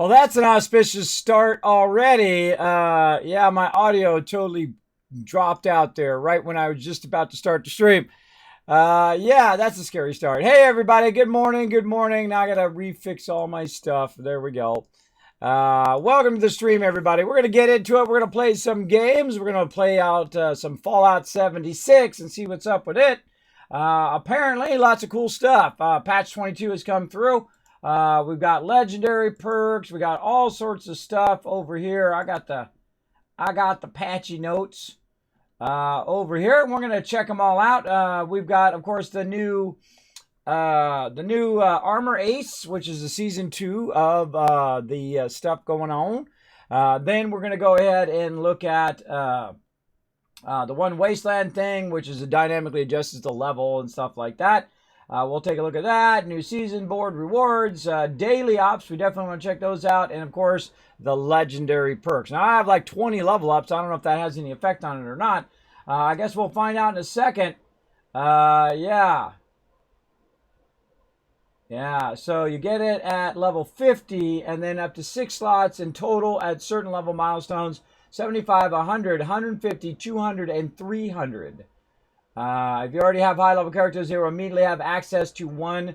Well, that's an auspicious start already. Yeah, my audio totally dropped out there right when I was just about to start the stream. Yeah, that's a scary start. Hey, everybody. Good morning. Good morning. Now I got to refix all my stuff. There we go. Welcome to the stream, everybody. We're going to get into it. We're going to play some games. We're going to play out some Fallout 76 and see what's up with it. Apparently, lots of cool stuff. Patch 22 has come through. We've got legendary perks. We got all sorts of stuff over here. I got the patchy notes over here. We're gonna check them all out. We've got, of course, the new Armor Ace, which is the season 2 of the stuff going on. Then we're gonna go ahead and look at the one Wasteland thing, which is dynamically adjusts the level and stuff like that. We'll take a look at that. New season board rewards, daily ops. We definitely want to check those out. And, of course, the legendary perks. Now, I have like 20 level ups. I don't know if that has any effect on it or not. I guess we'll find out in a second. Yeah. Yeah, so you get it at level 50 and then up to 6 slots in total at certain level milestones. 75, 100, 150, 200, and 300. If you already have high-level characters, they will immediately have access to one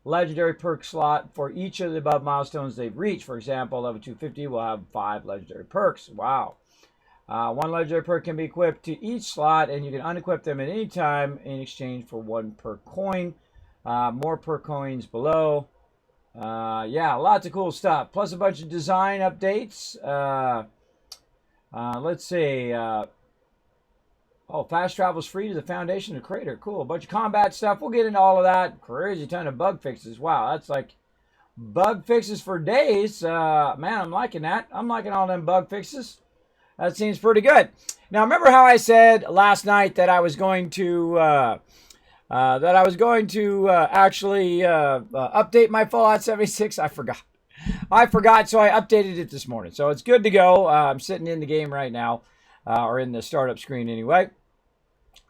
legendary perk slot for each of the above milestones they've reached. For example, level 250 will have 5 legendary perks. Wow. One legendary perk can be equipped to each slot, and you can unequip them at any time in exchange for 1 perk coin. More perk coins below. Yeah, lots of cool stuff. Plus a bunch of design updates. Let's see. Oh, fast travel is free to the Foundation of Crater. Cool. A bunch of combat stuff. We'll get into all of that. Crazy ton of bug fixes. Wow, that's like bug fixes for days. Man, I'm liking that. I'm liking all them bug fixes. That seems pretty good. Now, remember how I said last night that I was going to actually update my Fallout 76? I forgot. So I updated it this morning. So it's good to go. I'm sitting in the game right now, or in the startup screen anyway.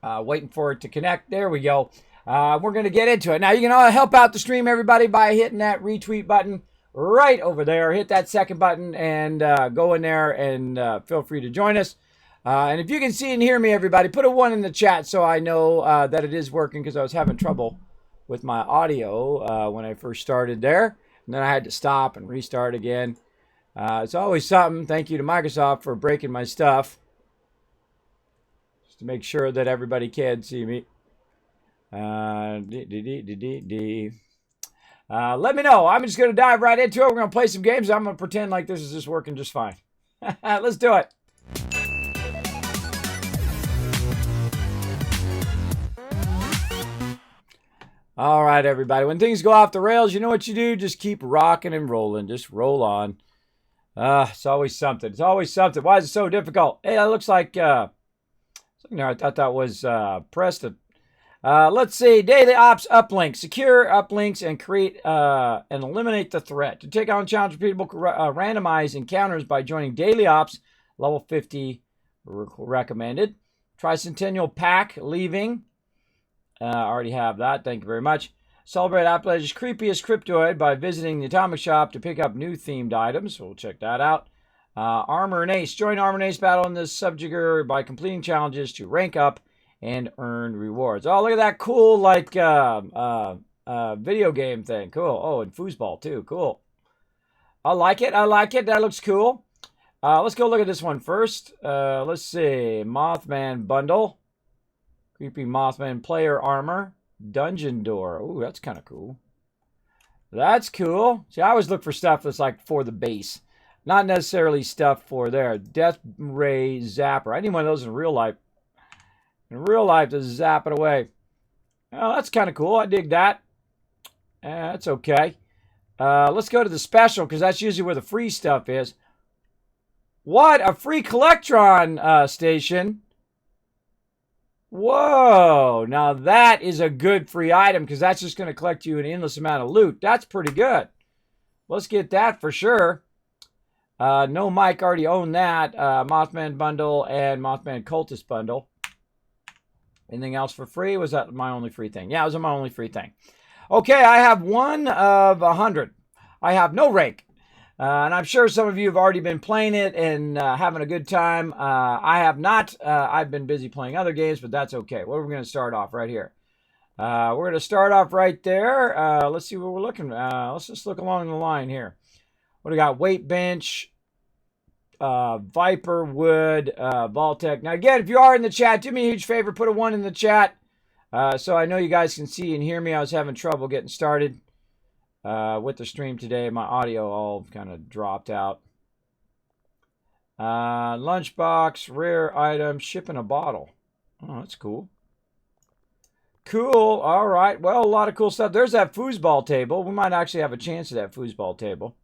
Waiting for it to connect. There we go. We're going to get into it. Now, you can all help out the stream, everybody, by hitting that retweet button right over there. Hit that second button and go in there and feel free to join us. And if you can see and hear me, everybody, put a 1 in the chat so I know that it is working, because I was having trouble with my audio when I first started there. And then I had to stop and restart again. It's always something. Thank you to Microsoft for breaking my stuff, to make sure that everybody can see me. Let me know. I'm just going to dive right into it. We're going to play some games. I'm going to pretend like this is just working just fine. Let's do it. All right, everybody. When things go off the rails, you know what you do? Just keep rocking and rolling. Just roll on. It's always something. It's always something. Why is it so difficult? Hey, that looks like... I thought that was Preston. Let's see. Daily ops uplink. Secure uplinks and create and eliminate the threat. To take on challenge repeatable randomized encounters by joining daily ops, level 50 recommended. Tricentennial pack leaving. Already have that. Thank you very much. Celebrate Appalachia's creepiest cryptoid by visiting the Atomic Shop to pick up new themed items. We'll check that out. Armor and Ace. Join Armor and Ace battle in the subjugger by completing challenges to rank up and earn rewards. Oh, look at that cool, like, video game thing. Cool. Oh, and foosball, too. Cool. I like it. I like it. That looks cool. Let's go look at this one first. Let's see. Mothman bundle. Creepy Mothman player armor. Dungeon door. Ooh, that's kind of cool. That's cool. See, I always look for stuff that's like for the base. Not necessarily stuff for there. Death Ray Zapper. I need one of those in real life. In real life, to zap it away. Oh, that's kind of cool. I dig that. That's okay. Let's go to the special, because that's usually where the free stuff is. What? A free Collectron station? Whoa. Now that is a good free item, because that's just going to collect you an endless amount of loot. That's pretty good. Let's get that for sure. No Mike already owned that. Mothman bundle and Mothman cultist bundle. Anything else for free? Was that my only free thing? Yeah, it was my only free thing. Okay, I have 1 of 100. I have no rank. And I'm sure some of you have already been playing it and having a good time. I have not. I've been busy playing other games, but that's okay. What are we going to start off right here? We're going to start off right there. Let's see what we're looking at. Let's just look along the line here. What do we got? Weight bench, Viper, Wood, Vaultec. Now, again, if you are in the chat, do me a huge favor. Put a 1 in the chat so I know you guys can see and hear me. I was having trouble getting started with the stream today. My audio all kind of dropped out. Lunchbox, rare item, ship in a bottle. Oh, that's cool. Cool. All right. Well, a lot of cool stuff. There's that foosball table. We might actually have a chance at that foosball table.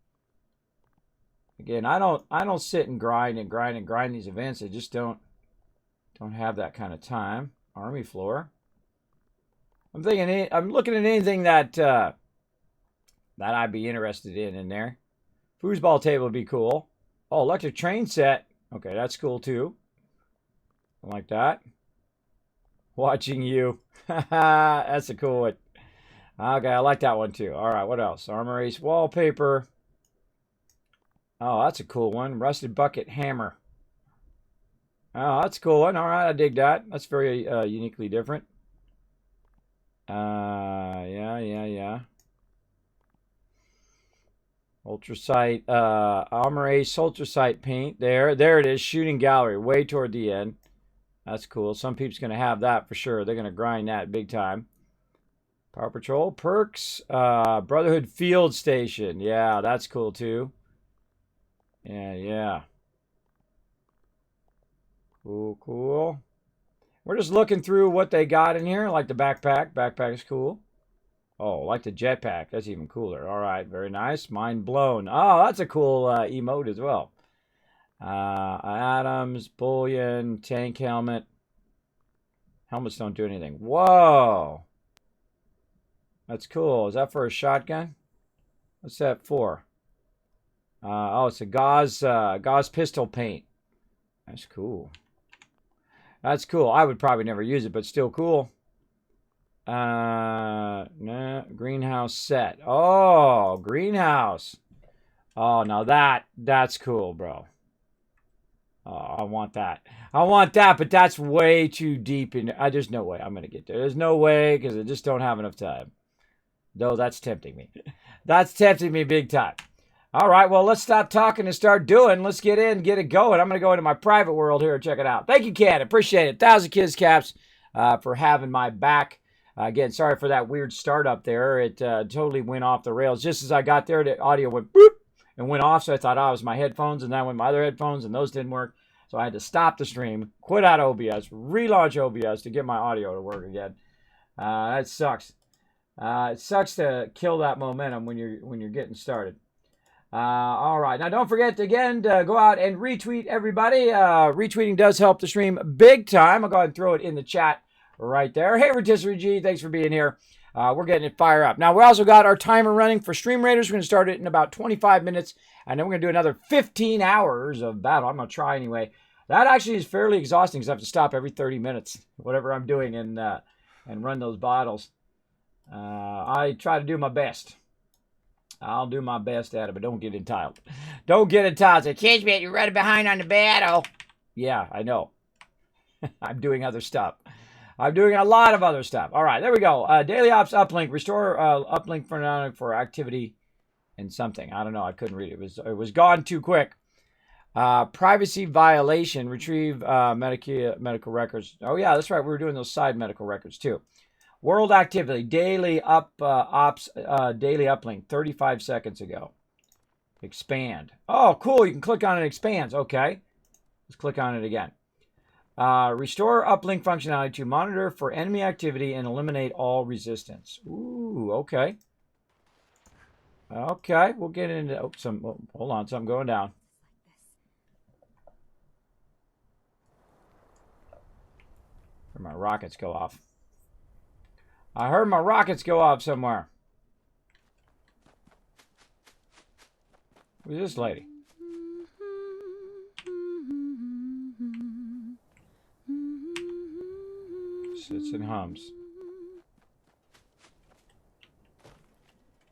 Again, I don't sit and grind these events. I just don't have that kind of time. Army floor. I'm looking at anything that I'd be interested in there. Foosball table would be cool. Oh, electric train set. Okay, that's cool too. I like that. Watching you. That's a cool one. Okay, I like that one too. All right, what else? Armor Ace wallpaper. Oh, that's a cool one. Rusted bucket hammer. Oh, that's a cool one. All right, I dig that. That's very uniquely different. Yeah. Ultrasight, Armor Ace Ultrasight paint. There it is. Shooting gallery, way toward the end. That's cool. Some people's going to have that for sure. They're going to grind that big time. Power Patrol, perks, Brotherhood Field Station. Yeah, that's cool too. Yeah. Cool. We're just looking through what they got in here. Like the backpack. Backpack is cool. Oh, like the jetpack. That's even cooler. All right, very nice. Mind blown. Oh, that's a cool emote as well. Atoms, bullion, tank helmet. Helmets don't do anything. Whoa. That's cool. Is that for a shotgun? What's that for? Oh, it's a gauze pistol paint. That's cool. That's cool. I would probably never use it, but still cool. Nah, greenhouse set. Oh, greenhouse. Oh, now that's cool, bro. Oh, I want that. I want that, but that's way too deep in. There's no way I'm gonna get there. There's no way because I just don't have enough time. Though that's tempting me. That's tempting me big time. All right, well, let's stop talking and start doing. Let's get in, get it going. I'm going to go into my private world here and check it out. Thank you, Ken. Appreciate it. 1,000 Kids Caps for having my back. Again, sorry for that weird startup there. It totally went off the rails. Just as I got there, the audio went boop and went off. So I thought, oh, it was my headphones. And then I went my other headphones, and those didn't work. So I had to stop the stream, quit out OBS, relaunch OBS to get my audio to work again. That sucks. It sucks to kill that momentum when you're getting started. All right. Now, don't forget, again, to go out and retweet everybody. Retweeting does help the stream big time. I'll go ahead and throw it in the chat right there. Hey, Rotisserie G, thanks for being here. We're getting it fire up. Now, we also got our timer running for Stream Raiders. We're going to start it in about 25 minutes, and then we're going to do another 15 hours of battle. I'm going to try anyway. That actually is fairly exhausting because I have to stop every 30 minutes, whatever I'm doing, and run those bottles. I try to do my best. I'll do my best at it, but don't get entitled. Don't get entitled. Say, Kismet, you're running behind on the battle. Yeah, I know. I'm doing other stuff. I'm doing a lot of other stuff. All right, there we go. Daily Ops uplink. Restore uplink for activity and something. I don't know. I couldn't read it. It was gone too quick. Privacy violation. Retrieve medical records. Oh, yeah, that's right. We were doing those side medical records, too. World activity, daily ops, daily uplink, 35 seconds ago. Expand. Oh, cool. You can click on it. Expands. Okay. Let's click on it again. Restore uplink functionality to monitor for enemy activity and eliminate all resistance. Ooh, okay. Okay, we'll get into hold on, something going down. Where'd my rockets go off? I heard my rockets go off somewhere. Who's this lady? Sits and hums.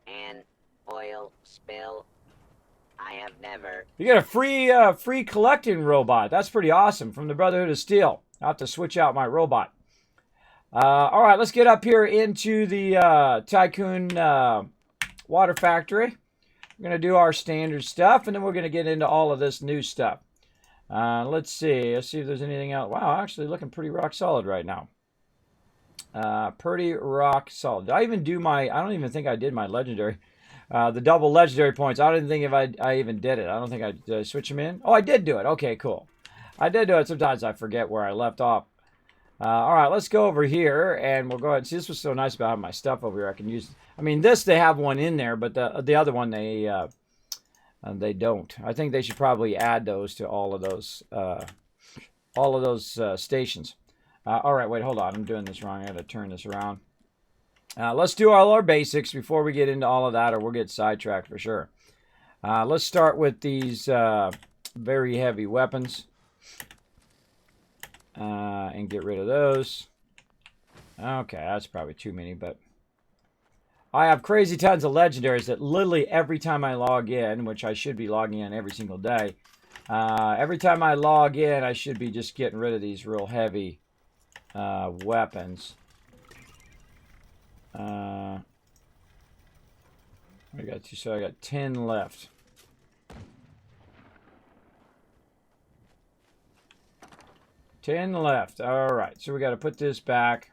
An oil spill. I have never. You get a free collecting robot. That's pretty awesome from the Brotherhood of Steel. I'll have to switch out my robot. All right, let's get up here into the Tycoon Water Factory. We're going to do our standard stuff, and then we're going to get into all of this new stuff. Let's see. Let's see if there's anything else. Wow, actually looking pretty rock solid right now. Pretty rock solid. Did I even do my... I don't even think I did my legendary. The double legendary points. I don't even think if I even did it. I don't think did I switch them in. Oh, I did do it. Okay, cool. I did do it. Sometimes I forget where I left off. All right, let's go over here, and we'll go ahead. See, this was so nice about having my stuff over here. I can use... I mean, this, they have one in there, but the other one, they don't. I think they should probably add those to all of those stations. All right, wait, hold on. I'm doing this wrong. I got to turn this around. Let's do all our basics before we get into all of that, or we'll get sidetracked for sure. Let's start with these very heavy weapons. And get rid of those. Okay, that's probably too many, but I have crazy tons of legendaries that literally every time I log in, which I should be logging in every single day, every time I log in, I should be just getting rid of these real heavy weapons. I got 10 left. 10 left. All right, so we got to put this back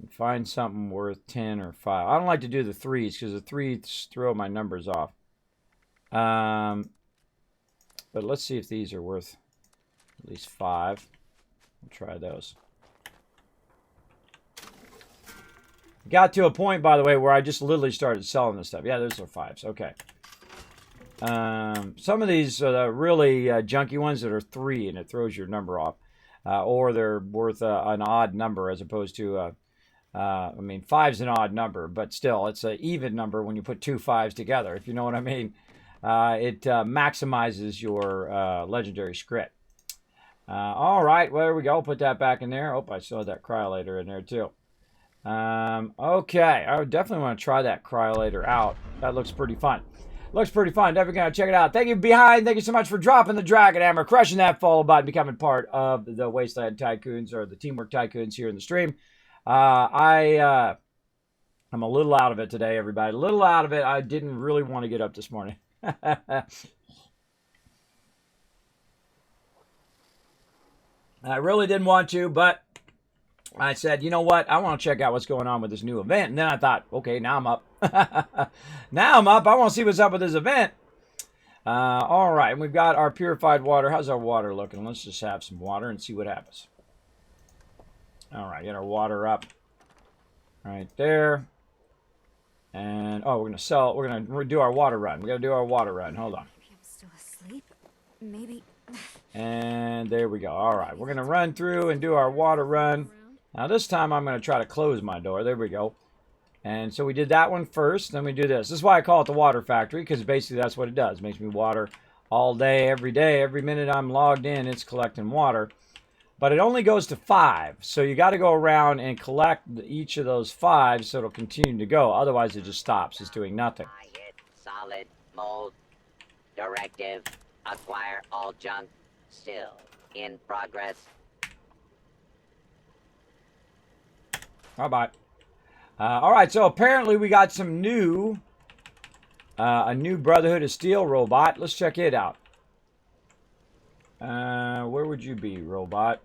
and find something worth 10 or 5. I don't like to do the 3s because the 3s throw my numbers off. But let's see if these are worth at least 5. We'll try those. Got to a point, by the way, where I just literally started selling this stuff. Yeah, those are 5s. Okay. Some of these are the really junky ones that are 3, and it throws your number off. Or they're worth an odd number as opposed to, I mean, 5's an odd number, but still, it's an even number when you put 2 5s together, if you know what I mean. It maximizes your legendary script. All right, well, there we go. Put that back in there. Oh, I saw that cryolator in there, too. Okay, I would definitely want to try that cryolator out. That looks pretty fun. Looks pretty fun. Definitely gonna check it out. Thank you, Behind. Thank you so much for dropping the Dragon Hammer, crushing that follow button, becoming part of the Wasteland Tycoons, or the Teamwork Tycoons here in the stream. I'm a little out of it today, everybody. A little out of it. I didn't really want to get up this morning. I really didn't want to, but I said, you know what? I want to check out what's going on with this new event. And then I thought, okay, now I'm up. Now I'm up. I want to see what's up with this event. All right. And we've got our purified water. How's our water looking? Let's just have some water and see what happens. All right. Get our water up right there. And, oh, we're going to sell. We're going to do our water run. We're going to do our water run. Hold on. I'm still asleep. Maybe. And there we go. All right. We're going to run through and do our water run. Now, this time I'm going to try to close my door. There we go. And so we did that one first. Then we do this. This is why I call it the water factory, because basically that's what it does. It makes me water all day, every day. Every minute I'm logged in, it's collecting water. But it only goes to 5. So you got to go around and collect each of those 5 so it'll continue to go. Otherwise, it just stops. It's doing nothing. Solid, mold, directive, acquire all junk, still in progress. Bye-bye. All right, so apparently we got some new, a new Brotherhood of Steel robot. Let's check it out. Where would you be, robot?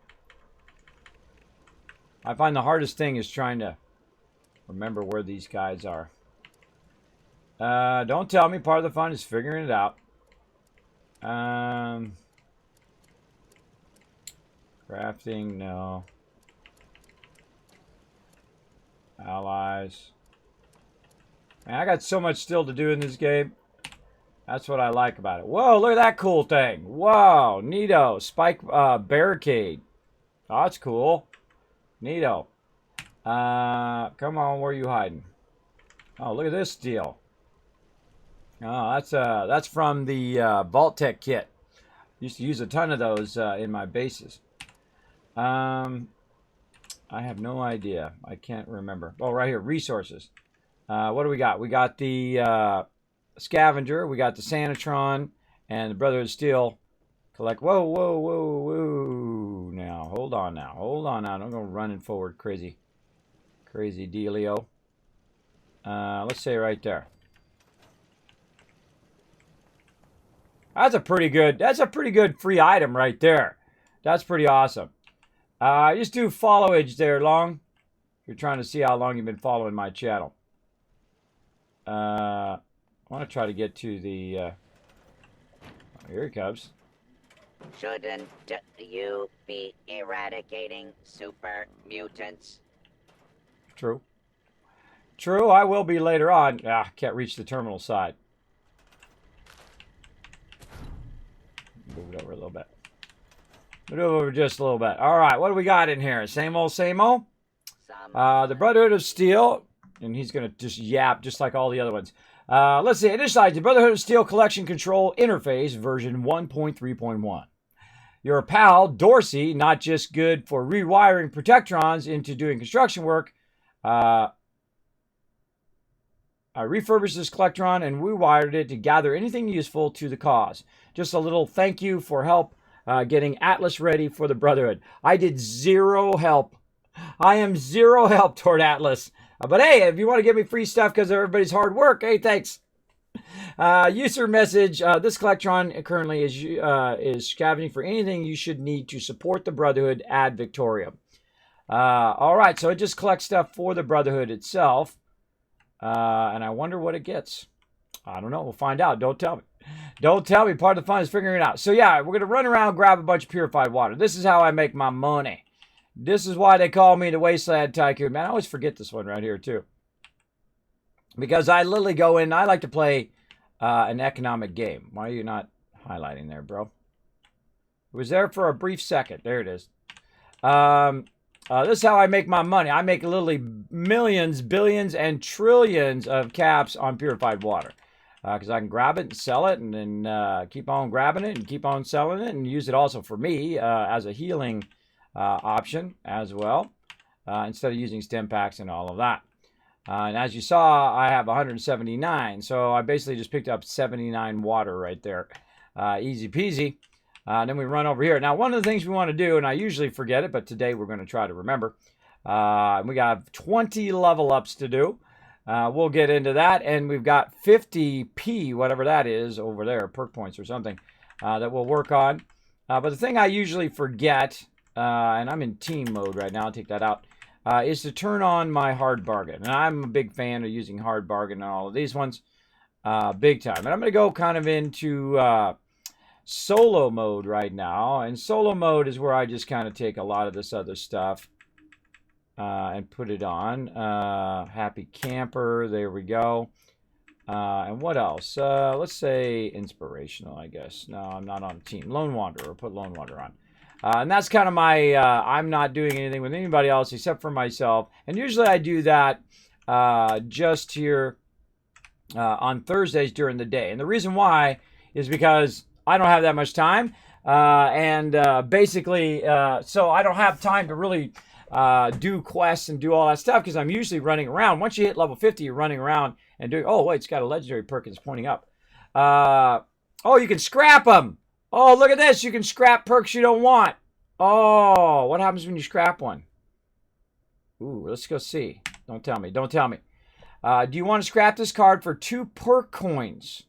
I find the hardest thing is trying to remember where these guys are. Don't tell me. Part of the fun is figuring it out. Crafting, no. Allies. Man, I got so much still to do in this game. That's what I like about it. Whoa, look at that cool thing. Whoa, neato. Spike barricade. Oh, that's cool. Neato. Come on, where are you hiding? Oh, look at this deal. Oh, that's from the Vault Tech kit. Used to use a ton of those in my bases. I have no idea. I can't remember. Oh, right here, resources. What do we got? We got the Scavenger. We got the Sanitron and the Brotherhood of Steel. Collect. Whoa, whoa, whoa, whoa. Now, hold on now. Hold on now. Don't go running forward. Crazy dealio. Let's say right there. That's a pretty good free item right there. That's pretty awesome. Just do followage there, Long. If you're trying to see how long you've been following my channel. I want to try to get to the... oh, here he comes. Shouldn't you be eradicating super mutants? True. True, I will be later on. Ah, can't reach the terminal side. Move it over a little bit. Move it over just a little bit. All right, what do we got in here? Same old, same old? The Brotherhood of Steel. And he's going to just yap just like all the other ones. Let's see. Initialize the Brotherhood of Steel Collection Control Interface version 1.3.1. Your pal, Dorsey, not just good for rewiring Protectrons into doing construction work. I refurbished this Collectron and rewired it to gather anything useful to the cause. Just a little thank you for help getting Atlas ready for the Brotherhood. I did zero help. I am zero help toward Atlas. But hey, if you want to give me free stuff because of everybody's hard work, hey, thanks. User message. This Collectron currently is scavenging for anything you should need to support the Brotherhood ad Victoriam. All right, so it just collects stuff for the Brotherhood itself. And I wonder what it gets. I don't know. We'll find out. Don't tell me. Don't tell me. Part of the fun is figuring it out. So yeah, we're going to run around and grab a bunch of purified water. This is how I make my money. This is why they call me the Wasteland Tycoon. Man, I always forget this one right here, too. Because I literally go in, I like to play an economic game. Why are you not highlighting there, bro? It was there for a brief second. There it is. This is how I make my money. I make literally millions, billions, and trillions of caps on purified water. Because I can grab it and sell it and then keep on grabbing it and keep on selling it and use it also for me as a healing option as well, instead of using stim packs and all of that. And as you saw, I have 179, so I basically just picked up 79 water right there. Easy peasy. Then we run over here. Now, one of the things we want to do, and I usually forget it, but today we're going to try to remember. We got 20 level ups to do. We'll get into that, and we've got 50p, whatever that is, over there, perk points or something, that we'll work on. But the thing I usually forget, and I'm in team mode right now, I'll take that out, is to turn on my hard bargain. And I'm a big fan of using hard bargain on all of these ones, big time. And I'm going to go kind of into solo mode right now. And solo mode is where I just kind of take a lot of this other stuff and put it on. Happy Camper, there we go. And what else? Let's say inspirational, I guess. No, I'm not on a team. Lone Wanderer, put Lone Wanderer on. And that's kind of my, I'm not doing anything with anybody else except for myself. And usually I do that just here on Thursdays during the day. And the reason why is because I don't have that much time. Basically, so I don't have time to really do quests and do all that stuff because I'm usually running around. Once you hit level 50, you're running around and doing, oh, wait, it's got a legendary perk that's pointing up. Oh, you can scrap them. Oh, look at this. You can scrap perks you don't want. Oh, what happens when you scrap one? Ooh, let's go see. Don't tell me. Don't tell me. Do you want to scrap this card for 2 perk coins?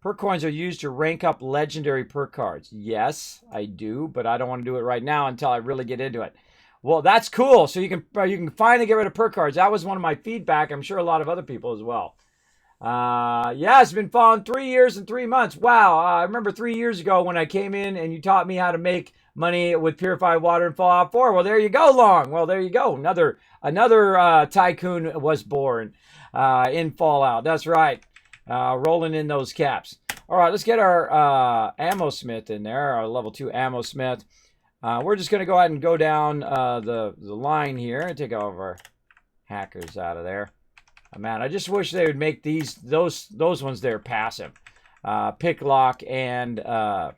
Perk coins are used to rank up legendary perk cards. Yes, I do, but I don't want to do it right now until I really get into it. Well, that's cool. So you can finally get rid of perk cards. That was one of my feedback. I'm sure a lot of other people as well. Yeah, it's been following 3 years and 3 months. Wow. I remember 3 years ago when I came in and you taught me how to make money with purified water in Fallout 4. Well, there you go, Long. Well, there you go. Another tycoon was born in Fallout. That's right. Rolling in those caps. All right, let's get our ammo smith in there, our level 2 ammo smith. We're just going to go ahead and go down the line here and take all of our hackers out of there. Man, I just wish they would make those ones there passive. Pick lock and the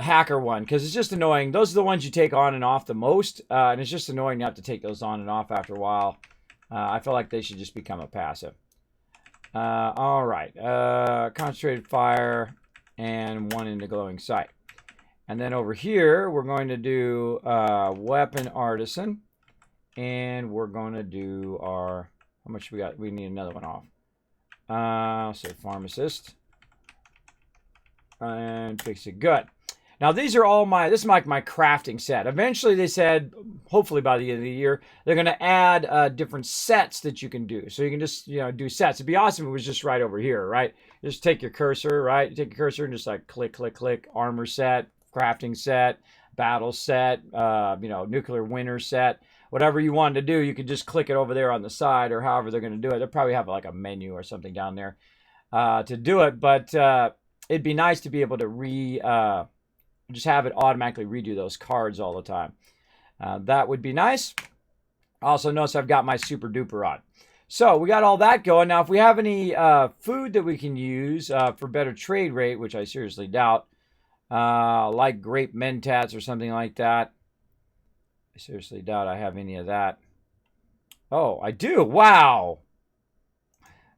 hacker one, because it's just annoying. Those are the ones you take on and off the most, and it's just annoying to have to take those on and off after a while. I feel like they should just become a passive. All right. Concentrated fire and one into glowing sight. And then over here, we're going to do weapon artisan. And we're going to do our, how much we got? We need another one off. So pharmacist. And fix it. Good. Now these are all this is like my crafting set. Eventually they said, hopefully by the end of the year, they're going to add different sets that you can do. So you can just, do sets. It'd be awesome if it was just right over here, right? Just take your cursor, right? You take your cursor and just like click, click, click, armor set, crafting set, battle set, nuclear winter set. Whatever you wanted to do, you could just click it over there on the side or however they're going to do it. They'll probably have like a menu or something down there to do it. But it'd be nice to be able to just have it automatically redo those cards all the time. That would be nice. Also notice I've got my super duper on. So we got all that going. Now if we have any food that we can use for better trade rate, which I seriously doubt, like grape mentats or something like that. I seriously doubt I have any of that. Oh, I do. Wow.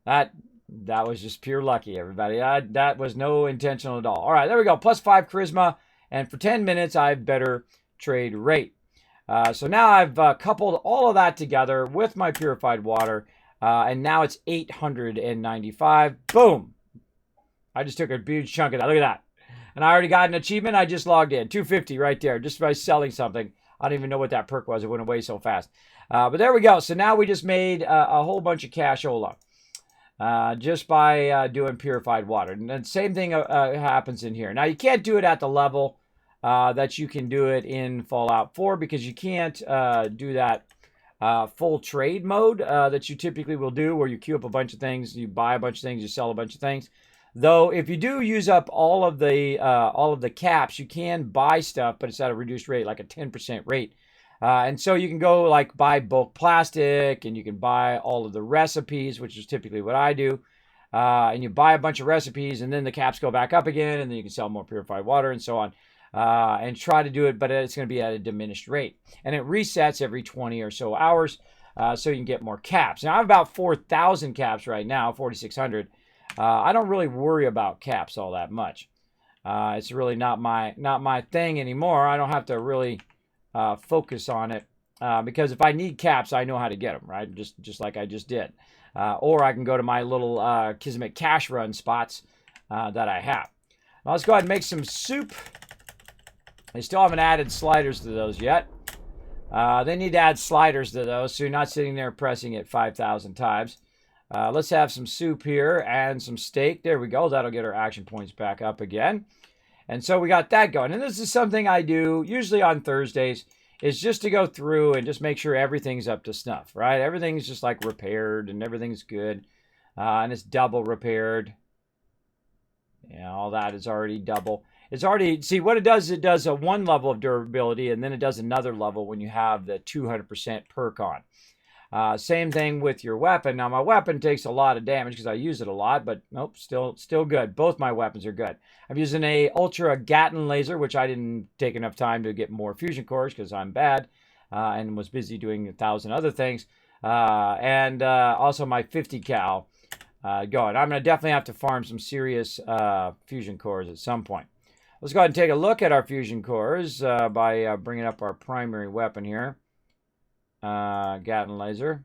That was just pure lucky, everybody. That was no intentional at all. All right, there we go. +5 charisma. And for 10 minutes, I have better trade rate. So now I've coupled all of that together with my purified water. And now it's 895. Boom. I just took a huge chunk of that. Look at that. And I already got an achievement. I just logged in. 250 right there just by selling something. I don't even know what that perk was. It went away so fast. But there we go. So now we just made a whole bunch of cashola. Just by doing purified water. And then same thing happens in here. Now, you can't do it at the level that you can do it in Fallout 4 because you can't do that full trade mode that you typically will do where you queue up a bunch of things, you buy a bunch of things, you sell a bunch of things. Though, if you do use up all of the caps, you can buy stuff, but it's at a reduced rate, like a 10% rate. And so you can go like buy bulk plastic and you can buy all of the recipes, which is typically what I do. And you buy a bunch of recipes and then the caps go back up again and then you can sell more purified water and so on. And try to do it, but it's going to be at a diminished rate. And it resets every 20 or so hours so you can get more caps. Now I have about 4,000 caps right now, 4,600. I don't really worry about caps all that much. It's really not my thing anymore. I don't have to really focus on it because if I need caps, I know how to get them, right? Just like I just did. Or I can go to my little Kismet cash run spots that I have. Now let's go ahead and make some soup. They still haven't added sliders to those yet. They need to add sliders to those so you're not sitting there pressing it 5,000 times. Let's have some soup here and some steak. There we go. That'll get our action points back up again. And so we got that going. And this is something I do usually on Thursdays is just to go through and just make sure everything's up to snuff, right? Everything's just like repaired and everything's good. And it's double repaired. Yeah, all that is already double. It's already, see what it does a one level of durability and then it does another level when you have the 200% perk on. Same thing with your weapon. Now my weapon takes a lot of damage because I use it a lot, but nope, still good. Both my weapons are good. I'm using a Ultra Gatling laser, which I didn't take enough time to get more fusion cores because I'm bad and was busy doing 1,000 other things. And also my 50 cal going. I'm going to definitely have to farm some serious fusion cores at some point. Let's go ahead and take a look at our fusion cores by bringing up our primary weapon here. Gatling laser.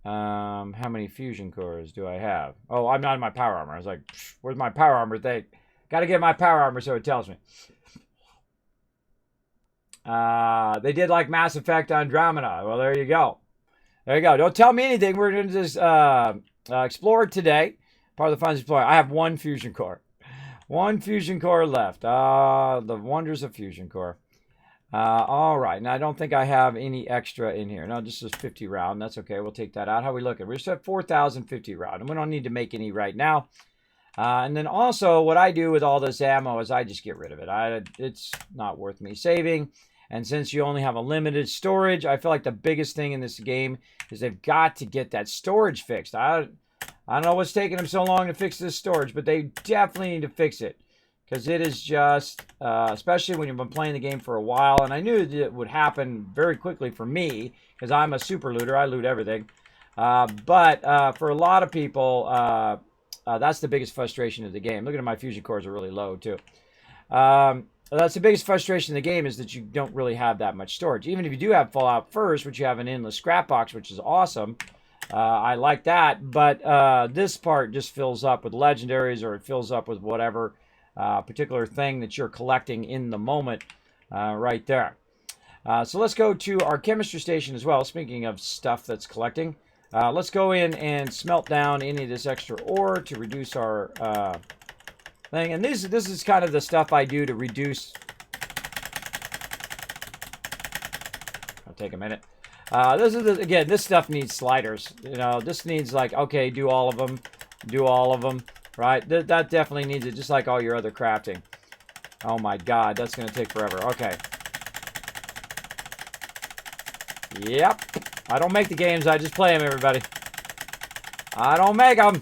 How many fusion cores do I have? Oh, I'm not in my power armor. I was like, where's my power armor thing? Got to get my power armor so it tells me. They did like Mass Effect Andromeda. Well, there you go. There you go. Don't tell me anything. We're going to just explore today. Part of the fun is exploring. I have one fusion core. One fusion core left. The wonders of fusion core. All right. Now, I don't think I have any extra in here. No, this is 50 round. That's okay. We'll take that out. How are we looking? We're just at 4,050 round. And we don't need to make any right now. And then also, what I do with all this ammo is I just get rid of it. It's not worth me saving. And since you only have a limited storage, I feel like the biggest thing in this game is they've got to get that storage fixed. I don't know what's taking them so long to fix this storage, but they definitely need to fix it. Because it is just, especially when you've been playing the game for a while, and I knew that it would happen very quickly for me, because I'm a super looter, I loot everything. But for a lot of people, that's the biggest frustration of the game. Look at my fusion cores are really low too. That's the biggest frustration in the game is that you don't really have that much storage. Even if you do have Fallout First, which you have an endless scrap box, which is awesome. I like that, but this part just fills up with legendaries, or it fills up with whatever particular thing that you're collecting in the moment right there. So let's go to our chemistry station as well. Speaking of stuff that's collecting, let's go in and smelt down any of this extra ore to reduce our thing. And this is kind of the stuff I do to reduce. I'll take a minute. Again, this stuff needs sliders. You know, this needs like, okay, do all of them, right? That definitely needs it, just like all your other crafting. Oh my God, that's going to take forever. Okay. Yep. I don't make the games, I just play them, everybody. I don't make them.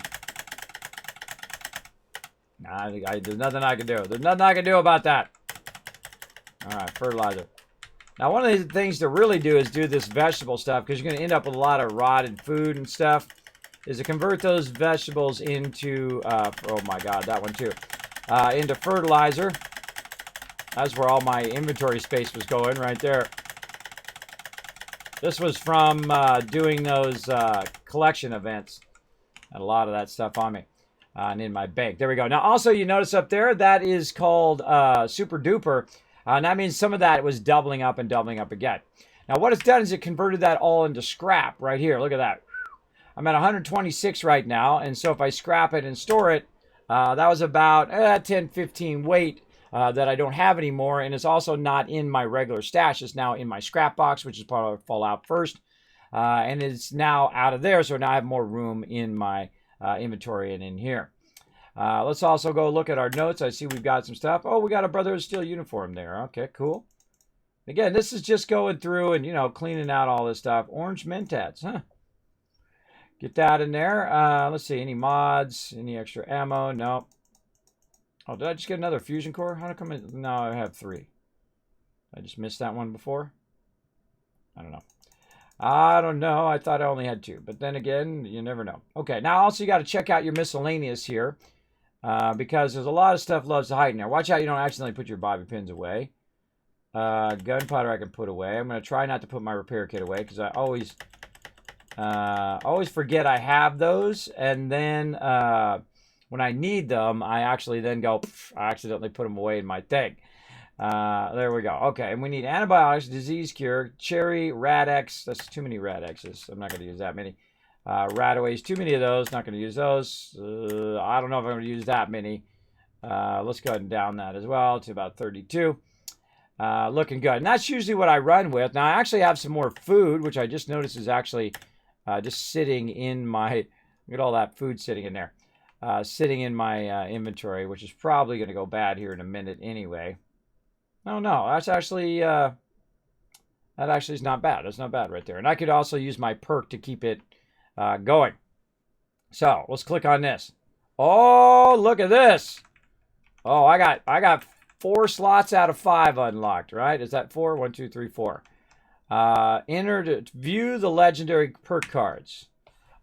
Nah, there's nothing I can do. There's nothing I can do about that. All right, fertilizer. Now, one of the things to really do is do this vegetable stuff, because you're going to end up with a lot of rotted food and stuff, is to convert those vegetables into, oh my God, that one too, into fertilizer. That's where all my inventory space was going, right there. This was from doing those collection events. Had a lot of that stuff on me and in my bank. There we go. Now, also, you notice up there, that is called Super Duper. And that means some of that was doubling up and doubling up again. Now, what it's done is it converted that all into scrap right here. Look at that. I'm at 126 right now. And so if I scrap it and store it, that was about 10, 15 weight that I don't have anymore. And it's also not in my regular stash. It's now in my scrap box, which is part of Fallout First. And it's now out of there. So now I have more room in my inventory and in here. Let's also go look at our notes. I see we've got some stuff. Oh, we got a Brotherhood of Steel uniform there. Okay, cool. Again, this is just going through and, you know, cleaning out all this stuff. Orange Mentats, huh? Get that in there. Let's see, any mods, any extra ammo? No. Oh, did I just get another fusion core? How come it? No, I have 3. I just missed that one before. I don't know. I don't know. I thought I only had 2. But then again, you never know. Okay, now also you got to check out your miscellaneous here. Because there's a lot of stuff loves to hide in there. Watch out you don't accidentally put your bobby pins away. Gunpowder I can put away. I'm going to try not to put my repair kit away, because I always forget I have those. And then when I need them, I actually then go, I accidentally put them away in my thing. There we go. Okay, and we need antibiotics, disease cure, cherry, Rad-X. That's too many Rad-X's. I'm not going to use that many. Radaways, too many of those. Not going to use those. I don't know if I'm going to use that many. Let's go ahead and down that as well to about 32. Looking good. And that's usually what I run with. Now, I actually have some more food, which I just noticed is actually just sitting in my... Look at all that food sitting in there. Sitting in my inventory, which is probably going to go bad here in a minute anyway. Oh, no. That's actually... that actually is not bad. That's not bad right there. And I could also use my perk to keep it going. So let's click on this. Oh, look at this. Oh, I got 4 slots out of 5 unlocked, right? Is that 4? 1, 2, 3, 4. Enter to view the legendary perk cards.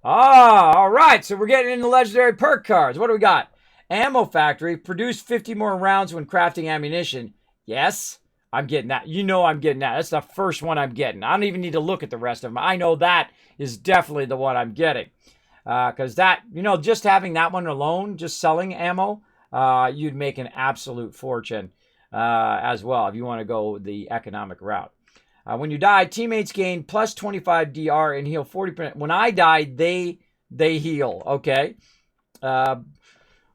Ah, all right. So we're getting into legendary perk cards. What do we got? Ammo factory. Produce 50 more rounds when crafting ammunition. Yes, I'm getting that. You know I'm getting that. That's the first one I'm getting. I don't even need to look at the rest of them. I know that is definitely the one I'm getting. Because that, you know, just having that one alone, just selling ammo, you'd make an absolute fortune as well if you want to go the economic route. When you die, teammates gain plus 25 DR and heal 40%. When I die, they heal, okay?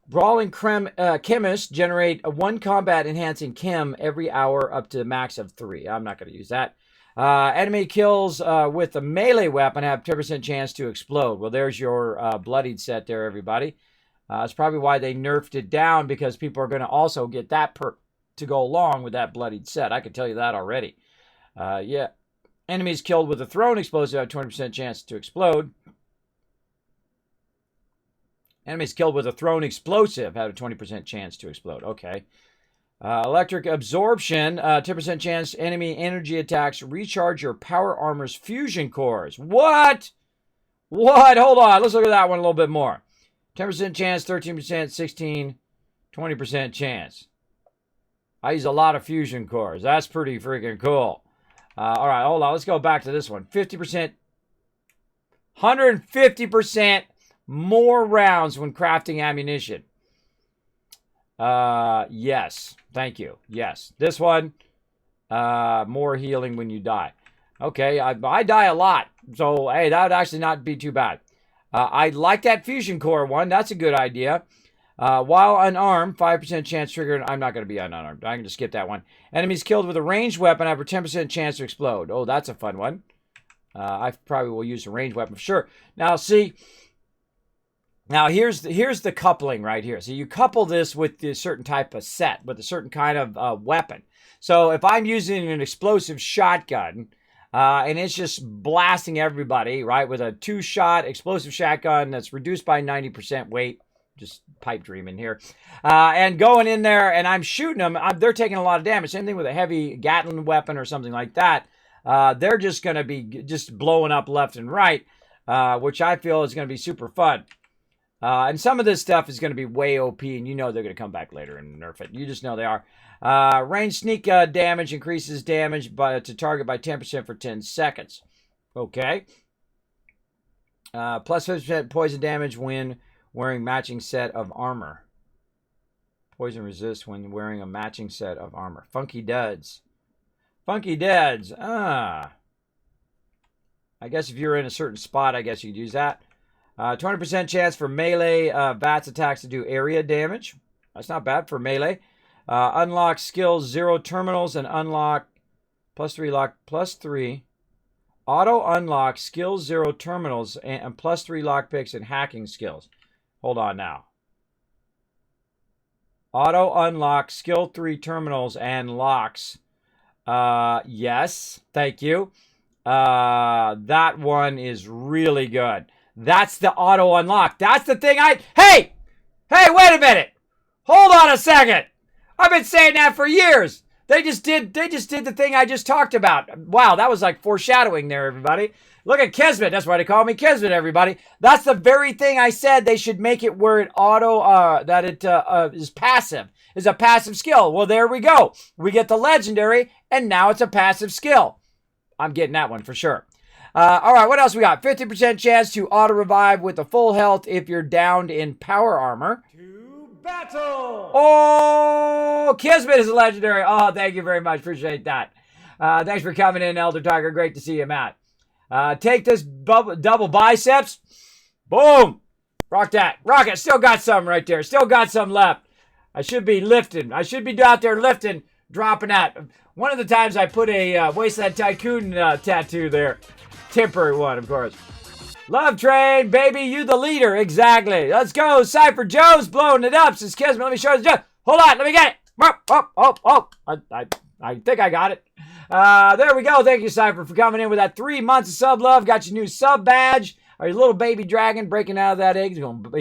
Brawling chemists generate a 1 combat enhancing chem every hour up to a max of 3. I'm not going to use that. Enemy kills with a melee weapon have 10% chance to explode. Well, there's your bloodied set there, everybody. That's probably why they nerfed it down, because people are going to also get that perk to go along with that bloodied set. I can tell you that already. Yeah. Enemies killed with a thrown explosive have 20% chance to explode. Enemies killed with a thrown explosive have a 20% chance to explode. Okay. Electric absorption, 10% chance enemy energy attacks recharge your power armor's fusion cores. What? What? Hold on. Let's look at that one a little bit more. 10% chance, 13%, 16, 20% chance. I use a lot of fusion cores. That's pretty freaking cool. All right, hold on. Let's go back to this one. 50%, 150% more rounds when crafting ammunition. Yes. Thank you. Yes. This one, more healing when you die. Okay, I die a lot. So, hey, that would actually not be too bad. I like that fusion core one. That's a good idea. While unarmed, 5% chance triggered. I'm not going to be unarmed. I can just skip that one. Enemies killed with a ranged weapon have a 10% chance to explode. Oh, that's a fun one. I probably will use a ranged weapon for sure. Now, see... Now, here's the coupling right here. So you couple this with a certain type of set, with a certain kind of weapon. So if I'm using an explosive shotgun, and it's just blasting everybody, right, with a 2-shot explosive shotgun that's reduced by 90% weight, just pipe dreaming here, and going in there and I'm shooting them, they're taking a lot of damage. Same thing with a heavy Gatling weapon or something like that. They're just going to be just blowing up left and right, which I feel is going to be super fun. And some of this stuff is going to be way OP, and you know they're going to come back later and nerf it. You just know they are. Range sneak damage increases damage to target by 10% for 10 seconds. Okay. Plus 50% poison damage when wearing matching set of armor. Poison resist when wearing a matching set of armor. Funky Duds. Funky Duds. I guess if you're in a certain spot, I guess you'd use that. 20% chance for melee VATS attacks to do area damage. That's not bad for melee. Unlock skills 0 terminals and unlock +3 lock +3. Auto unlock skills 0 terminals and +3 lockpicks and hacking skills. Hold on now. Auto unlock skill 3 terminals and locks. Yes, thank you. That one is really good. That's the auto unlock. That's the thing Hey, wait a minute. Hold on a second. I've been saying that for years. They just did the thing I just talked about. Wow, that was like foreshadowing there, everybody. Look at Kismet. That's why they call me Kismet, everybody. That's the very thing I said they should make it where it is passive. Is a passive skill. Well, there we go. We get the legendary, and now it's a passive skill. I'm getting that one for sure. All right, what else we got? 50% chance to auto-revive with a full health if you're downed in power armor. To battle! Oh, Kismet is a legendary. Oh, thank you very much. Appreciate that. Thanks for coming in, Elder Tiger. Great to see you, Matt. Take this double biceps. Boom. Rock that. Rock it. Still got some right there. Still got some left. I should be lifting. I should be out there lifting, dropping that. One of the times I put a Wasteland Tycoon tattoo there. Temporary one, of course. Love Train, baby, you the leader. Exactly. Let's go. Cypher Joe's blowing it up. Says Kismet, let me show you. Hold on, let me get it. Oh. I think I got it. There we go. Thank you, Cypher, for coming in with that 3 months of sub love. Got your new sub badge. Our little baby dragon breaking out of that egg. He's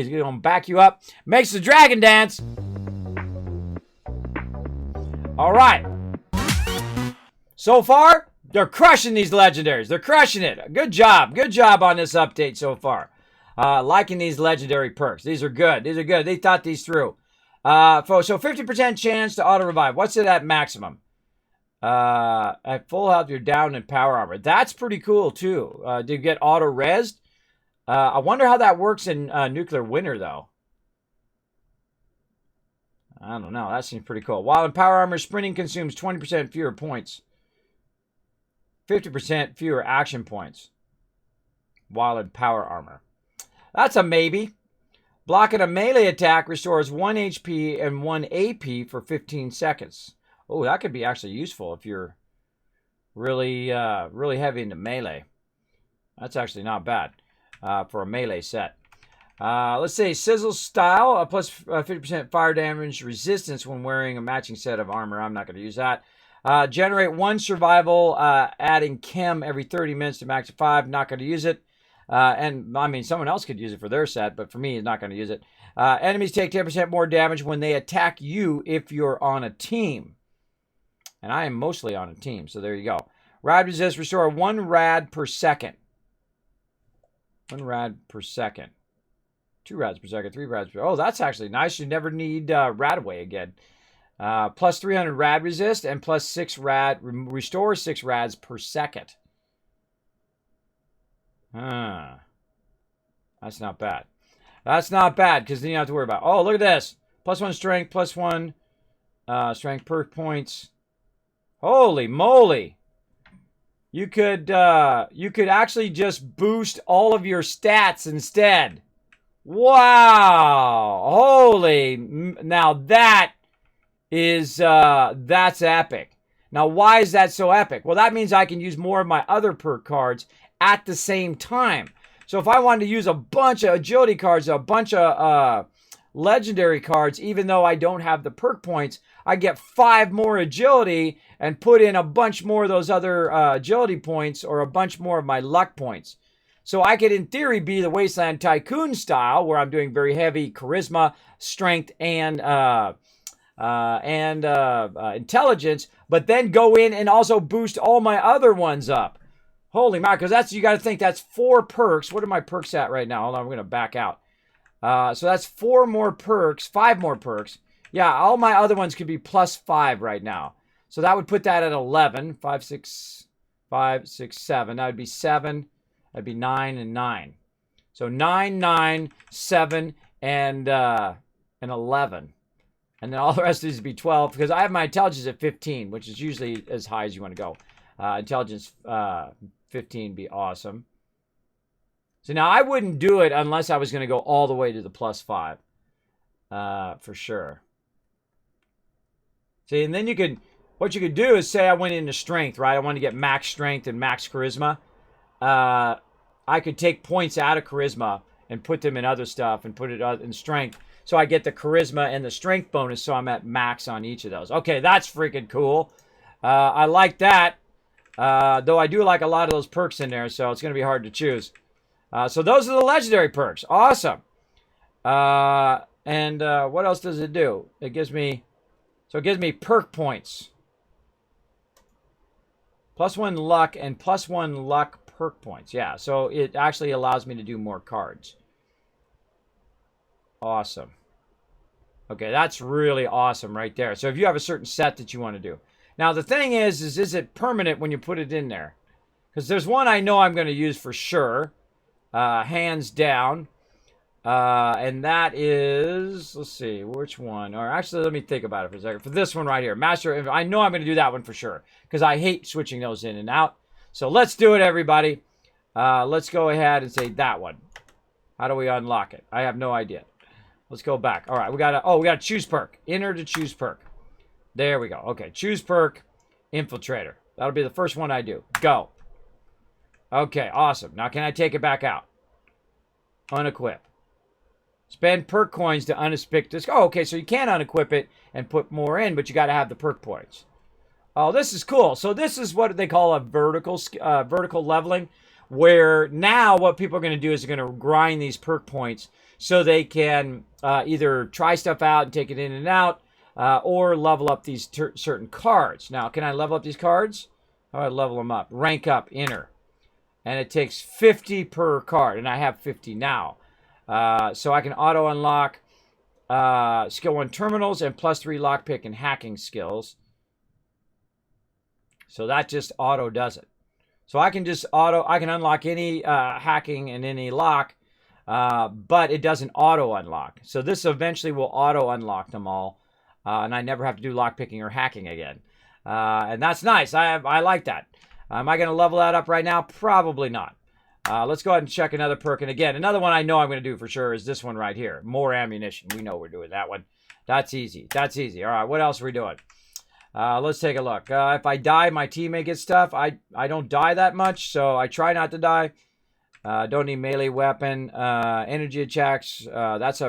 gonna back you up. Makes the dragon dance. All right. So far, they're crushing these legendaries. They're crushing it. Good job. Good job on this update so far. Liking these legendary perks. These are good. These are good. They thought these through. So 50% chance to auto-revive. What's it at maximum? At full health, you're down in power armor. That's pretty cool, too. Do you get auto-resed? I wonder how that works in Nuclear Winter, though. I don't know. That seems pretty cool. While in power armor, sprinting consumes 20% fewer points. 50% fewer action points while in power armor. That's a maybe. Blocking a melee attack restores 1 HP and 1 AP for 15 seconds. Oh, that could be actually useful if you're really heavy into melee. That's actually not bad for a melee set. Let's say Sizzle Style, plus 50% fire damage resistance when wearing a matching set of armor. I'm not going to use that. Generate 1 survival, adding chem every 30 minutes to max 5. Not going to use it. And, I mean, someone else could use it for their set, but for me, not going to use it. Enemies take 10% more damage when they attack you if you're on a team. And I am mostly on a team, so there you go. Rad resist, restore 1 rad per second. 1 rad per second. 2 rads per second, 3 rads per second. Oh, that's actually nice. You never need rad away again. Plus 300 rad resist and plus 6 rad, restore 6 rads per second. That's not bad. That's not bad because then you don't have to worry about, oh, look at this. Plus 1 strength, plus 1 strength perk points. Holy moly. You could actually just boost all of your stats instead. Wow. Holy. Now that is, that's epic. Now, why is that so epic? Well, that means I can use more of my other perk cards at the same time. So if I wanted to use a bunch of agility cards, a bunch of legendary cards, even though I don't have the perk points, I get 5 more agility and put in a bunch more of those other agility points or a bunch more of my luck points. So I could, in theory, be the Wasteland Tycoon style, where I'm doing very heavy charisma, strength, and intelligence, but then go in and also boost all my other ones up. Holy man, because that's, you got to think, that's 4 perks. What are my perks at right now? Hold on, I'm going to back out. So that's 4 more perks, 5 more perks. Yeah, all my other ones could be plus 5 right now. So that would put that at 11. 5, 6, 7. That would be 7. That'd be 9 and 9. So 9, 9, 7, and 11. And then all the rest of these would be 12 because I have my intelligence at 15, which is usually as high as you want to go. Intelligence 15 would be awesome. So now I wouldn't do it unless I was going to go all the way to the plus 5. For sure. See, and then you could, what you could do is say I went into strength, right? I want to get max strength and max charisma. I could take points out of charisma and put them in other stuff and put it in strength. So I get the charisma and the strength bonus, so I'm at max on each of those. Okay, that's freaking cool. I like that. Though I do like a lot of those perks in there, so it's going to be hard to choose. So those are the legendary perks. Awesome. And what else does it do? It gives me, so it gives me perk points. Plus 1 luck and plus 1 luck perk points. Yeah, so it actually allows me to do more cards. Awesome. Okay, that's really awesome right there. So if you have a certain set that you want to do. Now, the thing is it permanent when you put it in there? Because there's one I know I'm going to use for sure. Hands down. And that is, let's see, which one? Or actually, let me think about it for a second. For this one right here, Master, I know I'm going to do that one for sure. Because I hate switching those in and out. So let's do it, everybody. Let's go ahead and say that one. How do we unlock it? I have no idea. Let's go back. All right, we got to choose perk. Enter to choose perk. There we go. Okay, choose perk, Infiltrator. That'll be the first one I do. Go. Okay, awesome. Now can I take it back out? Unequip. Spend perk coins to unequip this. Oh, okay, so you can unequip it and put more in, but you got to have the perk points. Oh, this is cool. So this is what they call a vertical leveling, where now what people are going to do is they're going to grind these perk points so they can either try stuff out and take it in and out, or level up these certain cards. Now, can I level up these cards? How do I level them up? Rank up, enter. And it takes 50 per card, and I have 50 now. So I can auto unlock skill 1 terminals and plus 3 lockpick and hacking skills. So that just auto does it. So I can just I can unlock any hacking and any lock, but it doesn't auto unlock. So this eventually will auto unlock them all, and I never have to do lockpicking or hacking again. And that's nice. I like that. Am I going to level that up right now? Probably not. Let's go ahead and check another perk. And again, another one I know I'm going to do for sure is this one right here. More ammunition. We know we're doing that one. That's easy. That's easy. All right, what else are we doing? Let's take a look. If I die, my teammate gets stuff. I don't die that much, so I try not to die. Don't need melee weapon. Energy attacks.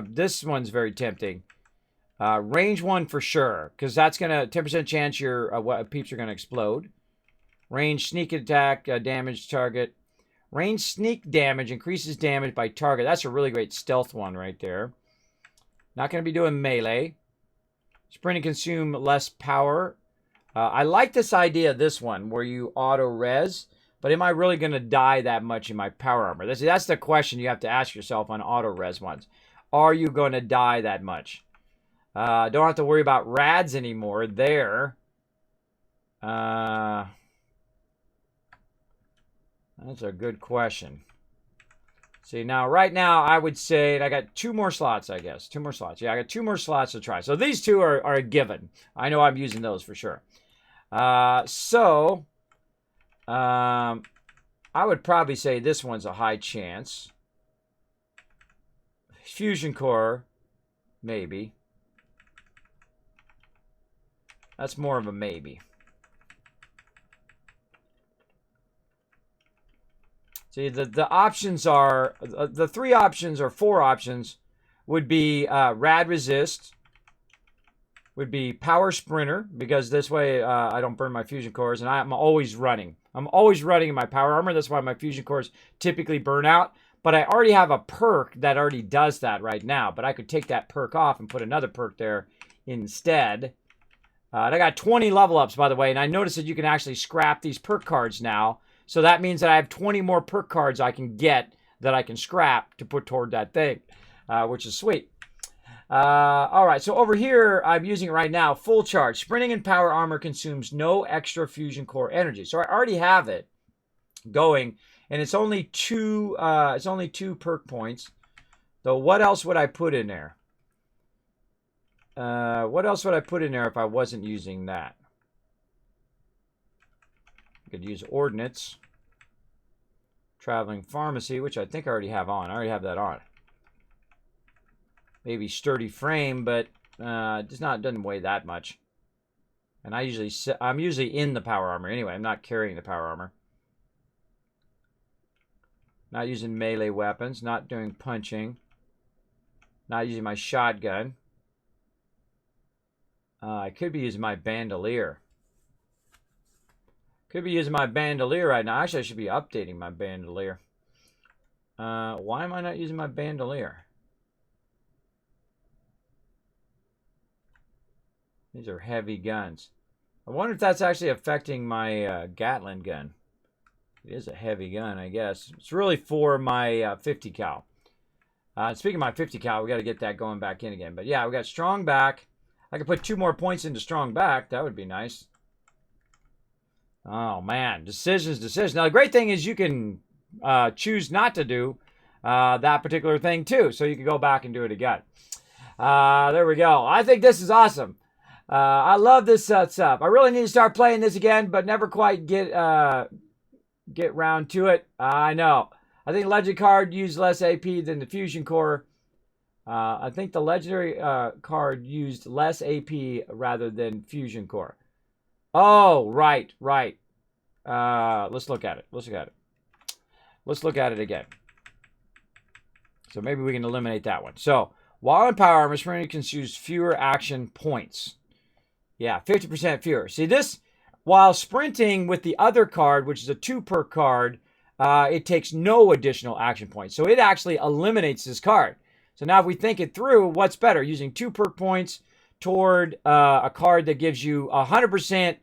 This one's very tempting. Range 1 for sure, because that's going to 10% chance your peeps are going to explode. Range sneak attack, damage target. Range sneak damage increases damage by target. That's a really great stealth one right there. Not going to be doing melee. Sprint and consume less power. I like this idea, this one, where you auto-res, But am I really going to die that much in my power armor? That's the question you have to ask yourself on auto res ones. Are you going to die that much? Don't have to worry about rads anymore there. That's a good question. See, now, right now, I would say, I got 2 more slots, I guess. 2 more slots. Yeah, I got 2 more slots to try. So these 2 are a given. I know I'm using those for sure. I would probably say this one's a high chance. Fusion core, maybe. That's more of a maybe. See, the options are, the 3 options or 4 options would be rad resist, would be power sprinter, because this way I don't burn my fusion cores, and I'm always running. I'm always running in my power armor. That's why my fusion cores typically burn out. But I already have a perk that already does that right now. But I could take that perk off and put another perk there instead. And I got 20 level ups, by the way. And I noticed that you can actually scrap these perk cards now. So that means that I have 20 more perk cards I can get that I can scrap to put toward that thing, which is sweet. All right, so over here, I'm using it right now, full charge. Sprinting and power armor consumes no extra fusion core energy. So I already have it going, and it's only 2 perk points. So what else would I put in there? What else would I put in there if I wasn't using that? I could use ordnance, traveling pharmacy, which I think I already have on. I already have that on. Maybe sturdy frame, but doesn't weigh that much. And I'm usually in the power armor anyway. I'm not carrying the power armor. Not using melee weapons. Not doing punching. Not using my shotgun. I could be using my bandolier. Could be using my bandolier right now. Actually, I should be updating my bandolier. Why am I not using my bandolier? These are heavy guns. I wonder if that's actually affecting my Gatling gun. It is a heavy gun, I guess. It's really for my 50 cal. Speaking of my 50 cal, we got to get that going back in again. But yeah, we got strong back. I could put 2 more points into strong back. That would be nice. Oh, man. Decisions. Now, the great thing is you can choose not to do that particular thing, too. So you can go back and do it again. There we go. I think this is awesome. I love this setup. I really need to start playing this again, but never quite get round to it. I know. I think Legend card used less AP than the Fusion Core. I think the Legendary card used less AP rather than Fusion Core. Oh, right. Let's look at it. Let's look at it again. So maybe we can eliminate that one. So, while in power armor, sprinting can use fewer action points. Yeah, 50% fewer. See this, while sprinting with the other card, which is a 2 perk card, it takes no additional action points. So it actually eliminates this card. So now if we think it through, what's better? Using 2 perk points toward a card that gives you 100%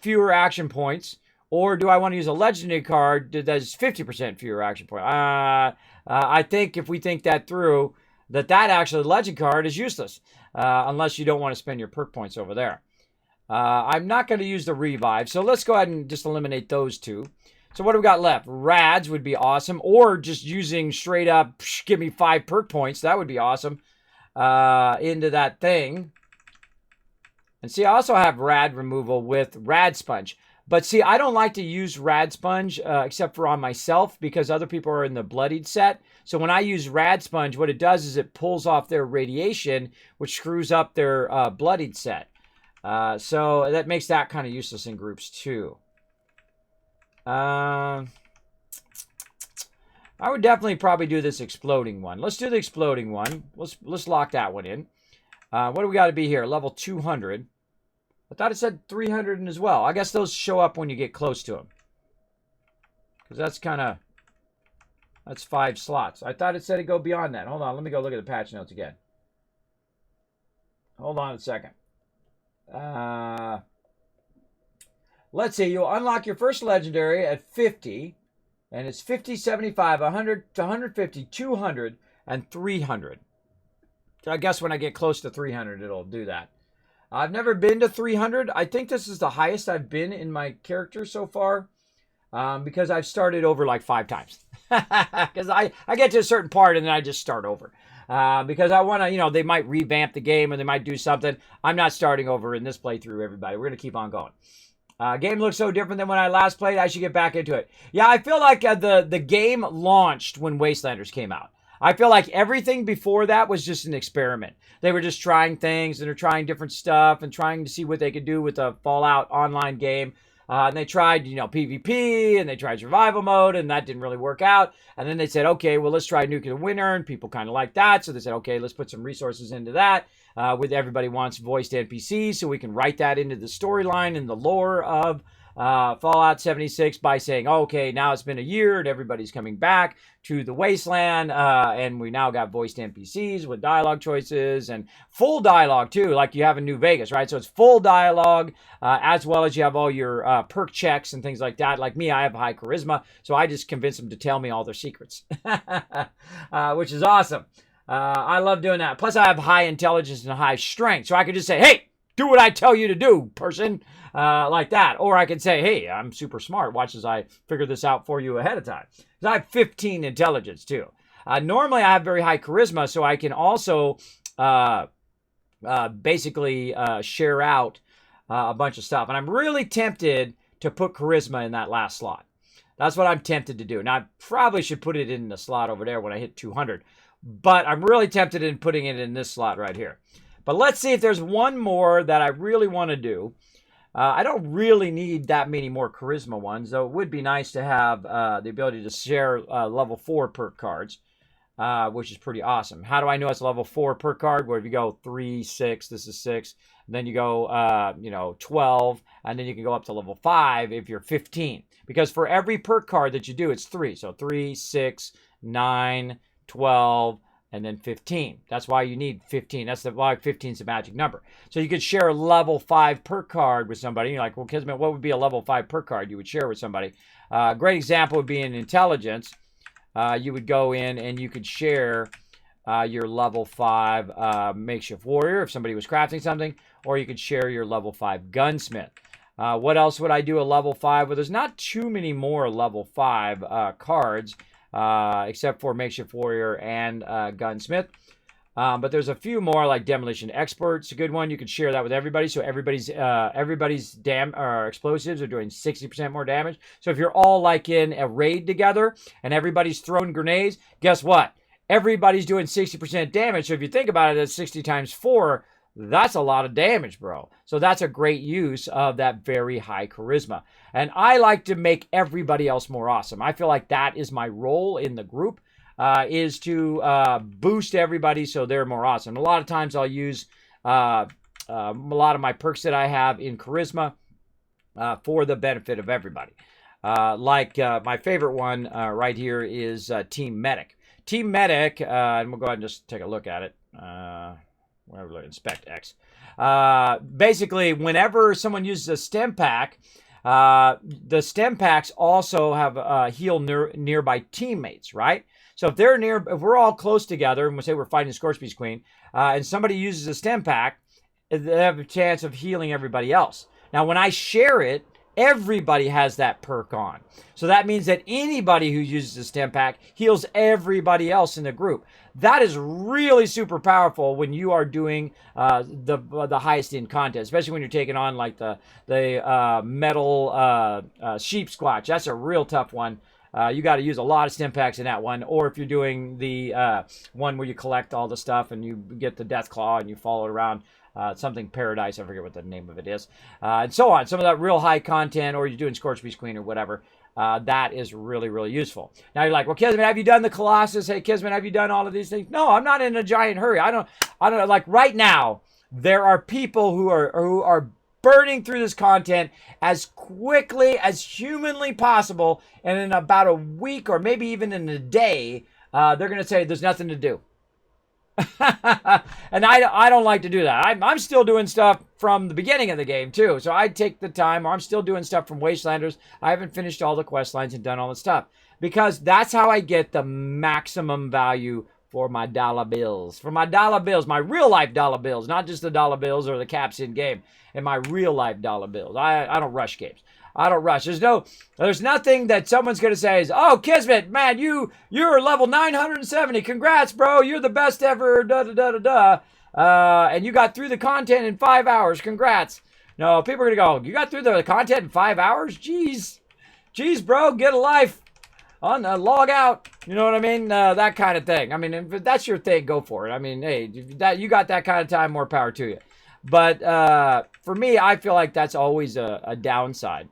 fewer action points, or do I want to use a legendary card that does 50% fewer action points? I think if we think that through, that actually legend card is useless unless you don't want to spend your perk points over there. I'm not going to use the revive, so let's go ahead and just eliminate those 2. So what do we got left? Rads would be awesome, or just using straight up, give me 5 perk points. That would be awesome into that thing. And see, I also have rad removal with rad sponge. But see, I don't like to use rad sponge except for on myself because other people are in the bloodied set. So when I use rad sponge, what it does is it pulls off their radiation, which screws up their bloodied set. So that makes that kind of useless in groups too. I would definitely probably do this exploding one. Let's do the exploding one. Let's lock that one in. What do we got to be here? Level 200. I thought it said 300 as well. I guess those show up when you get close to them. Because that's kind of... That's 5 slots. I thought it said it go beyond that. Hold on. Let me go look at the patch notes again. Hold on a second. Let's see. You'll unlock your first legendary at 50, and it's 50, 75, 100, 150, 200, and 300. So I guess when I get close to 300, it'll do that. I've never been to 300. I think this is the highest I've been in my character so far, because I've started over like 5 times. Because I get to a certain part and then I just start over. Because I want to, they might revamp the game and they might do something. I'm not starting over in this playthrough, everybody. We're going to keep on going. Game looks so different than when I last played. I should get back into it. Yeah, I feel like the game launched when Wastelanders came out. I feel like everything before that was just an experiment. They were just trying things and they're trying different stuff and trying to see what they could do with a Fallout online game. And they tried, PvP, and they tried survival mode, and that didn't really work out. And then they said, okay, well, let's try nuclear winter, and people kind of like that. So they said, okay, let's put some resources into that. With everybody wants voiced NPCs, so we can write that into the storyline and the lore of Fallout 76 by saying, okay, now it's been a year and everybody's coming back to the Wasteland, and we now got voiced NPCs with dialogue choices and full dialogue too, like you have in New Vegas, right? So it's full dialogue, as well as you have all your perk checks and things like that. Like me, I have high charisma, so I just convince them to tell me all their secrets, which is awesome. I love doing that. Plus, I have high intelligence and high strength, so I could just say, hey, do what I tell you to do, person, like that. Or I could say, hey, I'm super smart. Watch as I figure this out for you ahead of time. I have 15 intelligence, too. Normally, I have very high charisma, so I can also basically share out a bunch of stuff. And I'm really tempted to put charisma in that last slot. That's what I'm tempted to do. Now, I probably should put it in the slot over there when I hit 200. But I'm really tempted in putting it in this slot right here. But let's see if there's one more that I really want to do. I don't really need that many more charisma ones, though it would be nice to have the ability to share level 4 perk cards, which is pretty awesome. How do I know it's a level 4 perk card? Where if you go 3, 6, this is 6, then you go 12, and then you can go up to level 5 if you're 15. Because for every perk card that you do, it's 3. So 3, 6, 9, 12, and then 15. That's why you need 15. That's why 15 is the magic number. So you could share a level 5 perk card with somebody. You're like, well, Kismet, what would be a level 5 perk card you would share with somebody? A great example would be in intelligence. You would go in and you could share your level 5 makeshift warrior if somebody was crafting something, or you could share your level 5 gunsmith. What else would I do a level 5? Well, there's not too many more level 5 cards. Except for makeshift warrior and gunsmith. But there's a few more, like demolition expert's a good one. You could share that with everybody, so everybody's explosives are doing 60% more damage. So if you're all like in a raid together and everybody's throwing grenades, guess what? Everybody's doing 60% damage. So if you think about it, that's 60 times 4. That's a lot of damage, bro. So that's a great use of that very high charisma. And I like to make everybody else more awesome. I feel like that is my role in the group, is to boost everybody so they're more awesome. A lot of times I'll use a lot of my perks that I have in charisma for the benefit of everybody. My favorite one right here is Team Medic. Team Medic, and we'll go ahead and just take a look at it. Inspect X. Basically, whenever someone uses a stem pack, the stem packs also have heal nearby teammates, right? So if we're all close together, and we say we're fighting Scorch-Beast Queen, and somebody uses a stem pack, they have a chance of healing everybody else. Now, when I share it, everybody has that perk on. So that means that anybody who uses a stem pack heals everybody else in the group. That is really super powerful when you are doing the highest end content, especially when you're taking on like the metal sheep squatch. That's a real tough one. You got to use a lot of stim packs in that one. Or if you're doing the one where you collect all the stuff and you get the death claw and you follow it around. Something paradise, I forget what the name of it is, and so on. Some of that real high content, or you're doing Scorch-Beast Queen or whatever, that is really, really useful. Now you're like, well, Kismet, have you done the Colossus? Hey, Kismet, have you done all of these things? No, I'm not in a giant hurry. I don't like right now. There are people who are burning through this content as quickly as humanly possible, and in about a week or maybe even in a day, they're going to say there's nothing to do. And I don't like to do that. I'm still doing stuff from the beginning of the game too. So I take the time, or I'm still doing stuff from Wastelanders. I haven't finished all the quest lines and done all the stuff because that's how I get the maximum value for my dollar bills. For my dollar bills, my real life dollar bills, not just the dollar bills or the caps in game, and my real life dollar bills. I don't rush games. I don't rush. There's nothing that someone's gonna say is, oh, Kismet, man, you're level 970. Congrats, bro. You're the best ever. Da da da da da. And you got through the content in 5 hours. Congrats. No, people are gonna go, you got through the content in 5 hours? Jeez, bro, get a life. Log out. You know what I mean? That kind of thing. I mean, if that's your thing, go for it. I mean, hey, you got that kind of time, more power to you. But for me, I feel like that's always a downside.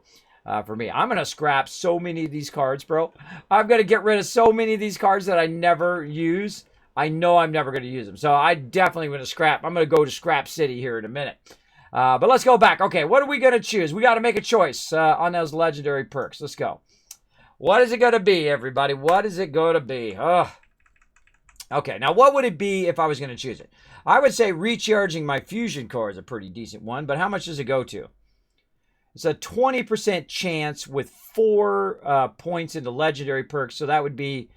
For me, I'm going to scrap so many of these cards, bro. I'm going to get rid of so many of these cards that I never use. I know I'm never going to use them. So I definitely going to scrap. I'm going to go to Scrap City here in a minute. But let's go back. Okay, what are we going to choose? We got to make a choice on those legendary perks. Let's go. What is it going to be, everybody? What is it going to be? Oh. Okay, now what would it be if I was going to choose it? I would say recharging my fusion core is a pretty decent one, but how much does it go to? It's a 20% chance with 4 points in the legendary perks, so that would be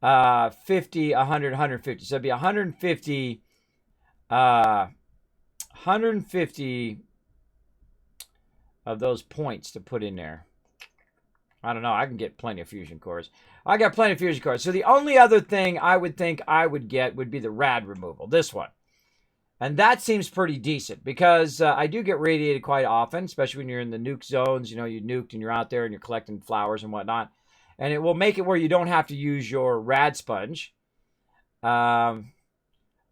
50, 100, 150. So it'd be 150, 150 of those points to put in there. I don't know. I can get plenty of fusion cores. I got plenty of fusion cores. So the only other thing I would think I would get would be the rad removal. This one. And that seems pretty decent because I do get radiated quite often, especially when you're in the nuke zones. You know, you nuked and you're out there and you're collecting flowers and whatnot. And it will make it where you don't have to use your rad sponge. But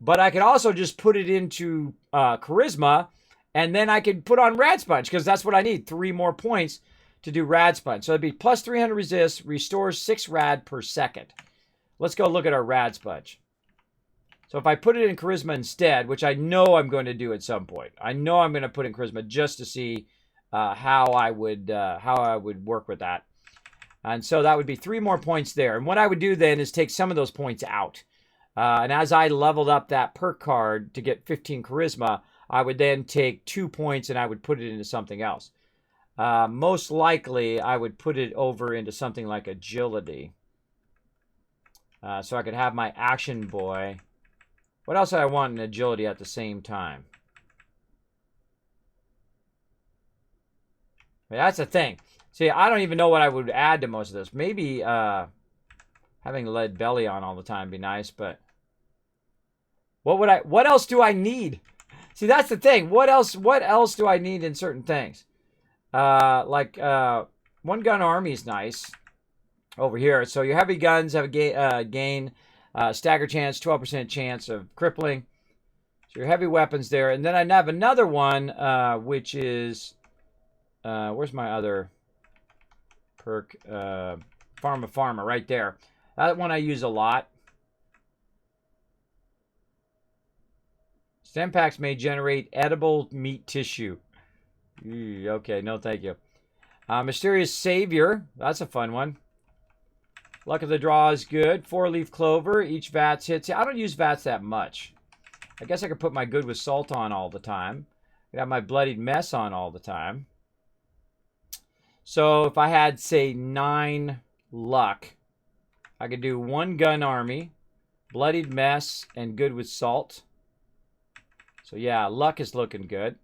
I could also just put it into charisma, and then I could put on rad sponge because that's what I need. 3 more points to do rad sponge. So it'd be plus 300 resist, restores 6 rad per second. Let's go look at our rad sponge. So if I put it in charisma instead, which I know I'm going to do at some point, I know I'm going to put in charisma just to see how I would work with that. And so that would be 3 more points there. And what I would do then is take some of those points out. And as I leveled up that perk card to get 15 charisma, I would then take 2 points and I would put it into something else. Most likely, I would put it over into something like agility. So I could have my action boy. What else do I want in agility at the same time? I mean, that's the thing. See, I don't even know what I would add to most of this. Maybe having lead belly on all the time would be nice, but what else do I need? See, that's the thing. What else do I need in certain things? Like one gun army is nice over here. So your heavy guns have a gain stagger chance, 12% chance of crippling. So your heavy weapons there. And then I have another one, which is, where's my other perk? Farmer right there. That one I use a lot. Stem packs may generate edible meat tissue. Okay, no thank you. Mysterious Savior. That's a fun one. Luck of the Draw is good. 4-leaf clover. Each VATS hits. I don't use VATS that much. I guess I could put my Good with Salt on all the time. I could have my Bloodied Mess on all the time. So if I had, say, 9 luck, I could do 1 gun army, Bloodied Mess, and Good with Salt. So yeah, luck is looking good.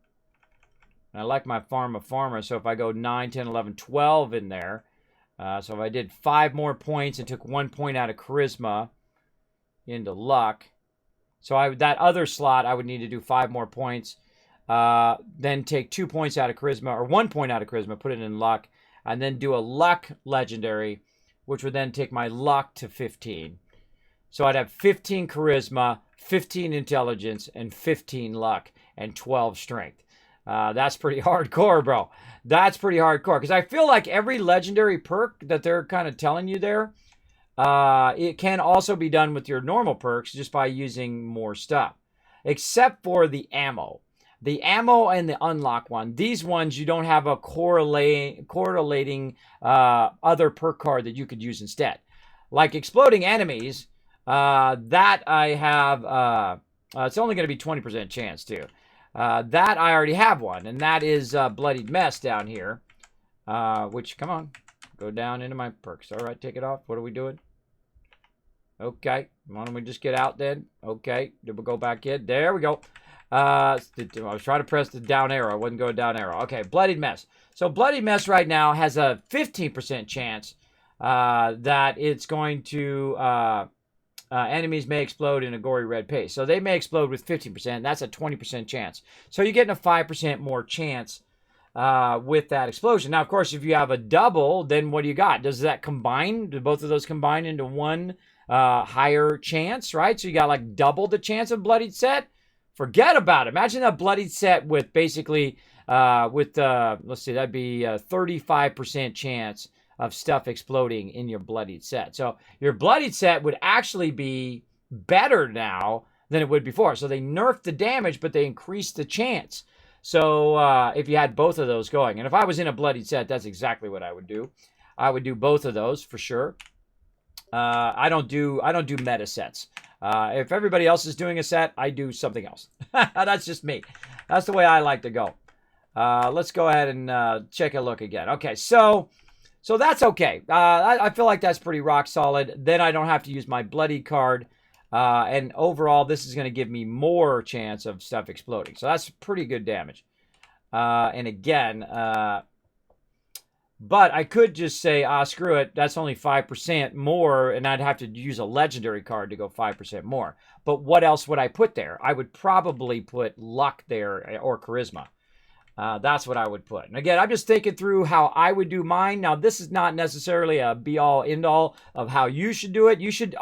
And I like my farmer. So if I go 9, 10, 11, 12 in there. So if I did 5 more points and took 1 point out of charisma into luck. So that other slot, I would need to do 5 more points. Then take 2 points out of charisma, or 1 point out of charisma, put it in luck. And then do a luck legendary, which would then take my luck to 15. So I'd have 15 charisma, 15 intelligence, and 15 luck, and 12 strength. That's pretty hardcore, bro. That's pretty hardcore. Because I feel like every legendary perk that they're kind of telling you there, it can also be done with your normal perks just by using more stuff. Except for the ammo. The ammo and the unlock one. These ones, you don't have a correlating other perk card that you could use instead. Like exploding enemies, That I have, it's only going to be 20% chance too. That I already have one, and that is Bloodied Mess down here. Which, come on, go down into my perks. All right, take it off. What are we doing? Okay, why don't we just get out then? Okay, then we'll go back in. There we go. I was trying to press the down arrow. I wasn't going down arrow. Okay, Bloodied Mess. So Bloodied Mess right now has a 15% chance that it's going to, enemies may explode in a gory red paste. So they may explode with 15%. That's a 20% chance. So you're getting a 5% more chance with that explosion. Now, of course, if you have a double, then what do you got? Does that combine? Do both of those combine into one higher chance, right? So you got like double the chance of Bloodied Set? Forget about it. Imagine a Bloodied Set with basically, let's see, that'd be a 35% chance of stuff exploding in your Bloodied Set. So your Bloodied Set would actually be better now than it would before. So they nerfed the damage, but they increased the chance. So if you had both of those going, and if I was in a Bloodied Set, that's exactly what I would do. I would do both of those for sure. I don't do meta sets. If everybody else is doing a set, I do something else. That's just me. That's the way I like to go. Let's go ahead and check a look again. Okay, so that's okay. I feel like that's pretty rock solid. Then I don't have to use my bloody card. And overall, this is going to give me more chance of stuff exploding. So that's pretty good damage. And again, but I could just say, screw it, that's only 5% more, and I'd have to use a legendary card to go 5% more. But what else would I put there? I would probably put luck there or charisma. That's what I would put. And again, I'm just thinking through how I would do mine. Now, this is not necessarily a be-all, end-all of how you should do it. You should,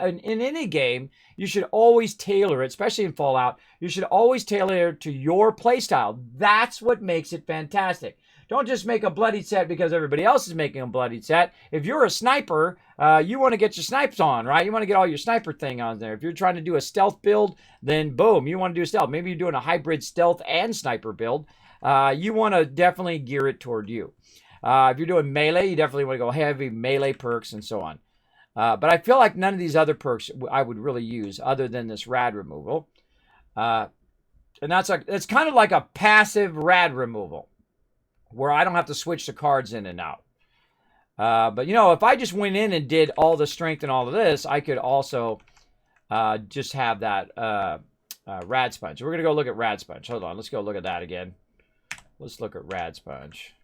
in any game, you should always tailor it, especially in Fallout. You should always tailor it to your playstyle. That's what makes it fantastic. Don't just make a bloodied set because everybody else is making a bloodied set. If you're a sniper, you want to get your snipes on, right? You want to get all your sniper thing on there. If you're trying to do a stealth build, then boom, you want to do stealth. Maybe you're doing a hybrid stealth and sniper build. You want to definitely gear it toward you. If you're doing melee, you definitely want to go heavy melee perks and so on. But I feel like none of these other perks I would really use other than this rad removal. And it's kind of like a passive rad removal where I don't have to switch the cards in and out. But, you know, if I just went in and did all the strength and all of this, I could also just have that rad sponge. We're going to go look at rad sponge. Hold on. Let's go look at that again. Let's look at rad sponge.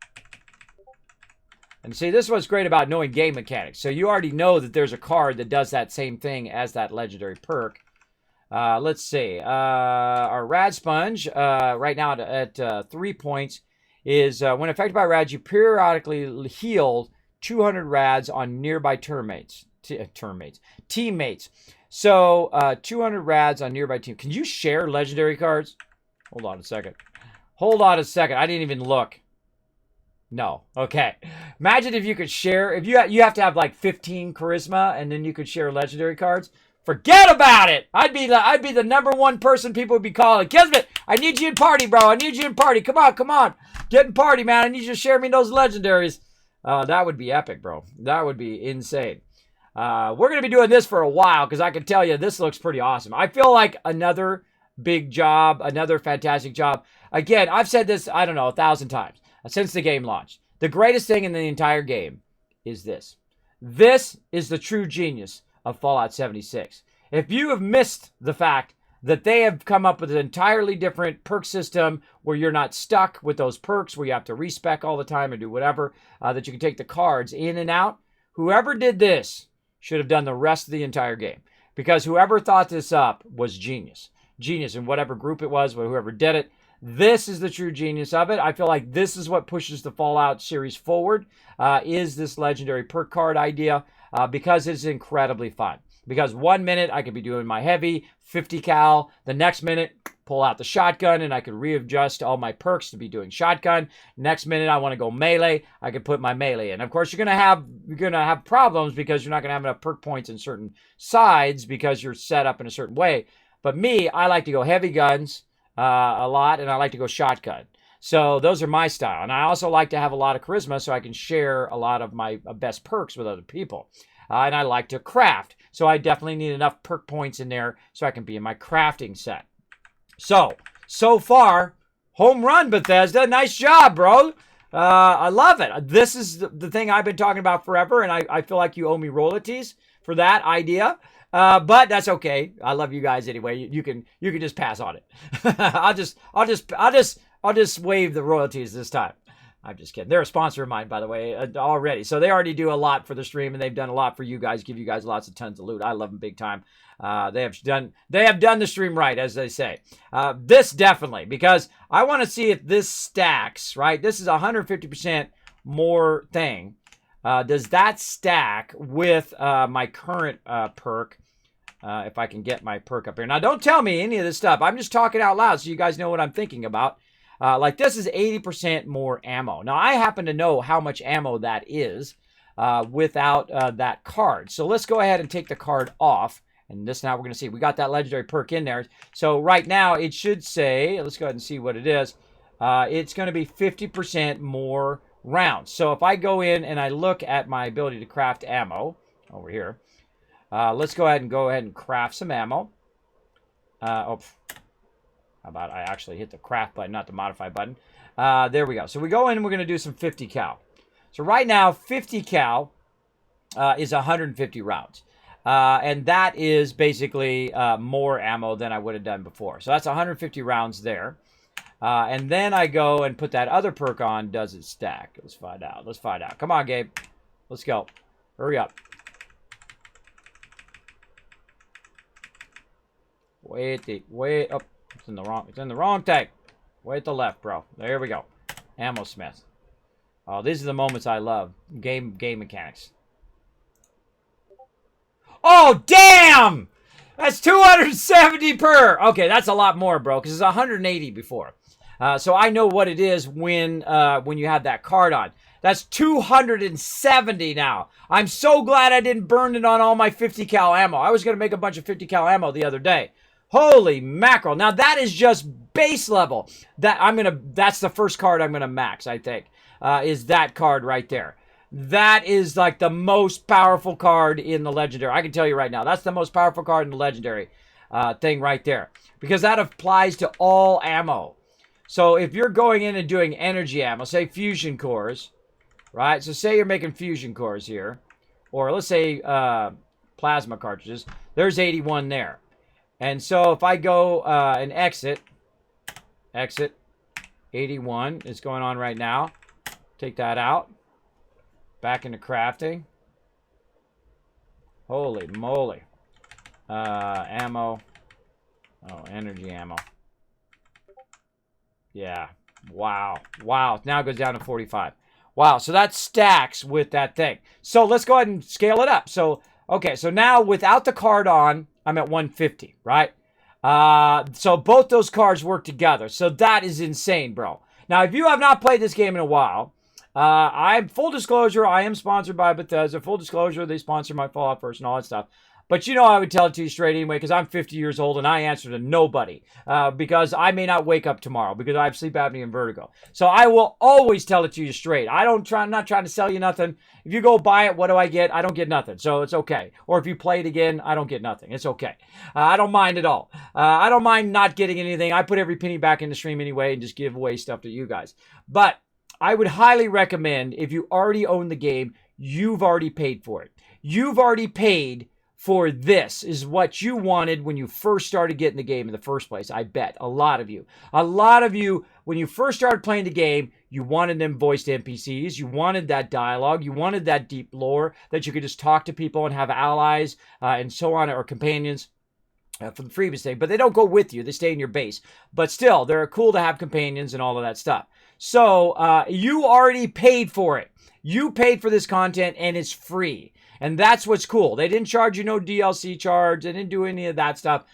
And see, this is what's great about knowing game mechanics. So you already know that there's a card that does that same thing as that legendary perk. Let's see. Our rad sponge, right now at 3 points, is when affected by rads, you periodically heal 200 rads on nearby teammates. So 200 rads on nearby team. Can you share legendary cards? Hold on a second. I didn't even look. No. Okay. Imagine if you could share. If you have to have like 15 charisma, and then you could share legendary cards. Forget about it. I'd be the number one person people would be calling. Kismet, I need you in party, bro. I need you in party. Come on. Get in party, man. I need you to share me those legendaries. That would be epic, bro. That would be insane. We're going to be doing this for a while because I can tell you this looks pretty awesome. I feel like another big job, another fantastic job. Again, I've said this, I don't know, 1,000 times since the game launched. The greatest thing in the entire game is this. This is the true genius of Fallout 76. If you have missed the fact that they have come up with an entirely different perk system where you're not stuck with those perks where you have to respec all the time and do whatever, that you can take the cards in and out, whoever did this should have done the rest of the entire game. Because whoever thought this up was genius. Genius in whatever group it was, whoever did it. This is the true genius of it. I feel like this is what pushes the Fallout series forward, is this legendary perk card idea, because it's incredibly fun. Because 1 minute I could be doing my heavy 50 cal, the next minute pull out the shotgun and I could readjust all my perks to be doing shotgun. Next minute I want to go melee, I could put my melee in. Of course you're gonna have problems because you're not gonna have enough perk points in certain sides because you're set up in a certain way. But me, I like to go heavy guns a lot, and I like to go shotgun. So those are my style. And I also like to have a lot of charisma so I can share a lot of my best perks with other people. and I like to craft. So I definitely need enough perk points in there so I can be in my crafting set. So far, home run, Bethesda. Nice job, bro. I love it. This is the thing I've been talking about forever, and I feel like you owe me royalties for that idea. But that's okay. I love you guys anyway. You can just pass on it. I'll just waive the royalties this time. I'm just kidding. They're a sponsor of mine, by the way, already. So they already do a lot for the stream, and they've done a lot for you guys. Give you guys lots of tons of loot. I love them big time. They have done the stream right, as they say. This definitely, because I want to see if this stacks. Right, this is 150% more thing. Does that stack with my current perk? If I can get my perk up here. Now, don't tell me any of this stuff. I'm just talking out loud so you guys know what I'm thinking about. Like this is 80% more ammo. Now, I happen to know how much ammo that is without that card. So let's go ahead and take the card off. And this now we're going to see. We got that legendary perk in there. So right now it should say, let's go ahead and see what it is. It's going to be 50% more rounds. So if I go in and I look at my ability to craft ammo over here, let's go ahead and craft some ammo. How about I actually hit the craft button, not the modify button. There we go. So we go in and we're going to do some 50 cal. So right now, 50 cal is 150 rounds. And that is basically more ammo than I would have done before. So that's 150 rounds there. And then I go and put that other perk on. Does it stack? Let's find out. Let's find out. Come on, Gabe. Let's go. Hurry up. Wait. Oh, it's in the wrong tank. Way at the left, bro. There we go. Ammo Smith. Oh, these are the moments I love. Game mechanics. Oh, damn! That's 270 per. Okay, that's a lot more, bro, because it's 180 before. So I know what it is when you have that card on. That's 270 now. I'm so glad I didn't burn it on all my 50 cal ammo. I was going to make a bunch of 50 cal ammo the other day. Holy mackerel. Now that is just base level. That's the first card I'm going to max, I think. Is that card right there. That is like the most powerful card in the legendary. I can tell you right now, that's the most powerful card in the legendary thing right there. Because that applies to all ammo. So if you're going in and doing energy ammo, say fusion cores, right? So say you're making fusion cores here. Or let's say plasma cartridges. There's 81 there. And so if I go and exit, 81 is going on right now. Take that out. Back into crafting. Holy moly. Ammo. Oh, energy ammo. Yeah. Wow. Now it goes down to 45. Wow. So that stacks with that thing. So let's go ahead and scale it up. So, okay. So now without the card on, I'm at 150, right? So both those cards work together. So that is insane, bro. Now, if you have not played this game in a while, full disclosure, I am sponsored by Bethesda. Full disclosure, they sponsor my Fallout first and all that stuff. But you know I would tell it to you straight anyway because I'm 50 years old and I answer to nobody because I may not wake up tomorrow because I have sleep apnea and vertigo. So I will always tell it to you straight. I'm not trying to sell you nothing. If you go buy it, what do I get? I don't get nothing. So it's okay. Or if you play it again, I don't get nothing. It's okay. I don't mind at all. I don't mind not getting anything. I put every penny back in the stream anyway and just give away stuff to you guys. But I would highly recommend if you already own the game, you've already paid for it. You've already paid for this is what you wanted when you first started getting the game in the first place. I bet a lot of you, when you first started playing the game, you wanted them voiced NPCs. You wanted that dialogue. You wanted that deep lore that you could just talk to people and have allies and so on, or companions. For the freebies thing, but they don't go with you. They stay in your base. But still, they're cool to have companions and all of that stuff. So you already paid for it. You paid for this content and it's free. And that's what's cool. They didn't charge you no DLC charge. They didn't do any of that stuff.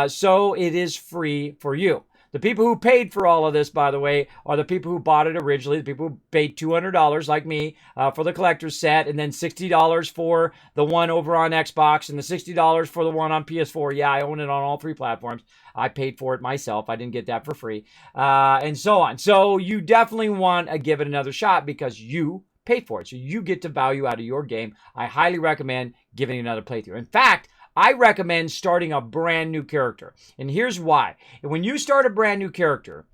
So it is free for you. The people who paid for all of this, by the way, are the people who bought it originally, the people who paid $200 like me for the collector's set, and then $60 for the one over on Xbox, and the $60 for the one on PS4. Yeah, I own it on all three platforms. I paid for it myself. I didn't get that for free, and so on. So you definitely want to give it another shot because you paid for it. So you get the value out of your game. I highly recommend giving it another playthrough. In fact, I recommend starting a brand new character. And here's why. When you start a brand new character,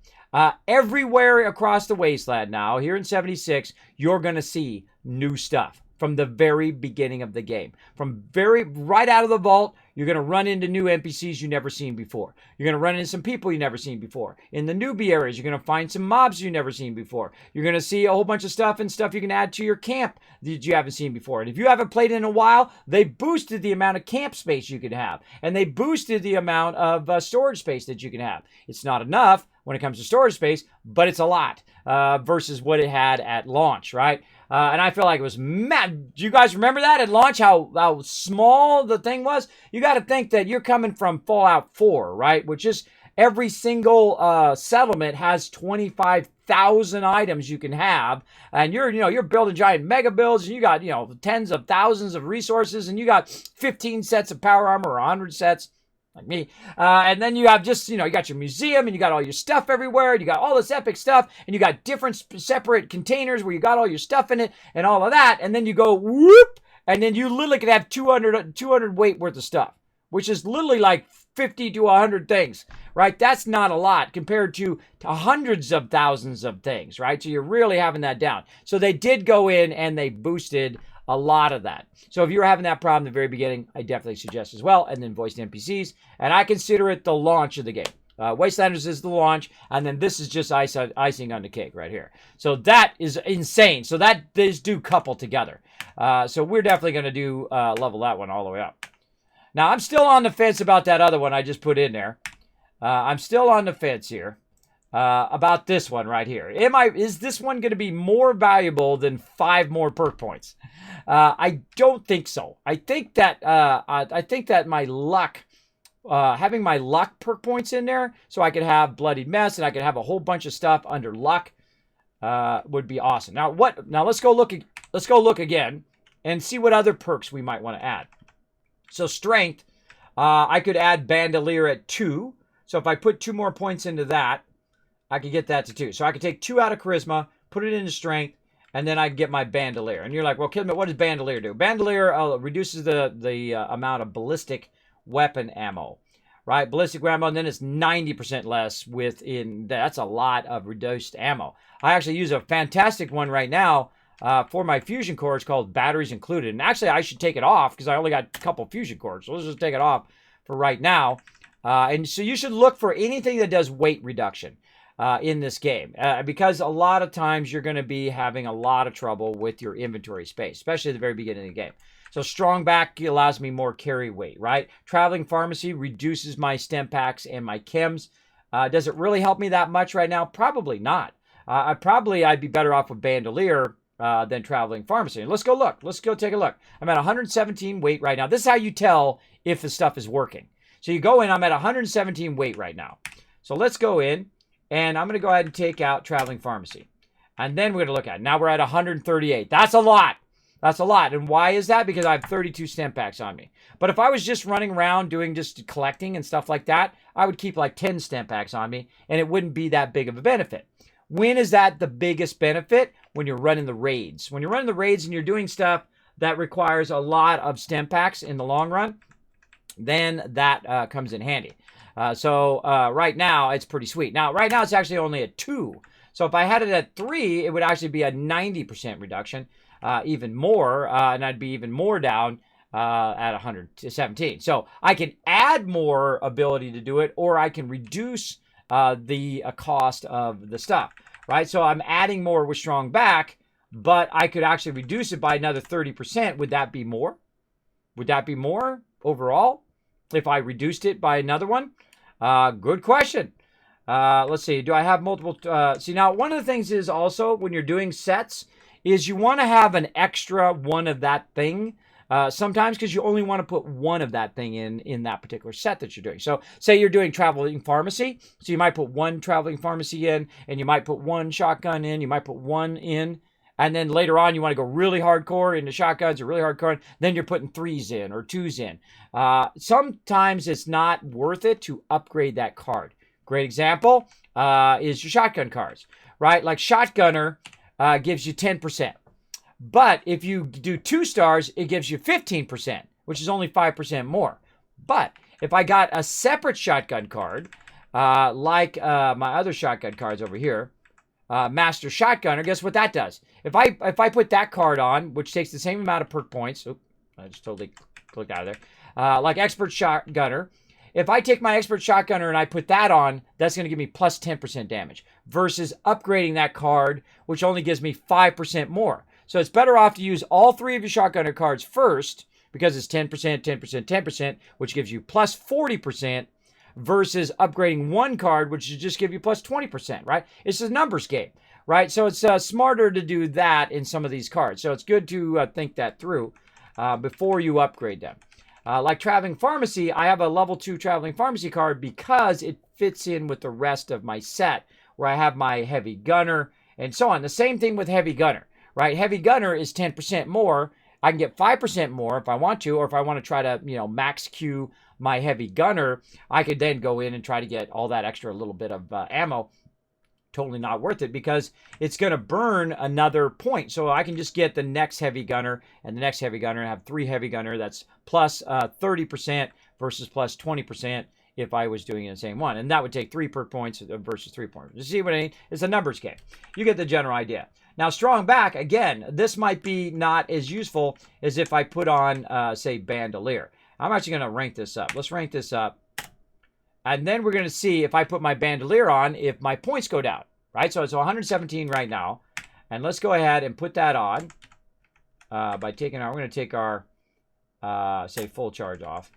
everywhere across the Wasteland now, here in 76, you're going to see new stuff from the very beginning of the game. Right out of the vault, you're going to run into new NPCs you've never seen before. You're going to run into some people you've never seen before. In the newbie areas, you're going to find some mobs you've never seen before. You're going to see a whole bunch of stuff and stuff you can add to your camp that you haven't seen before. And if you haven't played in a while, they boosted the amount of camp space you can have. And they boosted the amount of storage space that you can have. It's not enough when it comes to storage space, but it's a lot versus what it had at launch, right? And I feel like it was mad. Do you guys remember that at launch, how small the thing was? You got to think that you're coming from Fallout 4, right? Which is every single settlement has 25,000 items you can have. And you're building giant mega builds, and you got, tens of thousands of resources, and you got 15 sets of power armor or 100 sets. Like me. And then you have just, you got your museum and you got all your stuff everywhere. And you got all this epic stuff and you got different separate containers where you got all your stuff in it and all of that. And then you go whoop, and then you literally could have 200 weight worth of stuff, which is literally like 50 to 100 things, right? That's not a lot compared to hundreds of thousands of things, right? So you're really having that down. So they did go in and they boosted a lot of that. So if you were having that problem at the very beginning, I definitely suggest as well. And then voiced NPCs. And I consider it the launch of the game. Wastelanders is the launch. And then this is just icing on the cake right here. So that is insane. So these do couple together. So we're definitely going to do level that one all the way up. Now, I'm still on the fence about that other one I just put in there. I'm still on the fence here. About this one right here. Is this one going to be more valuable than 5 more perk points? I don't think so. I think that my luck, having my luck perk points in there, so I could have Bloodied Mess and I could have a whole bunch of stuff under luck, would be awesome. Now let's go look again and see what other perks we might want to add. So strength, I could add Bandolier at 2. So if I put 2 more points into that, I could get that to 2. So I could take 2 out of Charisma, put it into Strength, and then I can get my Bandolier. And you're like, well, Kismet, what does Bandolier do? Bandolier reduces the amount of ballistic weapon ammo, right? Ballistic ammo, and then it's 90% less within. That's a lot of reduced ammo. I actually use a fantastic one right now for my fusion cores called Batteries Included. And actually, I should take it off because I only got a couple fusion cores. So let's just take it off for right now. And so you should look for anything that does weight reduction in this game, because a lot of times you're going to be having a lot of trouble with your inventory space, especially at the very beginning of the game. So strong back allows me more carry weight, right? Traveling Pharmacy reduces my stem packs and my chems. Does it really help me that much right now? Probably not. I'd be better off with Bandolier than Traveling Pharmacy. Let's go look. Let's go take a look. I'm at 117 weight right now. This is how you tell if the stuff is working. So you go in, I'm at 117 weight right now. So let's go in. And I'm going to go ahead and take out Traveling Pharmacy. And then we're going to look at it. Now we're at 138. That's a lot. That's a lot. And why is that? Because I have 32 stem packs on me. But if I was just running around doing just collecting and stuff like that, I would keep like 10 stem packs on me. And it wouldn't be that big of a benefit. When is that the biggest benefit? When you're running the raids. When you're running the raids and you're doing stuff that requires a lot of stem packs in the long run, then that comes in handy. So right now, it's pretty sweet. Now, right now, it's actually only at 2. So if I had it at 3, it would actually be a 90% reduction, even more, and I'd be even more down at 117. So I can add more ability to do it, or I can reduce the cost of the stuff, right? So I'm adding more with strong back, but I could actually reduce it by another 30%. Would that be more? Would that be more overall if I reduced it by another one? Good question. Let's see. Do I have multiple? See, now, one of the things is also when you're doing sets is you want to have an extra one of that thing sometimes because you only want to put one of that thing in that particular set that you're doing. So say you're doing Traveling Pharmacy. So you might put one Traveling Pharmacy in, and you might put one shotgun in. You might put one in. And then later on, you want to go really hardcore into shotguns or really hardcore. Then you're putting 3s in or 2s in. Sometimes it's not worth it to upgrade that card. Great example is your shotgun cards, right? Like Shotgunner gives you 10%. But if you do 2 stars, it gives you 15%, which is only 5% more. But if I got a separate shotgun card, like my other shotgun cards over here, Master Shotgunner, guess what that does? If I put that card on, which takes the same amount of perk points, oops, I just totally clicked out of there, like Expert Shotgunner, if I take my Expert Shotgunner and I put that on, that's going to give me plus 10% damage versus upgrading that card, which only gives me 5% more. So it's better off to use all 3 of your Shotgunner cards first because it's 10%, 10%, 10%, which gives you plus 40% versus upgrading one card, which should just give you plus 20%, right? It's a numbers game, right? So it's smarter to do that in some of these cards. So it's good to think that through before you upgrade them. Like Traveling Pharmacy, I have a level 2 Traveling Pharmacy card because it fits in with the rest of my set where I have my Heavy Gunner and so on. The same thing with Heavy Gunner, right? Heavy Gunner is 10% more. I can get 5% more if I want to, or if I want to try to, max Q my Heavy Gunner, I could then go in and try to get all that extra little bit of ammo. Totally not worth it because it's going to burn another point. So I can just get the next Heavy Gunner and the next Heavy Gunner and have 3 Heavy Gunner. That's plus 30% versus plus 20% if I was doing the same one. And that would take 3 perk points versus 3 points. You see what I mean? It's a numbers game. You get the general idea. Now, Strong Back, again, this might be not as useful as if I put on, say, Bandolier. I'm actually going to rank this up. Let's rank this up. And then we're going to see if I put my Bandolier on, if my points go down, right? So it's 117 right now. And let's go ahead and put that on by taking our, we're going to take our, say, full charge off.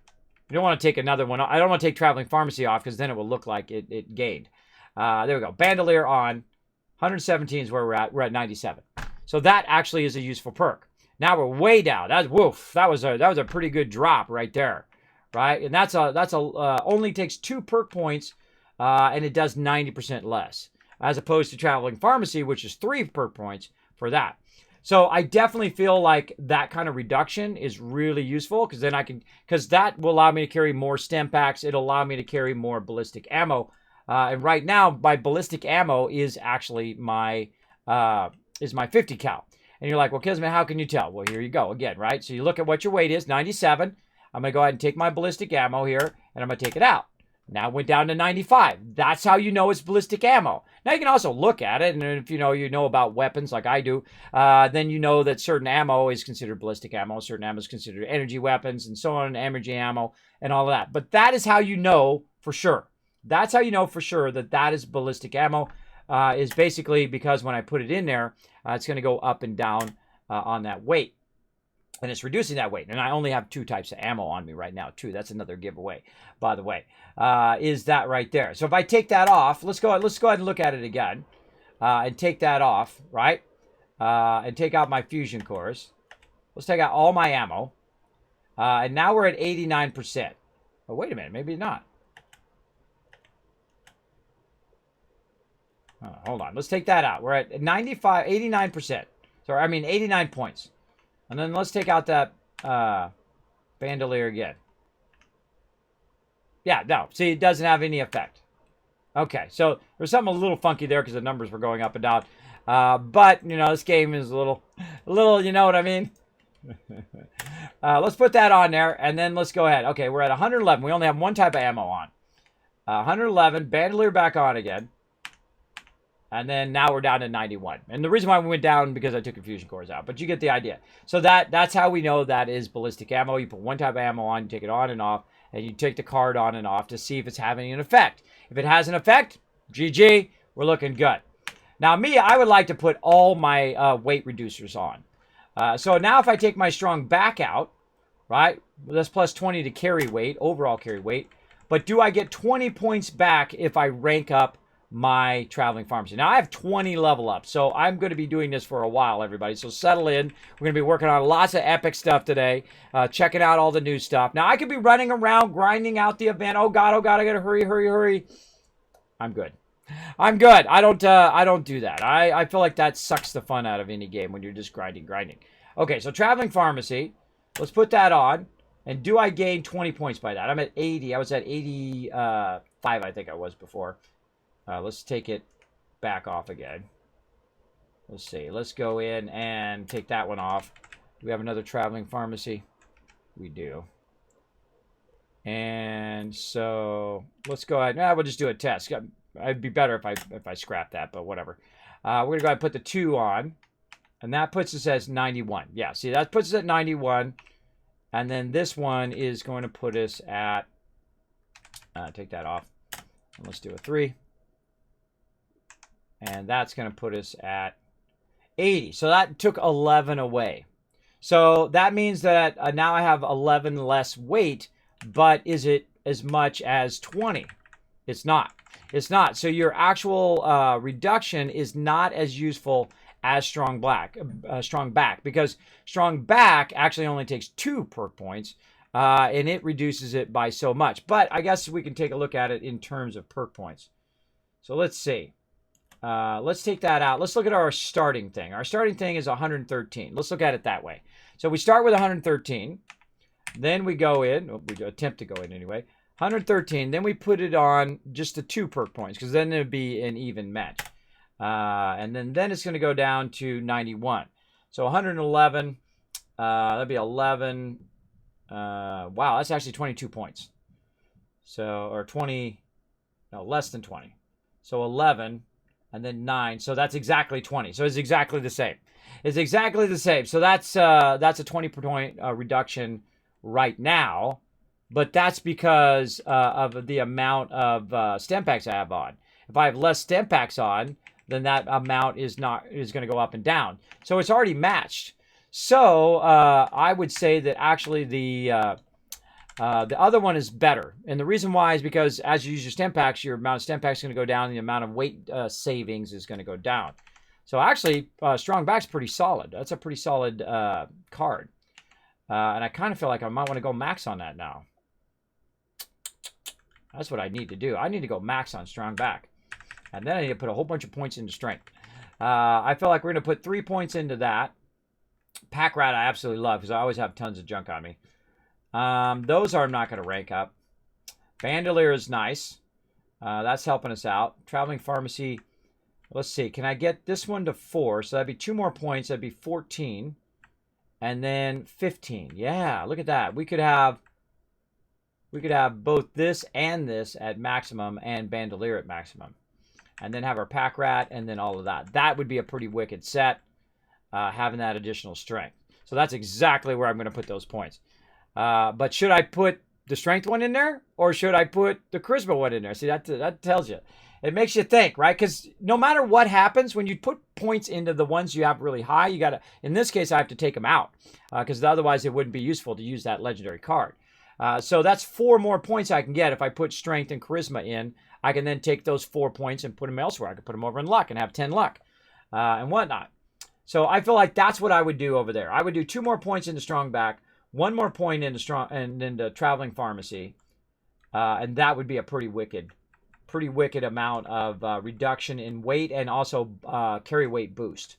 You don't want to take another one. I don't want to take Traveling Pharmacy off because then it will look like it gained. There we go. Bandolier on. 117 is where we're at. We're at 97. So that actually is a useful perk. Now we're way down. That's woof. That was a pretty good drop right there, right? And that's only takes 2 perk points, and it does 90% less, as opposed to Traveling Pharmacy, which is 3 perk points for that. So I definitely feel like that kind of reduction is really useful because then because that will allow me to carry more stem packs. It'll allow me to carry more ballistic ammo. And right now, my ballistic ammo is actually my 50 cal. And you're like, well, Kismet, how can you tell? Well, here you go again, right? So you look at what your weight is, 97. I'm going to go ahead and take my ballistic ammo here, and I'm going to take it out. Now it went down to 95. That's how you know it's ballistic ammo. Now you can also look at it, and if you know about weapons like I do, then you know that certain ammo is considered ballistic ammo, certain ammo is considered energy weapons, and so on, energy ammo, and all of that. But that is how you know for sure. That's how you know for sure that is ballistic ammo, is basically because when I put it in there, it's going to go up and down on that weight. And it's reducing that weight. And I only have 2 types of ammo on me right now, too. That's another giveaway, by the way, is that right there. So if I take that off, let's go ahead and look at it again and take that off, right? And take out my fusion cores. Let's take out all my ammo. And now we're at 89%. Oh, wait a minute. Maybe not. Oh, hold on. Let's take that out. We're at 89%. Sorry, I mean 89 points. And then let's take out that Bandolier again. Yeah, no. See, it doesn't have any effect. Okay, so there's something a little funky there because the numbers were going up and down. But, this game is a little, you know what I mean? Let's put that on there, and then let's go ahead. Okay, we're at 111. We only have 1 type of ammo on. 111, Bandolier back on again. And then now we're down to 91. And the reason why we went down because I took fusion cores out. But you get the idea. So that's how we know that is ballistic ammo. You put 1 type of ammo on, you take it on and off, and you take the card on and off to see if it's having an effect. If it has an effect, GG, we're looking good. Now me, I would like to put all my weight reducers on. So now if I take my strong back out, right, that's plus 20 to carry weight, overall carry weight. But do I get 20 points back if I rank up my Traveling Pharmacy? Now I have 20 level up, so I'm going to be doing this for a while, everybody. So settle in. We're going to be working on lots of epic stuff today, checking out all the new stuff. Now I could be running around grinding out the event. Oh god, I gotta hurry. I'm good. I don't do that. I feel like that sucks the fun out of any game when you're just grinding. Okay, so Traveling Pharmacy. Let's put that on. And do I gain 20 points by that? I'm at 80. I was at 85, I think I was before. Let's take it back off again. Let's see. Let's go in and take that one off. Do we have another traveling pharmacy? We do. And so let's go ahead. We'll just do a test. It'd be better if I scrap that, but whatever. We're going to go ahead and put the 2 on. And that puts us at 91. Yeah, see, that puts us at 91. And then this one is going to put us at, take that off. And let's do a 3. And that's going to put us at 80. So that took 11 away. So that means that now I have 11 less weight, but is it as much as 20? It's not. It's not. So your actual reduction is not as useful as strong back, because strong back actually only takes 2 perk points, and it reduces it by so much. But I guess we can take a look at it in terms of perk points. So let's see. Let's take that out. Let's look at our starting thing. Our starting thing is 113. Let's look at it that way. So we start with 113. Then we go in. We attempt to go in anyway. 113. Then we put it on just the 2 perk points, because then it would be an even match. And then it's going to go down to 91. So 111. That'd be 11. Wow, that's actually 22 points. So, or 20. No, less than 20. So 11. And then 9, so that's exactly 20. So it's exactly the same. It's exactly the same. So that's a 20-point reduction right now, but that's because of the amount of stem packs I have on. If I have less stem packs on, then that amount is going to go up and down. So it's already matched. So I would say that actually the other one is better. And the reason why is because as you use your stem packs, your amount of stem packs is going to go down, and the amount of weight savings is going to go down. So actually, strong back's pretty solid. That's a pretty solid card. And I kind of feel like I might want to go max on that now. That's what I need to do. I need to go max on strong back. And then I need to put a whole bunch of points into strength. I feel like we're going to put 3 points into that. Pack rat I absolutely love, because I always have tons of junk on me. Those are not going to rank up. Bandolier is nice. That's helping us out. Traveling pharmacy. Let's see. Can I get this one to 4? So that'd be 2 more points. That'd be 14. And then 15. Yeah, look at that. We could have both this and this at maximum, and bandolier at maximum. And then have our pack rat, and then all of that. That would be a pretty wicked set, having that additional strength. So that's exactly where I'm going to put those points. But should I put the strength one in there, or should I put the charisma one in there? See, that tells you. It makes you think, right? Because no matter what happens, when you put points into the ones you have really high, you got to, in this case, I have to take them out, because otherwise it wouldn't be useful to use that legendary card. So that's 4 more points I can get if I put strength and charisma in. I can then take those 4 points and put them elsewhere. I can put them over in luck and have 10 luck and whatnot. So I feel like that's what I would do over there. I would do 2 more points into strong back, 1 more point into strong and into traveling pharmacy, and that would be a pretty wicked amount of reduction in weight, and also carry weight boost.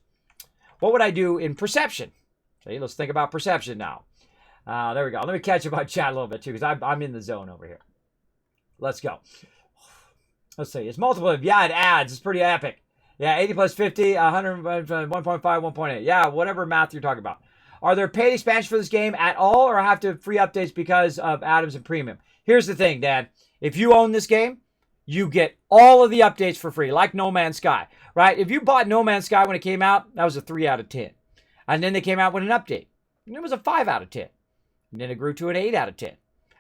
What would I do in perception? See, let's think about perception now. There we go. Let me catch up on chat a little bit too, because I'm in the zone over here. Let's go. Let's see. It's multiple. Yeah, it adds. It's pretty epic. Yeah, 80 plus 50, 100, 1.5, 1.8. Yeah, whatever math you're talking about. Are there paid expansions for this game at all, or have to free updates because of Adams and Premium? Here's the thing, Dad. If you own this game, you get all of the updates for free, like No Man's Sky, right? If you bought No Man's Sky when it came out, that was a 3 out of 10. And then they came out with an update, and it was a 5 out of 10. And then it grew to an 8 out of 10.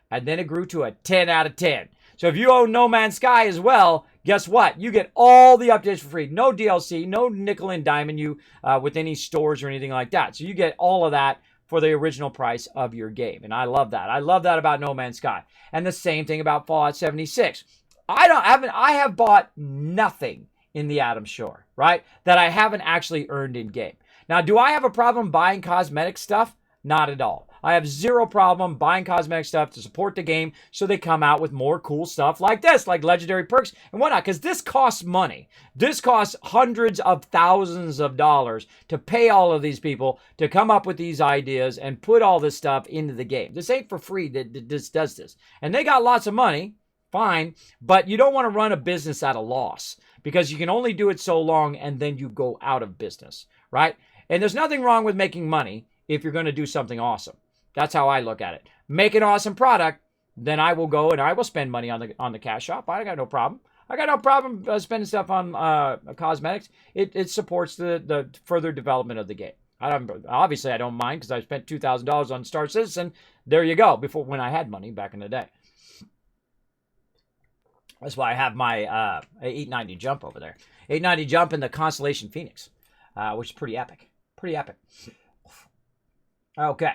And then it grew to a 10 out of 10. So if you own No Man's Sky as well, guess what? You get all the updates for free. No DLC, no nickel and diamond you with any stores or anything like that. So you get all of that for the original price of your game. And I love that. I love that about No Man's Sky. And the same thing about Fallout 76. I have bought nothing in the Adams Shore, right? That I haven't actually earned in game. Now, do I have a problem buying cosmetic stuff? Not at all. I have zero problem buying cosmetic stuff to support the game, so they come out with more cool stuff like this, like legendary perks and whatnot, because this costs money. This costs hundreds of thousands of dollars to pay all of these people to come up with these ideas and put all this stuff into the game. This ain't for free that this does this. And they got lots of money, fine, but you don't want to run a business at a loss, because you can only do it so long and then you go out of business, right? And there's nothing wrong with making money if you're going to do something awesome. That's how I look at it. Make an awesome product, then I will go and I will spend money on the cash shop. I got no problem. I got no problem spending stuff on cosmetics. It supports the further development of the game. Obviously, I don't mind because I spent $2,000 on Star Citizen. There you go. Before, when I had money back in the day. That's why I have my 890 jump over there. 890 jump in the Constellation Phoenix, which is pretty epic. Pretty epic. Okay.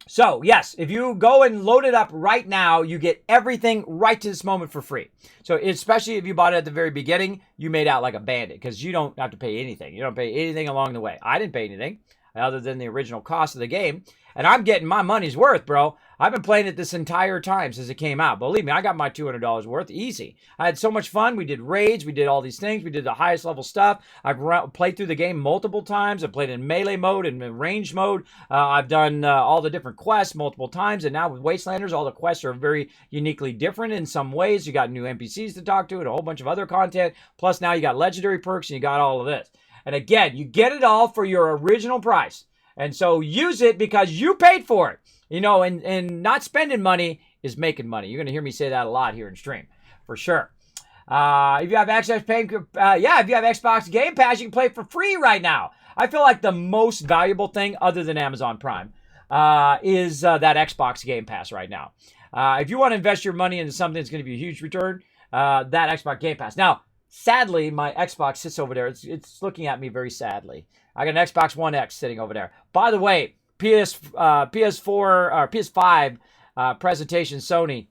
So, yes, if you go and load it up right now, you get everything right to this moment for free. So, especially if you bought it at the very beginning, you made out like a bandit because you don't have to pay anything. You don't pay anything along the way. I didn't pay anything other than the original cost of the game. And I'm getting my money's worth, bro. I've been playing it this entire time since it came out. Believe me, I got my $200 worth easy. I had so much fun. We did raids. We did all these things. We did the highest level stuff. I've played through the game multiple times. I've played in melee mode and in range mode. I've done all the different quests multiple times. And now with Wastelanders, all the quests are very uniquely different in some ways. You got new NPCs to talk to and a whole bunch of other content. Plus now you got legendary perks and you got all of this. And again, you get it all for your original price. And so use it because you paid for it. You know, and not spending money is making money. You're going to hear me say that a lot here in stream, for sure. If you have Xbox if you have Xbox Game Pass, you can play for free right now. I feel like the most valuable thing, other than Amazon Prime, is that Xbox Game Pass right now. If you want to invest your money into something that's going to be a huge return, that Xbox Game Pass. Now, sadly, my Xbox sits over there. It's looking at me very sadly. I got an Xbox One X sitting over there. By the way, PS4 or PS5 presentation, Sony,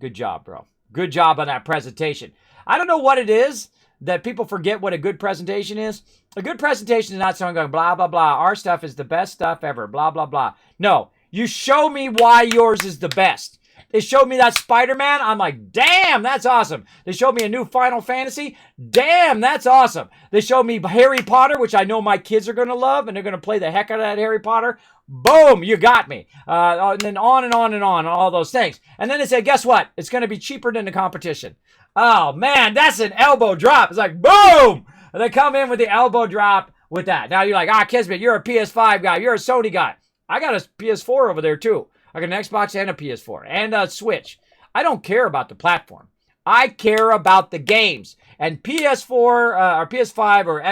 good job, bro. Good job on that presentation. I don't know what it is that people forget what a good presentation is. A good presentation is not someone going blah, blah, blah. Our stuff is the best stuff ever, blah, blah, blah. No, you show me why yours is the best. They showed me that Spider-Man. I'm like, damn, that's awesome. They showed me a new Final Fantasy. Damn, that's awesome. They showed me Harry Potter, which I know my kids are going to love, and they're going to play the heck out of that Harry Potter. Boom, you got me. And then on and on and on, all those things. And then they said, guess what? It's going to be cheaper than the competition. Oh, man, that's an elbow drop. It's like, boom. And they come in with the elbow drop with that. Now you're like, Kismet, you're a PS5 guy. You're a Sony guy. I got a PS4 over there, too. I got an Xbox and a PS4 and a Switch. I don't care about the platform. I care about the games. And PS4 or PS5 or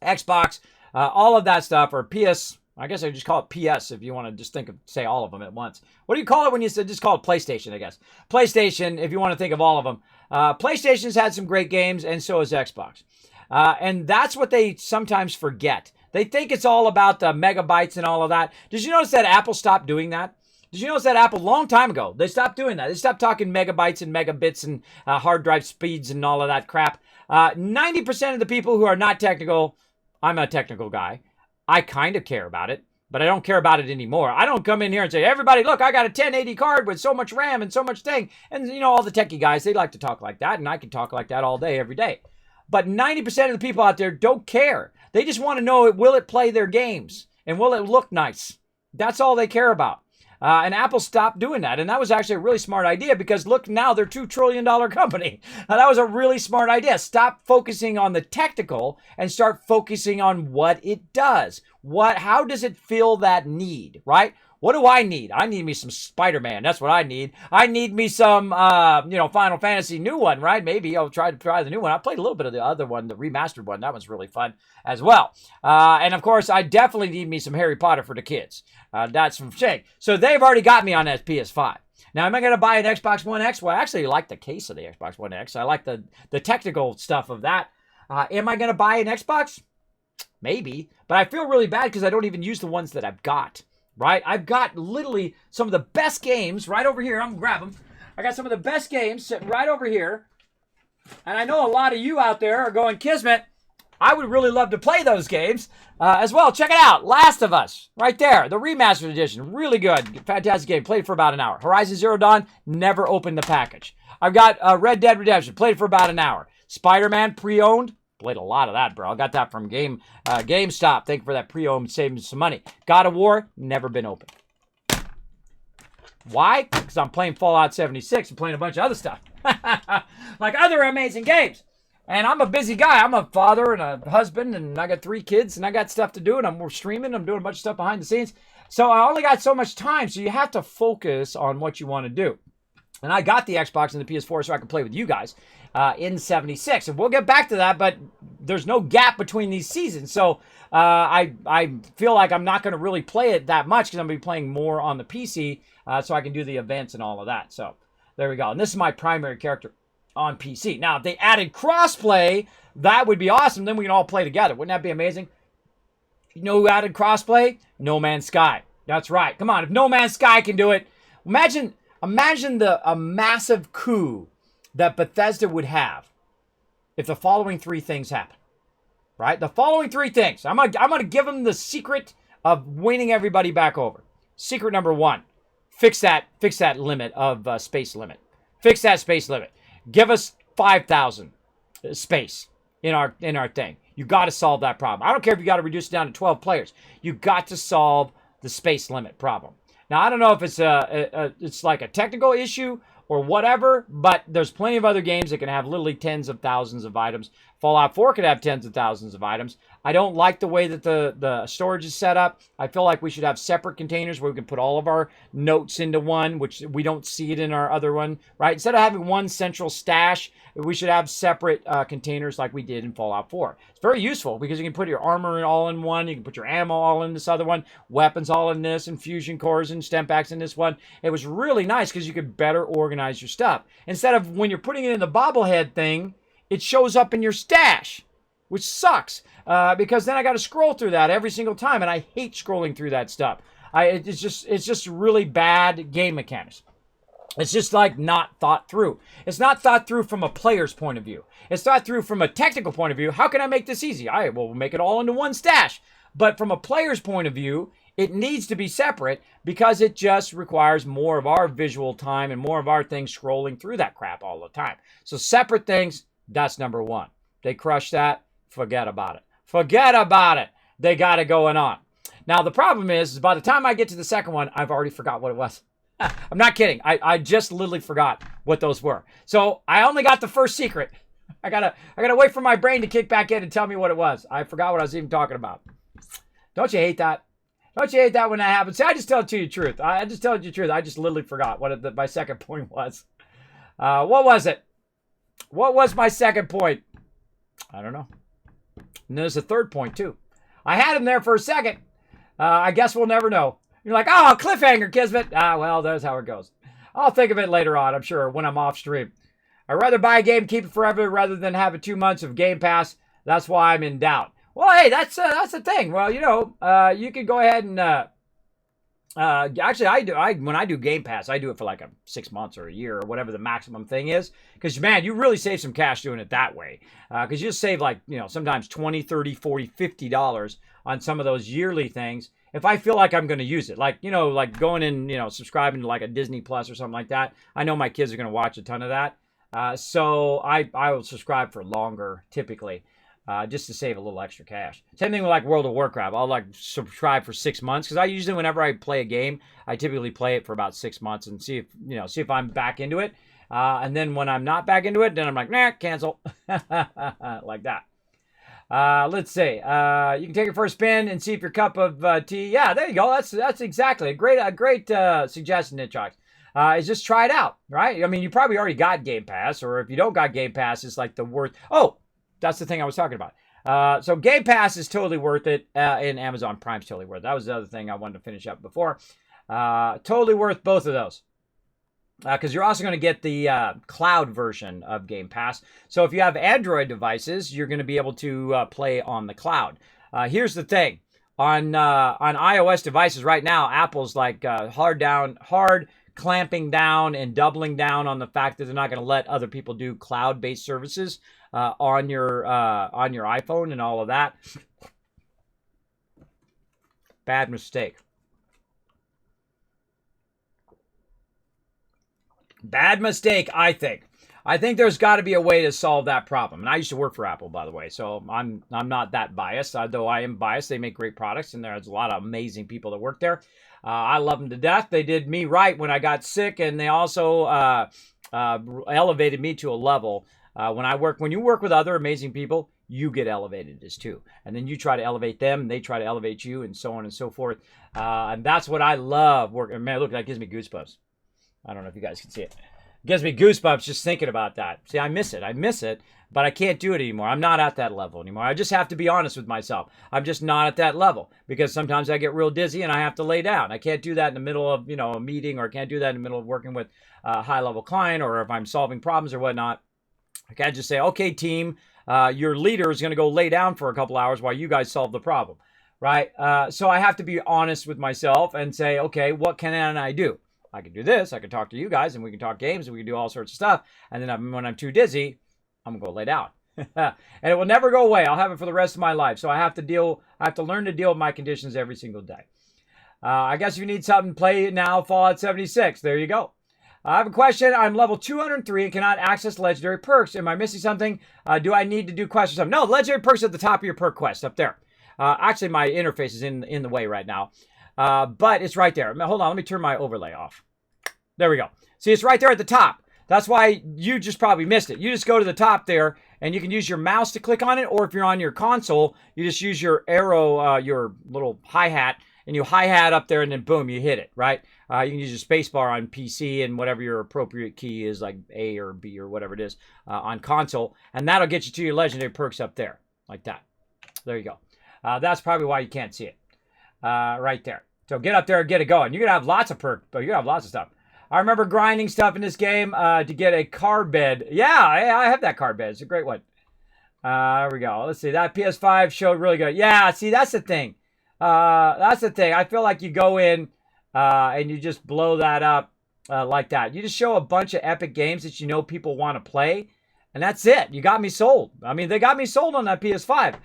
Xbox, all of that stuff, or PS, I guess I just call it PS if you want to just say all of them at once. What do you call it when you just call it PlayStation, I guess? PlayStation, if you want to think of all of them. PlayStation's had some great games, and so has Xbox. And that's what they sometimes forget. They think it's all about the megabytes and all of that. Did you notice that Apple stopped doing that? Did you notice that Apple, a long time ago, they stopped doing that? They stopped talking megabytes and megabits and hard drive speeds and all of that crap. 90% of the people who are not technical, I'm a technical guy, I kind of care about it, but I don't care about it anymore. I don't come in here and say, everybody, look, I got a 1080 card with so much RAM and so much thing. And, you know, all the techie guys, they like to talk like that, and I can talk like that all day, every day. But 90% of the people out there don't care. They just want to know, will it play their games? And will it look nice? That's all they care about. And Apple stopped doing that. And that was actually a really smart idea because look, now they're a $2 trillion company. That was a really smart idea. Stop focusing on the technical and start focusing on what it does. How does it fill that need, right? What do I need? I need me some Spider-Man. That's what I need. I need me some, Final Fantasy new one, right? Maybe I'll try the new one. I played a little bit of the other one, the remastered one. That one's really fun as well. And of course, I definitely need me some Harry Potter for the kids. That's from Shake. So they've already got me on that PS5. Now, am I going to buy an Xbox One X? Well, I actually like the case of the Xbox One X. I like the technical stuff of that. Am I going to buy an Xbox? Maybe. But I feel really bad because I don't even use the ones that I've got. Right? I've got literally some of the best games right over here. I'm going to grab them. I got some of the best games sitting right over here. And I know a lot of you out there are going, Kismet, I would really love to play those games as well. Check it out. Last of Us. Right there. The remastered edition. Really good. Fantastic game. Played for about an hour. Horizon Zero Dawn. Never opened the package. I've got Red Dead Redemption. Played for about an hour. Spider-Man pre-owned. Played a lot of that, bro. I got that from GameStop. Thank you for that pre-owned, saving some money. God of War, never been opened. Why? Because I'm playing Fallout 76 and playing a bunch of other stuff. Like other amazing games. And I'm a busy guy. I'm a father and a husband, and I got 3 kids, and I got stuff to do, and I'm streaming. I'm doing a bunch of stuff behind the scenes. So I only got so much time. So you have to focus on what you want to do. And I got the Xbox and the PS4 so I can play with you guys in 76. And we'll get back to that, but there's no gap between these seasons. So I feel like I'm not going to really play it that much because I'm going to be playing more on the PC so I can do the events and all of that. So there we go. And this is my primary character on PC. Now, if they added crossplay, that would be awesome. Then we can all play together. Wouldn't that be amazing? You know who added crossplay? No Man's Sky. That's right. Come on. If No Man's Sky can do it, imagine a massive coup that Bethesda would have if the following 3 things happen. Right? The following 3 things. I'm gonna give them the secret of winning everybody back over. Secret number 1: fix that limit of space limit. Fix that space limit. Give us 5,000 space in our thing. You got to solve that problem. I don't care if you got to reduce it down to 12 players. You got to solve the space limit problem. Now, I don't know if it's it's like a technical issue or whatever, but there's plenty of other games that can have literally tens of thousands of items. Fallout 4 could have tens of thousands of items. I don't like the way that the storage is set up. I feel like we should have separate containers where we can put all of our notes into one, which we don't see it in our other one, right? Instead of having one central stash, we should have separate containers like we did in Fallout 4. It's very useful because you can put your armor all in one, you can put your ammo all in this other one, weapons all in this, and fusion cores and stem packs in this one. It was really nice because you could better organize your stuff. Instead of when you're putting it in the bobblehead thing, it shows up in your stash, which sucks because then I got to scroll through that every single time, and I hate scrolling through that stuff. It's just really bad game mechanics. It's just like not thought through. It's not thought through from a player's point of view. It's thought through from a technical point of view. How can I make this easy? We'll make it all into one stash. But from a player's point of view, it needs to be separate because it just requires more of our visual time and more of our things scrolling through that crap all the time. So separate things, that's number 1. They crush that, forget about it. Forget about it. They got it going on. Now, the problem is by the time I get to the second one, I've already forgot what it was. I'm not kidding. I just literally forgot what those were. So I only got the first secret. I gotta wait for my brain to kick back in and tell me what it was. I forgot what I was even talking about. Don't you hate that? Don't you hate that when that happens? See, I just tell you the truth. I just tell you the truth. I just literally forgot what my second point was. What was it? What was my second point? I don't know. And there's a third point too. I had him there for a second. I guess we'll never know. You're like, oh, cliffhanger, Kismet. Well, that's how it goes. I'll think of it later on, I'm sure, when I'm off stream. I'd rather buy a game, keep it forever, rather than have 2 months of Game Pass. That's why I'm in doubt. Well, hey, that's the thing. Well, you could go ahead and actually, when I do Game Pass, I do it for like 6 months or a year or whatever the maximum thing is. Because, man, you really save some cash doing it that way. Because you just save sometimes $20, $30, $40, $50 on some of those yearly things. If I feel like I'm going to use it, like going and, subscribing to like a Disney Plus or something like that. I know my kids are going to watch a ton of that. So I will subscribe for longer, typically, just to save a little extra cash. Same thing with like World of Warcraft. I'll like subscribe for 6 months because I usually, whenever I play a game, I typically play it for about 6 months and see if I'm back into it. And then when I'm not back into it, then I'm like, nah, cancel. Like that. Let's see. You can take it for a spin and see if your cup of tea. Yeah, there you go. That's exactly a great suggestion, Nitrox. Is just try it out, right? I mean, you probably already got Game Pass, or if you don't got Game Pass, it's like the worth. Oh, that's the thing I was talking about. So Game Pass is totally worth it, and Amazon Prime's totally worth it. That was the other thing I wanted to finish up before. Totally worth both of those. Because you're also going to get the cloud version of Game Pass. So if you have Android devices, you're going to be able to play on the cloud. Here's the thing. On iOS devices right now, Apple's like hard clamping down and doubling down on the fact that they're not going to let other people do cloud-based services on your iPhone and all of that. Bad mistake. Bad mistake, I think. I think there's got to be a way to solve that problem. And I used to work for Apple, by the way, so I'm not that biased. Though I am biased, they make great products, and there's a lot of amazing people that work there. I love them to death. They did me right when I got sick, and they also elevated me to a level When you work with other amazing people, you get elevated as too. And then you try to elevate them, they try to elevate you, and so on and so forth. And that's what I love working. Man, look, that gives me goosebumps. I don't know if you guys can see it. It gives me goosebumps just thinking about that. See, I miss it, but I can't do it anymore. I'm not at that level anymore. I just have to be honest with myself. I'm just not at that level because sometimes I get real dizzy and I have to lay down. I can't do that in the middle of, a meeting, or I can't do that in the middle of working with a high-level client, or if I'm solving problems or whatnot. I can't just say, okay, team, your leader is going to go lay down for a couple hours while you guys solve the problem, right? So I have to be honest with myself and say, okay, what can I do? I can do this. I can talk to you guys, and we can talk games, and we can do all sorts of stuff. And then when I'm too dizzy, I'm going to go lay down. And it will never go away. I'll have it for the rest of my life. So I have to learn to deal with my conditions every single day. I guess if you need something, play now, Fallout 76. There you go. I have a question. I'm level 203 and cannot access legendary perks. Am I missing something? Do I need to do quests or something? No, legendary perks at the top of your perk quest up there. Actually, my interface is in the way right now. But it's right there. Hold on, let me turn my overlay off. There we go. See, it's right there at the top. That's why you just probably missed it. You just go to the top there, and you can use your mouse to click on it, or if you're on your console, you just use your arrow, your little hi-hat, and you hi-hat up there, and then boom, you hit it, right? You can use your space bar on PC and whatever your appropriate key is, like A or B or whatever it is, on console, and that'll get you to your legendary perks up there, like that. There you go. That's probably why you can't see it. Right there. So get up there and get it going. You're going to have lots of perks, but you're going to have lots of stuff. I remember grinding stuff in this game to get a car bed. Yeah, I have that car bed. It's a great one. There we go. Let's see. That PS5 showed really good. Yeah, see, that's the thing. I feel like you go in and you just blow that up like that. You just show a bunch of epic games that you know people want to play. And that's it. You got me sold. I mean, they got me sold on that PS5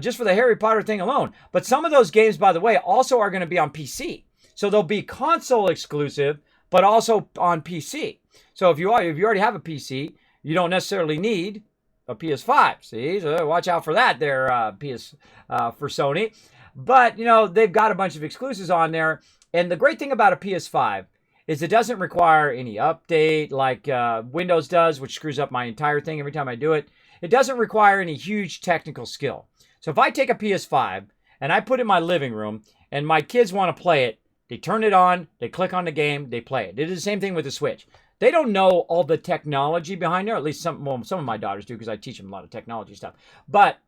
just for the Harry Potter thing alone. But some of those games, by the way, also are going to be on PC. So they'll be console exclusive, but also on PC. So if you already have a PC, you don't necessarily need a PS5. See, so watch out for that there, for Sony. But, they've got a bunch of exclusives on there. And the great thing about a PS5 is it doesn't require any update like Windows does, which screws up my entire thing every time I do it. It doesn't require any huge technical skill. So if I take a PS5 and I put it in my living room and my kids want to play it, they turn it on, they click on the game, they play it. It is the same thing with the Switch. They don't know all the technology behind there, at least some of my daughters do because I teach them a lot of technology stuff. But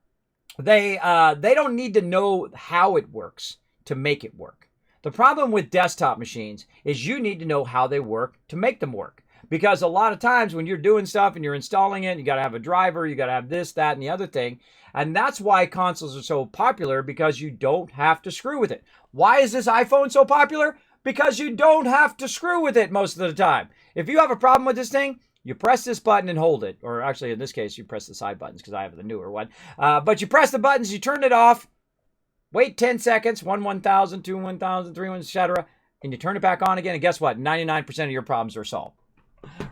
they don't need to know how it works to make it work. The problem with desktop machines is you need to know how they work to make them work. Because a lot of times when you're doing stuff and you're installing it, you got to have a driver, you got to have this, that, and the other thing. And that's why consoles are so popular, because you don't have to screw with it. Why is this iPhone so popular? Because you don't have to screw with it most of the time. If you have a problem with this thing, you press this button and hold it. Or actually, in this case, you press the side buttons because I have the newer one. But you press the buttons, you turn it off. Wait 10 seconds, 1,000, 2, 1,000, 3, etc. And you turn it back on again, and guess what? 99% of your problems are solved.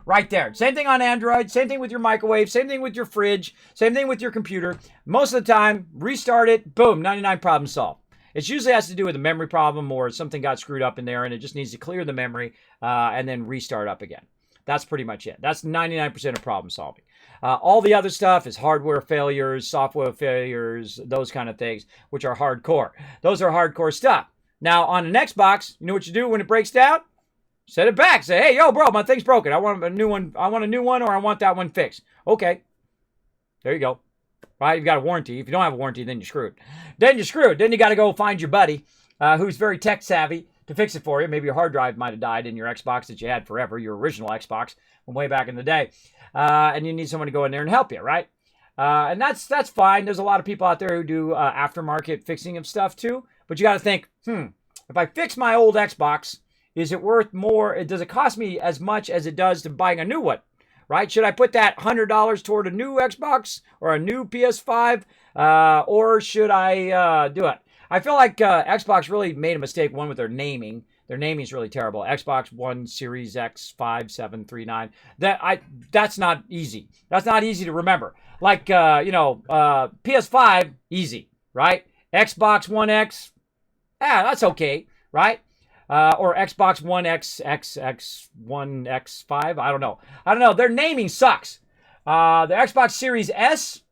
Right there. Same thing on Android, same thing with your microwave, same thing with your fridge, same thing with your computer. Most of the time, restart it, boom, 99 problems solved. It usually has to do with a memory problem or something got screwed up in there and it just needs to clear the memory and then restart up again. That's pretty much it. That's 99% of problem solving. All the other stuff is hardware failures, software failures, those kind of things, which are hardcore. Those are hardcore stuff. Now, on an Xbox, you know what you do when it breaks down? Set it back. Say, hey, yo, bro, my thing's broken. I want a new one. I want a new one, or I want that one fixed. Okay. There you go. Right? You've got a warranty. If you don't have a warranty, then you're screwed. Then you got to go find your buddy who's very tech savvy to fix it for you. Maybe your hard drive might have died in your Xbox that you had forever, your original Xbox from way back in the day. And you need someone to go in there and help you, right? And that's fine. There's a lot of people out there who do aftermarket fixing of stuff too. But you got to think, if I fix my old Xbox, is it worth more? Does it cost me as much as it does to buying a new one? Right? Should I put that $100 toward a new Xbox or a new PS5? Or should I do it? I feel like Xbox really made a mistake, one with their naming. Their naming is really terrible. Xbox One, Series X, 5, 7, 3, 9. That's not easy. That's not easy to remember. Like, PS5, easy, right? Xbox One X, that's okay, right? Or Xbox One X, One X5. I don't know. Their naming sucks. The Xbox Series S,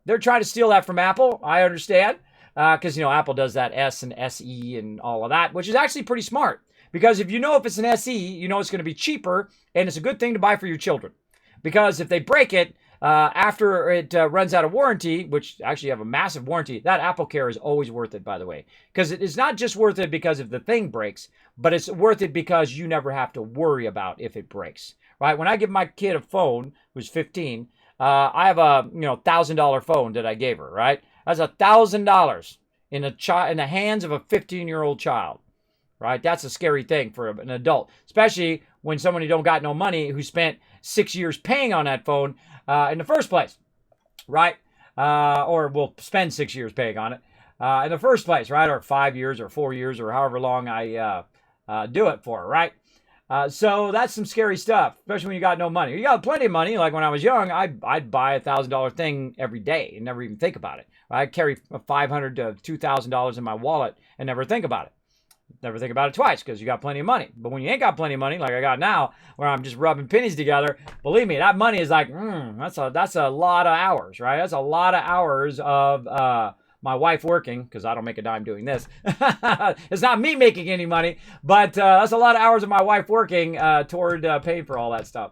they're trying to steal that from Apple. I understand. Because, Apple does that S and SE and all of that, which is actually pretty smart. Because if it's an SE, it's going to be cheaper, and it's a good thing to buy for your children. Because if they break it after it runs out of warranty, which actually have a massive warranty, that Apple Care is always worth it, by the way. Because it is not just worth it because if the thing breaks, but it's worth it because you never have to worry about if it breaks. Right? When I give my kid a phone, who's 15, I have a $1,000 phone that I gave her. Right? That's $1,000 in the hands of a 15-year-old child. Right? That's a scary thing for an adult, especially when someone who don't got no money who spent 6 years paying on that phone in the first place, right? Or will spend 6 years paying on it in the first place, right? Or 5 years or 4 years or however long I do it for, right? So that's some scary stuff, especially when you got no money. You got plenty of money. Like when I was young, I'd buy $1,000 thing every day and never even think about it. I'd carry $500 to $2,000 in my wallet and never think about it. Never think about it twice because you got plenty of money. But when you ain't got plenty of money, like I got now, where I'm just rubbing pennies together, believe me, that money is like, that's a lot of hours, right? That's a lot of hours of my wife working, because I don't make a dime doing this. It's not me making any money, but that's a lot of hours of my wife working toward paying for all that stuff.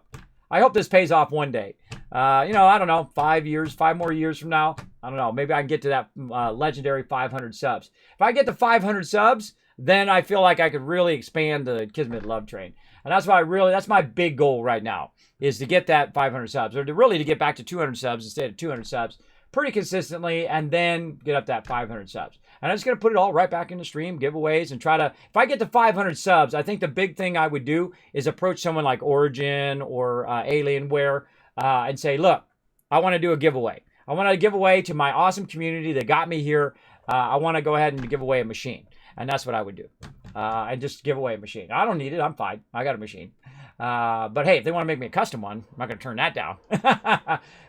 I hope this pays off one day. I don't know, 5 more years from now, I don't know, maybe I can get to that legendary 500 subs. If I get to 500 subs, then I feel like I could really expand the Kismet love train. And that's my big goal right now, is to get that 500 subs, or to get back to 200 subs instead of 200 subs pretty consistently, and then get up that 500 subs. And I'm just going to put it all right back in the stream, giveaways, and try to, if I get to 500 subs, I think the big thing I would do is approach someone like Origin or Alienware and say, look, I want to do a giveaway. I want to give away to my awesome community that got me here. I want to go ahead and give away a machine. And that's what I would do. And just give away a machine. I don't need it. I'm fine. I got a machine. But hey, if they want to make me a custom one, I'm not going to turn that down.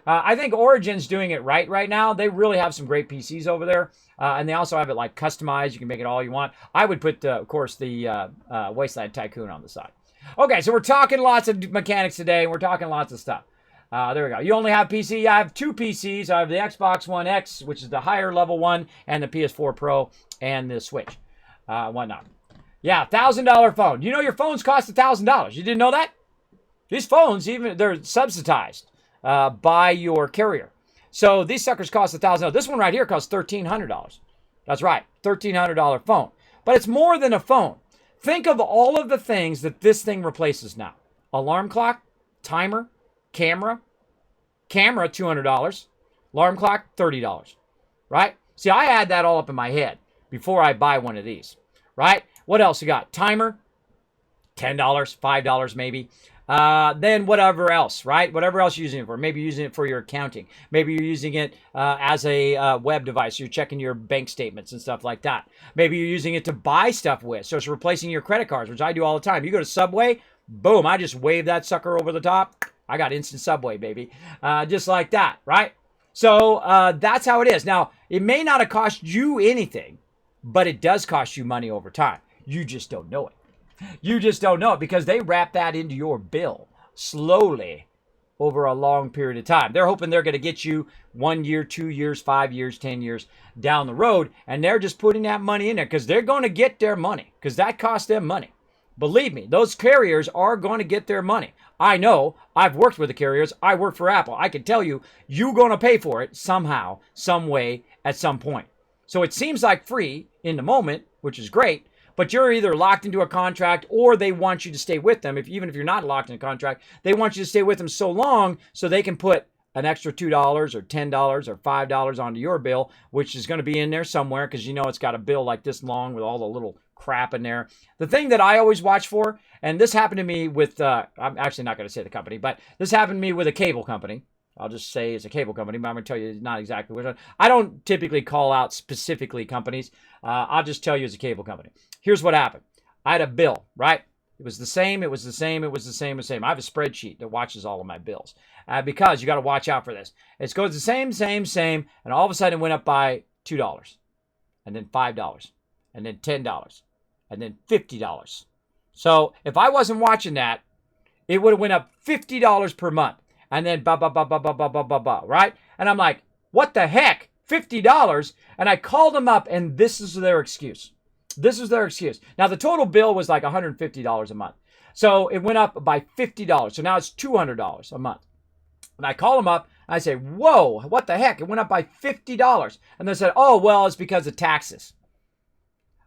I think Origin's doing it right now. They really have some great PCs over there. And they also have it like customized. You can make it all you want. I would put, of course, the Wasteland Tycoon on the side. Okay, so we're talking lots of mechanics today. We're talking lots of stuff. There we go. You only have PC. I have two PCs. I have the Xbox One X, which is the higher level one, and the PS4 Pro and the Switch. Whatnot. Yeah, $1,000 phone. You know your phones cost $1,000. You didn't know that? These phones, they're subsidized by your carrier. So these suckers cost $1,000. This one right here costs $1,300. That's right, $1,300 phone. But it's more than a phone. Think of all of the things that this thing replaces now. Alarm clock, timer, camera, $200, alarm clock, $30, right? See, I add that all up in my head before I buy one of these, right? What else you got? Timer, $10, $5 maybe. Then whatever else, right? Whatever else you're using it for. Maybe you're using it for your accounting. Maybe you're using it as a web device. You're checking your bank statements and stuff like that. Maybe you're using it to buy stuff with. So it's replacing your credit cards, which I do all the time. You go to Subway, boom, I just wave that sucker over the top. I got instant Subway, baby. Just like that, right? So that's how it is. Now, it may not have cost you anything, but it does cost you money over time. You just don't know it. You just don't know it because they wrap that into your bill slowly over a long period of time. They're hoping they're going to get you 1 year, 2 years, 5 years, 10 years down the road, and they're just putting that money in there because they're going to get their money because that costs them money. Believe me, those carriers are going to get their money. I know. I've worked with the carriers. I work for Apple. I can tell you, you're going to pay for it somehow, some way, at some point. So it seems like free in the moment, which is great, but you're either locked into a contract or they want you to stay with them. Even if you're not locked in a contract, they want you to stay with them so long so they can put an extra $2 or $10 or $5 onto your bill, which is going to be in there somewhere because it's got a bill like this long with all the little crap in there. The thing that I always watch for, and this happened to me with, I'm actually not going to say the company, but this happened to me with a cable company. I'll just say it's a cable company, but I'm going to tell you not exactly which one. I don't typically call out specifically companies. I'll just tell you it's a cable company. Here's what happened. I had a bill, right? It was the same. I have a spreadsheet that watches all of my bills because you got to watch out for this. It goes the same, and all of a sudden it went up by $2, and then $5, and then $10, and then $50. So if I wasn't watching that, it would have went up $50 per month. And then right? And I'm like, what the heck? $50? And I called them up, and this is their excuse. This is their excuse. Now, the total bill was like $150 a month. So it went up by $50. So now it's $200 a month. And I call them up, and I say, whoa, what the heck? It went up by $50. And they said, oh, well, it's because of taxes.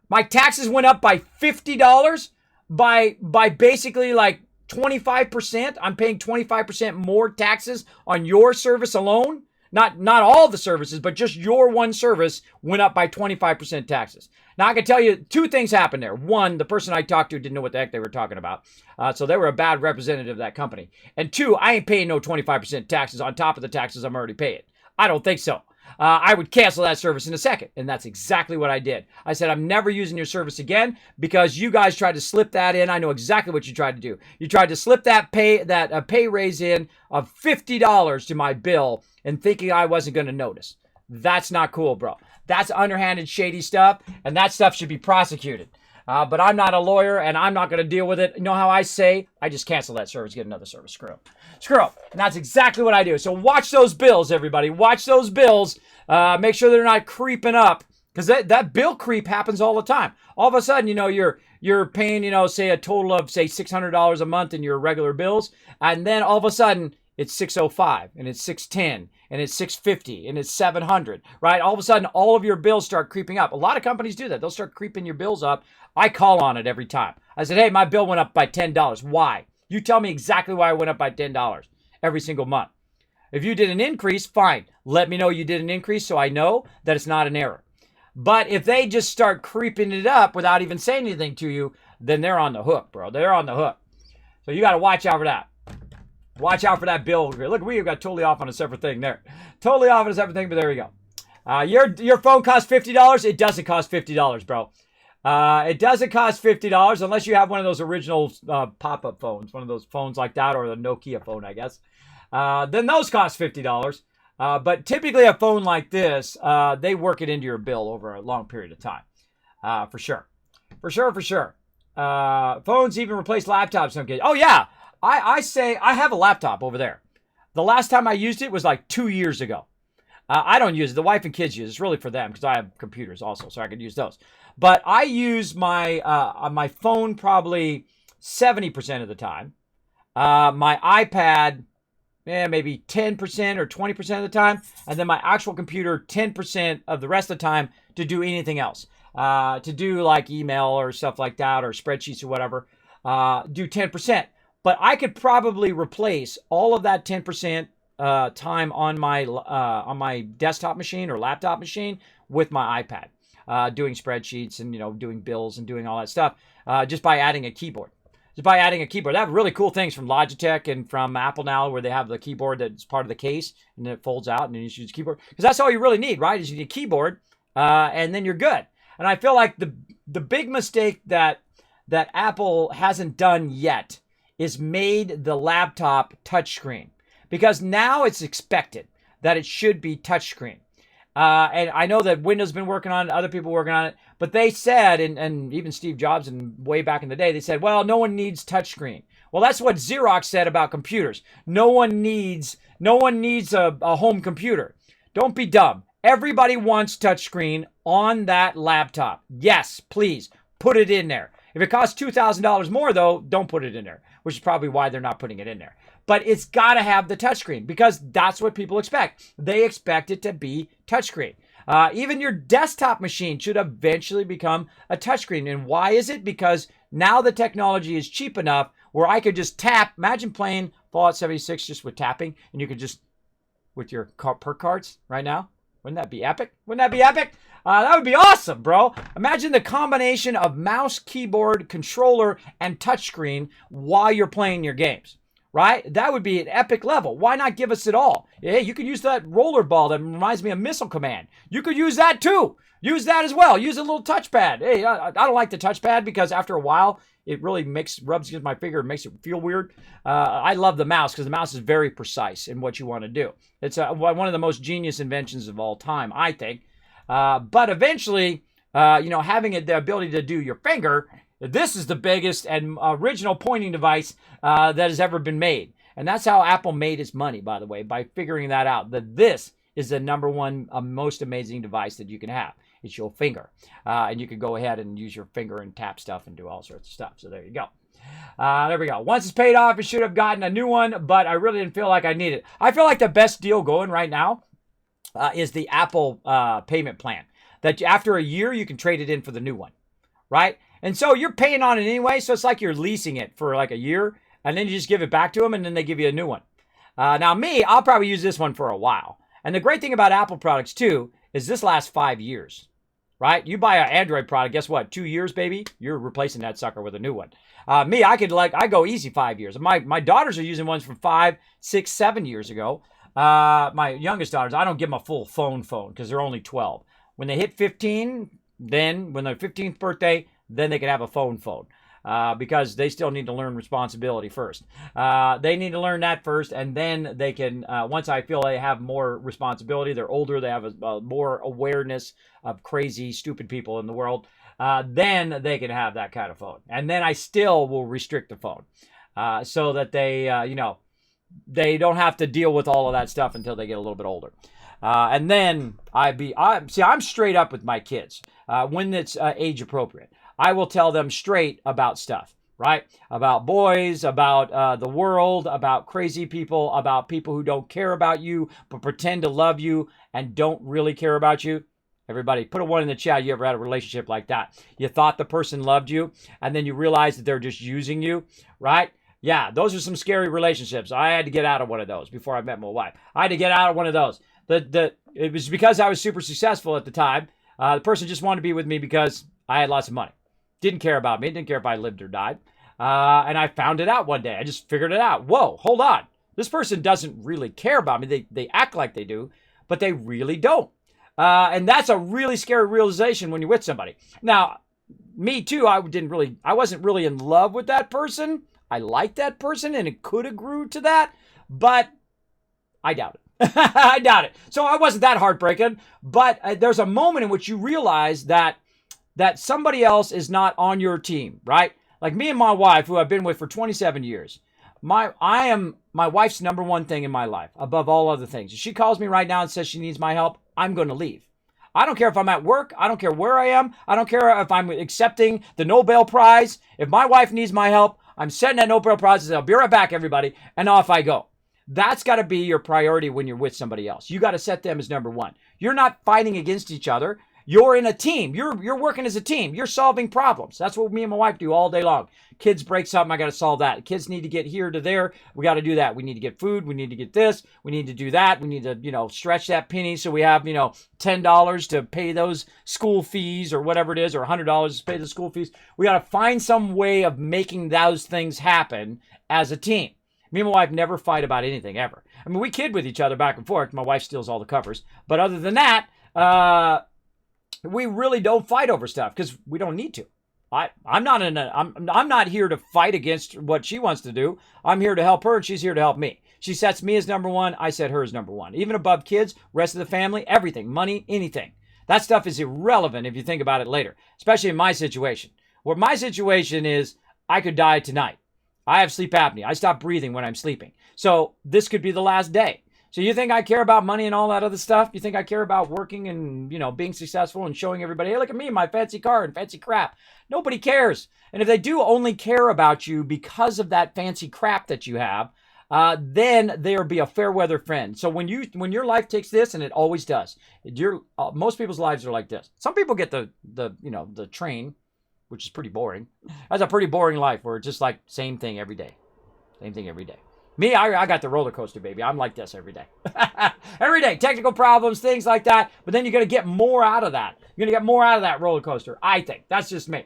My taxes went up by $50 by basically like 25%. I'm paying 25% more taxes on your service alone. Not all the services, but just your one service went up by 25% taxes. Now, I can tell you two things happened there. One, the person I talked to didn't know what the heck they were talking about. So they were a bad representative of that company. And two, I ain't paying no 25% taxes on top of the taxes I'm already paying. I don't think so. I would cancel that service in a second. And that's exactly what I did. I said, I'm never using your service again because you guys tried to slip that in. I know exactly what you tried to do. You tried to slip that pay raise in of $50 to my bill and thinking I wasn't going to notice. That's not cool, bro. That's underhanded, shady stuff, and that stuff should be prosecuted. But I'm not a lawyer, and I'm not going to deal with it. You know how I say? I just cancel that service, get another service. Screw 'em. Screw 'em. And that's exactly what I do. So watch those bills, everybody. Watch those bills. Make sure they're not creeping up, because that bill creep happens all the time. All of a sudden, you're paying, say a total of, say, $600 a month in your regular bills, and then all of a sudden, it's $605, and it's $610, and it's $650, and it's $700, right? All of a sudden, all of your bills start creeping up. A lot of companies do that. They'll start creeping your bills up. I call on it every time. I said, hey, my bill went up by $10. Why? You tell me exactly why it went up by $10 every single month. If you did an increase, fine. Let me know you did an increase so I know that it's not an error. But if they just start creeping it up without even saying anything to you, then they're on the hook, bro. They're on the hook. So you got to watch out for that. Watch out for that bill. Look, we got totally off on a separate thing there. Totally off on a separate thing, but there we go. Your phone costs $50. It doesn't cost $50, bro. It doesn't cost $50 unless you have one of those original pop-up phones, one of those phones like that, or the Nokia phone, I guess. Then those cost $50. But typically a phone like this, they work it into your bill over a long period of time. For sure. For sure. Phones even replace laptops in some cases. Oh, yeah. I say I have a laptop over there. The last time I used it was like 2 years ago. I don't use it. The wife and kids use it. It's really for them because I have computers also, so I could use those. But I use my phone probably 70% of the time. My iPad, maybe 10% or 20% of the time. And then my actual computer, 10% of the rest of the time to do anything else. To do like email or stuff like that or spreadsheets or whatever. Do 10%. But I could probably replace all of that 10% time on my desktop machine or laptop machine with my iPad, doing spreadsheets and doing bills and doing all that stuff, just by adding a keyboard. Just by adding a keyboard. They have really cool things from Logitech and from Apple now, where they have the keyboard that's part of the case and then it folds out and then you just use the keyboard. Because that's all you really need, right? Is you need a keyboard, and then you're good. And I feel like the big mistake that Apple hasn't done yet is made the laptop touchscreen, because now it's expected that it should be touchscreen. And I know that Windows has been working on it, other people working on it, but they said, and even Steve Jobs and way back in the day, they said, well, no one needs touchscreen. Well, that's what Xerox said about computers. No one needs a home computer. Don't be dumb. Everybody wants touchscreen on that laptop. Yes, please, put it in there. If it costs $2,000 more, though, don't put it in there, which is probably why they're not putting it in there. But it's got to have the touchscreen because that's what people expect. They expect it to be touchscreen. Even your desktop machine should eventually become a touchscreen. And why is it? Because now the technology is cheap enough where I could just tap. Imagine playing Fallout 76 just with tapping, and you could just, with your perk cards right now. Wouldn't that be epic? That would be awesome, bro. Imagine the combination of mouse, keyboard, controller, and touchscreen while you're playing your games, right? That would be an epic level. Why not give us it all? Hey, you could use that roller ball that reminds me of Missile Command. You could use that too. Use that as well. Use a little touchpad. Hey, I don't like the touchpad because after a while, it really rubs against my finger and makes it feel weird. I love the mouse because the mouse is very precise in what you want to do. It's one of the most genius inventions of all time, I think. But eventually, having the ability to do your finger, this is the biggest and original pointing device that has ever been made. And that's how Apple made its money, by the way, by figuring that out, that this is the number one most amazing device that you can have. It's your finger. And you can go ahead and use your finger and tap stuff and do all sorts of stuff. So there you go. There we go. Once it's paid off, I should have gotten a new one, but I really didn't feel like I needed it. I feel like the best deal going right now is the Apple payment plan. That after a year, you can trade it in for the new one, right? And so you're paying on it anyway, so it's like you're leasing it for like a year, and then you just give it back to them, and then they give you a new one. Now me, I'll probably use this one for a while. And the great thing about Apple products too is this lasts 5 years, right? You buy an Android product, guess what? 2 years, baby, you're replacing that sucker with a new one. Me, I go easy 5 years. My daughters are using ones from 5, 6, 7 years ago. My youngest daughters, I don't give them a full phone because they're only 12. When they hit 15, then when their 15th birthday, then they can have a phone. Because they still need to learn responsibility first. They need to learn that first, and then they can, once I feel they have more responsibility, they're older, they have a more awareness of crazy, stupid people in the world, then they can have that kind of phone. And then I still will restrict the phone so that they, they don't have to deal with all of that stuff until they get a little bit older. And then I'm straight up with my kids when it's age appropriate. I will tell them straight about stuff, right? About boys, about the world, about crazy people, about people who don't care about you, but pretend to love you and don't really care about you. Everybody, put a 1 in the chat. You ever had a relationship like that? You thought the person loved you, and then you realized that they're just using you, right? Yeah, those are some scary relationships. I had to get out of one of those before I met my wife. I had to get out of one of those. It was because I was super successful at the time. The person just wanted to be with me because I had lots of money. Didn't care about me. Didn't care if I lived or died. And I found it out one day. I just figured it out. Whoa, hold on. This person doesn't really care about me. They act like they do, but they really don't. And that's a really scary realization when you're with somebody. Now, me too, I wasn't really in love with that person. I liked that person and it could have grew to that, but I doubt it. I doubt it. So I wasn't that heartbreaking, but there's a moment in which you realize that somebody else is not on your team, right? Like me and my wife, who I've been with for 27 years. I am my wife's number one thing in my life, above all other things. If she calls me right now and says she needs my help, I'm going to leave. I don't care if I'm at work. I don't care where I am. I don't care if I'm accepting the Nobel Prize. If my wife needs my help, I'm setting that Nobel Prize and say, I'll be right back, everybody, and off I go. That's got to be your priority when you're with somebody else. You got to set them as number one. You're not fighting against each other. You're in a team. You're working as a team. You're solving problems. That's what me and my wife do all day long. Kids break something, I got to solve that. Kids need to get here to there. We got to do that. We need to get food. We need to get this. We need to do that. We need to, stretch that penny so we have, $10 to pay those school fees or whatever it is, or $100 to pay the school fees. We got to find some way of making those things happen as a team. Me and my wife never fight about anything ever. I mean, we kid with each other back and forth. My wife steals all the covers. But other than that, we really don't fight over stuff because we don't need to. I'm not here to fight against what she wants to do. I'm here to help her and she's here to help me. She sets me as number one. I set her as number one. Even above kids, rest of the family, everything, money, anything. That stuff is irrelevant if you think about it later, especially in my situation. Where my situation is, I could die tonight. I have sleep apnea. I stop breathing when I'm sleeping. So this could be the last day. So you think I care about money and all that other stuff? You think I care about working and, being successful and showing everybody, hey, look at me, my fancy car and fancy crap. Nobody cares. And if they do only care about you because of that fancy crap that you have, then they'll be a fair weather friend. So when your life takes this, and it always does, most people's lives are like this. Some people get the train, which is pretty boring. That's a pretty boring life where it's just like same thing every day. Same thing every day. Me, I got the roller coaster, baby. I'm like this every day. Every day. Technical problems, things like that. But then you're going to get more out of that. You're going to get more out of that roller coaster, I think. That's just me.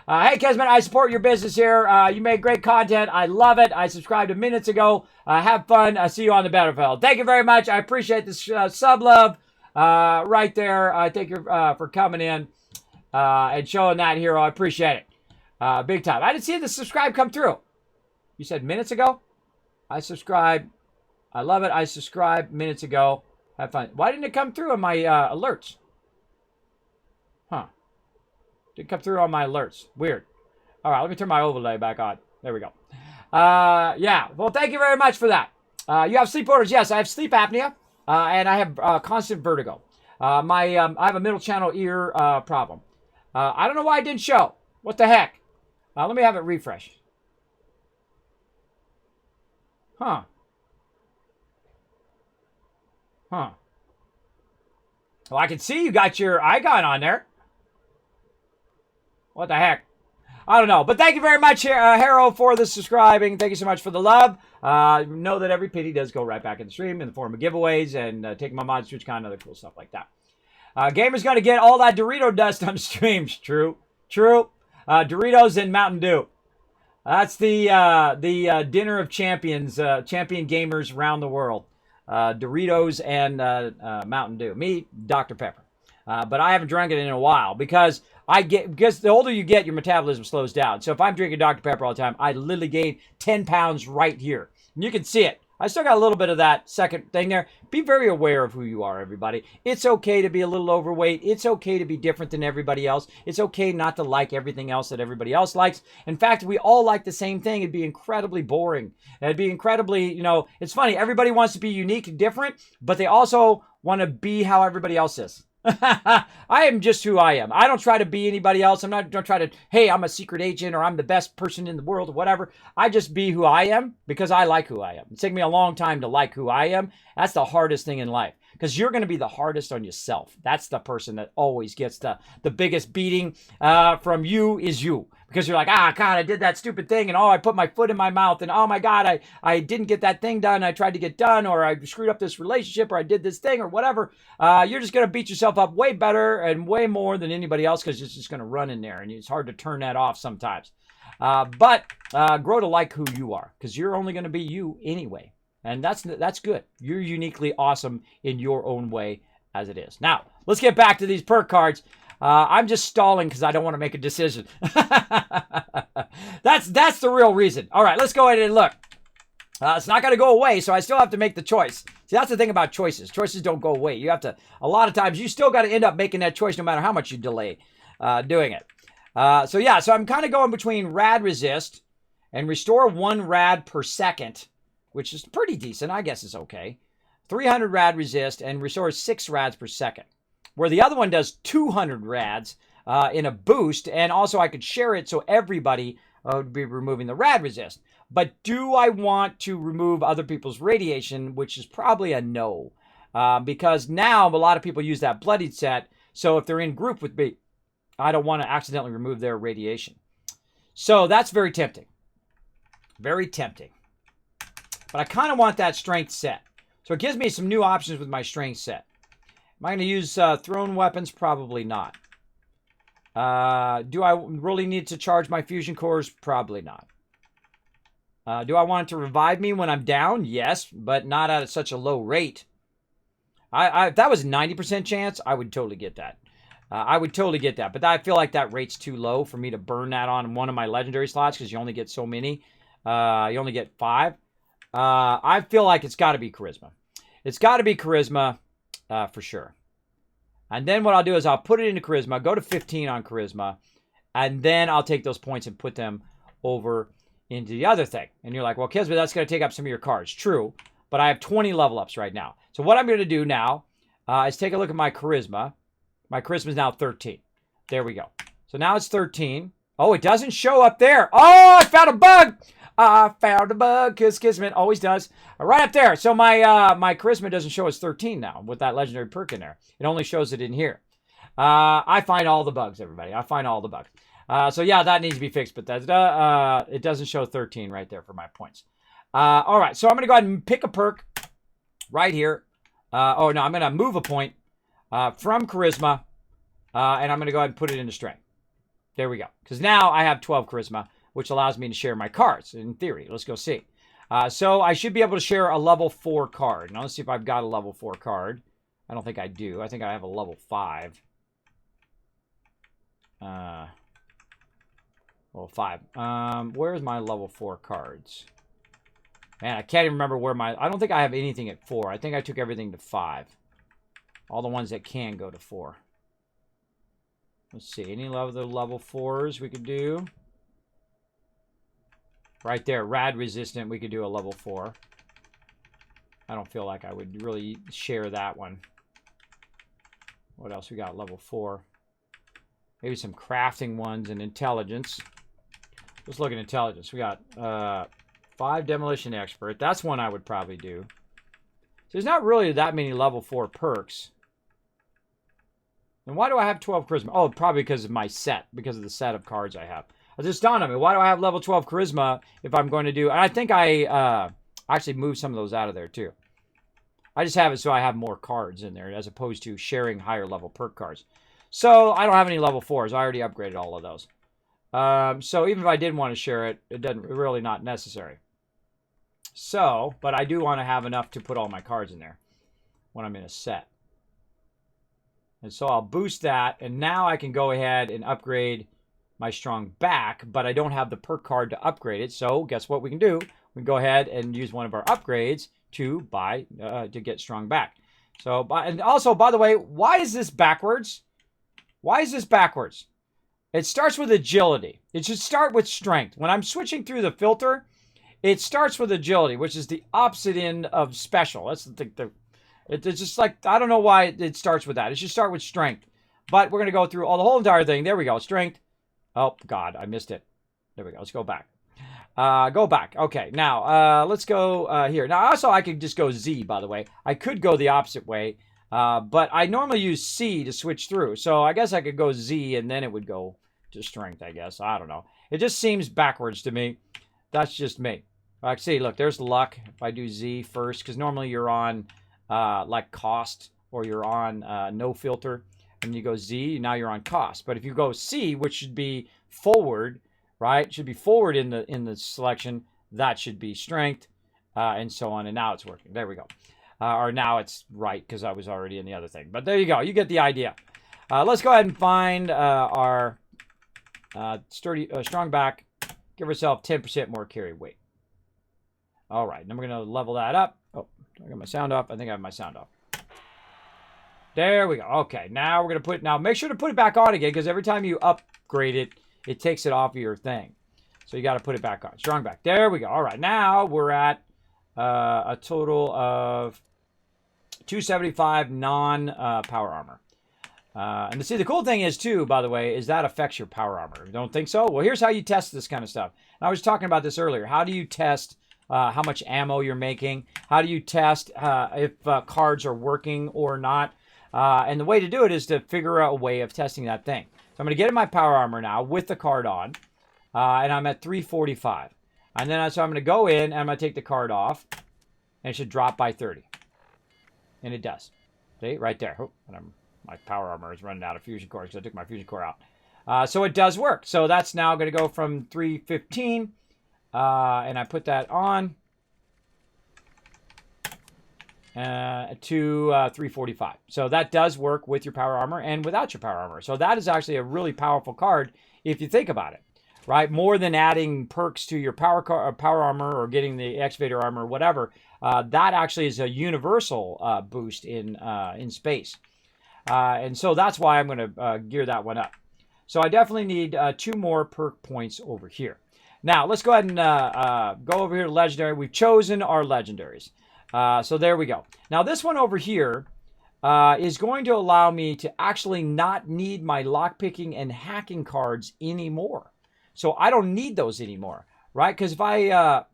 Hey, Kismet, I support your business here. You make great content. I love it. I subscribed minutes ago. Have fun. See you on the battlefield. Thank you very much. I appreciate this sub love right there. Thank you for coming in and showing that hero. I appreciate it. Big time. I didn't see the subscribe come through. You said minutes ago? I subscribed. I love it. I subscribed minutes ago. Have fun. Why didn't it come through on my alerts? Huh. Didn't come through on my alerts. Weird. All right, let me turn my overlay back on. There we go. Yeah. Well, thank you very much for that. You have sleep orders? Yes, I have sleep apnea, and I have constant vertigo. I have a middle channel ear problem. I don't know why it didn't show. What the heck? Let me have it refresh. Huh. Huh. Well, I can see you got your icon on there. What the heck? I don't know. But thank you very much, Harrow, for the subscribing. Thank you so much for the love. Know that every penny does go right back in the stream in the form of giveaways and taking my mods, TwitchCon, and other cool stuff like that. Gamer's going to get all that Dorito dust on streams. True. True. Doritos and Mountain Dew. That's the dinner of champions, champion gamers around the world. Doritos and Mountain Dew. Me, Dr. Pepper. But I haven't drank it in a while because the older you get, your metabolism slows down. So if I'm drinking Dr. Pepper all the time, I literally gain 10 pounds right here. And you can see it. I still got a little bit of that second thing there. Be very aware of who you are, everybody. It's okay to be a little overweight. It's okay to be different than everybody else. It's okay not to like everything else that everybody else likes. In fact, we all like the same thing. It'd be incredibly boring. It'd be incredibly, it's funny. Everybody wants to be unique and different, but they also want to be how everybody else is. I am just who I am. I don't try to be anybody else. Don't try to, hey, I'm a secret agent or I'm the best person in the world or whatever. I just be who I am because I like who I am. It's taken me a long time to like who I am. That's the hardest thing in life because you're going to be the hardest on yourself. That's the person that always gets the biggest beating from you is you. Because you're like, God, I did that stupid thing, and I put my foot in my mouth, and oh my God, I didn't get that thing done I tried to get done, or I screwed up this relationship, or I did this thing, or whatever. You're just going to beat yourself up way better and way more than anybody else because it's just going to run in there, and it's hard to turn that off sometimes. But grow to like who you are because you're only going to be you anyway. And that's good. You're uniquely awesome in your own way as it is. Now, let's get back to these perk cards. I'm just stalling because I don't want to make a decision. That's the real reason. All right, let's go ahead and look. It's not going to go away, so I still have to make the choice. See, that's the thing about choices. Choices don't go away. You have to, a lot of times, you still got to end up making that choice no matter how much you delay doing it. So I'm kind of going between rad resist and restore 1 rad per second, which is pretty decent. I guess it's okay. 300 rad resist and restores 6 rads per second. Where the other one does 200 rads in a boost, and also I could share it so everybody would be removing the rad resist. But do I want to remove other people's radiation, which is probably a no. Because now a lot of people use that bloodied set, so if they're in group with me, I don't want to accidentally remove their radiation. So that's very tempting. Very tempting. But I kind of want that strength set. So it gives me some new options with my strength set. Am I going to use thrown weapons? Probably not. Do I really need to charge my fusion cores? Probably not. Do I want it to revive me when I'm down? Yes, but not at such a low rate. If that was a 90% chance, I would totally get that. I would totally get that. But I feel like that rate's too low for me to burn that on one of my legendary slots because you only get so many. You only get 5. I feel like it's got to be charisma. It's got to be charisma. For sure. And then what I'll do is I'll put it into charisma, go to 15 on charisma, and then I'll take those points and put them over into the other thing. And you're like, well, Kismet, that's going to take up some of your cards. True, but I have 20 level ups right now. So what I'm going to do now is take a look at my charisma. My charisma is now 13. There we go. So now it's 13. Oh, it doesn't show up there. Oh, I found a bug. I found a bug, because Kismet always does. Right up there. So my charisma doesn't show as 13 now with that legendary perk in there. It only shows it in here. I find all the bugs, everybody. I find all the bugs. So yeah, that needs to be fixed, but it doesn't show 13 right there for my points. All right, so I'm going to go ahead and pick a perk right here. I'm going to move a point from charisma, and I'm going to go ahead and put it into strength. There we go. Because now I have 12 charisma, which allows me to share my cards, in theory. Let's go see. So I should be able to share a level 4 card. Now let's see if I've got a level 4 card. I don't think I do. I think I have a level 5. Level 5. Where's my level 4 cards? Man, I can't even remember where I don't think I have anything at 4. I think I took everything to 5. All the ones that can go to 4. Let's see. Any other level 4s we could do? right there. Rad resistant, we could do a level 4. I don't feel like I would really share that one. What else we got? Level 4. Maybe some crafting ones and intelligence. Let's look at intelligence. We got 5 demolition expert. That's one I would probably do. So there's not really that many level 4 perks. And why do I have 12 charisma? Oh, probably because of my set, because of the set of cards I have. It just dawned on me. Why do I have level 12 charisma if I'm going to do... And I think I actually moved some of those out of there too. I just have it so I have more cards in there as opposed to sharing higher level perk cards. So I don't have any level 4s. I already upgraded all of those. So even if I didn't want to share it, it's really not necessary. So, but I do want to have enough to put all my cards in there when I'm in a set. And so I'll boost that, and now I can go ahead and upgrade my strong back, but I don't have the perk card to upgrade it. So guess what we can do? We can go ahead and use one of our upgrades to buy, to get strong back. So, and also, by the way, why is this backwards? Why is this backwards? It starts with agility. It should start with strength. When I'm switching through the filter, it starts with agility, which is the opposite end of special. That's it's just like, I don't know why it starts with that. It should start with strength. But we're going to go through all the whole entire thing. There we go. Strength. Oh, God, I missed it. There we go. Let's go back. Go back. Okay, now let's go here. Now, also, I could just go Z, by the way. I could go the opposite way. But I normally use C to switch through. So I guess I could go Z and then it would go to strength, I guess. I don't know. It just seems backwards to me. That's just me. Like, see, look, there's luck if I do Z first. Because normally you're on, like, cost. Or you're on no filter. And you go Z, now you're on cost. But if you go C, which should be forward, right? Should be forward in the selection. That should be strength. And so on. And now it's working. There we go. Or now it's right because I was already in the other thing. But there you go. You get the idea. Let's go ahead and find our strong back. Give ourselves 10% more carry weight. All right. Then we're going to level that up. Oh, I got my sound off. I think I have my sound off. There we go. Okay. Now we're going to put... Now make sure to put it back on again because every time you upgrade it, it takes it off of your thing. So you got to put it back on. Strong back. There we go. All right. Now we're at a total of 275 non-power armor. And see, the cool thing is, too, by the way, is that affects your power armor. You don't think so? Well, here's how you test this kind of stuff. And I was talking about this earlier. How do you test how much ammo you're making? How do you test if cards are working or not? And the way to do it is to figure out a way of testing that thing. So I'm going to get in my power armor now with the card on. And I'm at 345. And then so I'm going to go in and I'm going to take the card off. And it should drop by 30. And it does. See, right there. Oh, my power armor is running out of fusion cores because I took my fusion core out. So it does work. So that's now going to go from 315. And I put that on. To 345. So that does work with your power armor and without your power armor. So that is actually a really powerful card if you think about it. Right? More than adding perks to your power armor or getting the excavator armor or whatever. That actually is a universal boost in space. And so that's why I'm going to gear that one up. So I definitely need 2 more perk points over here. Now, let's go ahead and go over here to Legendary. We've chosen our Legendaries. So there we go. Now, this one over here is going to allow me to actually not need my lockpicking and hacking cards anymore. So I don't need those anymore, right? Because if I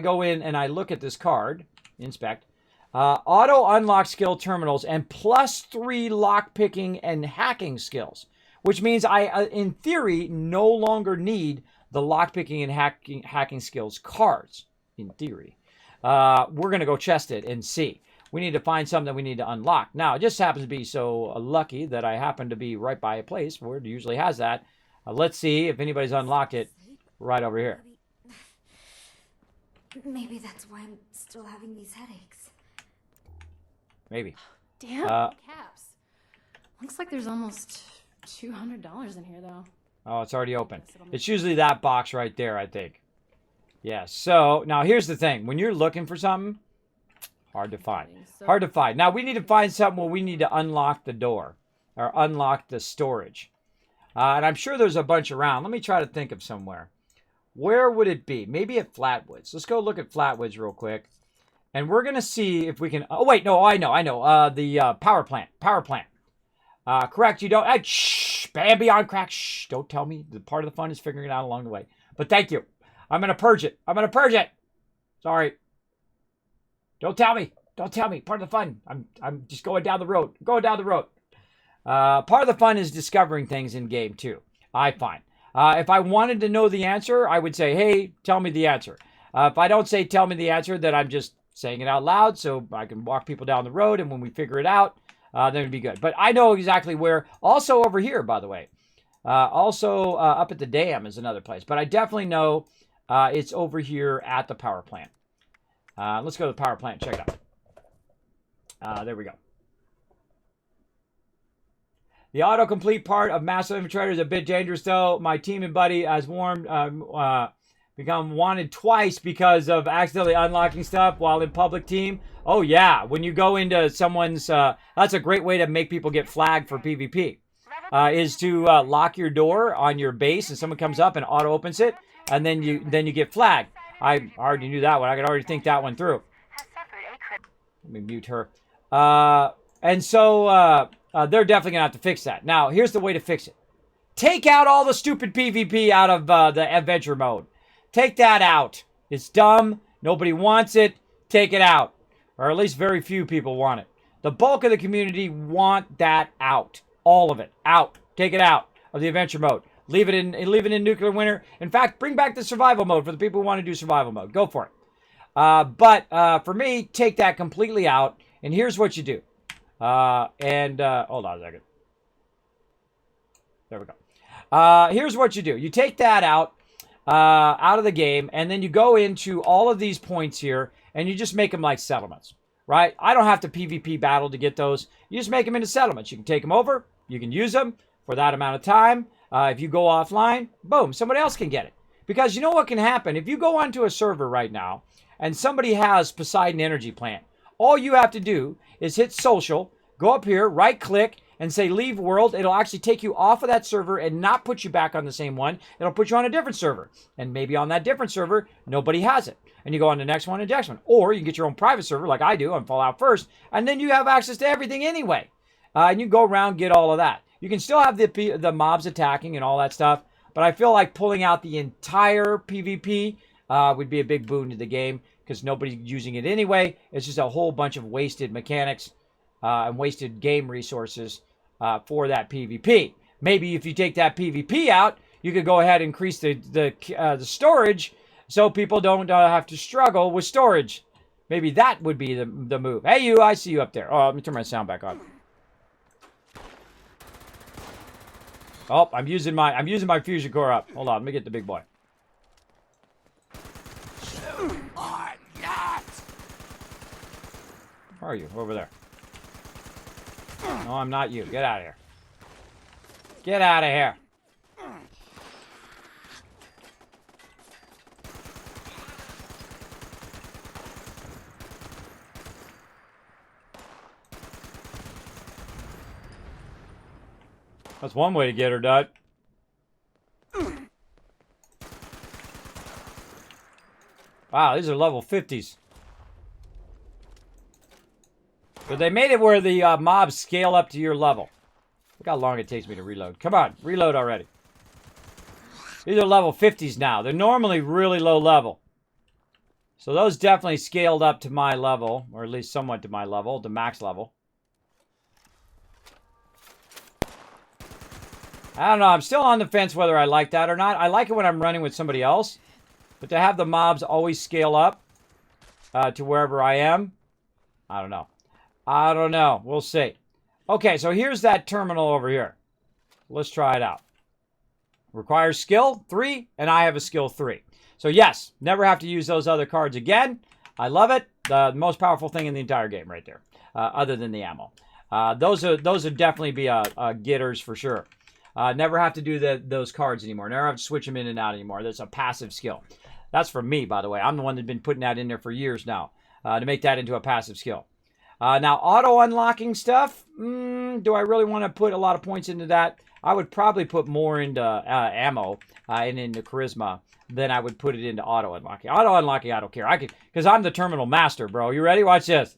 go in and I look at this card, inspect, auto unlock skill terminals and +3 lockpicking and hacking skills, which means I, in theory, no longer need the lockpicking and hacking skills cards, in theory. We're going to go chest it and see. We need to find something that we need to unlock. Now, it just happens to be so lucky that I happen to be right by a place where it usually has that. Let's see if anybody's unlocked it right over here. Maybe that's why I'm still having these headaches. Maybe. Damn, caps. Looks like there's almost $200 in here, though. Oh, it's already open. It's usually that box right there, I think. Yeah, so now here's the thing. When you're looking for something, hard to find. Hard to find. Now, we need to find something where we need to unlock the door or unlock the storage. And I'm sure there's a bunch around. Let me try to think of somewhere Where would it be? Maybe at Flatwoods. Let's go look at Flatwoods real quick. And we're going to see if we can... Oh, wait. No, I know. The power plant. Power plant. Correct. You don't... shh. Bambi on crack. Shh. Don't tell me. The part of the fun is figuring it out along the way. But thank you. I'm going to purge it. I'm going to purge it. Sorry. Don't tell me. Don't tell me. Part of the fun. I'm just going down the road. Going down the road. Part of the fun is discovering things in game too, I find. If I wanted to know the answer, I would say, hey, tell me the answer. If I don't say tell me the answer, then I'm just saying it out loud so I can walk people down the road, and when we figure it out, then it'd be good. But I know exactly where. Also over here, by the way. Also up at the dam is another place. But I definitely know it's over here at the power plant. Let's go to the power plant and check it out. There we go. The autocomplete part of Massive Infiltrator is a bit dangerous, though. My team and buddy has become wanted twice because of accidentally unlocking stuff while in public team. Oh, yeah. When you go into someone's... that's a great way to make people get flagged for PvP. Is to lock your door on your base and someone comes up and auto-opens it. And then you get flagged. I already knew that one. I could already think that one through. Let me mute her. And so... they're definitely going to have to fix that. Now, here's the way to fix it. Take out all the stupid PvP out of the adventure mode. Take that out. It's dumb. Nobody wants it. Take it out. Or at least very few people want it. The bulk of the community want that out. All of it. Out. Take it out of the adventure mode. Leave it in nuclear winter. In fact, bring back the survival mode for the people who want to do survival mode. Go for it. But for me, take that completely out. And here's what you do. Hold on a second. There we go. Here's what you do. You take that out of the game, and then you go into all of these points here, and you just make them like settlements, right? I don't have to PvP battle to get those. You just make them into settlements. You can take them over. You can use them for that amount of time. If you go offline, boom, somebody else can get it. Because you know what can happen? If you go onto a server right now, and somebody has Poseidon Energy Plant, all you have to do is hit social, go up here, right-click, and say leave world. It'll actually take you off of that server and not put you back on the same one. It'll put you on a different server. And maybe on that different server, nobody has it. And you go on the next one and next one. Or you can get your own private server like I do on Fallout First, and then you have access to everything anyway. And you go around, get all of that. You can still have the mobs attacking and all that stuff, but I feel like pulling out the entire PvP would be a big boon to the game because nobody's using it anyway. It's just a whole bunch of wasted mechanics and wasted game resources for that PvP. Maybe if you take that PvP out, you could go ahead and increase the storage so people don't have to struggle with storage. Maybe that would be the move. Hey, you! I see you up there. Oh, let me turn my sound back on. Oh, I'm using my fusion core up. Hold on, let me get the big boy. Where are you? Over there. No, I'm not you. Get out of here. Get out of here. That's one way to get her done. Wow, these are level 50s. But they made it where the mobs scale up to your level. Look how long it takes me to reload. Come on, reload already. These are level 50s now. They're normally really low level. So those definitely scaled up to my level, or at least somewhat to my level, the max level. I don't know. I'm still on the fence whether I like that or not. I like it when I'm running with somebody else. But to have the mobs always scale up to wherever I am, I don't know. I don't know. We'll see. Okay, so here's that terminal over here. Let's try it out. Requires skill 3, and I have a skill 3. So yes, never have to use those other cards again. I love it. The most powerful thing in the entire game right there, other than the ammo. Those would definitely be getters for sure. Never have to do those cards anymore. Never have to switch them in and out anymore. That's a passive skill. That's for me, by the way. I'm the one that's been putting that in there for years now to make that into a passive skill. Now, auto-unlocking stuff, do I really want to put a lot of points into that? I would probably put more into ammo and into charisma then I would put it into auto unlocking. Auto unlocking, I don't care. I could, because I'm the terminal master, bro. You ready? Watch this.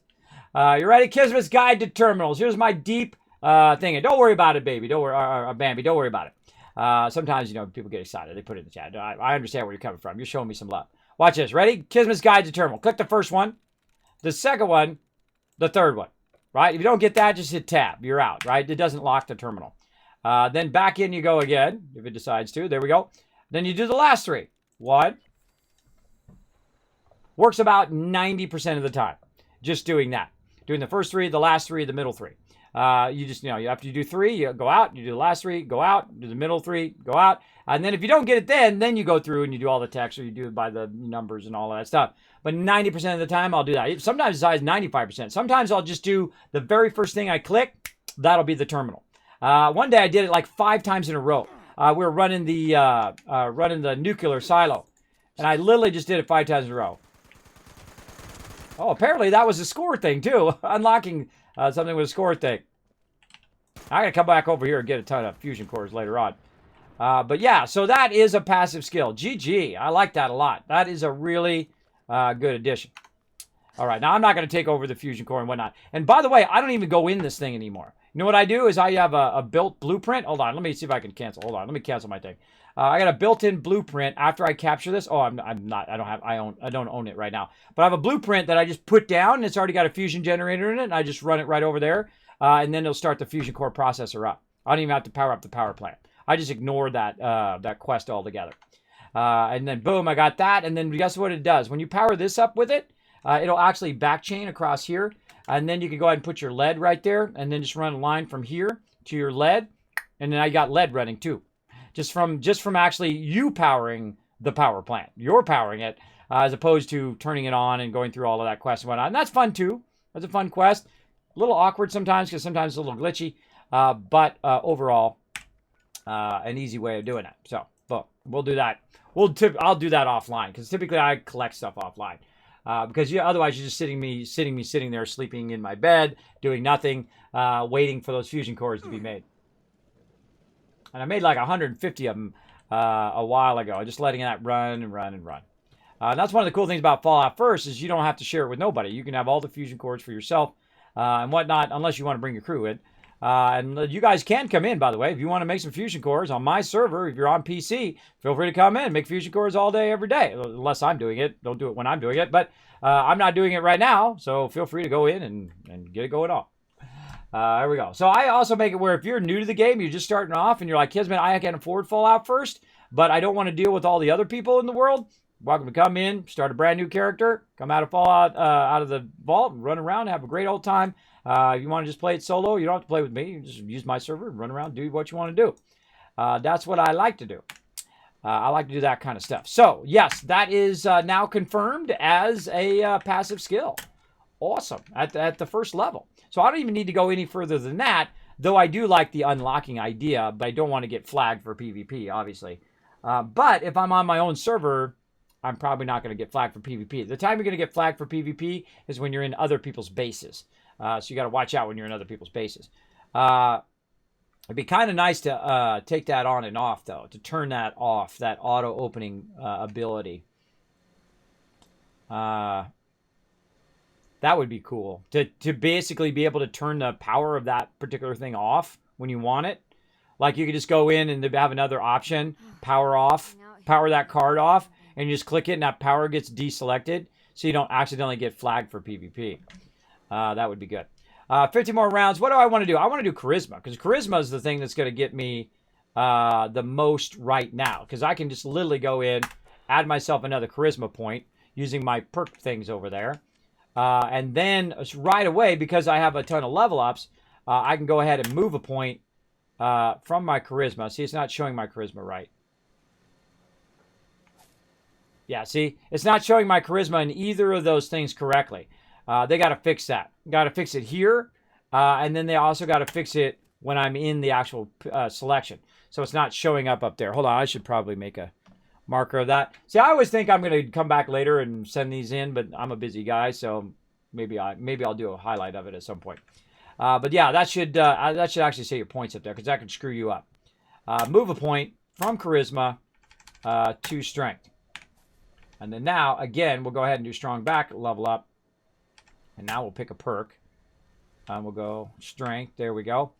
You ready? Kismet's Guide to Terminals. Here's my deep thing. And don't worry about it, baby. Don't worry, Bambi. Don't worry about it. Sometimes, you know, people get excited. They put it in the chat. I understand where you're coming from. You're showing me some love. Watch this. Ready? Kismet's Guide to Terminal. Click the first one, the second one, the third one. Right? If you don't get that, just hit tab. You're out. Right? It doesn't lock the terminal. Then back in you go again, if it decides to. There we go. Then you do the last three. One. Works about 90% of the time. Just doing that. Doing the first three, the last three, the middle three. You just, you know, after you do three, you go out, you do the last three, go out, do the middle three, go out. And then if you don't get it then you go through and you do all the text, or you do it by the numbers and all of that stuff. But 90% of the time, I'll do that. Sometimes it's as high as 95%. Sometimes I'll just do the very first thing I click. That'll be the terminal. One day I did it like 5 times in a row. We were running the nuclear silo. And I literally just did it 5 times in a row. Oh, apparently that was a score thing too. Unlocking something with a score thing. I'm going to come back over here and get a ton of fusion cores later on. But yeah, so that is a passive skill. GG. I like that a lot. That is a really good addition. All right, now I'm not going to take over the fusion core and whatnot. And by the way, I don't even go in this thing anymore. You know what I do is I have a built blueprint. Hold on, let me see if I can cancel. Hold on, let me cancel my thing. I got a built-in blueprint after I capture this. Oh, I'm not. I don't own it right now. But I have a blueprint that I just put down, and it's already got a fusion generator in it. And I just run it right over there, and then it'll start the fusion core processor up. I don't even have to power up the power plant. I just ignore that quest altogether. And then boom, I got that. And then guess what it does? When you power this up with it, it'll actually backchain across here. And then you can go ahead and put your lead right there, and then just run a line from here to your lead. And then I got lead running too. Just from actually you powering the power plant. You're powering it, as opposed to turning it on and going through all of that quest and whatnot. And that's fun too. That's a fun quest. A little awkward sometimes because sometimes it's a little glitchy. But overall, an easy way of doing it. So, but we'll do that. I'll do that offline because typically I collect stuff offline. Because otherwise you're just sitting there sleeping in my bed, doing nothing, waiting for those fusion cores to be made. And I made like 150 of them a while ago, just letting that run and run and run. And that's one of the cool things about Fallout First is you don't have to share it with nobody. You can have all the fusion cores for yourself and whatnot, unless you want to bring your crew in. And you guys can come in, by the way. If you want to make some fusion cores on my server, if you're on PC, feel free to come in. Make fusion cores all day, every day. Unless I'm doing it. Don't do it when I'm doing it. But I'm not doing it right now, so feel free to go in and get it going on. There we go. So I also make it where if you're new to the game, you're just starting off, and you're like, Kismet, I can afford Fallout First, but I don't want to deal with all the other people in the world. Welcome to come in, start a brand new character, come out of Fallout, out of the vault, run around, have a great old time. If you want to just play it solo, you don't have to play with me. You just use my server, run around, do what you want to do. That's what I like to do. I like to do that kind of stuff. So, yes, that is now confirmed as a passive skill. Awesome. At the first level. So I don't even need to go any further than that, though I do like the unlocking idea, but I don't want to get flagged for PvP, obviously. But if I'm on my own server, I'm probably not going to get flagged for PvP. The time you're going to get flagged for PvP is when you're in other people's bases. So you got to watch out when you're in other people's bases. It'd be kind of nice to take that on and off, though, to turn that off, that auto-opening ability. That would be cool. To basically be able to turn the power of that particular thing off when you want it. Like you could just go in and have another option, power off, power that card off, and you just click it and that power gets deselected so you don't accidentally get flagged for PvP. That would be good. 50 more rounds. What do I want to do? I want to do Charisma, because Charisma is the thing that's going to get me the most right now. Because I can just literally go in, add myself another Charisma point using my perk things over there. And then right away, because I have a ton of level ups, I can go ahead and move a point from my Charisma. See, it's not showing my Charisma right. Yeah, see, it's not showing my Charisma in either of those things correctly. They got to fix that. Got to fix it here. And then they also got to fix it when I'm in the actual selection. So it's not showing up there. Hold on, I should probably make a marker of that. See, I always think I'm going to come back later and send these in, but I'm a busy guy, so maybe I'll do a highlight of it at some point. But yeah, that should actually say your points up there, because that could screw you up. Move a point from Charisma to Strength. And then now, again, we'll go ahead and do strong back, level up. And now we'll pick a perk. We'll go strength. There we go.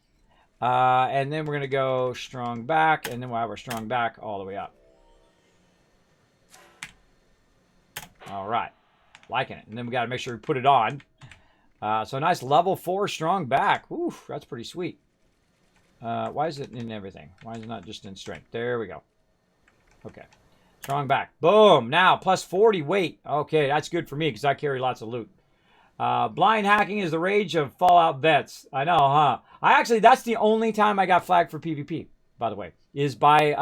And then we're going to go strong back. And then we'll have our strong back all the way up. All right. Liking it. And then we got to make sure we put it on. So a nice level 4 strong back. Oof, that's pretty sweet. Why is it in everything? Why is it not just in strength? There we go. Okay. Strong back. Boom. Now, plus 40 weight. Okay, that's good for me because I carry lots of loot. Blind hacking is the rage of Fallout vets. I know, huh? That's the only time I got flagged for PvP, by the way. Is by,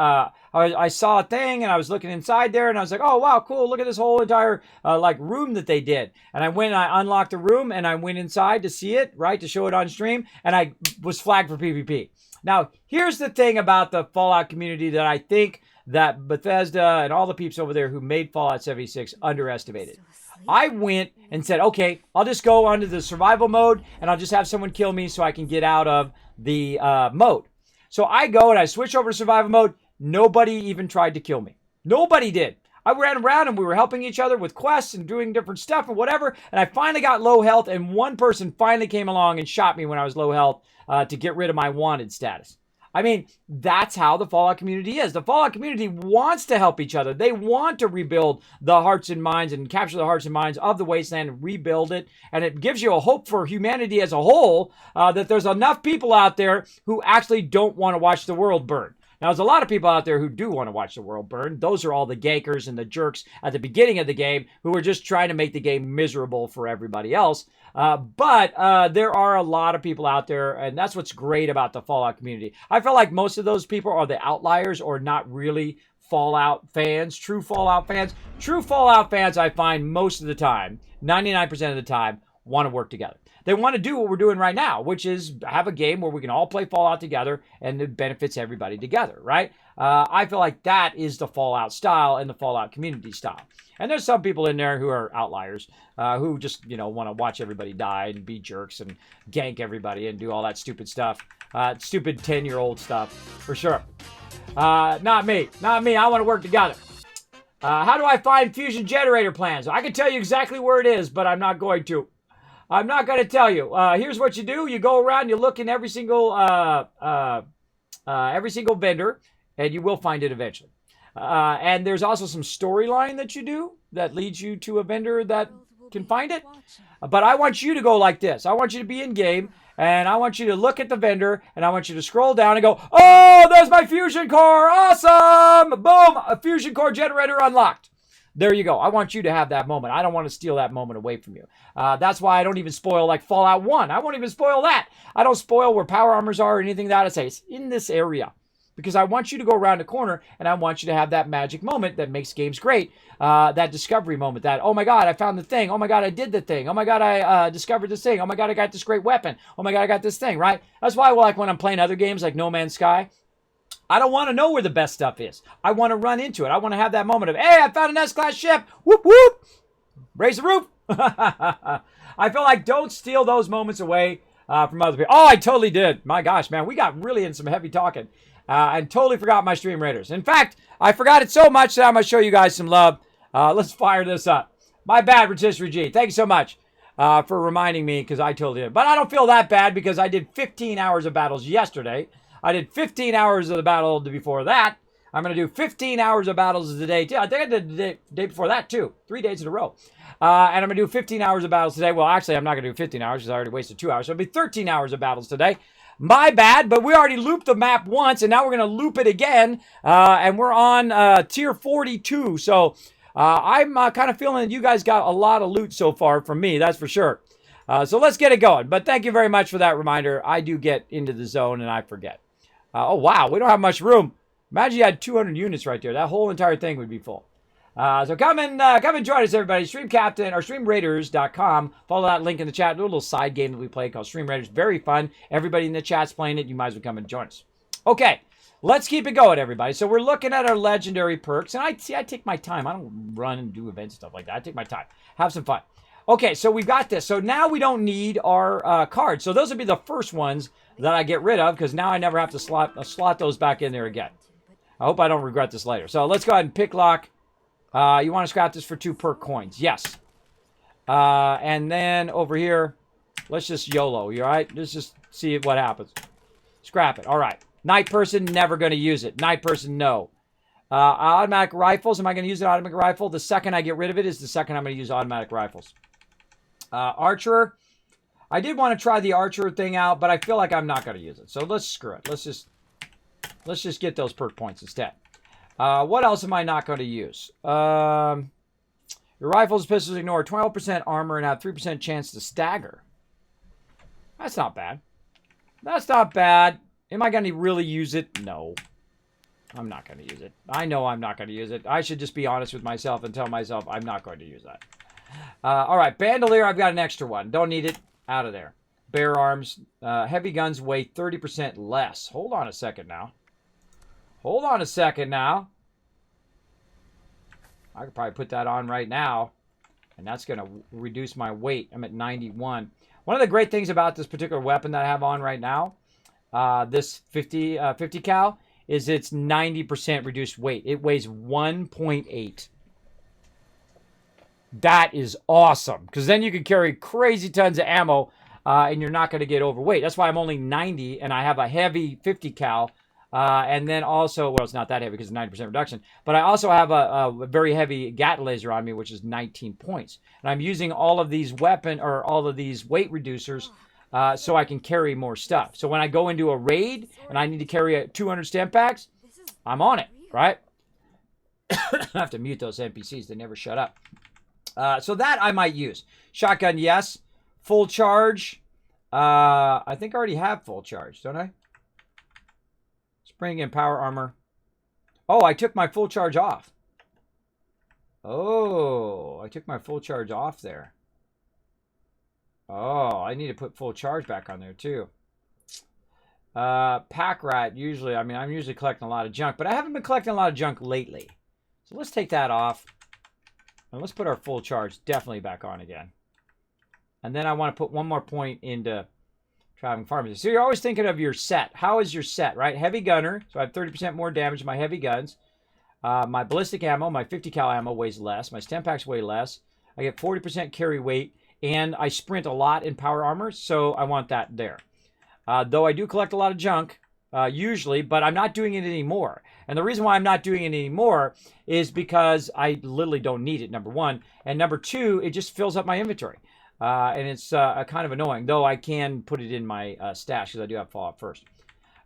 I saw a thing and I was looking inside there and I was like, oh, wow, cool. Look at this whole entire, room that they did. And I went and I unlocked the room and I went inside to see it, right? To show it on stream. And I was flagged for PvP. Now, here's the thing about the Fallout community that I think that Bethesda and all the peeps over there who made Fallout 76 underestimated. I went and said, okay, I'll just go onto the survival mode and I'll just have someone kill me so I can get out of the mode. So I go and I switch over to survival mode. Nobody even tried to kill me. Nobody did. I ran around and we were helping each other with quests and doing different stuff and whatever. And I finally got low health and one person finally came along and shot me when I was low health to get rid of my wanted status. I mean, that's how the Fallout community is. The Fallout community wants to help each other. They want to rebuild the hearts and minds and capture the hearts and minds of the Wasteland and rebuild it. And it gives you a hope for humanity as a whole that there's enough people out there who actually don't want to watch the world burn. Now, there's a lot of people out there who do want to watch the world burn. Those are all the gankers and the jerks at the beginning of the game who are just trying to make the game miserable for everybody else. But there are a lot of people out there, and that's what's great about the Fallout community. I feel like most of those people are the outliers or not really Fallout fans, true Fallout fans. True Fallout fans, I find most of the time, 99% of the time, want to work together. They want to do what we're doing right now, which is have a game where we can all play Fallout together and it benefits everybody together, right? I feel like that is the Fallout style and the Fallout community style. And there's some people in there who are outliers, who just, want to watch everybody die and be jerks and gank everybody and do all that stupid stuff. Stupid 10-year-old stuff, for sure. Not me. Not me. I want to work together. How do I find fusion generator plans? I can tell you exactly where it is, but I'm not going to. I'm not going to tell you. Here's what you do. You go around, you look in every single vendor, and you will find it eventually. And there's also some storyline that you do that leads you to a vendor that can find it. But I want you to go like this. I want you to be in game, and I want you to look at the vendor, and I want you to scroll down and go, oh, there's my fusion core. Awesome. Boom. A fusion core generator unlocked. There you go. I want you to have that moment. I don't want to steal that moment away from you. That's why I don't even spoil like Fallout 1. I won't even spoil that. I don't spoil where power armors are or anything like that. I say it's in this area. Because I want you to go around the corner and I want you to have that magic moment that makes games great. That discovery moment. That, oh my God, I found the thing. Oh my God, I did the thing. Oh my God, I discovered this thing. Oh my God, I got this great weapon. Oh my God, I got this thing, right? That's why like when I'm playing other games like No Man's Sky, I don't want to know where the best stuff is. I want to run into it. I want to have that moment of, hey, I found an S-class ship. Whoop, whoop. Raise the roof. I feel like don't steal those moments away from other people. Oh, I totally did. My gosh, man. We got really in some heavy talking. And totally forgot my stream raiders. In fact, I forgot it so much that I'm going to show you guys some love. Let's fire this up. My bad, Rotisserie G. Thank you so much for reminding me because I totally did. But I don't feel that bad because I did 15 hours of battles yesterday. I did 15 hours of the battle before that. I'm going to do 15 hours of battles today, too. I think I did the day before that, too. 3 days in a row. And I'm going to do 15 hours of battles today. Well, actually, I'm not going to do 15 hours because I already wasted 2 hours. So it'll be 13 hours of battles today. My bad, but we already looped the map once, and now we're going to loop it again. And we're on tier 42. So I'm kind of feeling that you guys got a lot of loot so far from me. That's for sure. So let's get it going. But thank you very much for that reminder. I do get into the zone, and I forget. Oh, wow. We don't have much room. Imagine you had 200 units right there. That whole entire thing would be full. So come and join us, everybody. Stream Captain or StreamRaiders.com. Follow that link in the chat. A little side game that we play called Stream Raiders. Very fun. Everybody in the chat's playing it. You might as well come and join us. Okay. Let's keep it going, everybody. So we're looking at our legendary perks. And I take my time. I don't run and do events and stuff like that. I take my time. Have some fun. Okay, so we've got this. So now we don't need our cards. So those would be the first ones that I get rid of because now I never have to slot those back in there again. I hope I don't regret this later. So let's go ahead and pick lock You want to scrap this for 2 perk coins. Yes. And then over here, let's just YOLO. You all right? Let's just see what happens. Scrap it. All right. Night person, never going to use it. Night person, no. Automatic rifles. Am I going to use an automatic rifle? The second I get rid of it is the second I'm going to use automatic rifles. Archer. I did want to try the Archer thing out, but I feel like I'm not going to use it. So let's screw it. Let's just get those perk points instead. What else am I not going to use? Your rifles, pistols ignore 12% armor and have 3% chance to stagger. That's not bad. That's not bad. Am I going to really use it? No. I'm not going to use it. I know I'm not going to use it. I should just be honest with myself and tell myself I'm not going to use that. All right. Bandolier, I've got an extra one. Don't need it. Out of there. Bear arms. Heavy guns weigh 30% less. Hold on a second now. Hold on a second now. I could probably put that on right now. And that's going to reduce my weight. I'm at 91. One of the great things about this particular weapon that I have on right now, this 50 cal, is it's 90% reduced weight. It weighs 1.8. That is awesome. Because then you can carry crazy tons of ammo and you're not going to get overweight. That's why I'm only 90 and I have a heavy 50 cal. And then also, well, it's not that heavy because it's 90% reduction. But I also have a very heavy Gat laser on me, which is 19 points. And I'm using all of these all of these weight reducers so I can carry more stuff. So when I go into a raid and I need to carry 200 stem packs, I'm on it, right? I have to mute those NPCs. They never shut up. So that I might use. Shotgun, yes. Full charge. I think I already have full charge, don't I? Spring and power armor. Oh, I took my full charge off. Oh, I took my full charge off there. Oh, I need to put full charge back on there too. Pack rat, usually, I mean, I'm usually collecting a lot of junk, but I haven't been collecting a lot of junk lately. So let's take that off. And let's put our full charge definitely back on again. And then I want to put one more point into traveling pharmacy. So you're always thinking of your set. How is your set, right? Heavy gunner. So I have 30% more damage in my heavy guns. My ballistic ammo, my 50 cal ammo weighs less. My stem packs weigh less. I get 40% carry weight. And I sprint a lot in power armor. So I want that there. Though I do collect a lot of junk, usually, but I'm not doing it anymore. And the reason why I'm not doing it anymore is because I literally don't need it, number one. And number two, it just fills up my inventory. And it's kind of annoying, though I can put it in my stash because I do have Fallout first.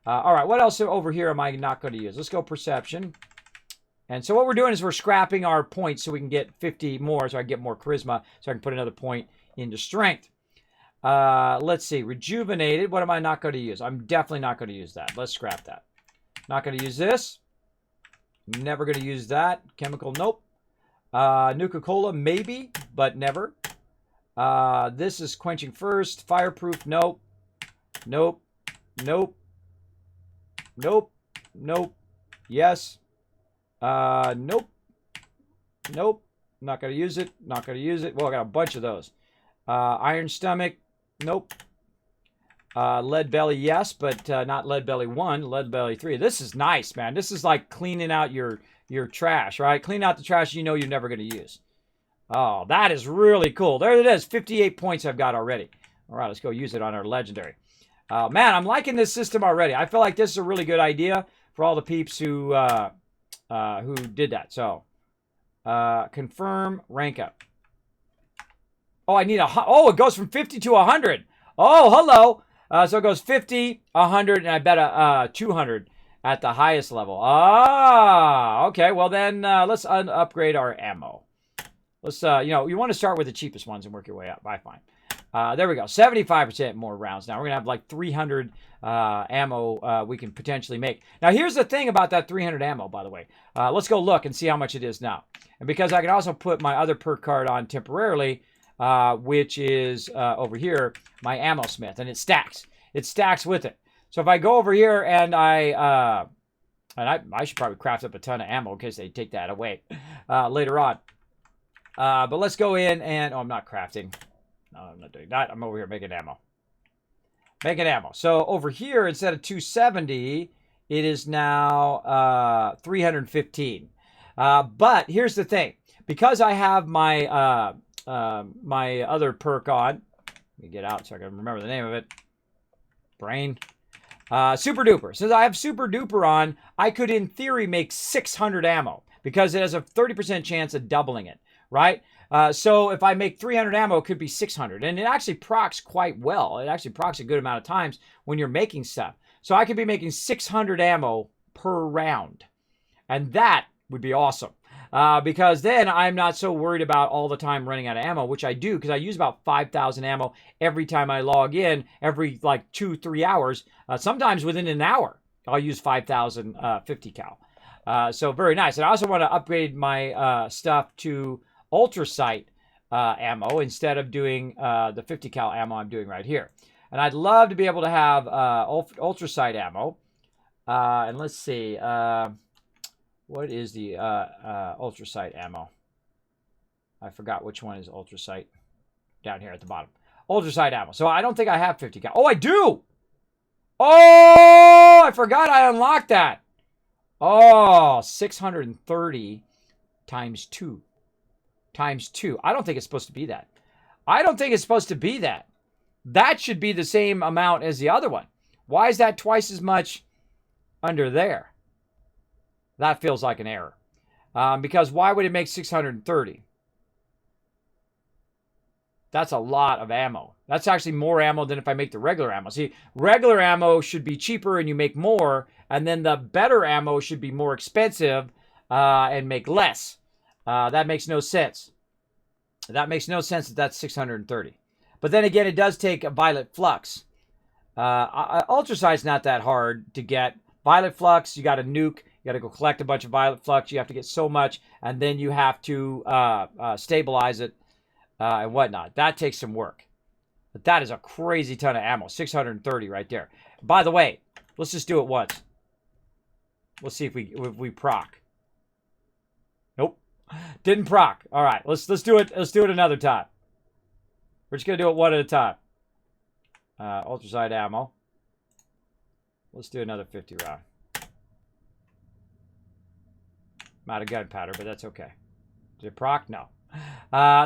All right, what else over here am I not going to use? Let's go perception. And so what we're doing is we're scrapping our points so we can get 50 more, so I can get more charisma, so I can put another point into strength. Let's see, rejuvenated. What am I not going to use? I'm definitely not going to use that. Let's scrap that. Not going to use this. Never going to use that. Chemical, nope. Nuka-Cola, maybe, but never. This is quenching first. Fireproof, nope. Nope. Nope. Nope. Nope. Yes. Nope. Nope. Not going to use it. Not going to use it. Well, I got a bunch of those. Iron stomach, nope. Lead belly, yes, but not lead belly 1, lead belly 3. This is nice, man. This is like cleaning out your trash, right? Clean out the trash you know you're never going to use. Oh, that is really cool. There it is. 58 points I've got already. All right, let's go use it on our legendary. Man, I'm liking this system already. I feel like this is a really good idea for all the peeps who did that. So, confirm, rank up. Oh, I need it goes from 50 to 100. Oh, hello. So it goes 50, 100, and I bet a 200 at the highest level. Ah, okay. Well, then let's upgrade our ammo. Let's, you want to start with the cheapest ones and work your way up. I find. There we go. 75% more rounds. Now we're going to have like 300 ammo we can potentially make. Now, here's the thing about that 300 ammo, by the way. Let's go look and see how much it is now. And because I can also put my other perk card on temporarily, which is over here, my ammo smith, and it stacks. It stacks with it. So if I go over here and I should probably craft up a ton of ammo in case they take that away later on. But let's go in and, I'm not crafting. No, I'm not doing that. I'm over here making ammo. Making ammo. So over here, instead of 270, it is now 315. But here's the thing. Because I have my my other perk on. Let me get out so I can remember the name of it. Brain. Super Duper. Since I have Super Duper on, I could in theory make 600 ammo because it has a 30% chance of doubling it, right? So if I make 300 ammo, it could be 600. And it actually procs quite well. It actually procs a good amount of times when you're making stuff. So I could be making 600 ammo per round. And that would be awesome. Because then I'm not so worried about all the time running out of ammo, which I do because I use about 5,000 ammo every time I log in, every like 2-3 hours. Sometimes within an hour, I'll use 5,000 50 cal. So very nice. And I also want to upgrade my stuff to ultra sight ammo instead of doing the 50 cal ammo I'm doing right here. And I'd love to be able to have ultra sight ammo. And let's see. What is the ultra sight ammo? I forgot which one is ultra sight. Down here at the bottom. Ultra sight ammo. So I don't think I have 50 cal. Oh, I do! Oh, I forgot I unlocked that. Oh, 630 times 2. Times 2. I don't think it's supposed to be that. I don't think it's supposed to be that. That should be the same amount as the other one. Why is that twice as much under there? That feels like an error. Because why would it make 630? That's a lot of ammo. That's actually more ammo than if I make the regular ammo. See, regular ammo should be cheaper and you make more, and then the better ammo should be more expensive and make less. That makes no sense. That makes no sense that that's 630. But then again, it does take a violet flux. Ultra sight's not that hard to get. Violet flux, you got to nuke. You got to go collect a bunch of violet flux. You have to get so much, and then you have to stabilize it and whatnot. That takes some work. But that is a crazy ton of ammo. 630 right there. By the way, let's just do it once. Let's see if we proc. Nope. Didn't proc. All right, let's do it. Let's do it another time. We're just gonna do it one at a time. Ultra sight ammo. Let's do another 50 round. I'm out of gunpowder, but that's okay. Did it proc? No.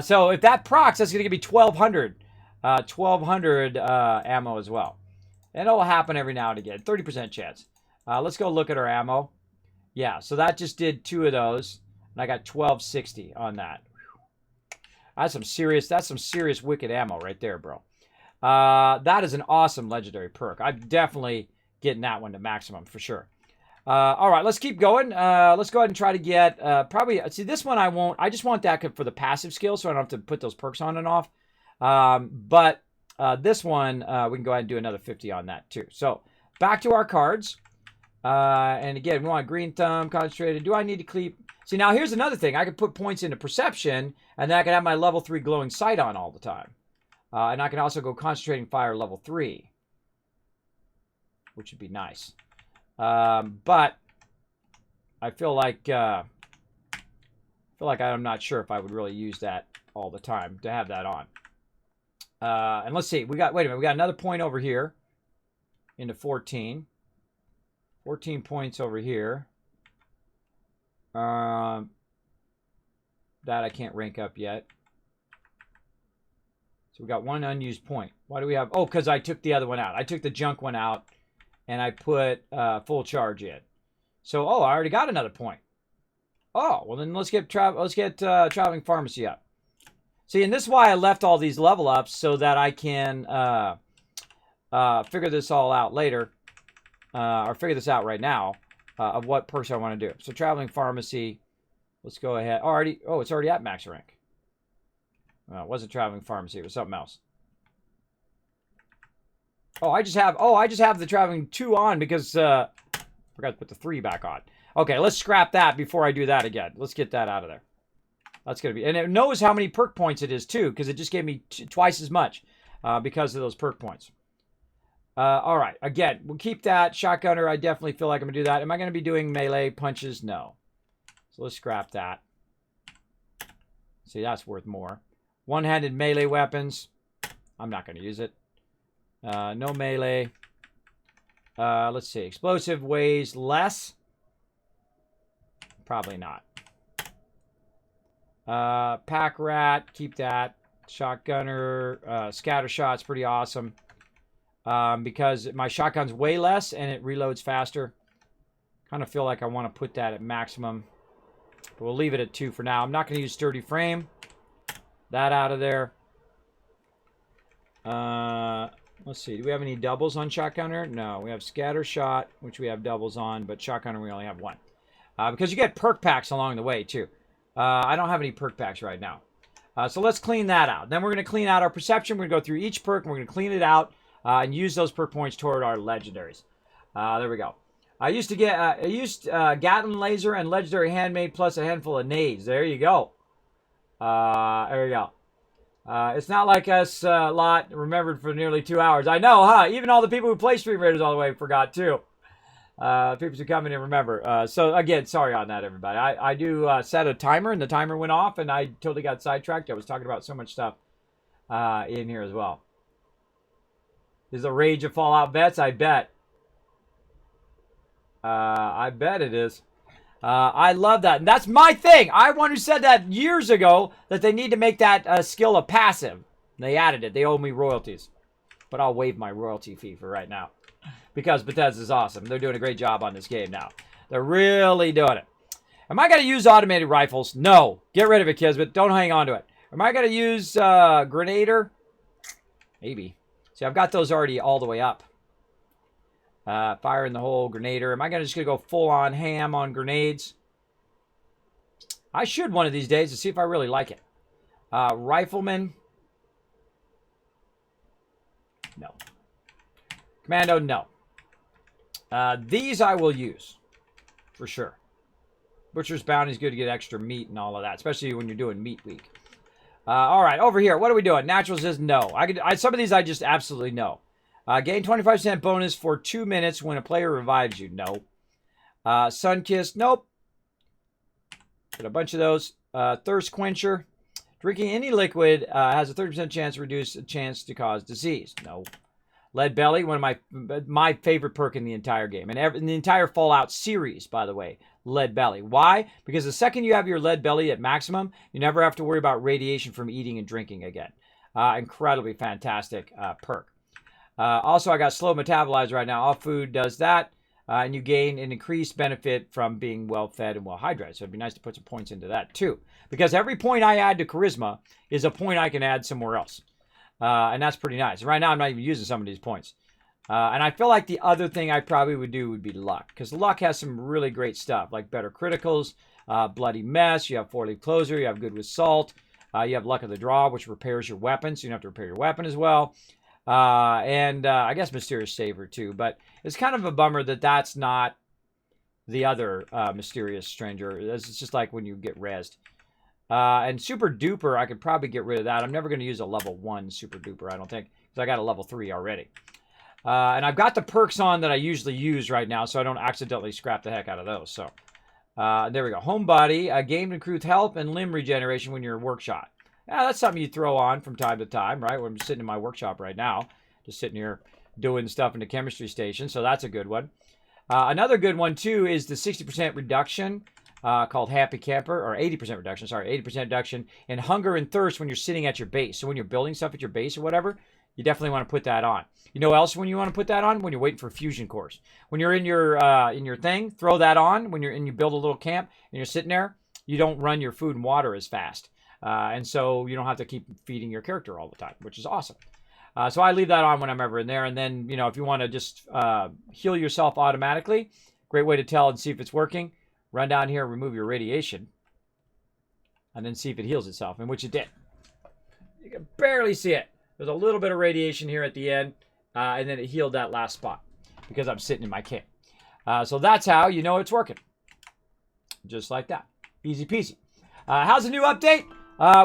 So if that procs, that's going to give me 1,200. 1,200 ammo as well. And it'll happen every now and again. 30% chance. Let's go look at our ammo. Yeah, so that just did 2 of those. And I got 1,260 on that. That's some serious wicked ammo right there, bro. That is an awesome legendary perk. I'm definitely getting that one to maximum for sure. All right, let's keep going. Let's go ahead and try to get probably. See, this one I won't. I just want that for the passive skill, so I don't have to put those perks on and off. But this one, we can go ahead and do another 50 on that too. So back to our cards. And again, we want green thumb, concentrated. Do I need to keep? See, now here's another thing. I could put points into perception, and then I can have my level 3 glowing sight on all the time. And I can also go concentrating fire level 3, which would be nice. But I feel like I'm not sure if I would really use that all the time to have that on. And let's see, wait a minute, we got another point over here into 14. 14 points over here. That I can't rank up yet. So we got one unused point. Why do we have? Oh, because I took the other one out. I took the junk one out, and I put full charge in. So, I already got another point. Oh, well then let's get traveling pharmacy up. See, and this is why I left all these level ups so that I can figure this all out later, or figure this out right now of what perks I want to do. So, traveling pharmacy. Let's go ahead. It's already at max rank. Well, it wasn't traveling pharmacy. It was something else. I just have the traveling 2 on because I forgot to put the 3 back on. Okay, let's scrap that before I do that again. Let's get that out of there. That's going to be... And it knows how many perk points it is, too, because it just gave me twice as much because of those perk points. All right, again, we'll keep that. Shotgunner, I definitely feel like I'm going to do that. Am I going to be doing melee punches? No. So let's scrap that. See, that's worth more. One-handed melee weapons. I'm not going to use it. No melee. Let's see. Explosive weighs less. Probably not. Pack rat, keep that. Shotgunner, scatter shot's pretty awesome. Because my shotgun's way less and it reloads faster. Kind of feel like I want to put that at maximum. But we'll leave it at 2 for now. I'm not going to use sturdy frame. That out of there. Let's see. Do we have any doubles on shotgunner? No. We have scatter shot, which we have doubles on, but shotgunner we only have 1. Because you get perk packs along the way, too. I don't have any perk packs right now. So let's clean that out. Then we're going to clean out our perception. We're going to go through each perk, and we're going to clean it out and use those perk points toward our legendaries. There we go. I used Gatling laser and legendary handmade plus a handful of nades. There you go. There you go. It's not like us lot remembered for nearly 2 hours. I know, huh? Even all the people who play Stream Raiders all the way forgot too. People who come in and remember. So again, sorry on that, everybody. I do set a timer, and the timer went off, and I totally got sidetracked. I was talking about so much stuff in here as well. Is a rage of Fallout vets? I bet. I bet it is. I love that. And that's my thing. I one who said that years ago, that they need to make that skill a passive. They added it. They owe me royalties. But I'll waive my royalty fee for right now. Because Bethesda's awesome. They're doing a great job on this game now. They're really doing it. Am I going to use automated rifles? No. Get rid of it, Kismet. Don't hang on to it. Am I going to use Grenader? Maybe. See, I've got those already all the way up. Fire in the hole, Grenader. Am I just going to go full-on ham on grenades? I should one of these days to see if I really like it. Rifleman. No. Commando, no. These I will use. For sure. Butcher's Bounty is good to get extra meat and all of that. Especially when you're doing meat week. All right, over here. What are we doing? Natural says no. Some of these I just absolutely know. Gain 25% bonus for 2 minutes when a player revives you. No. Sunkissed. Nope. Got a bunch of those. Thirst Quencher. Drinking any liquid has a 30% chance to reduce a chance to cause disease. No. Lead Belly. One of my favorite perk in the entire game. And in the entire Fallout series, by the way. Lead Belly. Why? Because the second you have your Lead Belly at maximum, you never have to worry about radiation from eating and drinking again. Incredibly fantastic perk. Also, I got slow metabolize right now. All food does that. And you gain an increased benefit from being well-fed and well-hydrated. So it'd be nice to put some points into that, too. Because every point I add to Charisma is a point I can add somewhere else. And that's pretty nice. Right now, I'm not even using some of these points. And I feel like the other thing I probably would do would be Luck. Because Luck has some really great stuff. Like better criticals, Bloody Mess. You have 4-leaf closer. You have Good with Salt. You have Luck of the Draw, which repairs your weapon. So you don't have to repair your weapon as well. I guess Mysterious Saver too, but it's kind of a bummer that that's not the other Mysterious Stranger. It's just like when you get rezzed. And Super Duper, I could probably get rid of that. I'm never going to use a level 1 Super Duper, I don't think, because I got a level 3 already. And I've got the perks on that I usually use right now, so I don't accidentally scrap the heck out of those. So there we go. Homebody, gained improved health and limb regeneration when you're workshop. Yeah, that's something you throw on from time to time, right? When I'm sitting in my workshop right now, just sitting here doing stuff in the chemistry station, so that's a good one. Another good one, too, is the 60% reduction called Happy Camper, or 80% reduction, sorry, 80% reduction in hunger and thirst when you're sitting at your base. So when you're building stuff at your base or whatever, you definitely want to put that on. You know else when you want to put that on? When you're waiting for fusion cores. When you're in your thing, throw that on. When you build a little camp and you're sitting there, you don't run your food and water as fast. And so you don't have to keep feeding your character all the time, which is awesome. So I leave that on when I'm ever in there. And then, if you want to just heal yourself automatically, great way to tell and see if it's working. Run down here, remove your radiation, and then see if it heals itself, and which it did. You can barely see it. There's a little bit of radiation here at the end, and then it healed that last spot because I'm sitting in my camp. So that's how you know it's working. Just like that. Easy peasy. How's the new update?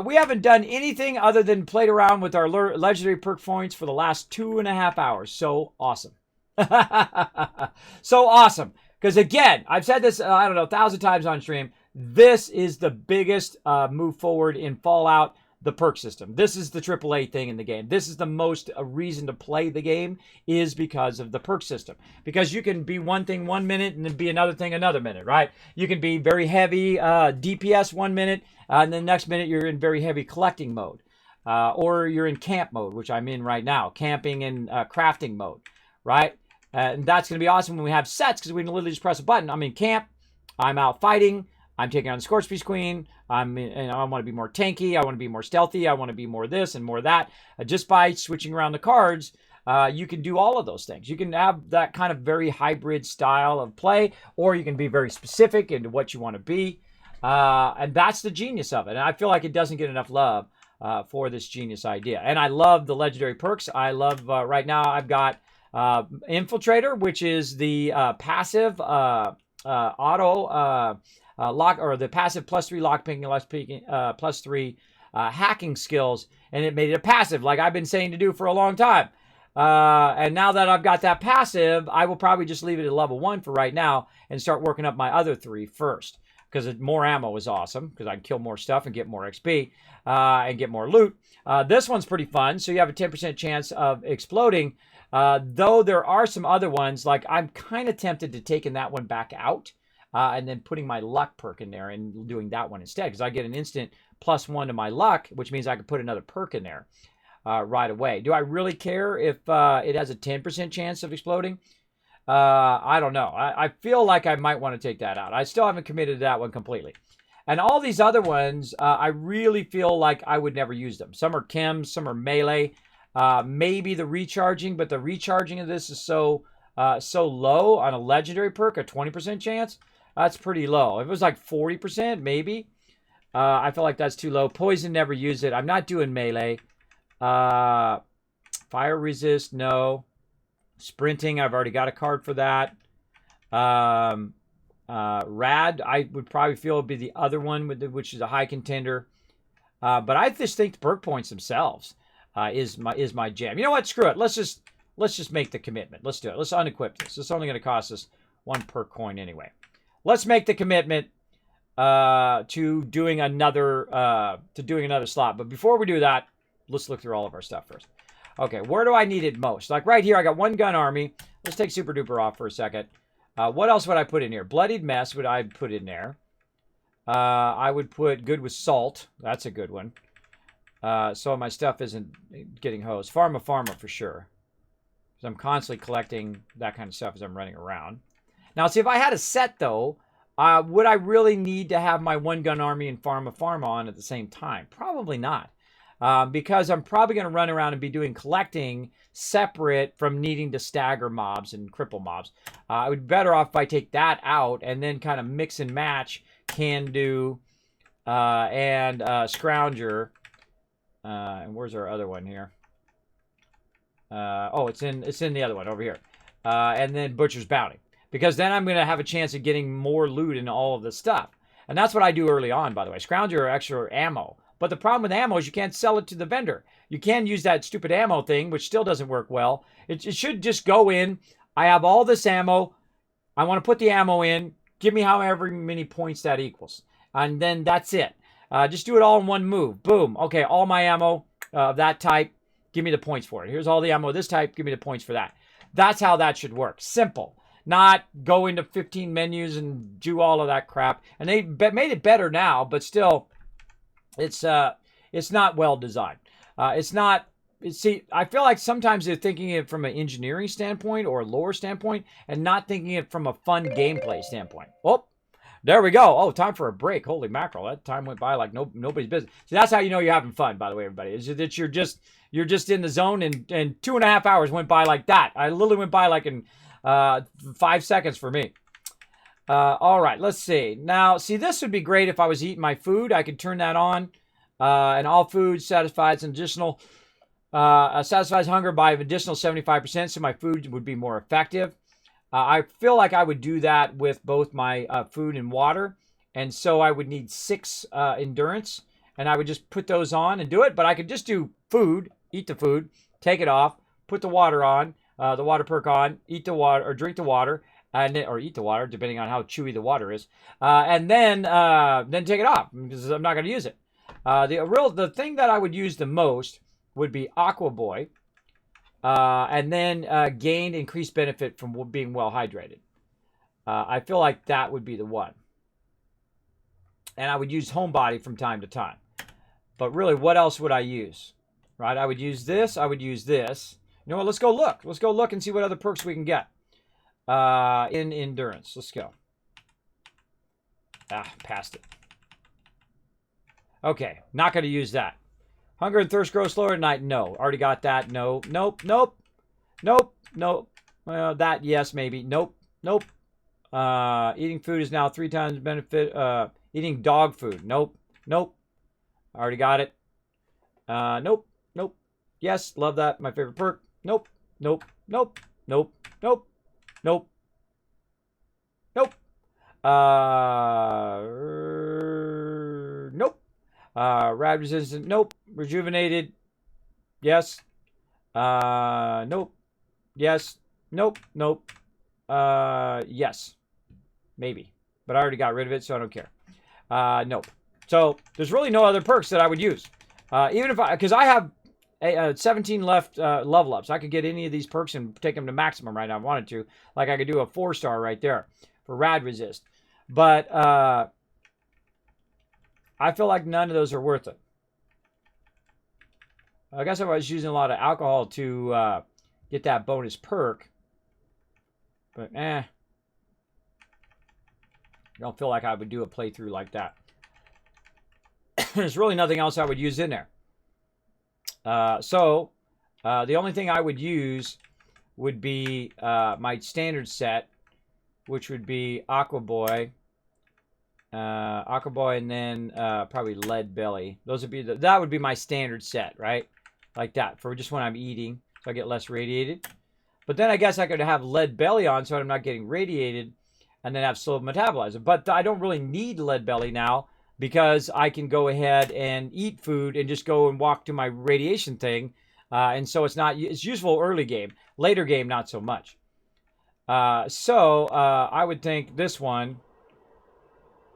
We haven't done anything other than played around with our legendary perk points for the last 2.5 hours. So awesome. So awesome. Because again, I've said this, 1,000 times on stream. This is the biggest move forward in Fallout, the perk system. This is the AAA thing in the game. This is the most reason to play the game is because of the perk system. Because you can be one thing 1 minute and then be another thing another minute, right? You can be very heavy DPS 1 minute And then the next minute you're in very heavy collecting mode. Or you're in camp mode, which I'm in right now, camping and crafting mode, right? And that's going to be awesome when we have sets because we can literally just press a button. I'm in camp, I'm out fighting, I'm taking on the Scorch-Beast Queen, and I want to be more tanky, I want to be more stealthy, I want to be more this and more that. Just by switching around the cards, you can do all of those things. You can have that kind of very hybrid style of play, or you can be very specific into what you want to be. And that's the genius of it. And I feel like it doesn't get enough love for this genius idea. And I love the legendary perks. I love, right now I've got Infiltrator, which is the passive auto lock, or the passive +3 lockpicking, +3 hacking skills. And it made it a passive, like I've been saying to do for a long time. And now that I've got that passive, I will probably just leave it at level 1 for right now and start working up my other 3 first. Because more ammo is awesome, because I can kill more stuff and get more XP and get more loot. This one's pretty fun, so you have a 10% chance of exploding. Though there are some other ones, like I'm kind of tempted to taking that one back out and then putting my luck perk in there and doing that one instead, because I get an instant +1 to my luck, which means I can put another perk in there right away. Do I really care if it has a 10% chance of exploding? I don't know. I feel like I might want to take that out. I still haven't committed to that one completely. And all these other ones, I really feel like I would never use them. Some are chems, some are melee. Maybe the recharging, but the recharging of this is so low on a legendary perk, a 20% chance. That's pretty low. If it was like 40%, maybe. I feel like that's too low. Poison, never use it. I'm not doing melee. Fire resist, no. Sprinting, I've already got a card for that. Rad, I would probably feel would be the other one, which is a high contender. But I just think the perk points themselves is my jam. You know what? Screw it. Let's just make the commitment. Let's do it. Let's unequip this. It's only going to cost us 1 perk coin anyway. Let's make the commitment to doing another slot. But before we do that, let's look through all of our stuff first. Okay, where do I need it most? Like right here, I got 1 gun army. Let's take Super Duper off for a second. What else would I put in here? Bloodied Mess would I put in there. I would put Good with Salt. That's a good one. So my stuff isn't getting hosed. Pharma for sure. Because I'm constantly collecting that kind of stuff as I'm running around. Now, see, if I had a set, though, would I really need to have my 1 gun army and Pharma on at the same time? Probably not. Because I'm probably going to run around and be doing collecting separate from needing to stagger mobs and cripple mobs. I would be better off if I take that out and then kind of mix and match Can Do and Scrounger. And where's our other one here? Oh, it's in the other one over here. And then Butcher's Bounty. Because then I'm going to have a chance of getting more loot in all of this stuff. And that's what I do early on, by the way. Scrounger are extra ammo. But the problem with ammo is you can't sell it to the vendor. You can use that stupid ammo thing, which still doesn't work well. It should just go in. I have all this ammo. I want to put the ammo in. Give me however many points that equals. And then that's it. Just do it all in one move. Boom. Okay, all my ammo of that type. Give me the points for it. Here's all the ammo of this type. Give me the points for that. That's how that should work. Simple. Not go into 15 menus and do all of that crap. And they made it better now, but still... It's not well designed. See, I feel like sometimes they're thinking it from an engineering standpoint or a lore standpoint and not thinking it from a fun gameplay standpoint. Oh, there we go. Oh, time for a break. Holy mackerel. That time went by like nobody's business. See, that's how you know you're having fun, by the way, everybody. Is that you're just in the zone and 2.5 hours went by like that. I literally went by like in 5 seconds for me. All right, let's see. Now, see, this would be great if I was eating my food. I could turn that on. And all food satisfies satisfies hunger by an additional 75%, so my food would be more effective. I feel like I would do that with both my food and water. And so I would need 6 endurance. And I would just put those on and do it. But I could just do food, eat the food, take it off, put the water on, the water perk on, eat the water, or drink the water. Or eat the water, depending on how chewy the water is, and then take it off because I'm not going to use it. The thing that I would use the most would be Aqua Boy, and then gained increased benefit from being well hydrated. I feel like that would be the one. And I would use homebody from time to time. But really, what else would I use? Right? I would use this. I would use this. You know what? Let's go look. Let's go look and see what other perks we can get. In endurance. Let's go. Passed it. Okay. Not going to use that. Hunger and thirst grow slower at night. No. Already got that. No. Nope. Nope. Nope. Nope. Well, that, yes, maybe. Nope. Nope. Eating food is now 3 times benefit. Eating dog food. Nope. Nope. Already got it. Nope. Nope. Yes, love that. My favorite perk. Nope. Nope. Nope. Nope. Nope. Nope. Nope. Nope. Rad resistant. Nope. Rejuvenated. Yes. Nope. Yes. Nope. Nope. Yes. Maybe. But I already got rid of it, so I don't care. Nope. So there's really no other perks that I would use. Even if because I have 17 left level ups. I could get any of these perks and take them to maximum right now if I wanted to. Like I could do a 4-star right there for rad resist. But I feel like none of those are worth it. I guess I was using a lot of alcohol to get that bonus perk. But I don't feel like I would do a playthrough like that. There's really nothing else I would use in there. So the only thing I would use would be my standard set, which would be Aqua Boy, and then probably Lead Belly. Those would be that would be my standard set, right? Like that for just when I'm eating, so I get less radiated. But then I guess I could have Lead Belly on, so I'm not getting radiated, and then have slow metabolizer. But I don't really need Lead Belly now, because I can go ahead and eat food and just go and walk to my radiation thing. And so it's useful early game. Later game, not so much. So I would think this one,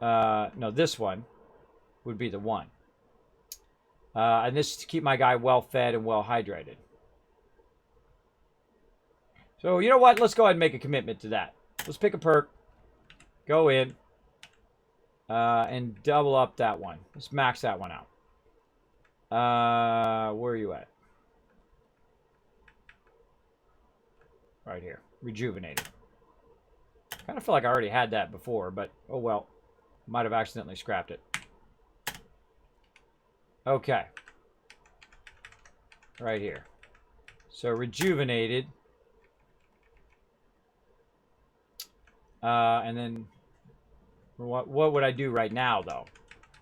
this one would be the one. And this is to keep my guy well fed and well hydrated. So you know what? Let's go ahead and make a commitment to that. Let's pick a perk. Go in. And double up that one. Let's max that one out. Where are you at? Right here. Rejuvenated. Kind of feel like I already had that before, but oh well. Might have accidentally scrapped it. Okay. Right here. So rejuvenated. And then what would I do right now, though?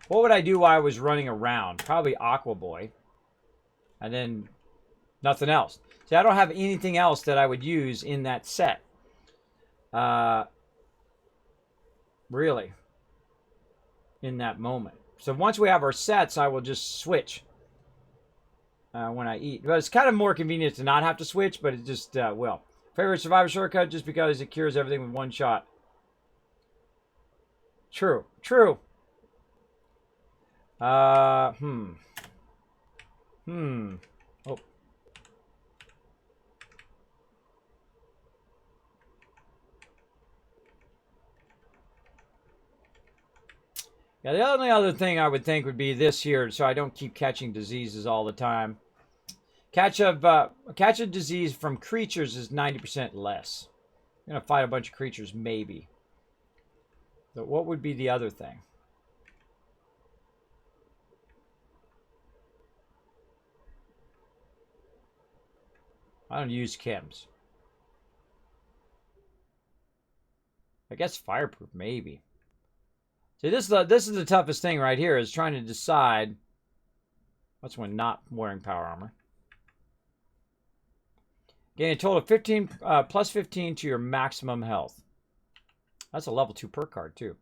What would I do while I was running around? Probably Aqua Boy. And then nothing else. See, I don't have anything else that I would use in that set. Really. In that moment. So once we have our sets, I will just switch when I eat. But it's kind of more convenient to not have to switch, but it just will. Favorite survivor shortcut just because it cures everything with one shot. True. True. Oh. Yeah, the only other thing I would think would be this here, so I don't keep catching diseases all the time. Catch a disease from creatures is 90% less. I'm gonna fight a bunch of creatures, maybe. But what would be the other thing? I don't use chems. I guess fireproof, maybe. See, this is the toughest thing right here, is trying to decide what's when not wearing power armor. Gain a total of 15 plus 15 to your maximum health. That's a level 2 perk card too.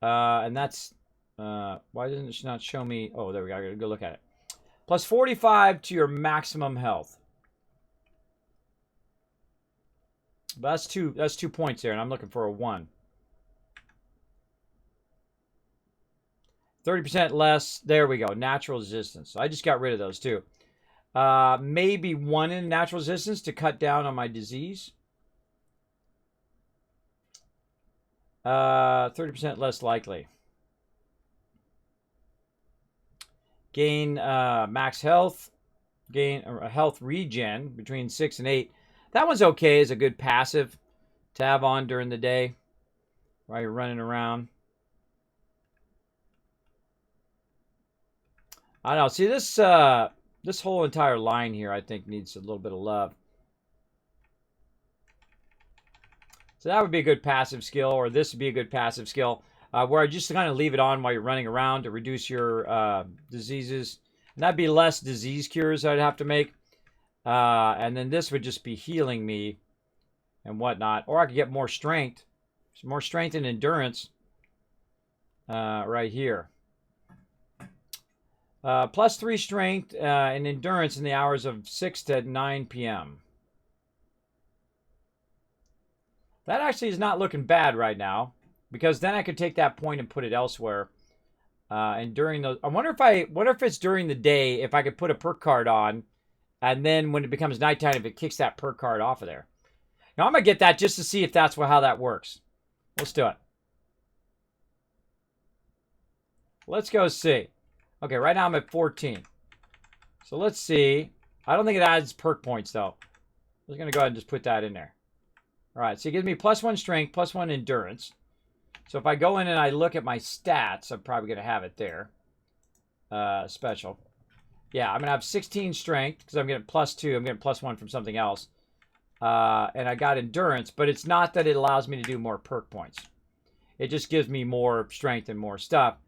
And that's why doesn't it not show me? Oh, there we go. I gotta go look at it. Plus 45 to your maximum health. But that's 2 points there, and I'm looking for a 1. 30% less. There we go. Natural resistance. So I just got rid of those too. Maybe 1 in natural resistance to cut down on my disease. 30% less likely. Gain max health. Gain a health regen between 6 and 8. That one's okay as a good passive to have on during the day while you're running around. I don't know. See, this whole entire line here, I think, needs a little bit of love. So that would be a good passive skill, or this would be a good passive skill, where I just kind of leave it on while you're running around to reduce your diseases. And that'd be less disease cures I'd have to make. And then this would just be healing me and whatnot. Or I could get more strength. Some more strength and endurance right here. +3 strength and endurance in the hours of 6 to 9 p.m. That actually is not looking bad right now, because then I could take that point and put it elsewhere. And during those, I wonder if it's during the day, if I could put a perk card on, and then when it becomes nighttime, if it kicks that perk card off of there. Now I'm gonna get that just to see if that's how that works. Let's do it. Let's go see. Okay, right now I'm at 14. So let's see. I don't think it adds perk points though. I'm just gonna go ahead and just put that in there. All right, so it gives me +1 strength, +1 endurance. So if I go in and I look at my stats, I'm probably gonna have it there. Special. Yeah, I'm gonna have 16 strength because I'm getting +2. I'm getting +1 from something else. And I got endurance, but it's not that it allows me to do more perk points. It just gives me more strength and more stuff,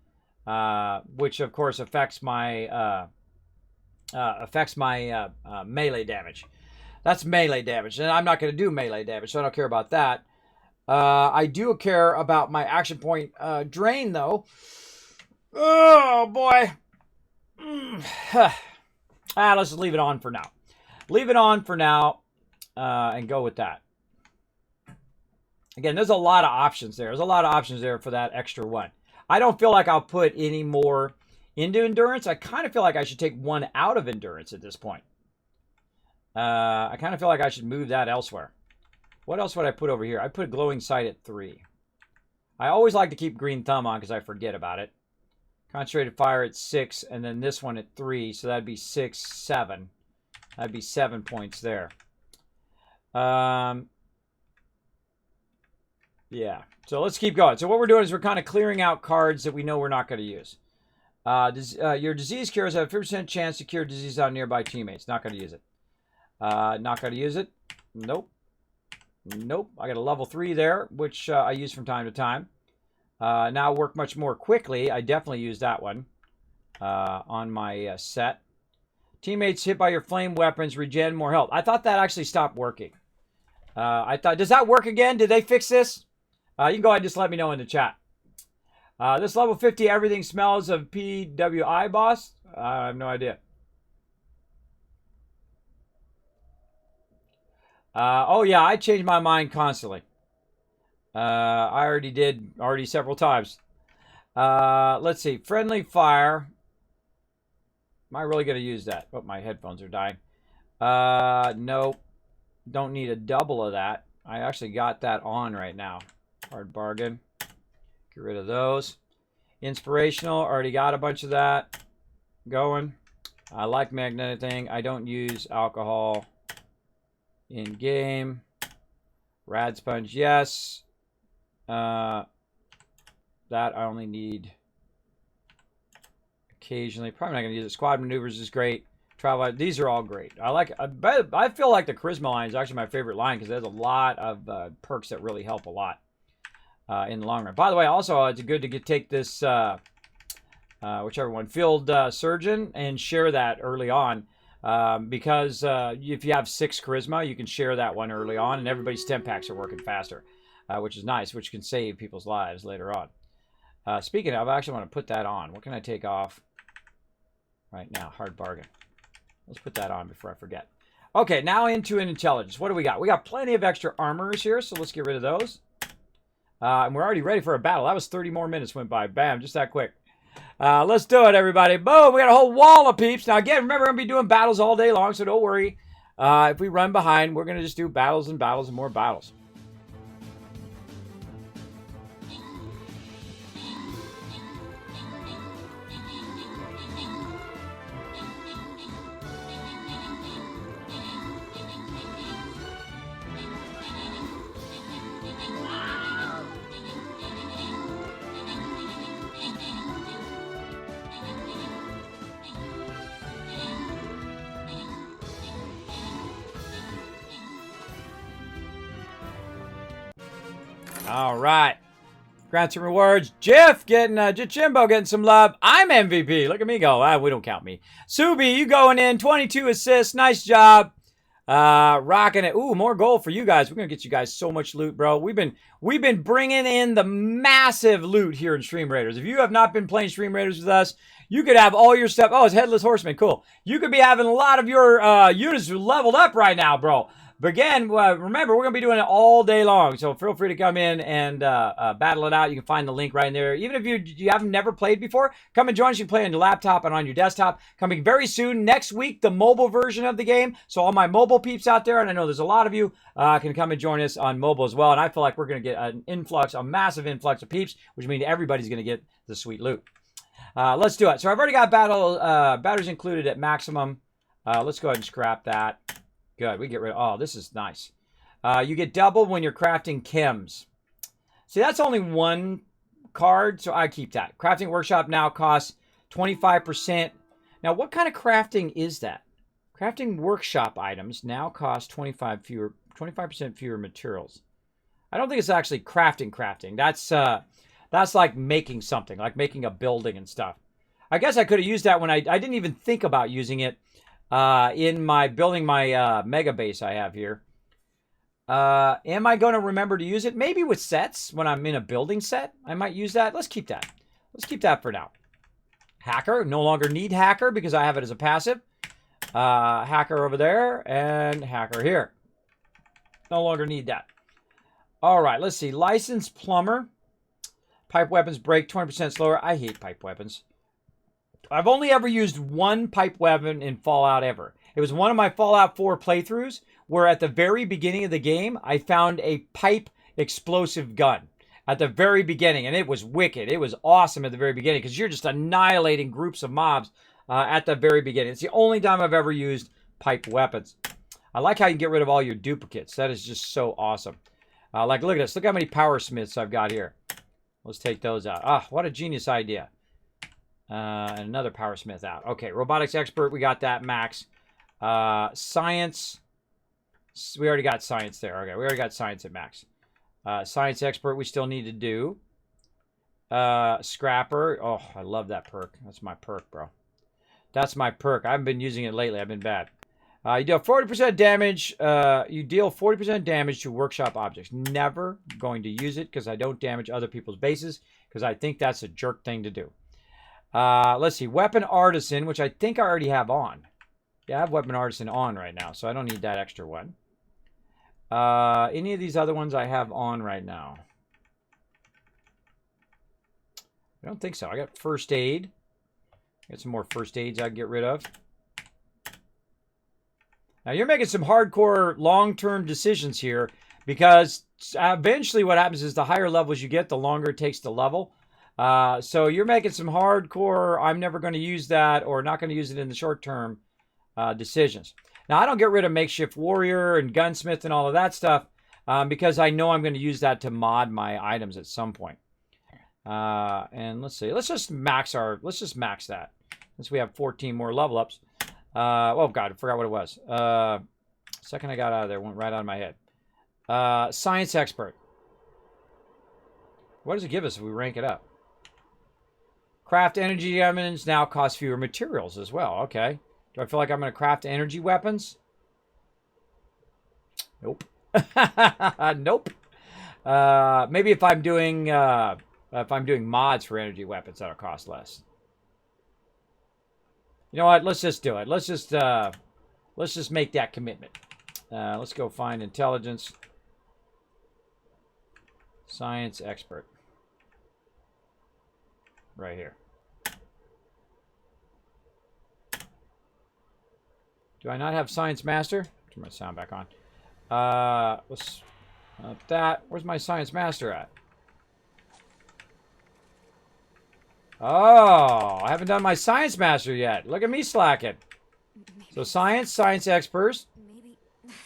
which of course affects my melee damage. That's melee damage, and I'm not going to do melee damage, so I don't care about that. I do care about my action point drain, though. Oh boy. Let's just leave it on for now. Leave it on for now. And go with that. Again, there's a lot of options there. There's a lot of options there for that extra one. I don't feel like I'll put any more into endurance. I kind of feel like I should take one out of endurance at this point. I kind of feel like I should move that elsewhere. What else would I put over here? I put glowing sight at 3. I always like to keep green thumb on because I forget about it. Concentrated fire at 6, and then this one at 3. So that'd be 6, 7. That'd be 7 points there. Yeah, so let's keep going. So what we're doing is we're kind of clearing out cards that we know we're not going to use. Your disease cures have a 50% chance to cure disease on nearby teammates. Not going to use it. Not going to use it. Nope. Nope. I got a level 3 there, which I use from time to time. Now work much more quickly. I definitely use that one on my set. Teammates hit by your flame weapons regen more health. I thought that actually stopped working. I thought, does that work again? Did they fix this? You can go ahead and just let me know in the chat. This level 50, everything smells of PWI, boss? I have no idea. Oh yeah, I change my mind constantly. I already did several times. Let's see, friendly fire. Am I really going to use that? Oh, my headphones are dying. Nope. Don't need a double of that. I actually got that on right now. Hard bargain. Get rid of those. Inspirational. Already got a bunch of that going. I like magnetic thing. I don't use alcohol in game. Rad sponge, yes. That I only need occasionally. Probably not going to use it. Squad maneuvers is great. Travel. These are all great. I feel like the charisma line is actually my favorite line because it has a lot of perks that really help a lot in the long run. By the way, also it's good to take this whichever one, field surgeon, and share that early on because if you have 6 charisma, you can share that one early on, and everybody's 10 packs are working faster, which is nice, which can save people's lives later on. Speaking of, I actually want to put that on. What can I take off right now? Hard bargain. Let's put that on before I forget. Okay, now into an intelligence. What do we got? We got plenty of extra armors here, so let's get rid of those. And we're already ready for a battle. That was 30 more minutes went by. Bam, just that quick. Let's do it, everybody. Boom, we got a whole wall of peeps. Now, again, remember, we're going to be doing battles all day long, so don't worry. If we run behind, we're going to just do battles and battles and more battles. All right. Grant some rewards. Jiff getting, Jimbo getting some love. I'm MVP. Look at me go. We don't count me. Subi, you going in. 22 assists. Nice job. Rocking it. Ooh, more gold for you guys. We're going to get you guys so much loot, bro. We've been bringing in the massive loot here in Stream Raiders. If you have not been playing Stream Raiders with us, you could have all your stuff. Oh, it's Headless Horseman. Cool. You could be having a lot of your units leveled up right now, bro. But again, remember, we're going to be doing it all day long. So feel free to come in and battle it out. You can find the link right in there. Even if you haven't never played before, come and join us. You can play on your laptop and on your desktop. Coming very soon, next week, the mobile version of the game. So all my mobile peeps out there, and I know there's a lot of you, can come and join us on mobile as well. And I feel like we're going to get an influx, a massive influx of peeps, which means everybody's going to get the sweet loot. Let's do it. So I've already got batteries included at maximum. Let's go ahead and scrap that. Good. We get rid of... Oh, this is nice. You get double when you're crafting chems. See, that's only one card, so I keep that. Crafting Workshop now costs 25%. Now, what kind of crafting is that? Crafting Workshop items now cost 25% fewer materials. I don't think it's actually crafting. That's like making something, like making a building and stuff. I guess I could have used that when I didn't even think about using it. In my building my mega base I have here. Am I going to remember to use it? Maybe with sets, when I'm in a building set, I might use that. Let's keep that. Let's keep that for now. Hacker, no longer need Hacker because I have it as a passive. Hacker over there and Hacker here. No longer need that. All right, let's see. Licensed Plumber. Pipe weapons break 20% slower. I hate pipe weapons. I've only ever used one pipe weapon in Fallout ever. It was one of my Fallout 4 playthroughs where at the very beginning of the game, I found a pipe explosive gun at the very beginning. And it was wicked. It was awesome at the very beginning because you're just annihilating groups of mobs at the very beginning. It's the only time I've ever used pipe weapons. I like how you can get rid of all your duplicates. That is just so awesome. Like, look at this. Look how many power smiths I've got here. Let's take those out. Ah, what a genius idea. And another power smith out. Okay, robotics expert, we got that max. Science, we already got science there. Okay, we already got science at max. Science expert, we still need to do. Scrapper, oh, I love that perk. That's my perk, bro. That's my perk. I haven't been using it lately. I've been bad. You deal 40% damage. You deal 40% damage to workshop objects. Never going to use it because I don't damage other people's bases because I think that's a jerk thing to do. Let's see. Weapon Artisan, which I think I already have on. Yeah, I have Weapon Artisan on right now, so I don't need that extra one. Any of these other ones I have on right now? I don't think so. I got First Aid. Got some more First Aids I can get rid of. Now, you're making some hardcore long-term decisions here because eventually what happens is the higher levels you get, the longer it takes to level. So you're making some hardcore, I'm never going to use that or not going to use it in the short term decisions. Now, I don't get rid of Makeshift Warrior and Gunsmith and all of that stuff because I know I'm going to use that to mod my items at some point. And let's see. Let's just max that since we have 14 more level ups. Oh, God, I forgot what it was. Second I got out of there, went right out of my head. Science Expert. What does it give us if we rank it up? Craft energy weapons now cost fewer materials as well. Okay. Do I feel like I'm going to craft energy weapons? Nope. Nope. Maybe if I'm doing mods for energy weapons, that'll cost less. You know what? Let's just do it. Let's just make that commitment. Let's go find intelligence. Science expert. Right here. Do I not have Science Master? Turn my sound back on. Let's that. Where's my Science Master at? Oh, I haven't done my Science Master yet. Look at me slacking. So Science Experts.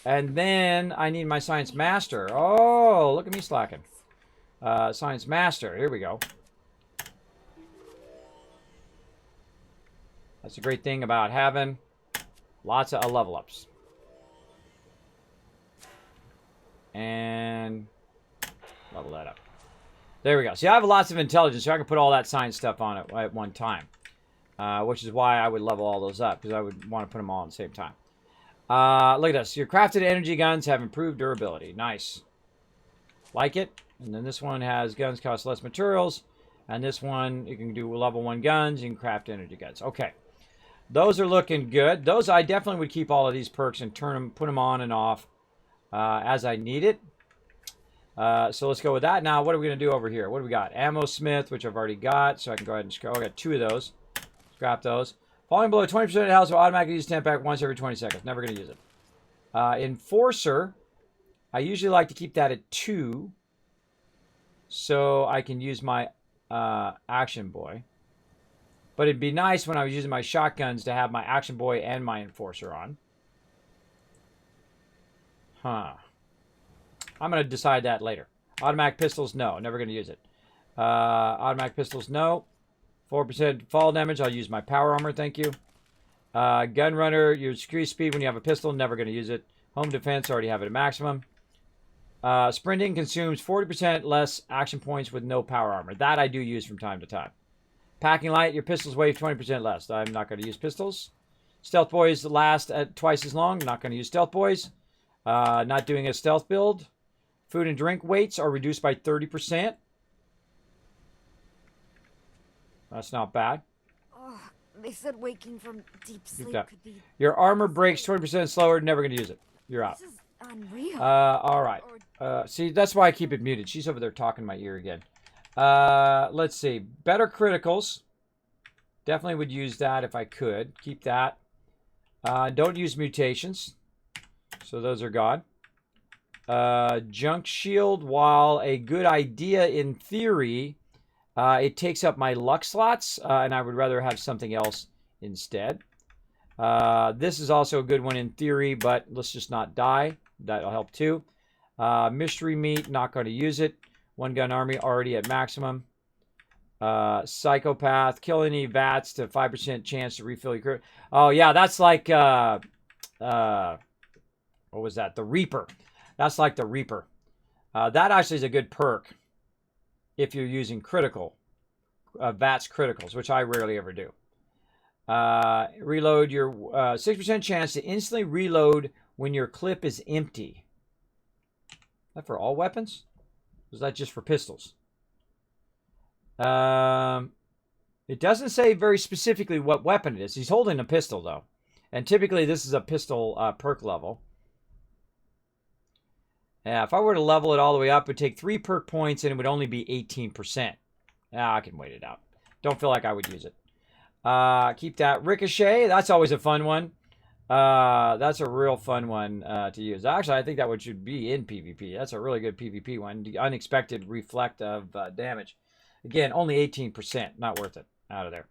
And then I need my Science Master. Oh, look at me slacking. Science Master. Here we go. That's the great thing about having lots of level ups. And Level that up. There we go. See, I have lots of intelligence, so I can put all that science stuff on it at one time. Which is why I would level all those up, because I would want to put them all at the same time. Look at this. Your crafted energy guns have improved durability. Nice. Like it. And then this one has guns cost less materials. And this one, you can do level 1 guns. You can craft energy guns. Okay. Those are looking good. Those, I definitely would keep all of these perks and put them on and off as I need it. So let's go with that. Now, what are we going to do over here? What do we got? Ammo Smith, which I've already got. So I can go ahead and scroll. I got 2 of those. Scrap those. Falling below 20% of health will automatically use 10 pack once every 20 seconds. Never going to use it. Enforcer. I usually like to keep that at 2. So I can use my Action Boy. But it'd be nice when I was using my shotguns to have my Action Boy and my Enforcer on. Huh. I'm going to decide that later. Automatic pistols, no. Never going to use it. Automatic pistols, no. 4% fall damage. I'll use my power armor, thank you. Gun runner, your decreased speed when you have a pistol. Never going to use it. Home defense, already have it at maximum. Sprinting consumes 40% less action points with no power armor. That I do use from time to time. Packing light, your pistols weigh 20% less. I'm not going to use pistols. Stealth boys last at twice as long. Not going to use stealth boys. Not doing a stealth build. Food and drink weights are reduced by 30%. That's not bad. Oh, they said waking from deep sleep could be... Your armor breaks 20% slower. Never going to use it. You're out. This is unreal. All right. See, that's why I keep it muted. She's over there talking in my ear again. Let's see. Better criticals. Definitely would use that if I could. Keep that. Don't use mutations. So those are gone. Junk shield, while a good idea in theory, it takes up my luck slots, and I would rather have something else instead. This is also a good one in theory, but let's just not die. That'll help too. Mystery meat, not going to use it. One gun army already at maximum. Psychopath, kill any vats to 5% chance to refill your... Oh yeah, that's like what was that? The Reaper. That's like the Reaper. That actually is a good perk if you're using critical vats criticals, which I rarely ever do. Reload your 6% chance to instantly reload when your clip is empty. Is that for all weapons? Or is that just for pistols? It doesn't say very specifically what weapon it is. He's holding a pistol, though. And typically, this is a pistol perk level. Yeah, if I were to level it all the way up, it would take 3 perk points, and it would only be 18%. I can wait it out. Don't feel like I would use it. Keep that. Ricochet, that's always a fun one. That's a real fun one to use. Actually, I think that one should be in PvP. That's a really good PvP one. The unexpected reflect of damage. Again, only 18%. Not worth it. Out of there.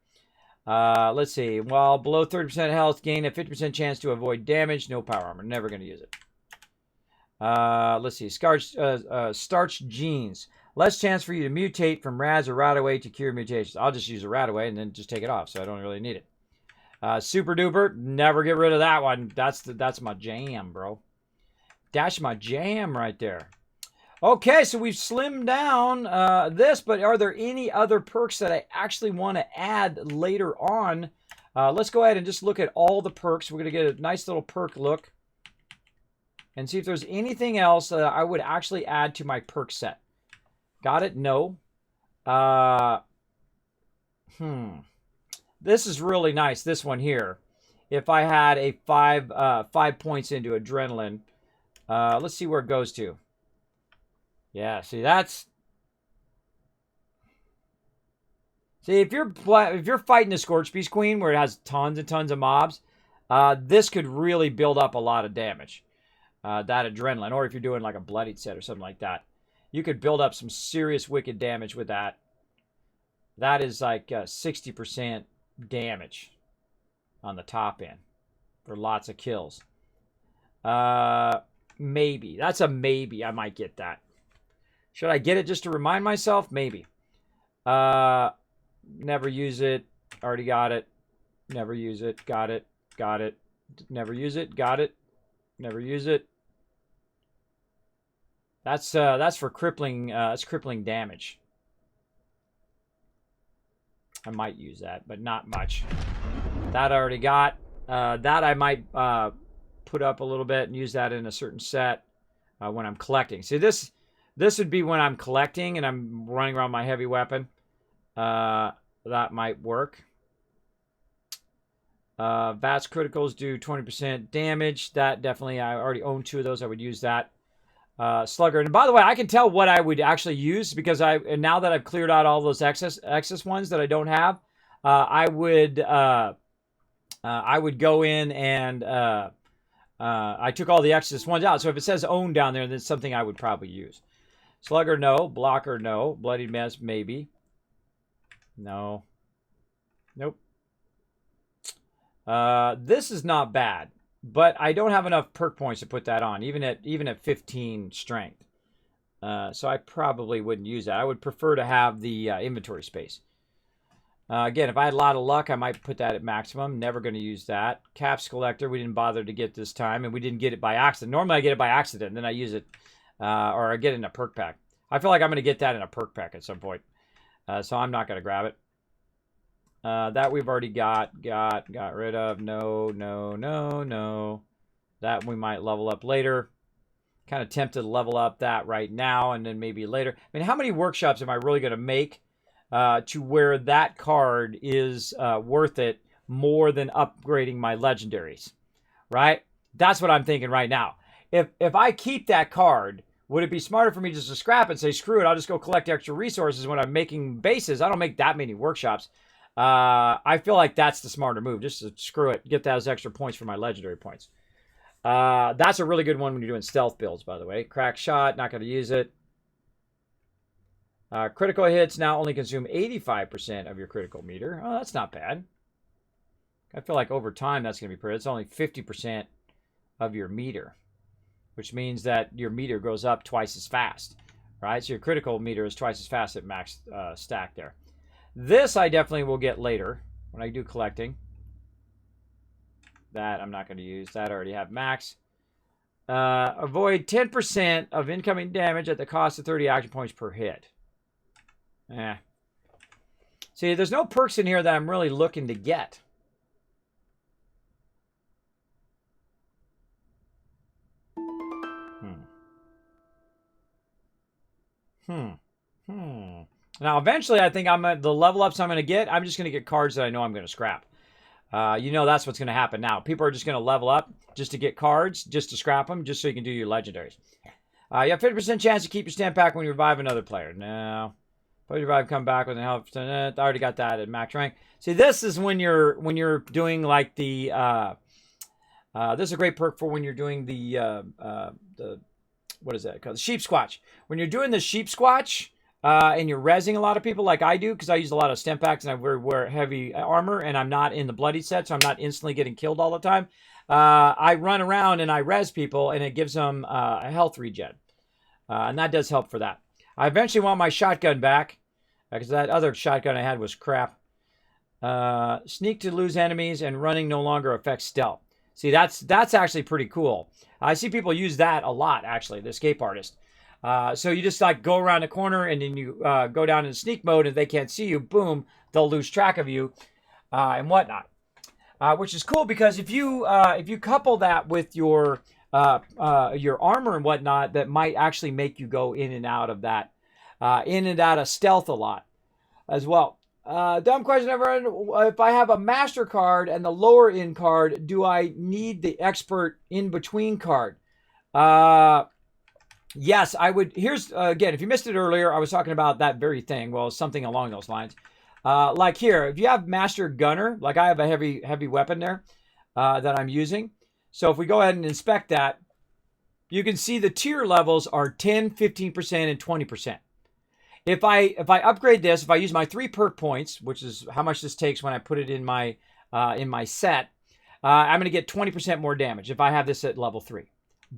Let's see. While below 30% health, gain a 50% chance to avoid damage. No power armor. Never going to use it. Let's see. Starch genes. Less chance for you to mutate from Raz or Radaway to cure mutations. I'll just use a Radaway and then just take it off, so I don't really need it. Super Duper. Never get rid of that one. That's my jam, bro. That's my jam right there. Okay, so we've slimmed down this, but are there any other perks that I actually want to add later on? Let's go ahead and just look at all the perks. We're going to get a nice little perk look and see if there's anything else that I would actually add to my perk set. Got it? No. This is really nice, this one here. If I had a 5 points into adrenaline, let's see where it goes to. Yeah, see, that's... See, if you're fighting a Scorch Beast Queen where it has tons and tons of mobs, this could really build up a lot of damage. That adrenaline, or if you're doing like a bloodied set or something like that, you could build up some serious wicked damage with that. That is like 60% damage on the top end for lots of kills. Maybe. That's a maybe. I might get that. Should I get it just to remind myself? Maybe. Never use it. Already got it. Never use it. Got it. Got it. Never use it. Got it. Never use it. That's for crippling. That's crippling damage. I might use that, but not much. That I already got. That I might put up a little bit and use that in a certain set when I'm collecting. See, this would be when I'm collecting and I'm running around my heavy weapon. That might work. VATS criticals do 20% damage. That definitely, I already own 2 of those. I would use that. Slugger. And by the way, I can tell what I would actually use because now that I've cleared out all those excess ones that I don't have, I would go in and I took all the excess ones out. So if it says own down there, then it's something I would probably use. Slugger, no. Blocker, no. Bloody Mess, maybe. No. Nope. This is not bad, but I don't have enough perk points to put that on, even at 15 strength. So I probably wouldn't use that. I would prefer to have the inventory space. Again, if I had a lot of luck, I might put that at maximum. Never going to use that. Caps collector, we didn't bother to get this time, and we didn't get it by accident. Normally I get it by accident, and then I use it, or I get it in a perk pack. I feel like I'm going to get that in a perk pack at some point. So I'm not going to grab it. That we've already got rid of. No. That we might level up later. Kind of tempted to level up that right now and then maybe later. I mean, how many workshops am I really going to make to where that card is worth it more than upgrading my legendaries, right? That's what I'm thinking right now. If I keep that card, would it be smarter for me just to scrap it and say, screw it, I'll just go collect extra resources when I'm making bases? I don't make that many workshops. I feel like that's the smarter move. Just to screw it, get those extra points for my legendary points. That's a really good one when you're doing stealth builds, by the way. Crack shot, not going to use it. Critical hits now only consume 85% of your critical meter. Oh, that's not bad. I feel like over time that's going to be pretty. It's only 50% of your meter, which means that your meter goes up twice as fast, right? So your critical meter is twice as fast at max stack there. This I definitely will get later when I do collecting. That I'm not going to use. That I already have max. Avoid 10% of incoming damage at the cost of 30 action points per hit. See, there's no perks in here that I'm really looking to get. Now, eventually, I think the level ups I'm going to get, I'm just going to get cards that I know I'm going to scrap. You know that's what's going to happen now. People are just going to level up just to get cards, just to scrap them, just so you can do your legendaries. You have 50% chance to keep your stamp pack when you revive another player. No. If you revive, come back with an help. I already got that at max rank. See, this is when you're doing like the... this is a great perk for when you're doing the what is that called? Sheep squatch. When you're doing the sheep squatch and you're rezzing a lot of people like I do, because I use a lot of stem packs and I wear heavy armor and I'm not in the bloody set, so I'm not instantly getting killed all the time. I run around and I res people and it gives them a health regen. And that does help for that. I eventually want my shotgun back because that other shotgun I had was crap. Sneak to lose enemies and running no longer affects stealth. See, that's actually pretty cool. I see people use that a lot, actually, the escape artist. So you just like go around the corner and then you go down in sneak mode and if they can't see you, boom, they'll lose track of you and whatnot. Which is cool because if you couple that with your armor and whatnot, that might actually make you go in and out of that, in and out of stealth a lot as well. Dumb question ever. If I have a master card and the lower end card, do I need the expert in between card? Yes, I would. Here's again, if you missed it earlier, I was talking about that very thing. Well, something along those lines. Like here, if you have master gunner, like I have a heavy weapon there that I'm using. So if we go ahead and inspect that, you can see the tier levels are 10, 15%, and 20%. If I upgrade this, if I use my 3 perk points, which is how much this takes when I put it in my set, I'm going to get 20% more damage if I have this at level 3.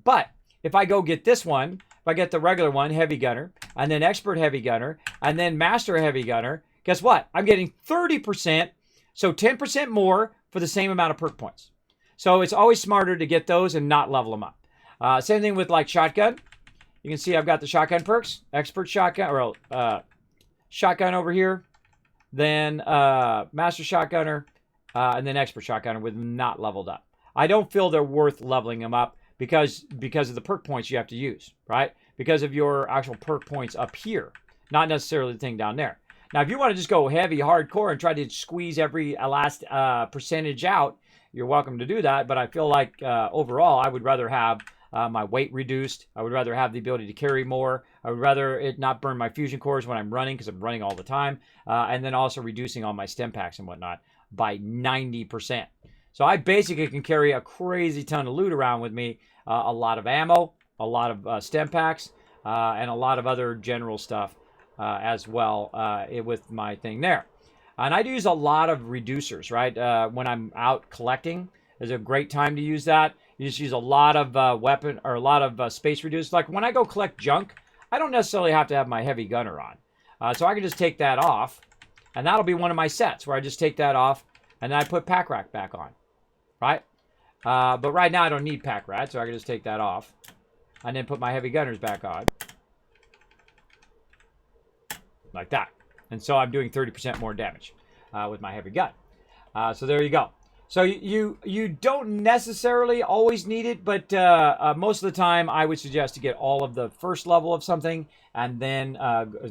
But if I go get this one, if I get the regular one, heavy gunner, and then expert heavy gunner, and then master heavy gunner, guess what? I'm getting 30%, so 10% more for the same amount of perk points. So it's always smarter to get those and not level them up. Same thing with like shotgun. you can see I've got the shotgun perks, expert shotgun, or shotgun over here, then master shotgunner, and then expert shotgunner with not leveled up. I don't feel they're worth leveling them up because of the perk points you have to use, right? Because of your actual perk points up here, not necessarily the thing down there. Now, if you want to just go heavy, hardcore, and try to squeeze every last percentage out, you're welcome to do that. But I feel like overall, I would rather have my weight reduced. I would rather have the ability to carry more. I would rather it not burn my fusion cores when I'm running, because I'm running all the time. And then also reducing all my stem packs and whatnot by 90%. So I basically can carry a crazy ton of loot around with me. A lot of ammo, a lot of stem packs, and a lot of other general stuff as well with my thing there. And I do use a lot of reducers, right? When I'm out collecting, is a great time to use that. You just use a lot of weapon or a lot of space reducers. Like when I go collect junk, I don't necessarily have to have my heavy gunner on. So I can just take that off, and that'll be one of my sets where I just take that off, and then I put pack rack back on, right? But right now I don't need pack rat, so I can just take that off, and then put my heavy gunners back on, like that. And so I'm doing 30% more damage with my heavy gun. So there you go. So you don't necessarily always need it, but most of the time I would suggest to get all of the first level of something and then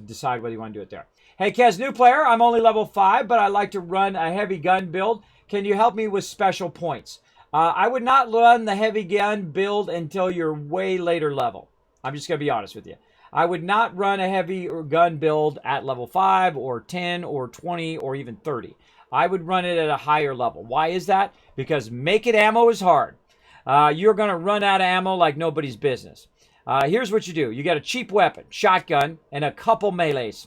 decide whether you want to do it there. Hey, Kez, new player. I'm only level 5, but I like to run a heavy gun build. Can you help me with special points? I would not run the heavy gun build until you're way later level. I'm just going to be honest with you. I would not run a heavy gun build at level 5 or 10 or 20 or even 30. I would run it at a higher level. Why is that? Because making ammo is hard. You're going to run out of ammo like nobody's business. Here's what you do. You got a cheap weapon, shotgun, and a couple melees.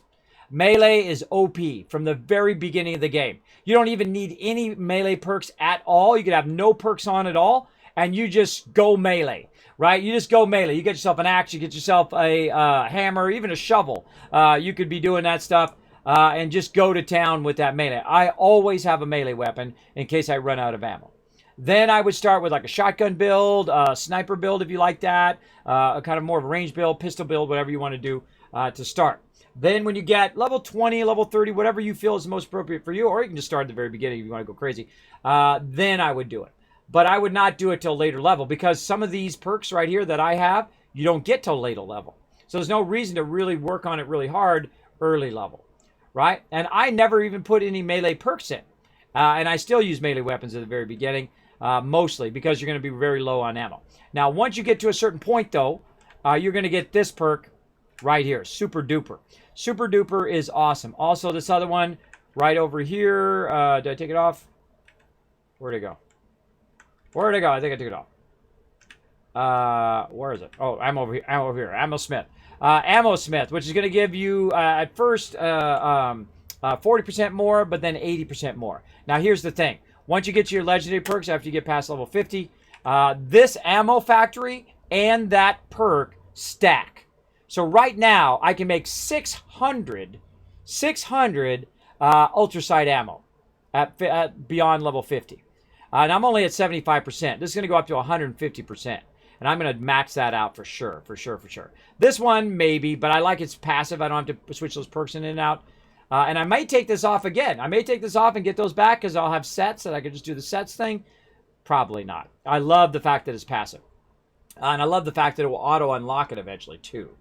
Melee is OP from the very beginning of the game. You don't even need any melee perks at all. You could have no perks on at all, and you just go melee, right? You just go melee. You get yourself an axe, you get yourself a hammer, even a shovel. You could be doing that stuff and just go to town with that melee. I always have a melee weapon in case I run out of ammo. Then I would start with like a shotgun build, a sniper build if you like that, a kind of more of a range build, pistol build, whatever you want to do to start. Then when you get level 20, level 30, whatever you feel is the most appropriate for you, or you can just start at the very beginning if you want to go crazy, then I would do it. But I would not do it till later level, because some of these perks right here that I have, you don't get till later level. So there's no reason to really work on it really hard early level, right? And I never even put any melee perks in. And I still use melee weapons at the very beginning, mostly because you're going to be very low on ammo. Now, once you get to a certain point, though, you're going to get this perk right here, Super Duper. Super Duper is awesome. Also, this other one right over here. Did I take it off? Where'd it go? Where'd it go? I think I took it off. Where is it? Oh, I'm over here. I'm over here. Ammo Smith. Ammo Smith, which is going to give you at first 40% more, but then 80% more. Now, here's the thing. Once you get to your legendary perks, after you get past level 50, this ammo factory and that perk stack. So right now, I can make 600 ultrasight ammo at beyond level 50. And I'm only at 75%. This is going to go up to 150%. And I'm going to max that out for sure. This one, maybe, but I like its passive. I don't have to switch those perks in and out. And I may take this off again. I may take this off and get those back because I'll have sets that I can just do the sets thing. Probably not. I love the fact that it's passive. And I love the fact that it will auto-unlock it eventually, too.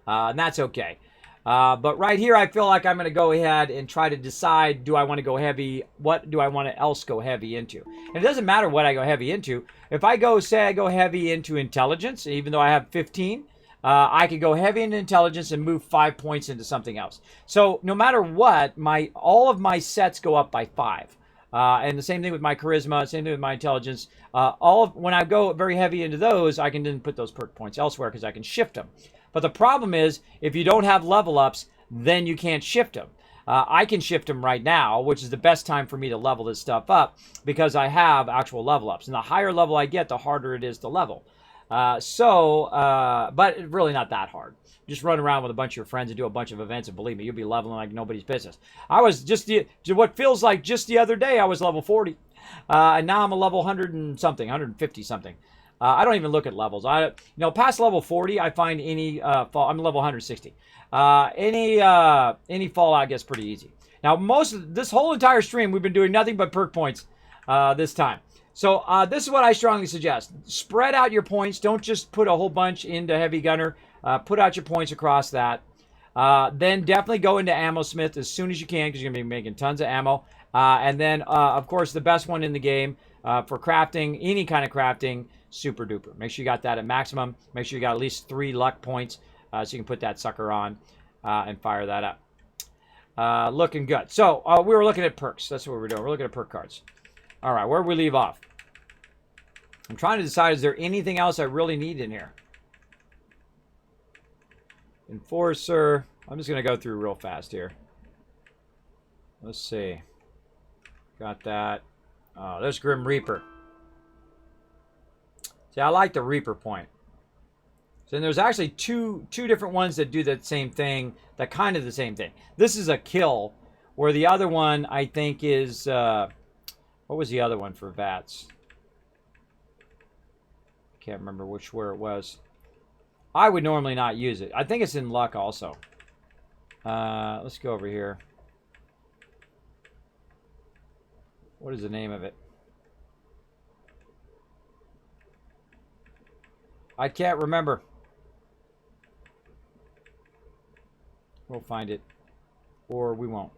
And that's okay. But right here, I feel like I'm going to go ahead and try to decide, do I want to go heavy? What do I want to else go heavy into? And it doesn't matter what I go heavy into. If I go, say I go heavy into intelligence, even though I have 15, I could go heavy into intelligence and move 5 points into something else. So no matter what, all of my sets go up by 5. And the same thing with my charisma, same thing with my intelligence. When I go very heavy into those, I can then put those perk points elsewhere because I can shift them. But the problem is, if you don't have level ups, then you can't shift them. I can shift them right now, which is the best time for me to level this stuff up because I have actual level ups. And the higher level I get, the harder it is to level. But it's really not that hard. Just run around with a bunch of your friends and do a bunch of events, and believe me, you'll be leveling like nobody's business. I was what feels like just the other day, I was level 40. And now I'm a level 100 and something, 150 something. I don't even look at levels. Past level 40, I find any fall. I'm level 160. Any fallout gets pretty easy. Now, this whole entire stream, we've been doing nothing but perk points this time. So this is what I strongly suggest. Spread out your points. Don't just put a whole bunch into Heavy Gunner. Put out your points across that. Then definitely go into Ammo Smith as soon as you can because you're going to be making tons of ammo. And then, of course, the best one in the game for crafting, any kind of crafting, Super Duper. Make sure you got that at maximum. Make sure you got at least 3 luck points so you can put that sucker on and fire that up. Looking good. So we were looking at perks. That's what we're doing. We're looking at perk cards. All right, where did we leave off? I'm trying to decide, is there anything else I really need in here? Enforcer. I'm just going to go through real fast here. Let's see. Got that. Oh, there's Grim Reaper. See, I like the Reaper point. So there's actually two different ones that do the same thing, that kind of the same thing. This is a kill, where the other one, I think, is... what was the other one for VATS? Can't remember where it was. I would normally not use it. I think it's in luck also. Let's go over here. What is the name of it? I can't remember. We'll find it. Or we won't.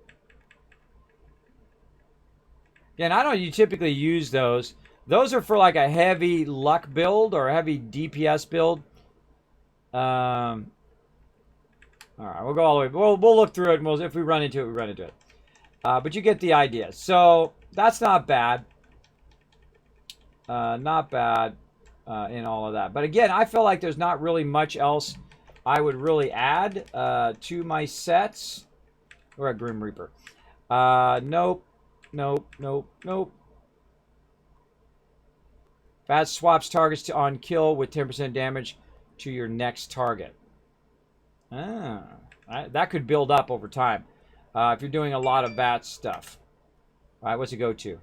Again, I don't typically use those. Those are for like a heavy luck build or a heavy DPS build. All right, we'll go all the way. We'll look through it, and if we run into it, we run into it. But you get the idea. So that's not bad. Not bad in all of that. But again, I feel like there's not really much else I would really add to my sets. We're at Grim Reaper. Nope. Bat swaps targets on kill with 10% damage to your next target. That could build up over time if you're doing a lot of bat stuff. All right, what's it go to?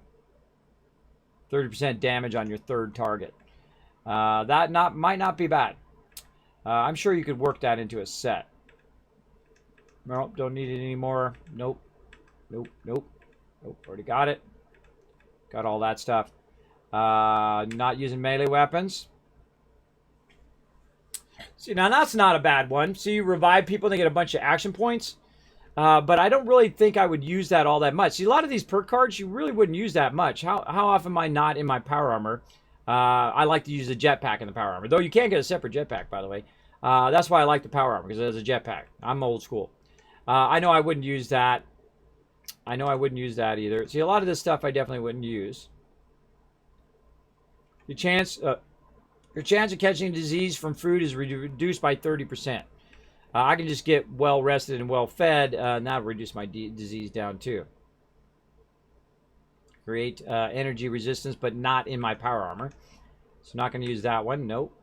30% damage on your third target. That might not be bad. I'm sure you could work that into a set. Nope, don't need it anymore. Nope. Already got it. Got all that stuff. Not using melee weapons. See, now that's not a bad one. So you revive people and they get a bunch of action points. But I don't really think I would use that all that much. See, a lot of these perk cards, you really wouldn't use that much. How often am I not in my power armor? I like to use the jetpack in the power armor. Though you can get a separate jetpack, by the way. That's why I like the power armor, because it has a jetpack. I'm old school. I know I wouldn't use that. I know I wouldn't use that either. See, a lot of this stuff I definitely wouldn't use. Your chance of catching disease from food is reduced by 30%. I can just get well rested and well fed, and that'll reduce my disease down too. Create energy resistance, but not in my power armor. So not going to use that one. Nope.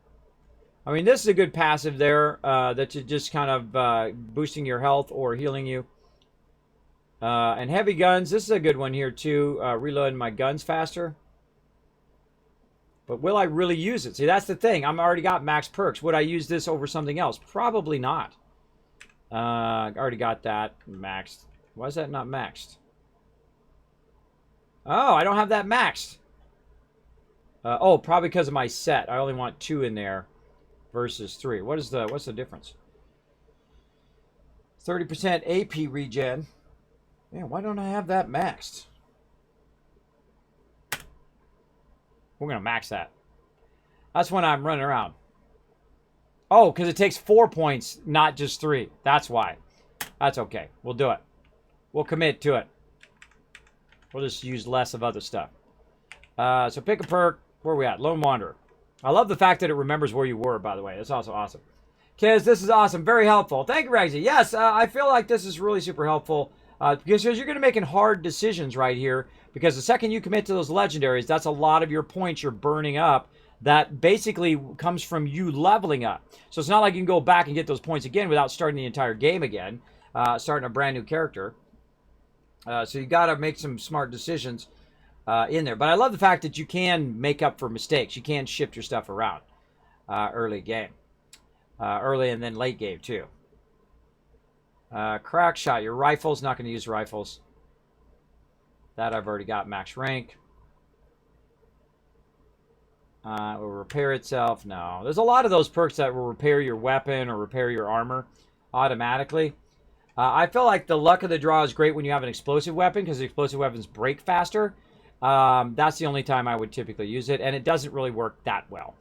I mean, this is a good passive there that's just kind of boosting your health or healing you. And heavy guns, this is a good one here too. Reloading my guns faster. But will I really use it? See, that's the thing. I'm already got max perks. Would I use this over something else? Probably not. I already got that maxed. Why is that not maxed? Oh, I don't have that maxed. Oh, probably because of my set. I only want 2 in there versus 3. What's the difference? 30% AP regen. Man, why don't I have that maxed? We're going to max that. That's when I'm running around. Oh, because it takes 4 points, not just 3. That's why. That's okay. We'll do it. We'll commit to it. We'll just use less of other stuff. So pick a perk. Where are we at? Lone Wanderer. I love the fact that it remembers where you were, by the way. That's also awesome. Kids, this is awesome. Very helpful. Thank you, Ragsy. Yes, I feel like this is really super helpful. Because you're going to be making hard decisions right here. Because the second you commit to those legendaries, that's a lot of your points you're burning up. That basically comes from you leveling up. So it's not like you can go back and get those points again without starting the entire game again. Starting a brand new character. So you got to make some smart decisions. in there. But I love the fact that you can make up for mistakes. You can shift your stuff around early game. Early and then late game, too. Crack shot. Your rifle's not going to use rifles. That I've already got max rank. Will repair itself. No. There's a lot of those perks that will repair your weapon or repair your armor automatically. I feel like the luck of the draw is great when you have an explosive weapon because the explosive weapons break faster. That's the only time I would typically use it, and it doesn't really work that well.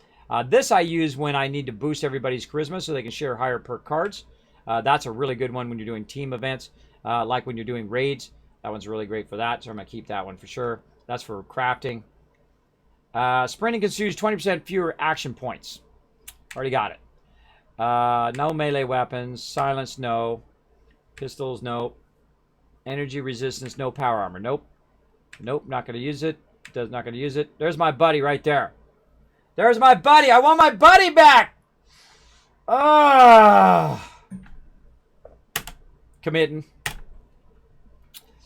This I use when I need to boost everybody's charisma so they can share higher perk cards. That's a really good one when you're doing team events, like when you're doing raids. That one's really great for that, so I'm going to keep that one for sure. That's for crafting. Sprinting consumes 20% fewer action points. Already got it. No melee weapons. Silence, no. Pistols, no. Energy resistance, no. Power armor, nope. Nope, not going to use it. Not going to use it. There's my buddy right there. There's my buddy. I want my buddy back. Committing.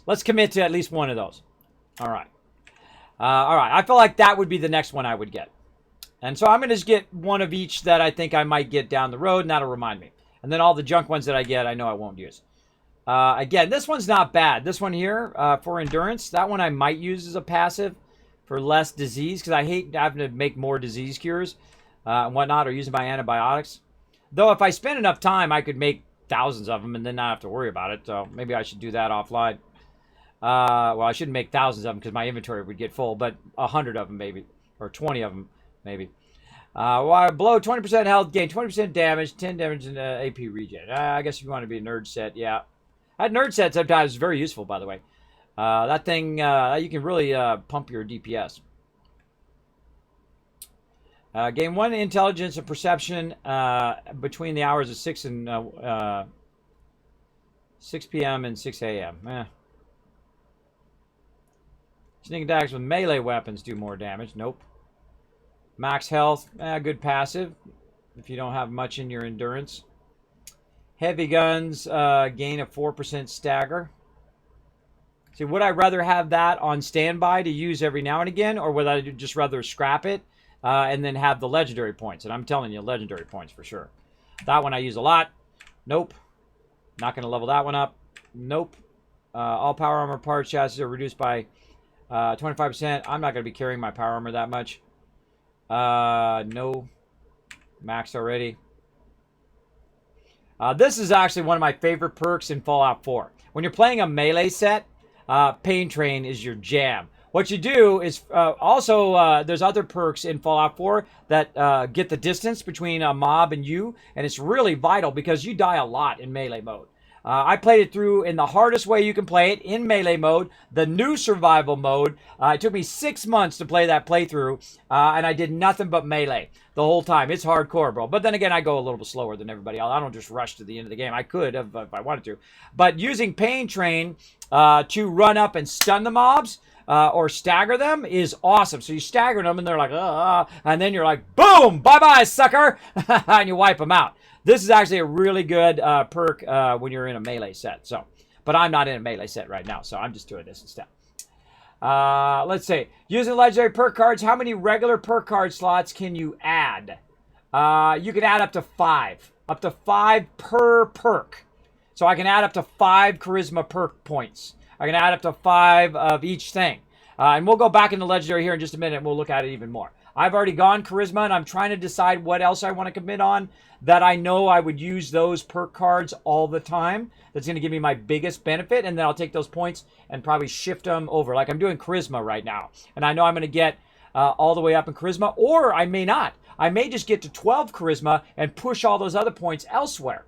Let's commit to at least one of those. All right. All right. I feel like that would be the next one I would get. And so I'm going to just get one of each that I think I might get down the road, and that'll remind me. And then all the junk ones that I get, I know I won't use. Again, this one's not bad. This one here, for endurance, that one I might use as a passive for less disease, because I hate having to make more disease cures and whatnot, or using my antibiotics. Though if I spend enough time, I could make thousands of them and then not have to worry about it. So maybe I should do that offline. Well, I shouldn't make thousands of them because my inventory would get full, but 100 of them maybe, or 20 of them maybe. Below 20% health gain, 20% damage, 10 damage in AP regen. I guess if you want to be a nerd set, yeah. That nerd set sometimes is very useful, by the way. That thing, you can really pump your DPS. Gain 1 intelligence and perception between the hours of 6 p.m. and 6 a.m. Sneak attacks with melee weapons do more damage. Nope. Max health, good passive if you don't have much in your endurance. Heavy guns gain a 4% stagger. See, would I rather have that on standby to use every now and again, or would I just rather scrap it and then have the legendary points? And I'm telling you, legendary points for sure. That one I use a lot. Nope. Not going to level that one up. Nope. All power armor parts chassis are reduced by 25%. I'm not going to be carrying my power armor that much. No. Maxed already. This is actually one of my favorite perks in Fallout 4. When you're playing a melee set, Pain Train is your jam. What you do is also there's other perks in Fallout 4 that get the distance between a mob and you, and it's really vital because you die a lot in melee mode. I played it through in the hardest way you can play it, in melee mode, the new survival mode. It took me 6 months to play that playthrough, and I did nothing but melee the whole time. It's hardcore, bro. But then again, I go a little bit slower than everybody else. I don't just rush to the end of the game. I could if I wanted to. But using Pain Train to run up and stun the mobs, or stagger them is awesome. So you stagger them and they're like, and then you're like, boom, bye-bye, sucker, and you wipe them out. This is actually a really good perk when you're in a melee set. So, but I'm not in a melee set right now, so I'm just doing this instead. Let's see. Using legendary perk cards, how many regular perk card slots can you add? You can add up to 5. Up to 5 per perk. So I can add up to 5 charisma perk points. I can add up to 5 of each thing. And we'll go back into legendary here in just a minute and we'll look at it even more. I've already gone charisma and I'm trying to decide what else I want to commit on that I know I would use those perk cards all the time. That's going to give me my biggest benefit, and then I'll take those points and probably shift them over. Like I'm doing charisma right now, and I know I'm going to get all the way up in charisma, or I may not. I may just get to 12 charisma and push all those other points elsewhere.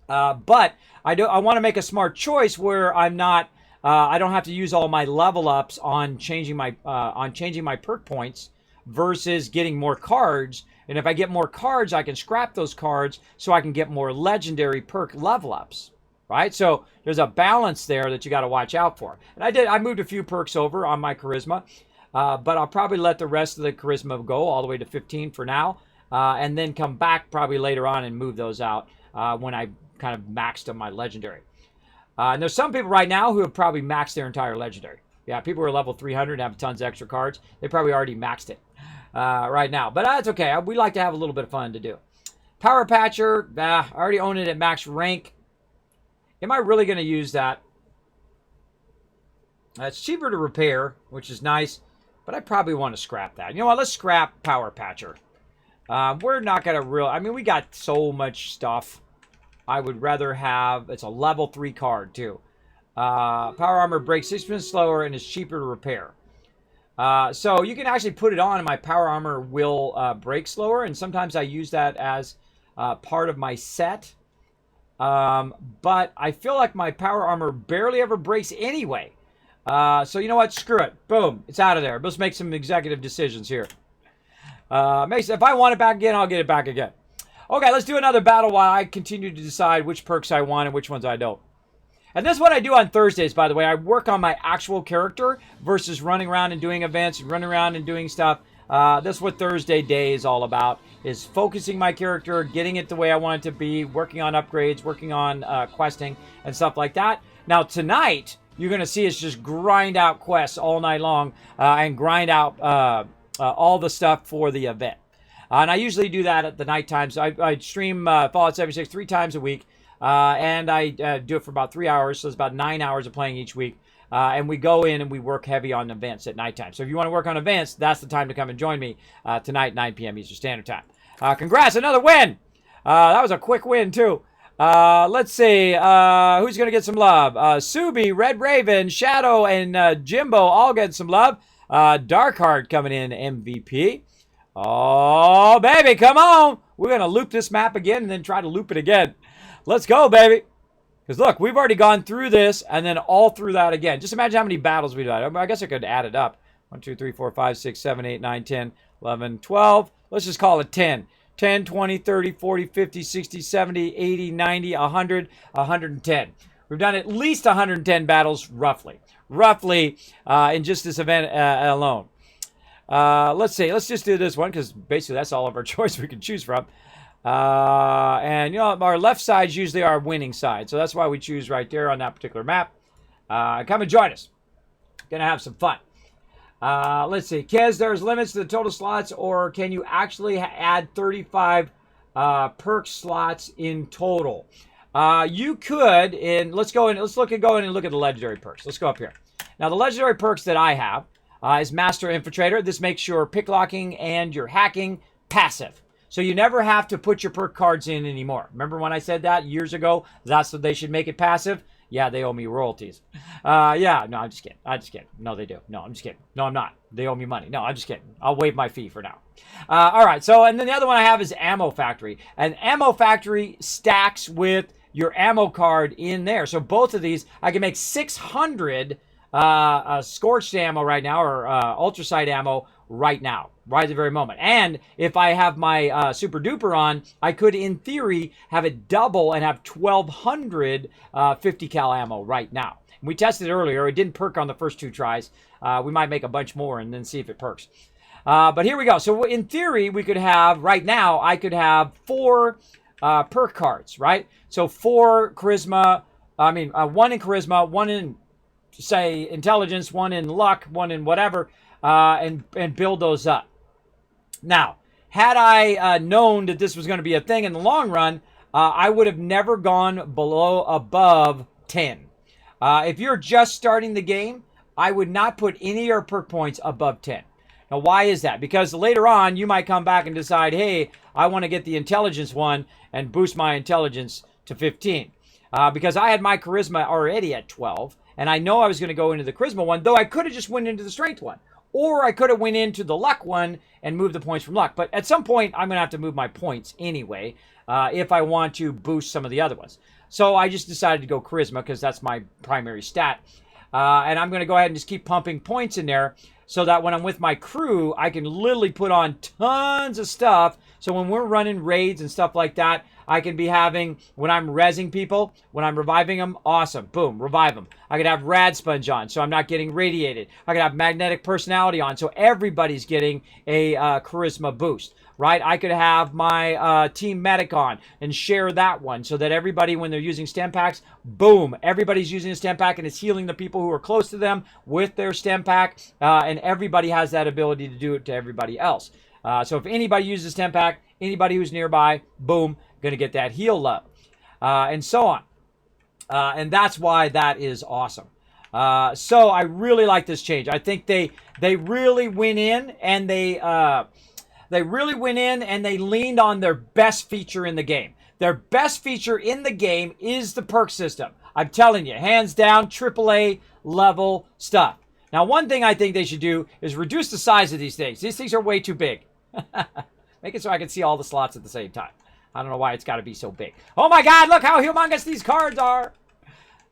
But I want to make a smart choice where I'm not. I don't have to use all my level ups on changing my perk points versus getting more cards. And if I get more cards, I can scrap those cards so I can get more legendary perk level ups, right? So there's a balance there that you got to watch out for. And I moved a few perks over on my charisma, but I'll probably let the rest of the charisma go all the way to 15 for now, and then come back probably later on and move those out when I kind of maxed on my legendary. And there's some people right now who have probably maxed their entire legendary. Yeah, people who are level 300 and have tons of extra cards, they probably already maxed it right now. But that's okay. We like to have a little bit of fun to do. Power Patcher, I already own it at max rank. Am I really going to use that? It's cheaper to repair, which is nice, but I probably want to scrap that. You know what? Let's scrap Power Patcher. We're not going to I mean, we got so much stuff. I would rather have... It's a level 3 card, too. Power Armor breaks 6% slower and is cheaper to repair. So you can actually put it on and my Power Armor will break slower. And sometimes I use that as part of my set. But I feel like my Power Armor barely ever breaks anyway. So you know what? Screw it. Boom. It's out of there. Let's make some executive decisions here. If I want it back again, I'll get it back again. Okay, let's do another battle while I continue to decide which perks I want and which ones I don't. And this is what I do on Thursdays, by the way. I work on my actual character versus running around and doing events and running around and doing stuff. That's what Thursday day is all about, is focusing my character, getting it the way I want it to be, working on upgrades, working on questing and stuff like that. Now, tonight, you're going to see us just grind out quests all night long and grind out all the stuff for the event. And I usually do that at the night times. I stream Fallout 76 3 times a week. And I do it for about 3 hours. So it's about 9 hours of playing each week. And we go in and we work heavy on events at nighttime. So if you want to work on events, that's the time to come and join me tonight, 9 p.m. Eastern Standard Time. Congrats, another win. That was a quick win, too. Let's see. Who's going to get some love? Subi, Red Raven, Shadow, and Jimbo all get some love. Darkheart coming in MVP. Oh, baby, come on. We're going to loop this map again and then try to loop it again. Let's go, baby. Because, look, we've already gone through this and then all through that again. Just imagine how many battles we've done. I guess I could add it up. 1, 2, 3, 4, 5, 6, 7, 8, 9, 10, 11, 12. Let's just call it 10. 10, 20, 30, 40, 50, 60, 70, 80, 90, 100, 110. We've done at least 110 battles, roughly. In just this event alone. Let's see. Let's just do this one because basically that's all of our choice we can choose from. And, you know, our left side is usually our winning side. So that's why we choose right there on that particular map. Come and join us. Gonna have some fun. Let's see. Kez, there's limits to the total slots, or can you actually add 35 perk slots in total? You could, and let's go in and look at the legendary perks. Let's go up here. Now, the legendary perks that I have is Master Infiltrator. This makes your picklocking and your hacking passive. So you never have to put your perk cards in anymore. Remember when I said that years ago? That's what they should make it passive? Yeah, they owe me royalties. Yeah, no, I'm just kidding. No, they do. No, I'm just kidding. No, I'm not. They owe me money. No, I'm just kidding. I'll waive my fee for now. All right, so, and then the other one I have is Ammo Factory. And Ammo Factory stacks with your ammo card in there. So both of these, I can make 600 scorched ammo right now, or ultracite ammo right now, right at the very moment. And if I have my super duper on, I could, in theory, have it double and have 1,200 50 cal ammo right now. We tested it earlier. It didn't perk on the first 2 tries. We might make a bunch more and then see if it perks. But here we go. So in theory, we could have, right now, I could have 4 perk cards, right? So 4 charisma, 1 in charisma, 1 in, say, intelligence, 1 in luck, 1 in whatever, and build those up. Now, had I known that this was going to be a thing in the long run, I would have never gone above 10. If you're just starting the game, I would not put any of your perk points above 10. Now, why is that? Because later on, you might come back and decide, hey, I want to get the intelligence one and boost my intelligence to 15. Because I had my charisma already at 12, and I know I was going to go into the charisma one, though I could have just went into the strength one. Or I could have went into the luck one and moved the points from luck. But at some point, I'm going to have to move my points anyway if I want to boost some of the other ones. So I just decided to go charisma because that's my primary stat. And I'm going to go ahead and just keep pumping points in there so that when I'm with my crew, I can literally put on tons of stuff. So when we're running raids and stuff like that, I can be having, when I'm rezzing people, when I'm reviving them, awesome, boom, revive them. I could have Rad Sponge on, so I'm not getting radiated. I could have Magnetic Personality on, so everybody's getting a charisma boost. right? I could have my team medic on and share that one so that everybody, when they're using stem packs, boom, everybody's using a stem pack and it's healing the people who are close to them with their stem pack, and everybody has that ability to do it to everybody else. So if anybody uses a stem pack, anybody who's nearby, boom, going to get that heal up, and so on. And that's why that is awesome. So I really like this change. I think they really went in and they leaned on their best feature in the game. Their best feature in the game is the perk system. I'm telling you, hands down, AAA level stuff. Now, one thing I think they should do is reduce the size of these things. These things are way too big. Make it so I can see all the slots at the same time. I don't know why it's got to be so big. Oh my God, look how humongous these cards are.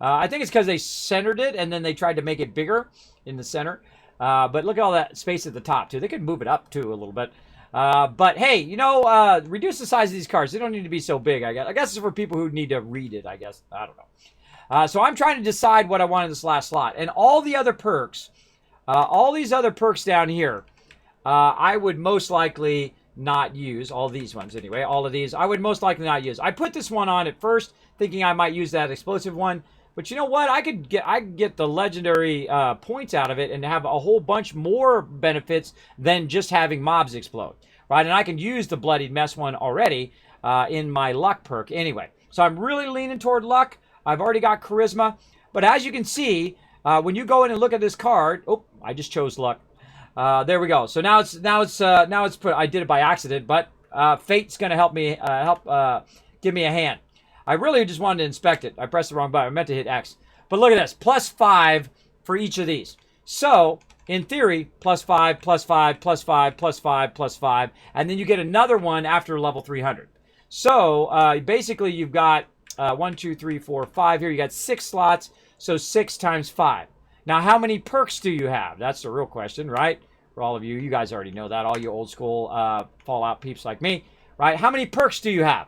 I think it's because they centered it and then they tried to make it bigger in the center. But look at all that space at the top, too. They could move it up, too, a little bit. But, hey, you know, reduce the size of these cards. They don't need to be so big, I guess. I guess it's for people who need to read it, I guess. I don't know. So I'm trying to decide what I want in this last slot. And all the other perks, all these other perks down here, I would most likely not use. All these ones, anyway. All of these, I would most likely not use. I put this one on at first, thinking I might use that explosive one. But you know what? I could get the legendary points out of it and have a whole bunch more benefits than just having mobs explode, right? And I can use the Bloodied Mess one already in my luck perk anyway. So I'm really leaning toward luck. I've already got charisma. But as you can see, when you go in and look at this card, oh, I just chose luck. There we go. So now it's put. I did it by accident, but fate's going to help me give me a hand. I really just wanted to inspect it. I pressed the wrong button. I meant to hit X. But look at this. +5 for each of these. So, in theory, +5, +5, +5, +5, +5. And then you get another one after level 300. So, basically, you've got 1, 2, 3, 4, 5 here. You got 6 slots. So, 6 times 5. Now, how many perks do you have? That's the real question, right? For all of you. You guys already know that. All you old school Fallout peeps like me. Right? How many perks do you have?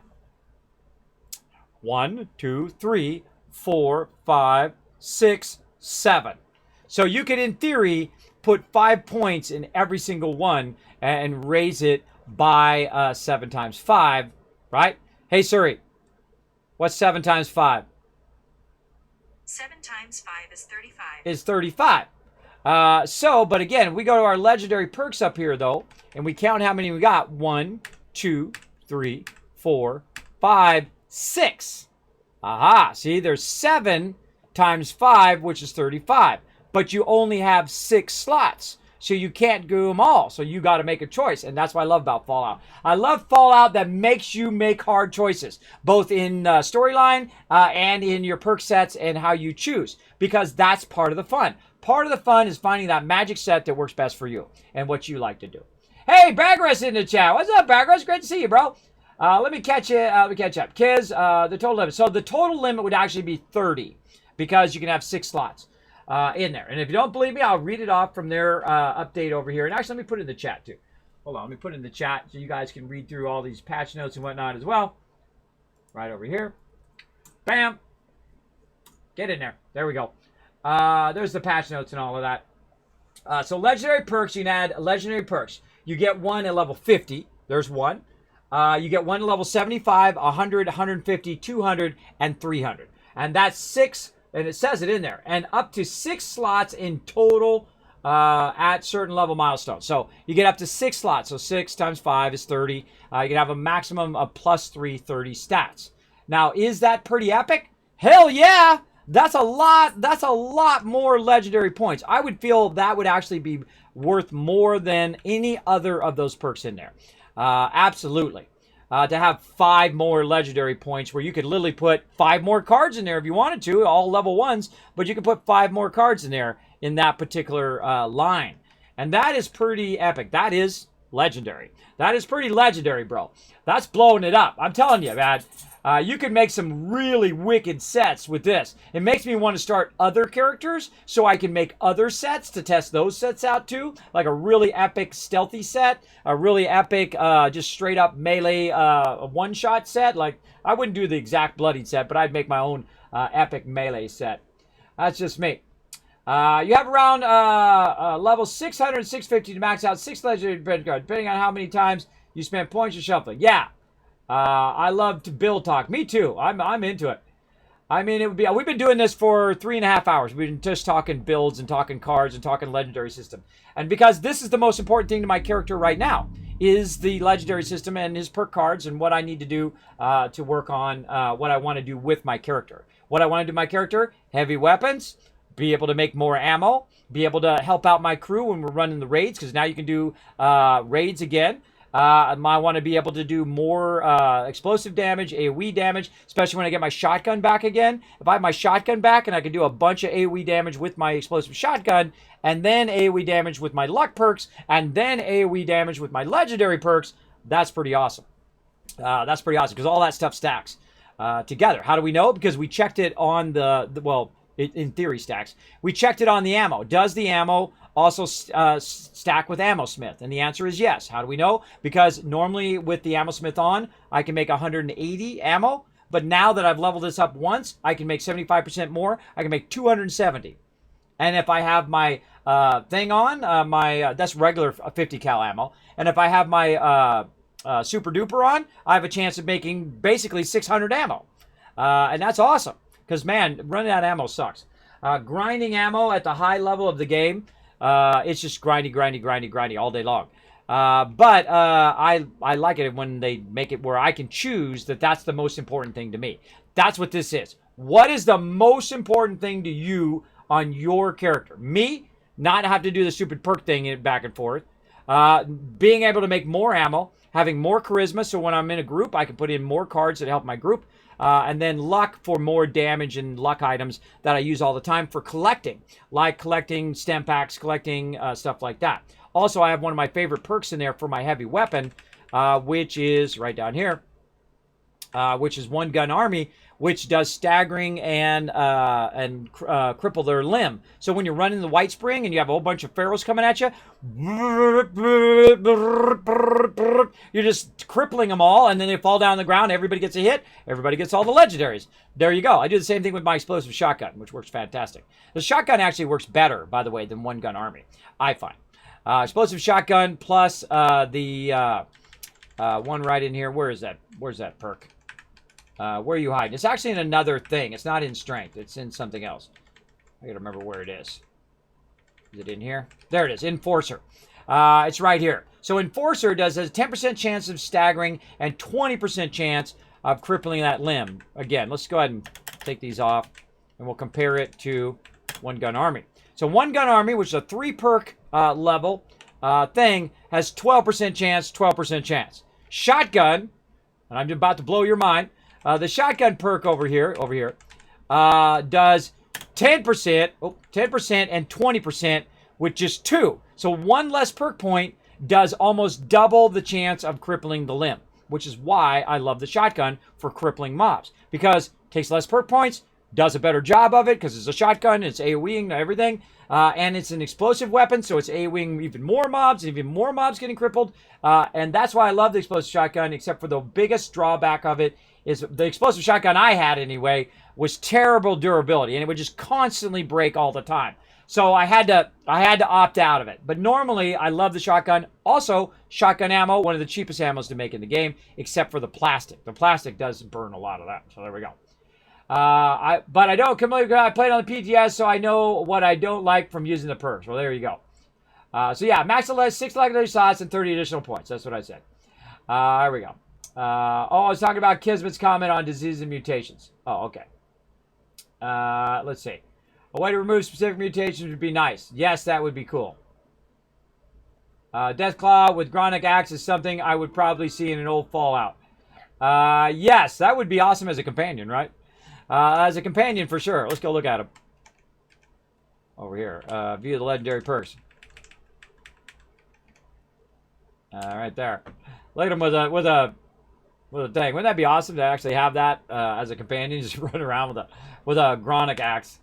1, 2, 3, 4, 5, 6, 7. So you could, in theory, put 5 points in every single one and raise it by 7 times 5, right? Hey, Suri, what's 7 times 5? 7 times 5 is 35. Is 35. But again, if we go to our legendary perks up here, though, and we count how many we got. 1, 2, 3, 4, 5, 6. Aha. See, there's 7 times 5, which is 35. But you only have 6 slots. So you can't do them all. So you got to make a choice. And that's what I love about Fallout. I love Fallout that makes you make hard choices. Both in storyline and in your perk sets and how you choose. Because that's part of the fun. Part of the fun is finding that magic set that works best for you. And what you like to do. Hey, Bagras in the chat. What's up, Bagras? Great to see you, bro. Let me catch you. Let me catch up. Kiz, the total limit. So the total limit would actually be 30 because you can have 6 slots in there. And if you don't believe me, I'll read it off from their update over here. And actually, let me put it in the chat too. Hold on. Let me put it in the chat so you guys can read through all these patch notes and whatnot as well. Right over here. Bam. Get in there. There we go. There's the patch notes and all of that. So legendary perks, you can add legendary perks. You get one at level 50. There's one. You get one at level 75, 100, 150, 200, and 300. And that's 6, and it says it in there. And up to 6 slots in total at certain level milestones. So you get up to 6 slots. So 6 times 5 is 30. You can have a maximum of +3, 30 stats. Now, is that pretty epic? Hell yeah! That's a lot more legendary points. I would feel that would actually be worth more than any other of those perks in there. Absolutely. To have 5 more legendary points where you could literally put 5 more cards in there if you wanted to, all level 1s, but you could put 5 more cards in there in that particular line. And that is pretty epic. That is legendary. That is pretty legendary, bro. That's blowing it up. I'm telling you, man. You can make some really wicked sets with this. It makes me want to start other characters so I can make other sets to test those sets out too. Like a really epic stealthy set, a really epic just straight up melee one-shot set. Like, I wouldn't do the exact bloodied set, but I'd make my own epic melee set. That's just me. You have around level 600 and 650 to max out 6 legendary credit cards, depending on how many times You spent points or shuffling. Yeah. I love to build talk. Me too. I'm into it. I mean, it would be. We've been doing this for 3.5 hours. We've been just talking builds and talking cards and talking legendary system. And because this is the most important thing to my character right now, is the legendary system and his perk cards and what I need to do to work on what I want to do with my character. What I want to do with my character: heavy weapons, be able to make more ammo, be able to help out my crew when we're running the raids, because now you can do raids again. I want to be able to do more explosive damage, AoE damage, especially when I get my shotgun back again. If I have my shotgun back and I can do a bunch of AoE damage with my explosive shotgun, and then AoE damage with my luck perks, and then AoE damage with my legendary perks, that's pretty awesome. That's pretty awesome because all that stuff stacks together. How do we know? Because we checked it on well, in theory stacks. We checked it on the ammo. Does the ammo also stack with Ammo Smith? And the answer is yes. How do we know? Because normally with the Ammo Smith on, I can make 180 ammo. But now that I've leveled this up once, I can make 75% more. I can make 270. And if I have my thing on, that's regular 50 cal ammo. And if I have my super duper on, I have a chance of making basically 600 ammo. And that's awesome. Because, man, running out of ammo sucks. Grinding ammo at the high level of the game, it's just grindy all day long. But I like it when they make it where I can choose that's the most important thing to me. That's what this is. What is the most important thing to you on your character? Me, not have to do the stupid perk thing back and forth. Being able to make more ammo, having more charisma, so when I'm in a group, I can put in more cards that help my group. And then luck for more damage and luck items that I use all the time for collecting, like collecting stem packs, collecting stuff like that. Also, I have one of my favorite perks in there for my heavy weapon, which is right down here, which is One Gun Army, which does staggering and cripple their limb. So when you're running the White Spring and you have a whole bunch of pharaohs coming at you, you're just crippling them all, and then they fall down on the ground. Everybody gets a hit. Everybody gets all the legendaries. There you go. I do the same thing with my explosive shotgun, which works fantastic. The shotgun actually works better, by the way, than One Gun Army, I find. Explosive shotgun plus the one right in here. Where is that? Where's that perk? Where are you hiding? It's actually in another thing. It's not in strength. It's in something else. I gotta remember where it is. Is it in here? There it is. Enforcer. It's right here. So Enforcer has a 10% chance of staggering and 20% chance of crippling that limb. Again, let's go ahead and take these off, and we'll compare it to One Gun Army. So One Gun Army, which is a 3 perk level thing, has 12% chance, 12% chance. Shotgun, and I'm about to blow your mind. The shotgun perk over here, does 10%, 10% and 20% with just 2. So 1 less perk point does almost double the chance of crippling the limb, which is why I love the shotgun for crippling mobs. Because it takes less perk points, does a better job of it because it's a shotgun, it's AoEing everything, and it's an explosive weapon, so it's AoEing even more mobs getting crippled, and that's why I love the explosive shotgun, except for the biggest drawback of it is the explosive shotgun I had anyway was terrible durability, and it would just constantly break all the time. So I had to opt out of it. But normally I love the shotgun. Also, shotgun ammo, one of the cheapest ammos to make in the game, except for the plastic. The plastic does burn a lot of that. So there we go. But I don't I played on the PTS, so I know what I don't like from using the perks. Well, there you go. So yeah, max 6 legendary slots and 30 additional points. That's what I said. Here we go. I was talking about Kismet's comment on disease and mutations. Oh, okay. Let's see. A way to remove specific mutations would be nice. Yes, that would be cool. Deathclaw with Gronic Axe is something I would probably see in an old Fallout. Yes, that would be awesome as a companion, right? As a companion, for sure. Let's go look at him. Over here. View the legendary perks. Right there. Look at him with a thing. Wouldn't that be awesome to actually have that as a companion? Just run around with a Gronic Axe.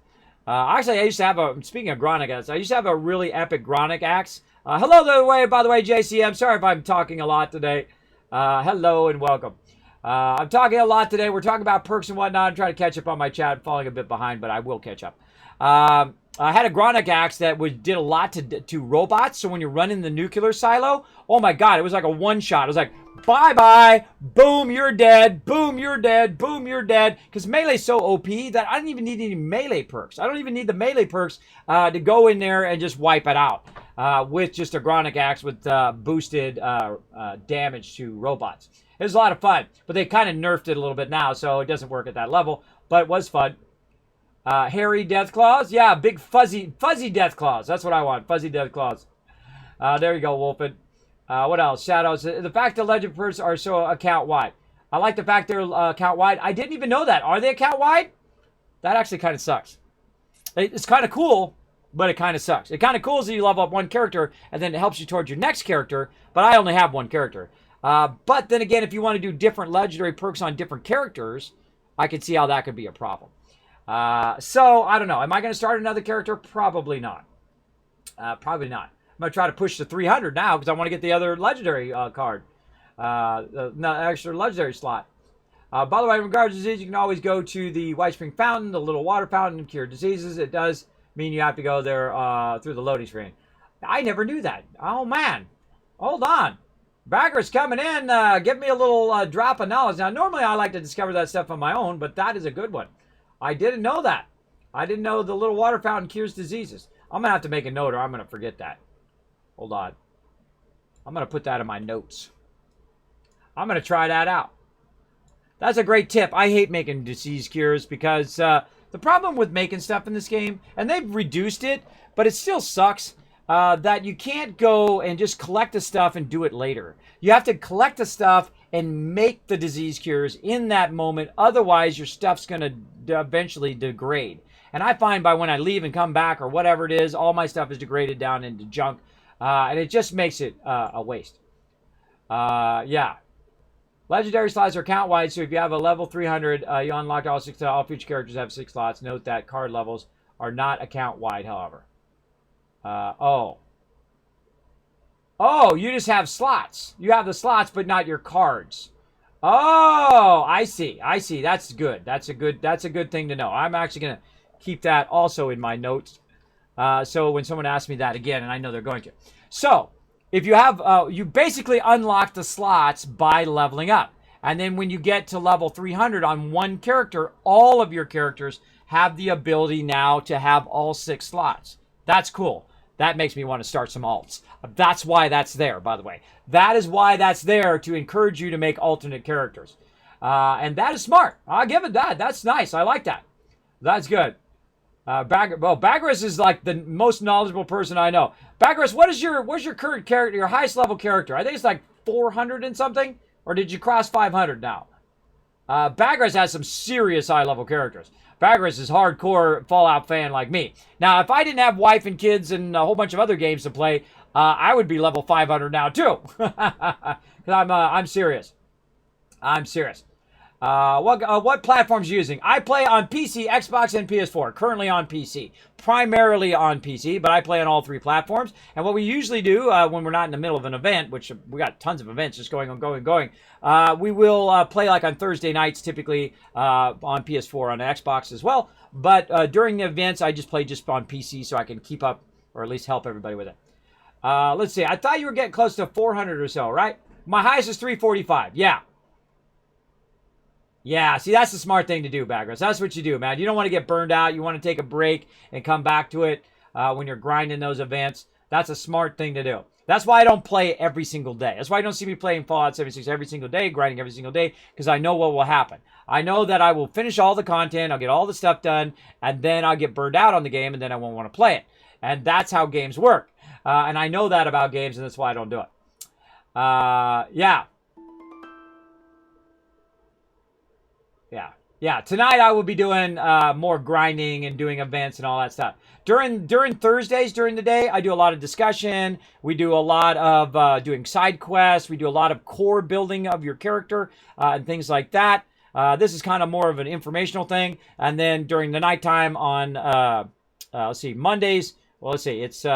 Actually, I used to have speaking of Gronic Axe, I used to have a really epic Gronic Axe. Hello, by the way, JC. I'm sorry if I'm talking a lot today. Hello and welcome. I'm talking a lot today. We're talking about perks and whatnot. I'm trying to catch up on my chat. I'm falling a bit behind, but I will catch up. I had a Gronic axe that did a lot to robots. So when you're running the nuclear silo, oh my god, it was like a one shot. It was like, bye bye, boom, you're dead, boom, you're dead, boom, you're dead. Because melee's so OP that I don't even need any melee perks. I don't even need the melee perks to go in there and just wipe it out with just a Gronic axe with boosted damage to robots. It was a lot of fun, but they kind of nerfed it a little bit now, so it doesn't work at that level. But it was fun. Hairy death claws, yeah, big fuzzy death claws. That's what I want, fuzzy death claws. There you go, Wolfen. What else? Shadows. The fact that legend perks are so account wide. I like the fact they're account wide. I didn't even know that. Are they account wide? That actually kind of sucks. It's kind of cool, but it kind of sucks. It kind of cool is that you level up one character and then it helps you towards your next character. But I only have one character. But then again, if you want to do different legendary perks on different characters, I can see how that could be a problem. So, I don't know. Am I going to start another character? Probably not. Probably not. I'm going to try to push to 300 now because I want to get the other legendary card. The extra legendary slot. By the way, in regards to disease, you can always go to the White Spring Fountain, the little water fountain, and cure diseases. It does mean you have to go there through the loading screen. I never knew that. Oh, man. Hold on. Bagger's coming in. Give me a little drop of knowledge. Now, normally I like to discover that stuff on my own, but that is a good one. I didn't know that. I didn't know the little water fountain cures diseases. I'm going to have to make a note or I'm going to forget that. Hold on. I'm going to put that in my notes. I'm going to try that out. That's a great tip. I hate making disease cures because the problem with making stuff in this game, and they've reduced it, but it still sucks, that you can't go and just collect the stuff and do it later. You have to collect the stuff and make the disease cures in that moment. Otherwise, your stuff's going to eventually degrade. And I find by when I leave and come back or whatever it is, all my stuff is degraded down into junk. And it just makes it a waste. Yeah. Legendary slots are count-wide, so if you have a level 300, you unlock all future characters have 6 slots. Note that card levels are not account-wide, however. Oh, you just have slots. You have the slots, but not your cards. Oh, I see. I see. That's good. That's a good thing to know. I'm actually going to keep that also in my notes. So when someone asks me that again, and I know they're going to. So, if you have, you basically unlock the slots by leveling up. And then when you get to level 300 on one character, all of your characters have the ability now to have all 6 slots. That's cool. That makes me want to start some alts. That's why that's there, by the way. That is why that's there, to encourage you to make alternate characters. And that is smart. I'll give it that. That's nice. I like that. That's good. Bagras is like the most knowledgeable person I know. Bagras, what's your current character, your highest level character? I think it's like 400 and something. Or did you cross 500 now? Bagras has some serious high level characters. Bagras is hardcore Fallout fan like me. Now, if I didn't have wife and kids and a whole bunch of other games to play, I would be level 500 now too. Because I'm serious. I'm serious. What platforms are you using? I play on PC, Xbox, and PS4. Currently on PC. Primarily on PC, but I play on all 3 platforms. And what we usually do when we're not in the middle of an event, which we got tons of events just going, we will play like on Thursday nights, typically on PS4, on Xbox as well. But during the events, I just play on PC so I can keep up, or at least help everybody with it. Let's see. I thought you were getting close to 400 or so, right? My highest is 345. Yeah. Yeah, see, that's the smart thing to do, Bagras. That's what you do, man. You don't want to get burned out. You want to take a break and come back to it when you're grinding those events. That's a smart thing to do. That's why I don't play every single day. That's why you don't see me playing Fallout 76 every single day, grinding every single day, because I know what will happen. I know that I will finish all the content, I'll get all the stuff done, and then I'll get burned out on the game, and then I won't want to play it. And that's how games work. And I know that about games, and that's why I don't do it. Yeah. Yeah, tonight I will be doing more grinding and doing events and all that stuff. During Thursdays, during the day, I do a lot of discussion. We do a lot of doing side quests. We do a lot of core building of your character and things like that. This is kind of more of an informational thing. And then during the nighttime on, let's see, Mondays. Well, let's see, it's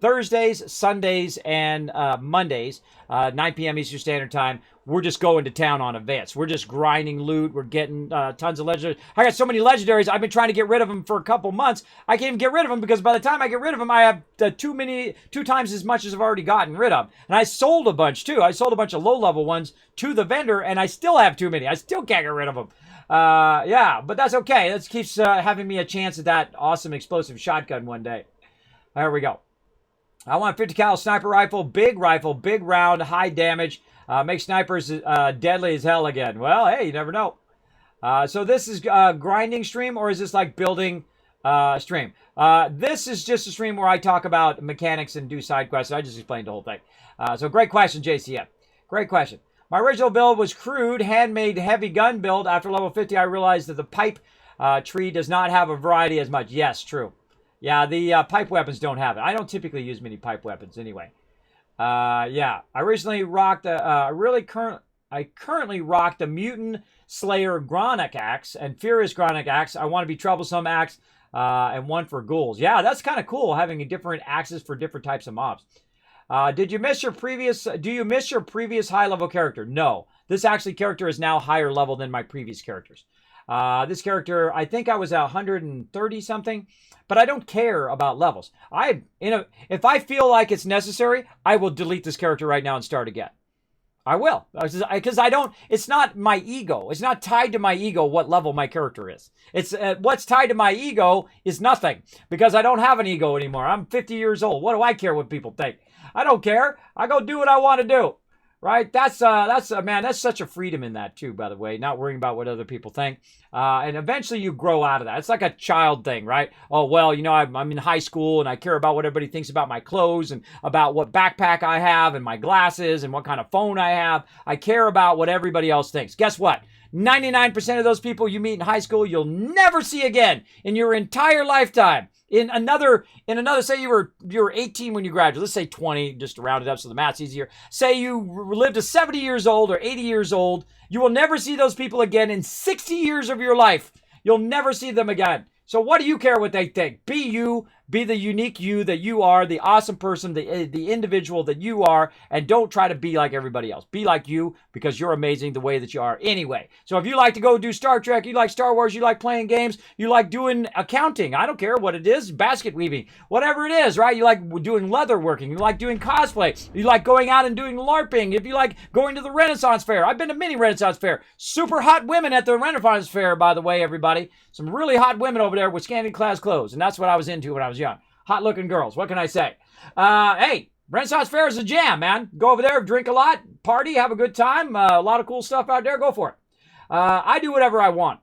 Thursdays, Sundays, and Mondays, 9 p.m. Eastern Standard Time. we're just going to town on events. We're just grinding loot. We're getting tons of legendaries. I got so many legendaries. I've been trying to get rid of them for a couple months. I can't even get rid of them because by the time I get rid of them, I have two times as much as I've already gotten rid of. And I sold a bunch too. I sold a bunch of low-level ones to the vendor, and I still have too many. I still can't get rid of them. Yeah, but that's okay. That keeps having me a chance at that awesome explosive shotgun one day. There we go. I want 50 cal sniper rifle, big round, high damage. Make snipers deadly as hell again. Well, hey, you never know. So this is grinding stream, or is this like building stream? This is just a stream where I talk about mechanics and do side quests. I just explained the whole thing. So great question, JCM. Great question. My original build was crude, handmade heavy gun build. After level 50, I realized that the pipe tree does not have a variety as much. Yes, true. Yeah, the pipe weapons don't have it. I don't typically use many pipe weapons anyway. Yeah, I recently rocked I currently rock the Mutant Slayer Gronic Axe and Furious Gronic Axe. I want to be Troublesome Axe and one for ghouls. Yeah, that's kind of cool, having different axes for different types of mobs. Do you miss your previous high-level character? No. This actually character is now higher level than my previous characters. This character, I think I was 130 something, but I don't care about levels. If I feel like it's necessary, I will delete this character right now and start again. I will, because it's not my ego. It's not tied to my ego what level my character is. It's what's tied to my ego is nothing, because I don't have an ego anymore. I'm 50 years old. What do I care what people think? I don't care. I go do what I want to do. Right? That's man, that's such a freedom in that too, by the way, not worrying about what other people think. And eventually you grow out of that. It's like a child thing, right? Oh, well, you know, I'm in high school and I care about what everybody thinks about my clothes and about what backpack I have and my glasses and what kind of phone I have. I care about what everybody else thinks. Guess what? 99% of those people you meet in high school, you'll never see again in your entire lifetime. In another, say you were 18 when you graduated. Let's say 20, just to round it up so the math's easier. Say you lived to 70 years old or 80 years old. You will never see those people again in 60 years of your life. You'll never see them again. So what do you care what they think? Be you. Be the unique you that you are, the awesome person, the individual that you are, and don't try to be like everybody else. Be like you, because you're amazing the way that you are anyway. So if you like to go do Star Trek, you like Star Wars, you like playing games, you like doing accounting, I don't care what it is, basket weaving, whatever it is, right? You like doing leather working, you like doing cosplay, you like going out and doing LARPing, if you like going to the Renaissance Fair. I've been to many Renaissance Fair. Super hot women at the Renaissance Fair, by the way, everybody. Some really hot women over there with scantily clad clothes, and that's what I was into when I was young. Hot looking girls. What can I say? Hey, Renaissance Fair is a jam, man. Go over there, drink a lot, party, have a good time. A lot of cool stuff out there. Go for it. I do whatever I want.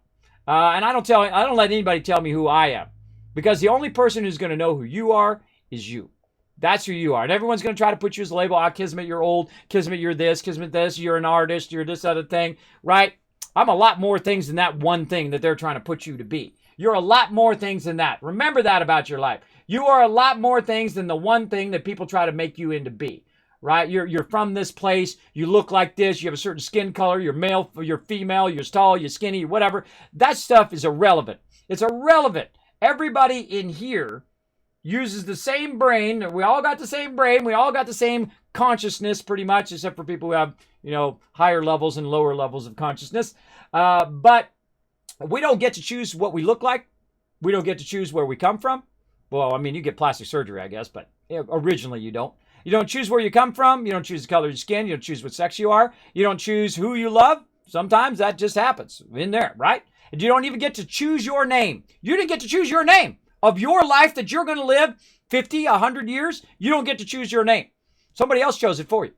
And I don't let anybody tell me who I am. Because the only person who's going to know who you are is you. That's who you are. And everyone's going to try to put you as a label. Kismet, you're old. Kismet, you're this. Kismet, this. You're an artist. You're this other thing. Right? I'm a lot more things than that one thing that they're trying to put you to be. You're a lot more things than that. Remember that about your life. You are a lot more things than the one thing that people try to make you into be, right? You're from this place. You look like this. You have a certain skin color. You're male, you're female, you're tall, you're skinny, whatever. That stuff is irrelevant. It's irrelevant. Everybody in here uses the same brain. We all got the same brain. We all got the same consciousness pretty much, except for people who have, higher levels and lower levels of consciousness. But we don't get to choose what we look like. We don't get to choose where we come from. Well, I mean, you get plastic surgery, I guess, but originally you don't. You don't choose where you come from. You don't choose the color of your skin. You don't choose what sex you are. You don't choose who you love. Sometimes that just happens in there, right? And you don't even get to choose your name. You didn't get to choose your name of your life that you're going to live 50, 100 years. You don't get to choose your name. Somebody else chose it for you.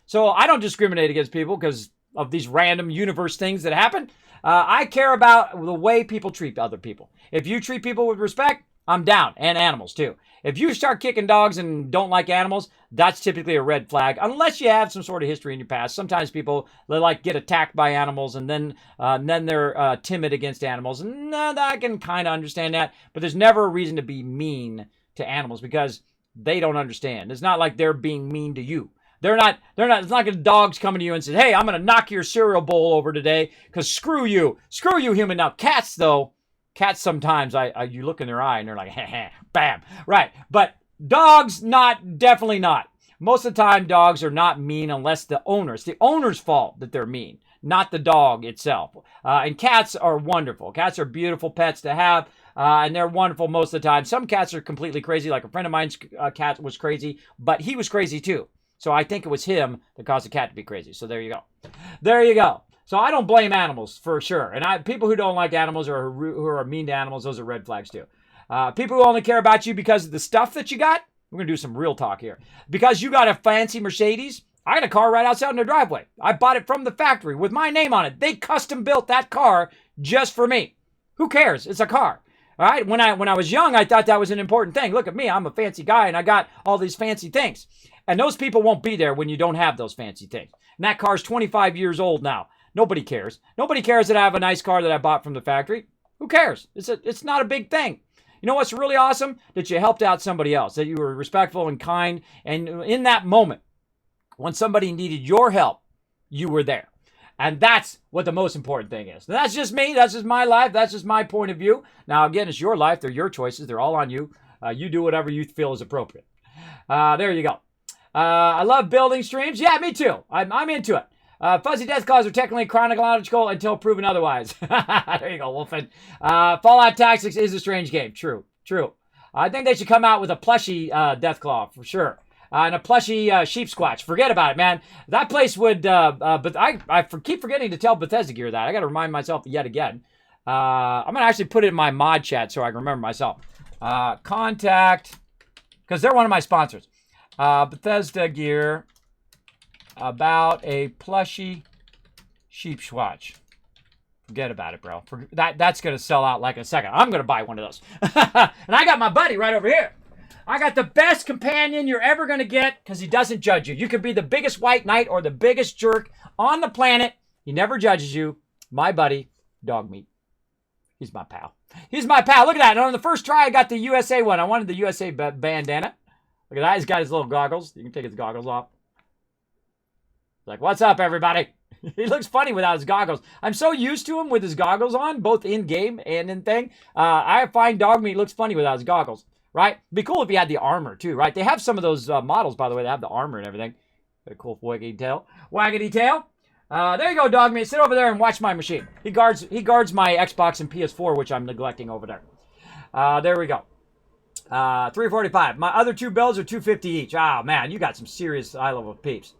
So I don't discriminate against people because of these random universe things that happen. I care about the way people treat other people. If you treat people with respect, I'm down. And animals, too. If you start kicking dogs and don't like animals, that's typically a red flag, unless you have some sort of history in your past. Sometimes people, they get attacked by animals, and then they're timid against animals. And I can kind of understand that, but there's never a reason to be mean to animals because they don't understand. It's not like they're being mean to you. It's not like dogs coming to you and say, hey, I'm going to knock your cereal bowl over today because screw you, human. Now, cats, though, sometimes you look in their eye and they're like, bam, right. But dogs, definitely not. Most of the time, dogs are not mean unless the owner. It's the owner's fault that they're mean, not the dog itself. And cats are wonderful. Cats are beautiful pets to have, and they're wonderful most of the time. Some cats are completely crazy. Like a friend of mine's cat was crazy, but he was crazy too. So I think it was him that caused the cat to be crazy. So there you go. There you go. So I don't blame animals for sure. And people who don't like animals or who are mean to animals, those are red flags too. People who only care about you because of the stuff that you got, we're going to do some real talk here. Because you got a fancy Mercedes, I got a car right outside in the driveway. I bought it from the factory with my name on it. They custom built that car just for me. Who cares? It's a car. All right. When I was young, I thought that was an important thing. Look at me. I'm a fancy guy and I got all these fancy things. And those people won't be there when you don't have those fancy things. And that car's 25 years old now. Nobody cares. Nobody cares that I have a nice car that I bought from the factory. Who cares? It's not a big thing. You know what's really awesome? That you helped out somebody else, that you were respectful and kind. And in that moment, when somebody needed your help, you were there. And that's what the most important thing is. And that's just me. That's just my life. That's just my point of view. Now, again, it's your life. They're your choices. They're all on you. You do whatever you feel is appropriate. There you go. I love building streams. Yeah, me too. I'm into it. Fuzzy death claws are technically chronological until proven otherwise. There you go, Wolfen. Fallout Tactics is a strange game. True. I think they should come out with a plushie death claw for sure. And a plushie sheep squatch. Forget about it, man. That place would, but I keep forgetting to tell Bethesda Gear that. I got to remind myself yet again. I'm going to actually put it in my mod chat so I can remember myself. Contact, because they're one of my sponsors. Bethesda Gear about a plushie sheep swatch. Forget about it, bro. That's going to sell out like in a second. I'm going to buy one of those. And I got my buddy right over here. I got the best companion you're ever going to get because he doesn't judge you. You could be the biggest white knight or the biggest jerk on the planet. He never judges you. My buddy, Dog Meat. He's my pal. He's my pal. Look at that. And on the first try, I got the USA one. I wanted the USA bandana. Look at that. He's got his little goggles. You can take his goggles off. Like, what's up, everybody? He looks funny without his goggles. I'm so used to him with his goggles on, both in-game and in thing. I find Dog Meat looks funny without his goggles, right? It'd be cool if he had the armor, too, right? They have some of those models, by the way, that have the armor and everything. Got a cool waggity tail. Waggity tail. There you go, Dog Meat. Sit over there and watch my machine. He guards my Xbox and PS4, which I'm neglecting over there. There we go. 345. My other two builds are 250 each. Oh, man, you got some serious high-level peeps.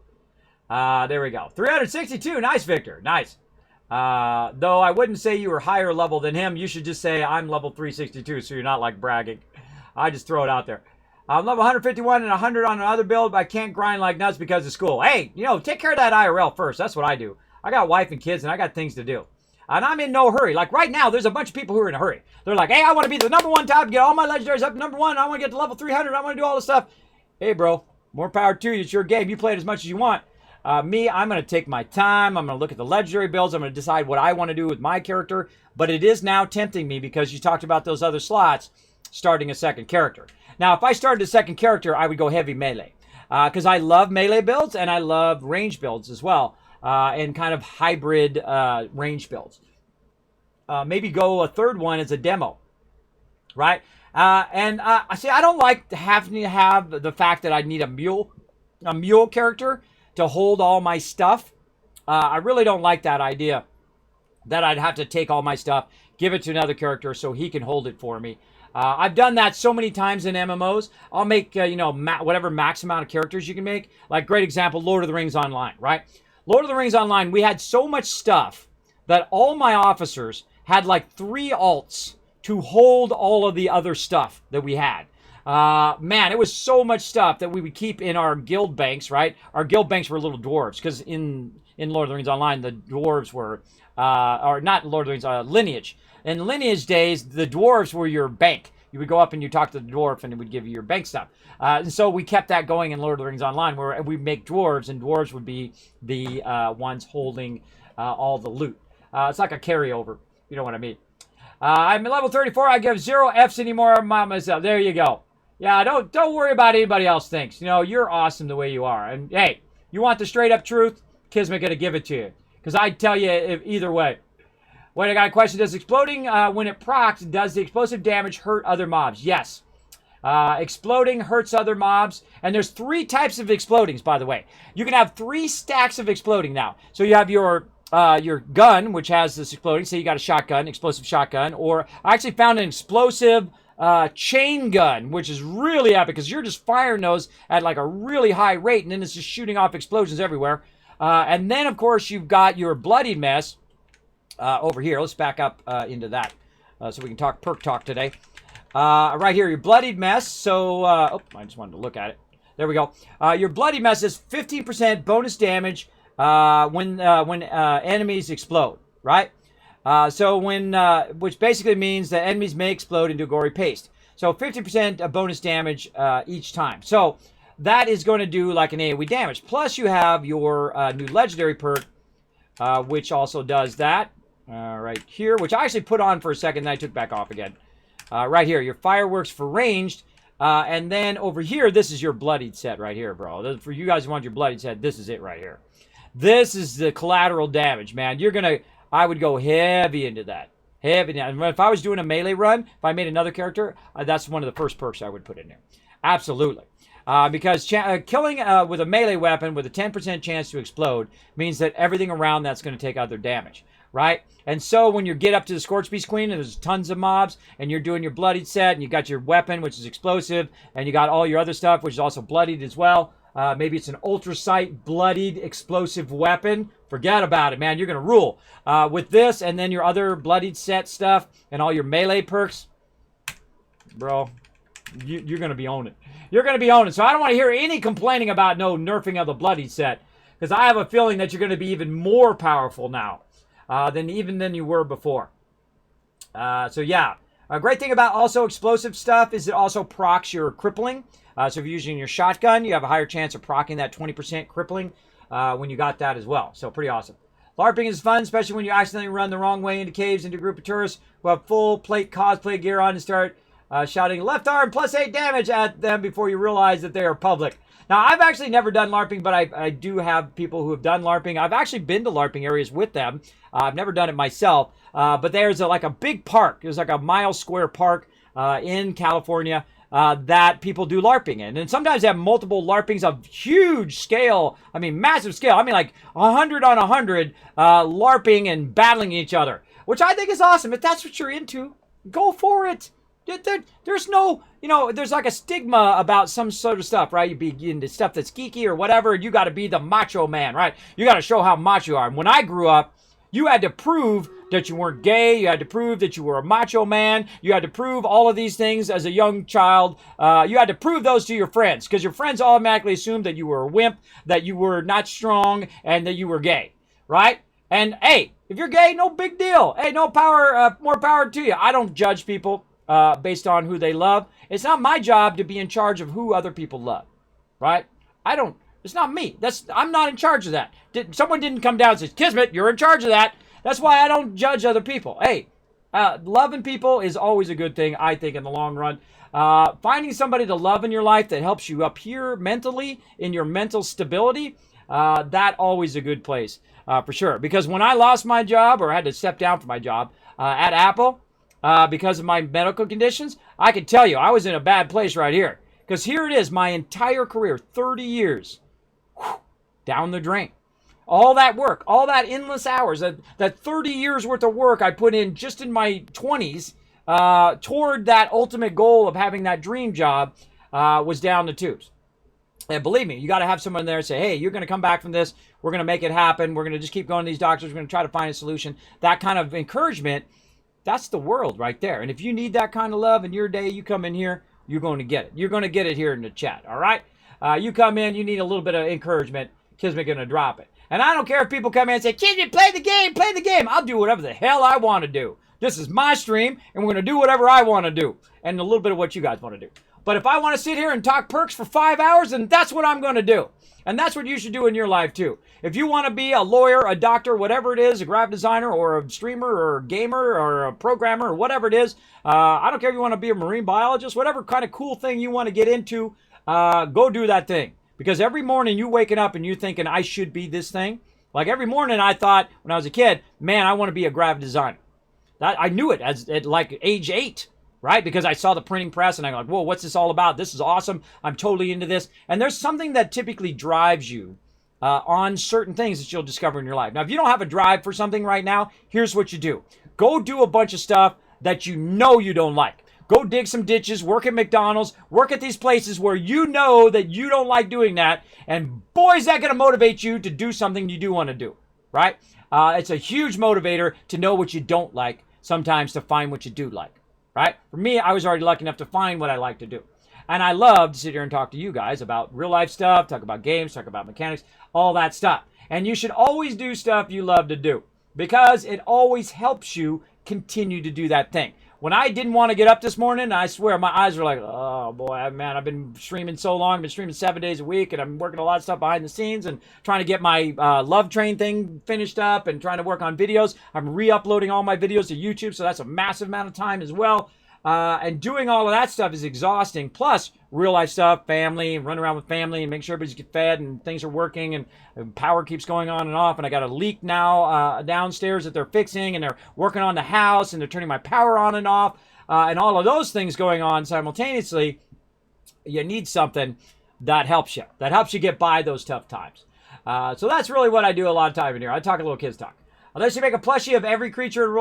There we go. 362. Nice, Victor. Nice. Though I wouldn't say you were higher level than him. You should just say I'm level 362 so you're not like bragging. I just throw it out there. I'm level 151 and 100 on another build, but I can't grind like nuts because of school. Hey, take care of that IRL first. That's what I do. I got a wife and kids and I got things to do. And I'm in no hurry. Like right now, there's a bunch of people who are in a hurry. They're like, hey, I want to be the #1 top, get all my legendaries up to #1. I want to get to level 300. I want to do all this stuff. Hey, bro, more power to you. It's your game. You play it as much as you want. Me, I'm going to take my time. I'm going to look at the legendary builds. I'm going to decide what I want to do with my character. But it is now tempting me because you talked about those other slots starting a second character. Now, if I started a second character, I would go heavy melee. Because I love melee builds and I love range builds as well. And kind of hybrid range builds. Maybe go a third one as a demo. Right? I see, I don't like having to have the fact that I need a mule character to hold all my stuff. I really don't like that idea that I'd have to take all my stuff, give it to another character so he can hold it for me. I've done that so many times in MMOs. I'll make, whatever max amount of characters you can make. Like, great example, Lord of the Rings Online, right? Lord of the Rings Online, we had so much stuff that all my officers had like 3 alts to hold all of the other stuff that we had. Man, it was so much stuff that we would keep in our guild banks, right? Our guild banks were little dwarves, because in Lord of the Rings Online, the dwarves were, or not Lord of the Rings, Lineage. In Lineage days, the dwarves were your bank. You would go up and you talk to the dwarf, and it would give you your bank stuff. And so we kept that going in Lord of the Rings Online, where we make dwarves, and dwarves would be the ones holding all the loot. It's like a carryover. You know what I mean? I'm level 34. I give 0 Fs anymore. Myself. There you go. Yeah, don't worry about anybody else thinks. You're awesome the way you are. And hey, you want the straight up truth? Kismet gonna give it to you. Because I tell you either way. Wait, I got a question. Does exploding when it procs, does the explosive damage hurt other mobs? Yes. Exploding hurts other mobs. And there's 3 types of explodings, by the way. You can have 3 stacks of exploding now. So you have your gun, which has this exploding. Say you got a shotgun, explosive shotgun. Or I actually found an explosive chain gun, which is really epic because you're just firing those at like a really high rate, and then it's just shooting off explosions everywhere. And then, of course, you've got your bloodied mess over here. Let's back up into that so we can talk perk talk today. Right here, your bloodied mess. So, I just wanted to look at it. There we go. Your bloodied mess is 15% bonus damage when enemies explode, right? Which basically means that enemies may explode into gory paste. So 50% bonus damage each time. So that is going to do like an AoE damage. Plus you have your new legendary perk, which also does that right here, which I actually put on for a second, then I took back off again. Right here, your fireworks for ranged. And then over here, this is your bloodied set right here, bro. For you guys who want your bloodied set, this is it right here. This is the collateral damage, man. I would go heavy into that. Heavy. And if I was doing a melee run, if I made another character, that's one of the first perks I would put in there. Absolutely. Because killing with a melee weapon with a 10% chance to explode means that everything around that's going to take out their damage, right? And so when you get up to the Scorch Beast Queen and there's tons of mobs and you're doing your bloodied set and you got your weapon, which is explosive, and you got all your other stuff, which is also bloodied as well. Maybe it's an ultra sight bloodied explosive weapon. Forget about it, man. You're going to rule. With this and then your other bloodied set stuff and all your melee perks, bro, you're going to be owning. You're going to be owning. So I don't want to hear any complaining about no nerfing of the bloodied set, because I have a feeling that you're going to be even more powerful now than you were before. So yeah. A great thing about also explosive stuff is it also procs your crippling. So if you're using your shotgun, you have a higher chance of proccing that 20% crippling when you got that as well. So pretty awesome. LARPing is fun, especially when you accidentally run the wrong way into caves into a group of tourists who have full plate cosplay gear on and start shouting left arm +8 damage at them before you realize that they are public. Now, I've actually never done LARPing, but I do have people who have done LARPing. I've actually been to LARPing areas with them. I've never done it myself, but there's like a big park. There's like a mile square park in California that people do LARPing in. And sometimes they have multiple LARPings of huge scale. I mean, massive scale. I mean, like 100 on 100 LARPing and battling each other, which I think is awesome. If that's what you're into, go for it. There's no, there's like a stigma about some sort of stuff, right? You be into stuff that's geeky or whatever, and you got to be the macho man, right? You got to show how macho you are. And when I grew up, you had to prove that you weren't gay. You had to prove that you were a macho man. You had to prove all of these things as a young child. You had to prove those to your friends because your friends automatically assumed that you were a wimp, that you were not strong, and that you were gay, right? And hey, if you're gay, no big deal. Hey, no power, more power to you. I don't judge people based on who they love. It's not my job to be in charge of who other people love, right? It's not me. I'm not in charge of that. Someone didn't come down and say, Kismet, you're in charge of that. That's why I don't judge other people. Hey, loving people is always a good thing, I think, in the long run. Finding somebody to love in your life that helps you up here mentally, in your mental stability, that always a good place, for sure. Because when I lost my job, or had to step down from my job at Apple, because of my medical conditions, I can tell you, I was in a bad place right here. Because here it is, my entire career, 30 years, down the drain. All that work, all that endless hours, that 30 years worth of work I put in just in my 20s toward that ultimate goal of having that dream job was down the tubes. And believe me, you got to have someone there say, hey, you're going to come back from this. We're going to make it happen. We're going to just keep going to these doctors. We're going to try to find a solution. That kind of encouragement, that's the world right there. And if you need that kind of love in your day, you come in here, you're going to get it. You're going to get it here in the chat, all right? You come in, you need a little bit of encouragement. Kismet going to drop it. And I don't care if people come in and say, Kismet, play the game, play the game. I'll do whatever the hell I want to do. This is my stream, and we're going to do whatever I want to do. And a little bit of what you guys want to do. But if I want to sit here and talk perks for 5 hours, then that's what I'm going to do. And that's what you should do in your life, too. If you want to be a lawyer, a doctor, whatever it is, a graphic designer, or a streamer, or a gamer, or a programmer, or whatever it is, I don't care if you want to be a marine biologist, whatever kind of cool thing you want to get into, go do that thing. Because every morning you waking up and you thinking, I should be this thing. Like every morning I thought, when I was a kid, man, I want to be a graphic designer. I knew it at like age 8. right? Because I saw the printing press and I'm like, whoa, what's this all about? This is awesome. I'm totally into this. And there's something that typically drives you on certain things that you'll discover in your life. Now, if you don't have a drive for something right now, here's what you do. Go do a bunch of stuff that you know you don't like. Go dig some ditches, work at McDonald's, work at these places where you know that you don't like doing that. And boy, is that going to motivate you to do something you do want to do, right? It's a huge motivator to know what you don't like, sometimes to find what you do like, right? For me, I was already lucky enough to find what I like to do. And I love to sit here and talk to you guys about real life stuff, talk about games, talk about mechanics, all that stuff. And you should always do stuff you love to do because it always helps you continue to do that thing. When I didn't want to get up this morning, I swear my eyes were like, oh boy, man, I've been streaming so long. I've been streaming 7 days a week, and I'm working a lot of stuff behind the scenes and trying to get my Love Train thing finished up and trying to work on videos. I'm re-uploading all my videos to YouTube, so that's a massive amount of time as well. And doing all of that stuff is exhausting. Plus, real life stuff, family, run around with family and make sure everybody's get fed and things are working and power keeps going on and off. And I got a leak now downstairs that they're fixing and they're working on the house and they're turning my power on and off. And all of those things going on simultaneously. You need something that helps you get by those tough times. So that's really what I do a lot of time in here. I talk a little kids talk. Unless you make a plushie of every creature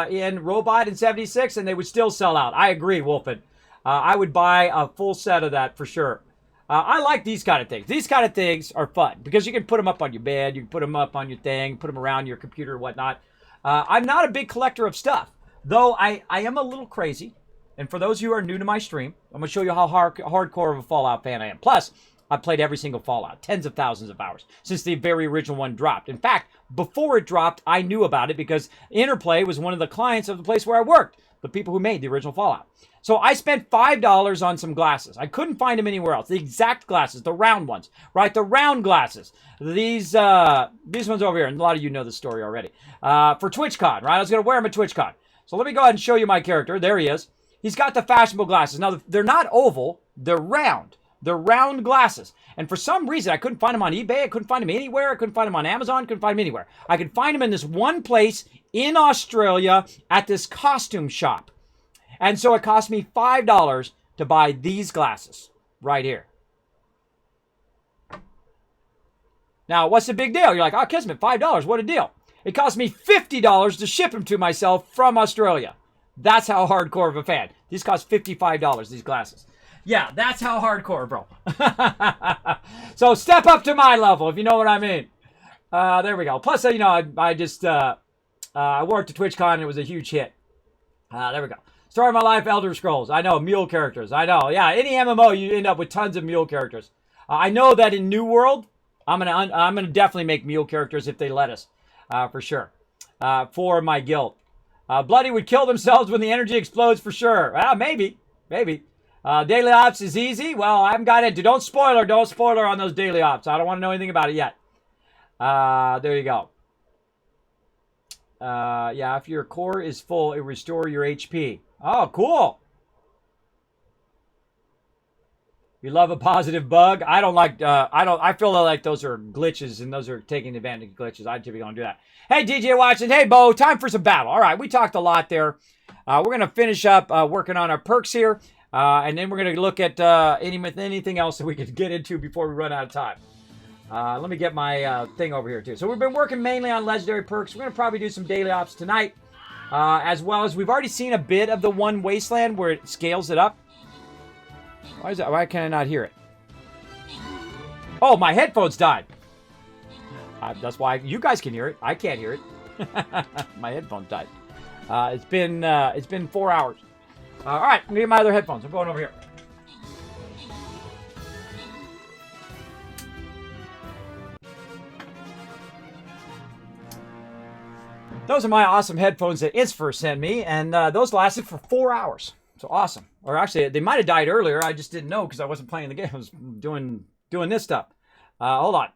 in Robot in 76, and they would still sell out. I agree, Wolfen. I would buy a full set of that for sure. I like these kind of things. These kind of things are fun because you can put them up on your bed, you can put them up on your thing, put them around your computer or whatnot. I'm not a big collector of stuff, though I am a little crazy. And for those of you who are new to my stream, I'm going to show you how hardcore of a Fallout fan I am. Plus, I've played every single Fallout, tens of thousands of hours, since the very original one dropped. In fact, before it dropped, I knew about it because Interplay was one of the clients of the place where I worked, the people who made the original Fallout. So I spent $5 on some glasses. I couldn't find them anywhere else. The exact glasses, the round ones, right? The round glasses. These ones over here, and a lot of you know the story already. For TwitchCon, right? I was going to wear them at TwitchCon. So let me go ahead and show you my character. There he is. He's got the fashionable glasses. Now, they're not oval. They're round. They're round glasses. And for some reason, I couldn't find them on eBay. I couldn't find them anywhere. I couldn't find them on Amazon. Couldn't find them anywhere. I could find them in this one place in Australia at this costume shop. And so it cost me $5 to buy these glasses right here. Now, what's the big deal? You're like, oh, Kismet, $5. What a deal. It cost me $50 to ship them to myself from Australia. That's how hardcore of a fan. These cost $55, these glasses. Yeah, that's how hardcore, bro. So step up to my level, if you know what I mean. There we go. Plus, you know, I just I worked at TwitchCon and it was a huge hit. There we go. Story of my life, Elder Scrolls. I know, mule characters. I know. Yeah, any MMO, you end up with tons of mule characters. I know that in New World, I'm gonna definitely make mule characters if they let us, for sure. For my guild. Bloody would kill themselves when the energy explodes for sure. Maybe. Daily ops is easy. Well, I haven't got into. Don't spoiler on those daily ops. I don't want to know anything about it yet. There you go. Yeah, if your core is full, it will restore your HP. Oh, cool. You love a positive bug. I don't like. I feel like those are glitches, and those are taking advantage of glitches. I typically don't do that. Hey, DJ watching. Hey, Bo. Time for some battle. All right, we talked a lot there. We're gonna finish up working on our perks here, and then we're gonna look at anything else that we could get into before we run out of time. Let me get my thing over here too. So we've been working mainly on legendary perks. We're gonna probably do some daily ops tonight, as well as we've already seen a bit of the one Wasteland where it scales it up. Why is that? Why can I not hear it? Oh, my headphones died. That's why you guys can hear it. I can't hear it. My headphones died. It's been 4 hours. All right, I'm gonna get my other headphones. I'm going over here. Those are my awesome headphones that s.p.e.c.i.a.l sent me, and those lasted for 4 hours. So awesome. Or actually, they might have died earlier. I just didn't know because I wasn't playing the game. I was doing this stuff. Hold on.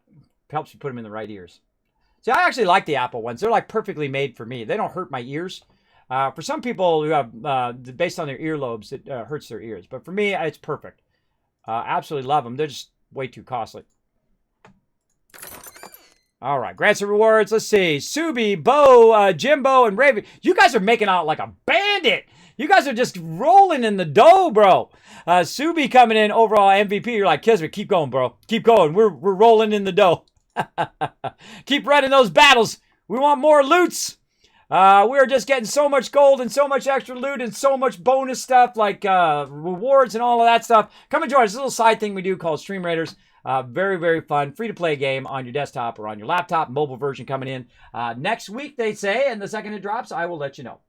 Helps you put them in the right ears. See, I actually like the Apple ones. They're like perfectly made for me. They don't hurt my ears. For some people who have, based on their earlobes, it hurts their ears. But for me, it's perfect. Absolutely love them. They're just way too costly. All right, grants and rewards. Let's see. Subi, Bo, Jimbo, and Raven. You guys are making out like a bandit. You guys are just rolling in the dough, bro. Subi coming in overall MVP. You're like, Kismet, keep going, bro. Keep going. We're rolling in the dough. Keep running those battles. We want more loots. We're just getting so much gold and so much extra loot and so much bonus stuff like rewards and all of that stuff. Come and join us. This little side thing we do called Stream Raiders. Very, very fun. Free-to-play game on your desktop or on your laptop. Mobile version coming in next week, they say. And the second it drops, I will let you know.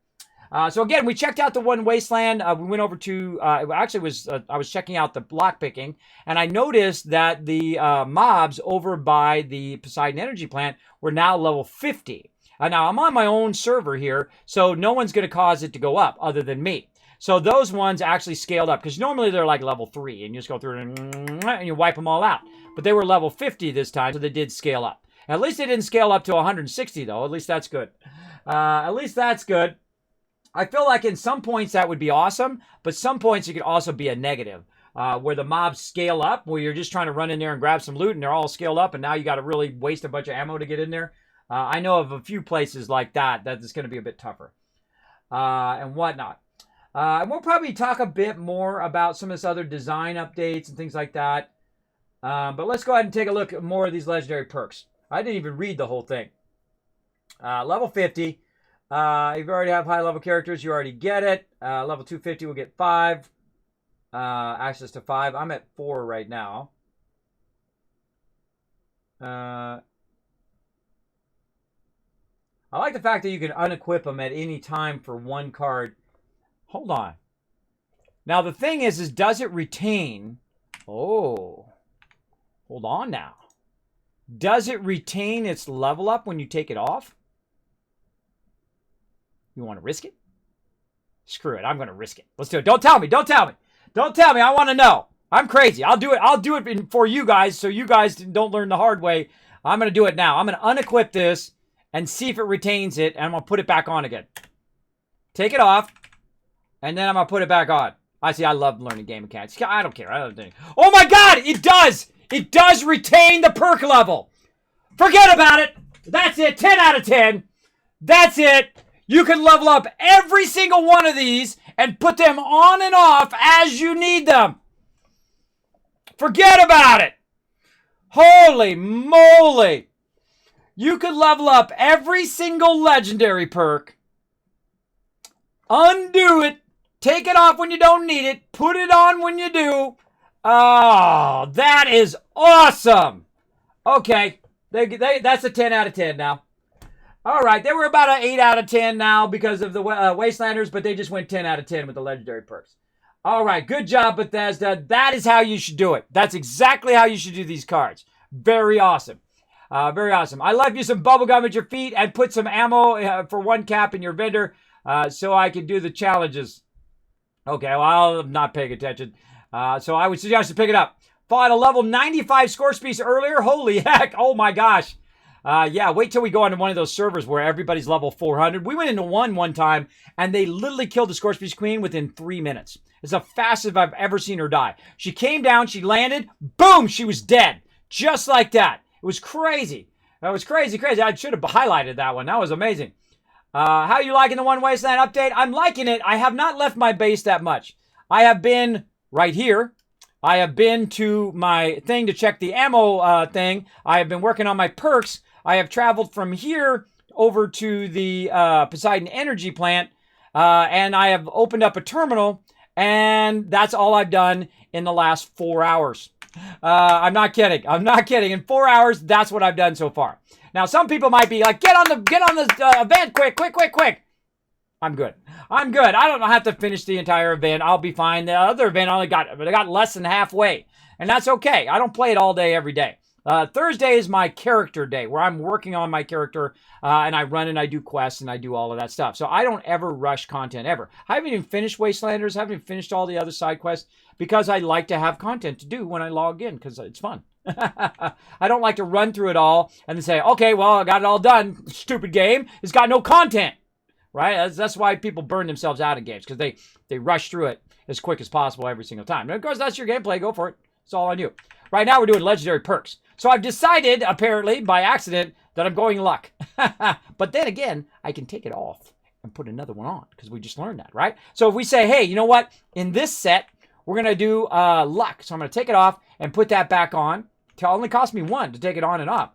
So again, we checked out the one Wasteland. We went over to, I was checking out the block picking, and I noticed that the mobs over by the Poseidon Energy Plant were now level 50. Now, I'm on my own server here, so no one's going to cause it to go up other than me. So those ones actually scaled up, because normally they're like level 3, and you just go through and you wipe them all out. But they were level 50 this time, so they did scale up. At least they didn't scale up to 160, though. At least that's good. At least that's good. I feel like in some points that would be awesome, but some points it could also be a negative. Where the mobs scale up, where you're just trying to run in there and grab some loot, and they're all scaled up, and now you got to really waste a bunch of ammo to get in there. I know of a few places like that it's going to be a bit tougher and whatnot. And we'll probably talk a bit more about some of this other design updates and things like that. But let's go ahead and take a look at more of these legendary perks. I didn't even read the whole thing. Level 50. If you already have high-level characters, you already get it. Level 250 will get 5. Access to 5. I'm at 4 right now. I like the fact that you can unequip them at any time for one card. Hold on. Now, the thing is does it retain... Oh. Hold on now. Does it retain its level up when you take it off? You want to risk it? Screw it. I'm going to risk it. Let's do it. Don't tell me. Don't tell me. Don't tell me. I want to know. I'm crazy. I'll do it. I'll do it for you guys so you guys don't learn the hard way. I'm going to do it now. I'm going to unequip this and see if it retains it, and I'm going to put it back on again. Take it off, and then I'm going to put it back on. I see, I love learning game mechanics. I don't care. I don't think. Oh my God, it does! It does retain the perk level. Forget about it. That's it. 10 out of 10. That's it. You can level up every single one of these and put them on and off as you need them. Forget about it. Holy moly. You could level up every single legendary perk, undo it, take it off when you don't need it, put it on when you do. Oh, that is awesome. Okay, that's a 10 out of 10 now. All right, they were about an 8 out of 10 now because of the Wastelanders, but they just went 10 out of 10 with the legendary perks. All right, good job, Bethesda. That is how you should do it. That's exactly how you should do these cards. Very awesome. Very awesome. I left you some bubblegum at your feet and put some ammo for 1 cap in your vendor so I can do the challenges. Okay, well, I'm not paying attention. So I would suggest you pick it up. Fought a level 95 score piece earlier. Holy heck. Oh my gosh. Yeah, wait till we go onto one of those servers where everybody's level 400. We went into one time, and they literally killed the Scorpius Queen within 3 minutes. It's the fastest I've ever seen her die. She came down, she landed, boom, she was dead. Just like that. It was crazy. That was crazy. I should have highlighted that one. That was amazing. How are you liking the One Wasteland update? I'm liking it. I have not left my base that much. I have been right here. I have been to my thing to check the ammo thing. I have been working on my perks. I have traveled from here over to the Poseidon Energy Plant, and I have opened up a terminal, and that's all I've done in the last 4 hours. I'm not kidding. I'm not kidding. In 4 hours, that's what I've done so far. Now, some people might be like, get on the event quick. I'm good. I don't have to finish the entire event. I'll be fine. The other event I got less than halfway, and that's okay. I don't play it all day every day. Thursday is my character day where I'm working on my character and I run and I do quests and I do all of that stuff. So I don't ever rush content ever. I haven't even finished Wastelanders. I haven't even finished all the other side quests because I like to have content to do when I log in because it's fun. I don't like to run through it all and then say, okay, well, I got it all done. Stupid game. It's got no content. Right? That's why people burn themselves out in games because they rush through it as quick as possible every single time. And of course, that's your gameplay. Go for it. It's all on you. Right now, we're doing legendary perks. So I've decided, apparently, by accident, that I'm going luck. But then again, I can take it off and put another one on because we just learned that, right? So if we say, hey, you know what? In this set, we're going to do luck. So I'm going to take it off and put that back on. It only cost me 1 to take it on and off.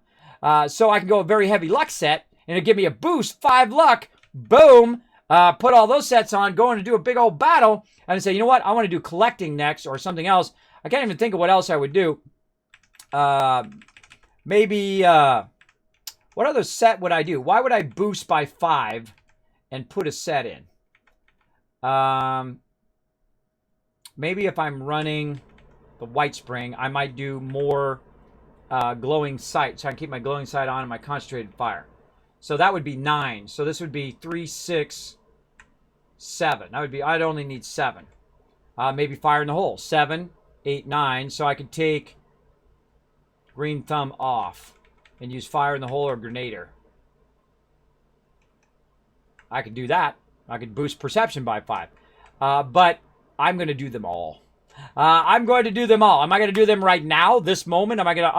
So I can go a very heavy luck set, and it'll give me a boost, 5 luck. Boom. Put all those sets on, go in and do a big old battle, and say, you know what? I want to do collecting next or something else. I can't even think of what else I would do. Maybe, what other set would I do? Why would I boost by 5 and put a set in? Maybe if I'm running the White Spring, I might do more glowing sight. So I can keep my glowing sight on and my concentrated fire. So that would be 9. So this would be 3, 6, 7. That would be, I'd only need 7. Maybe fire in the hole. 7, 8, 9. So I could take green thumb off and use fire in the hole or grenader. I could do that. I could boost perception by 5. But I'm going to do them all. I'm going to do them all. Am I going to do them right now, this moment? Am I going to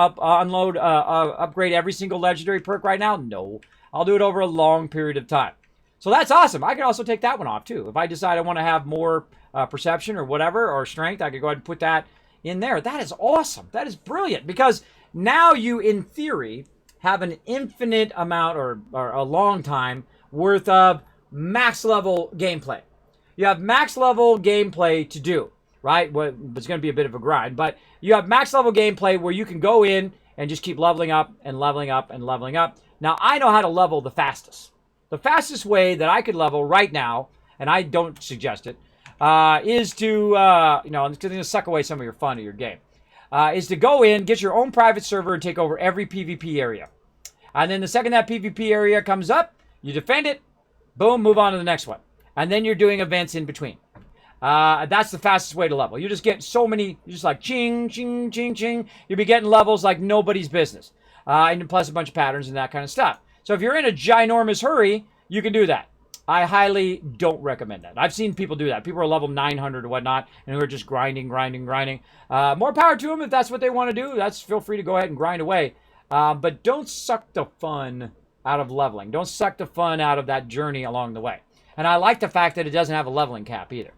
upgrade every single legendary perk right now? No. I'll do it over a long period of time. So that's awesome. I can also take that one off too. If I decide I want to have more perception or whatever, or strength, I could go ahead and put that in there. That is awesome. That is brilliant, because now you, in theory, have an infinite amount or a long time worth of max level gameplay. You have max level gameplay to do, right? Well, it's going to be a bit of a grind, but you have max level gameplay where you can go in and just keep leveling up and leveling up and leveling up. Now, I know how to level the fastest. The fastest way that I could level right now, and I don't suggest it, is to, it's going to suck away some of your fun of your game, is to go in, get your own private server, and take over every PvP area. And then the second that PvP area comes up, you defend it, boom, move on to the next one. And then you're doing events in between. That's the fastest way to level. You just get so many, you're just like ching, ching, ching, ching. You'll be getting levels like nobody's business. And plus a bunch of patterns and that kind of stuff. So if you're in a ginormous hurry, you can do that. I highly don't recommend that. I've seen people do that. People are level 900 or whatnot, and who are just grinding. More power to them if that's what they want to do. Feel free to go ahead and grind away. But don't suck the fun out of leveling. Don't suck the fun out of that journey along the way. And I like the fact that it doesn't have a leveling cap either.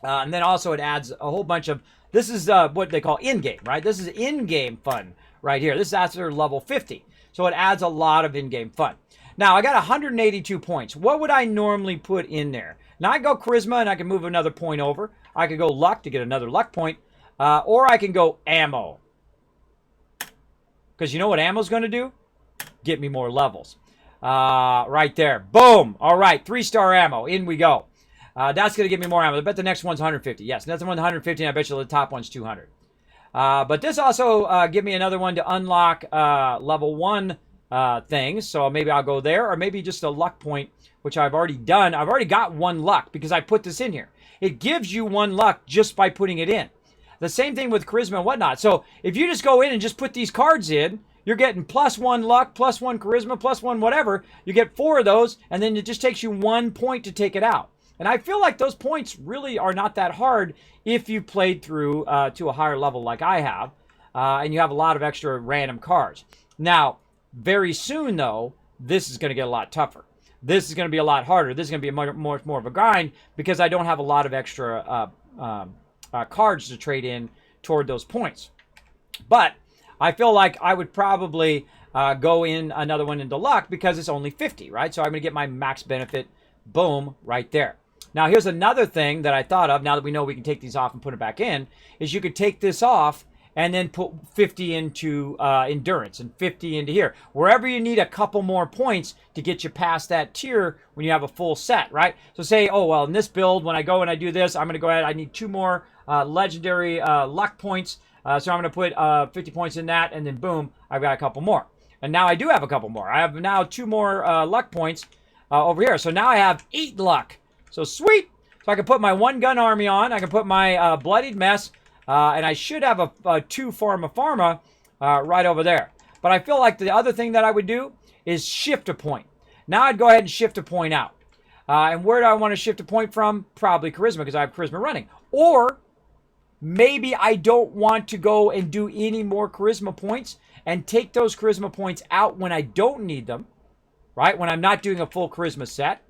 And then also it adds a whole bunch of, this is what they call in-game, right? This is in-game fun right here. This is after level 50. So it adds a lot of in-game fun. Now, I got 182 points. What would I normally put in there? Now, I go Charisma and I can move another point over. I could go Luck to get another Luck point. Or I can go Ammo. Because you know what Ammo's going to do? Get me more levels. Right there. Boom. All right. 3-star ammo. In we go. That's going to give me more ammo. I bet the next one's 150. Yes, that's the one 150. I bet you the top one's 200. But this also give me another one to unlock level 1 things. So maybe I'll go there, or maybe just a luck point, which I've already done. I've already got 1 luck because I put this in here. It gives you 1 luck just by putting it in. The same thing with charisma and whatnot. So if you just go in and just put these cards in, you're getting +1 luck, +1 charisma, +1 whatever. You get 4 of those, and then it just takes you 1 point to take it out. And I feel like those points really are not that hard if you played through to a higher level like I have, and you have a lot of extra random cards. Now, very soon, though, this is going to get a lot tougher. This is going to be a lot harder. This is going to be more of a grind because I don't have a lot of extra cards to trade in toward those points. But I feel like I would probably go in another one into luck because it's only 50, right? So I'm going to get my max benefit, boom, right there. Now, here's another thing that I thought of, now that we know we can take these off and put it back in, is you could take this off and then put 50 into endurance and 50 into here. Wherever you need a couple more points to get you past that tier when you have a full set, right? So say, oh, well, in this build, when I go and I do this, I'm going to go ahead, I need 2 more legendary luck points. So I'm going to put 50 points in that, and then boom, I've got a couple more. And now I do have a couple more. I have now 2 more luck points over here. So now I have 8 luck. So sweet. So I can put my 1-gun army on. I can put my bloodied mess. And I should have a 2 pharma right over there. But I feel like the other thing that I would do is shift a point. Now I'd go ahead and shift a point out. And where do I want to shift a point from? Probably charisma, because I have charisma running. Or maybe I don't want to go and do any more charisma points and take those charisma points out when I don't need them, right? When I'm not doing a full charisma set.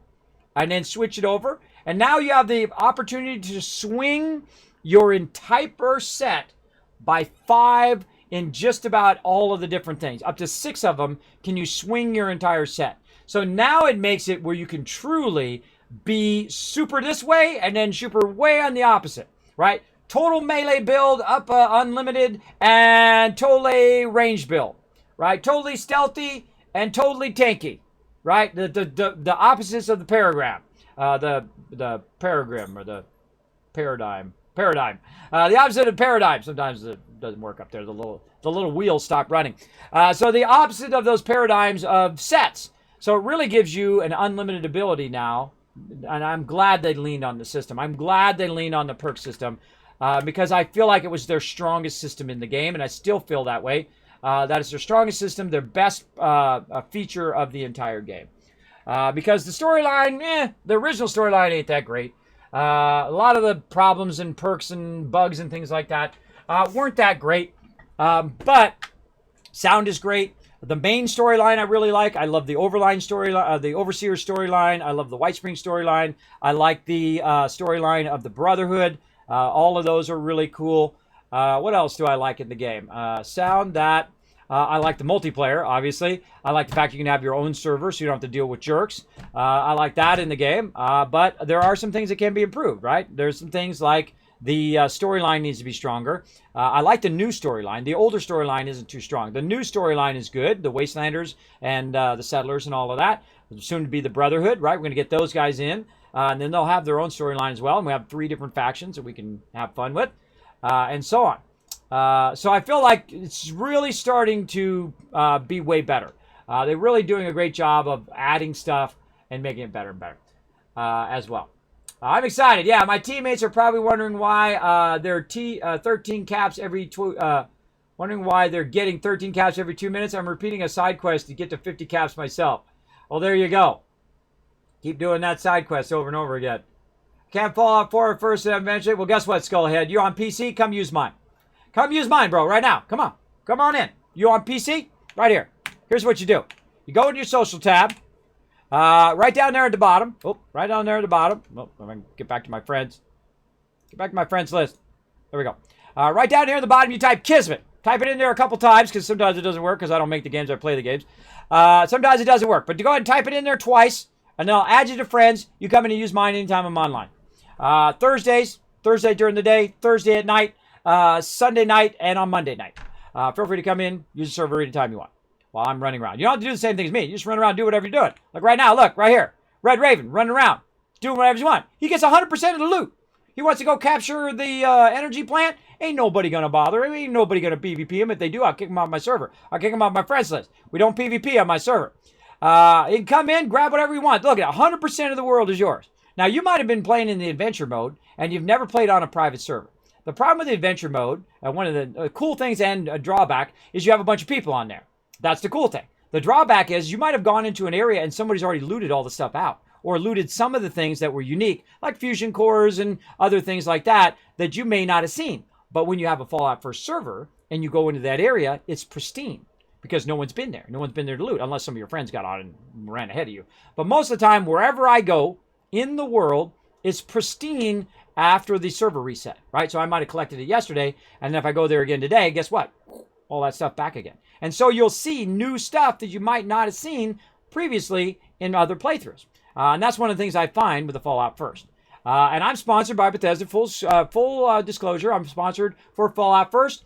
and then switch it over. And now you have the opportunity to swing your entire set by 5 in just about all of the different things. Up to 6 of them can you swing your entire set. So now it makes it where you can truly be super this way and then super way on the opposite, right? Total melee build up unlimited and totally range build, right? Totally stealthy and totally tanky, right? The opposites of the paragram, the paragram or the paradigm. The opposite of paradigm. Sometimes it doesn't work up there. The little wheels stop running. So the opposite of those paradigms of sets. So it really gives you an unlimited ability now. And I'm glad they leaned on the system. I'm glad they leaned on the perk system because I feel like it was their strongest system in the game, and I still feel that way. That is their strongest system, their best feature of the entire game. Because the storyline, the original storyline ain't that great. A lot of the problems and perks and bugs and things like that weren't that great. But sound is great. The main storyline I really like. I love the Overline storyline, the Overseer storyline. I love the White Spring storyline. I like the storyline of the Brotherhood. All of those are really cool. What else do I like in the game? Sound that. I like the multiplayer, obviously. I like the fact you can have your own server so you don't have to deal with jerks. I like that in the game. But there are some things that can be improved, right? There's some things like the storyline needs to be stronger. I like the new storyline. The older storyline isn't too strong. The new storyline is good. The Wastelanders and the Settlers and all of that. Soon to be the Brotherhood, right? We're going to get those guys in. And then they'll have their own storyline as well. And we have 3 different factions that we can have fun with. And so on. So I feel like it's really starting to be way better. They're really doing a great job of adding stuff and making it better and better as well. I'm excited. Yeah, my teammates are probably wondering why they're 13 caps every wondering why they're getting 13 caps every 2 minutes. I'm repeating a side quest to get to 50 caps myself. Well, there you go. Keep doing that side quest over and over again. Can't Fallout 4 first eventually. Well, guess what, Skullhead? You're on PC? Come use mine. Come use mine, bro, right now. Come on. Come on in. You on PC? Right here. Here's what you do. You go into your social tab. Right down there at the bottom. Oh, right down there at the bottom. Oh, I'm going to get back to my friends. Get back to my friends list. There we go. Right down here at the bottom, you type Kismet. Type it in there a couple times because sometimes it doesn't work because I don't make the games, I play the games. Sometimes it doesn't work. But you go ahead and type it in there twice, and then I'll add you to friends. You come in and use mine anytime I'm online. Thursday during the day, Thursday at night, Sunday night, and on Monday night. Feel free to come in, use the server anytime you want while I'm running around. You don't have to do the same thing as me. You just run around and do whatever you're doing. Like right now, look, right here. Red Raven running around, doing whatever you want. He gets 100% of the loot. He wants to go capture the energy plant. Ain't nobody going to bother him. Ain't nobody going to PvP him. If they do, I'll kick him off my server. I'll kick him off my friends list. We don't PvP on my server. You can come in, grab whatever you want. Look, 100% of the world is yours. Now, you might have been playing in the adventure mode, and you've never played on a private server. The problem with the adventure mode, one of the cool things and a drawback, is you have a bunch of people on there. That's the cool thing. The drawback is you might have gone into an area and somebody's already looted all the stuff out, or looted some of the things that were unique, like fusion cores and other things like that you may not have seen. But when you have a Fallout First server and you go into that area, it's pristine because no one's been there. No one's been there to loot, unless some of your friends got on and ran ahead of you. But most of the time, wherever I go in the world, it's pristine after the server reset, right? So I might have collected it yesterday, and then if I go there again today, guess what? All that stuff back again. And so you'll see new stuff that you might not have seen previously in other playthroughs. And that's one of the things I find with the Fallout First. And I'm sponsored by Bethesda. Full disclosure, I'm sponsored for Fallout First,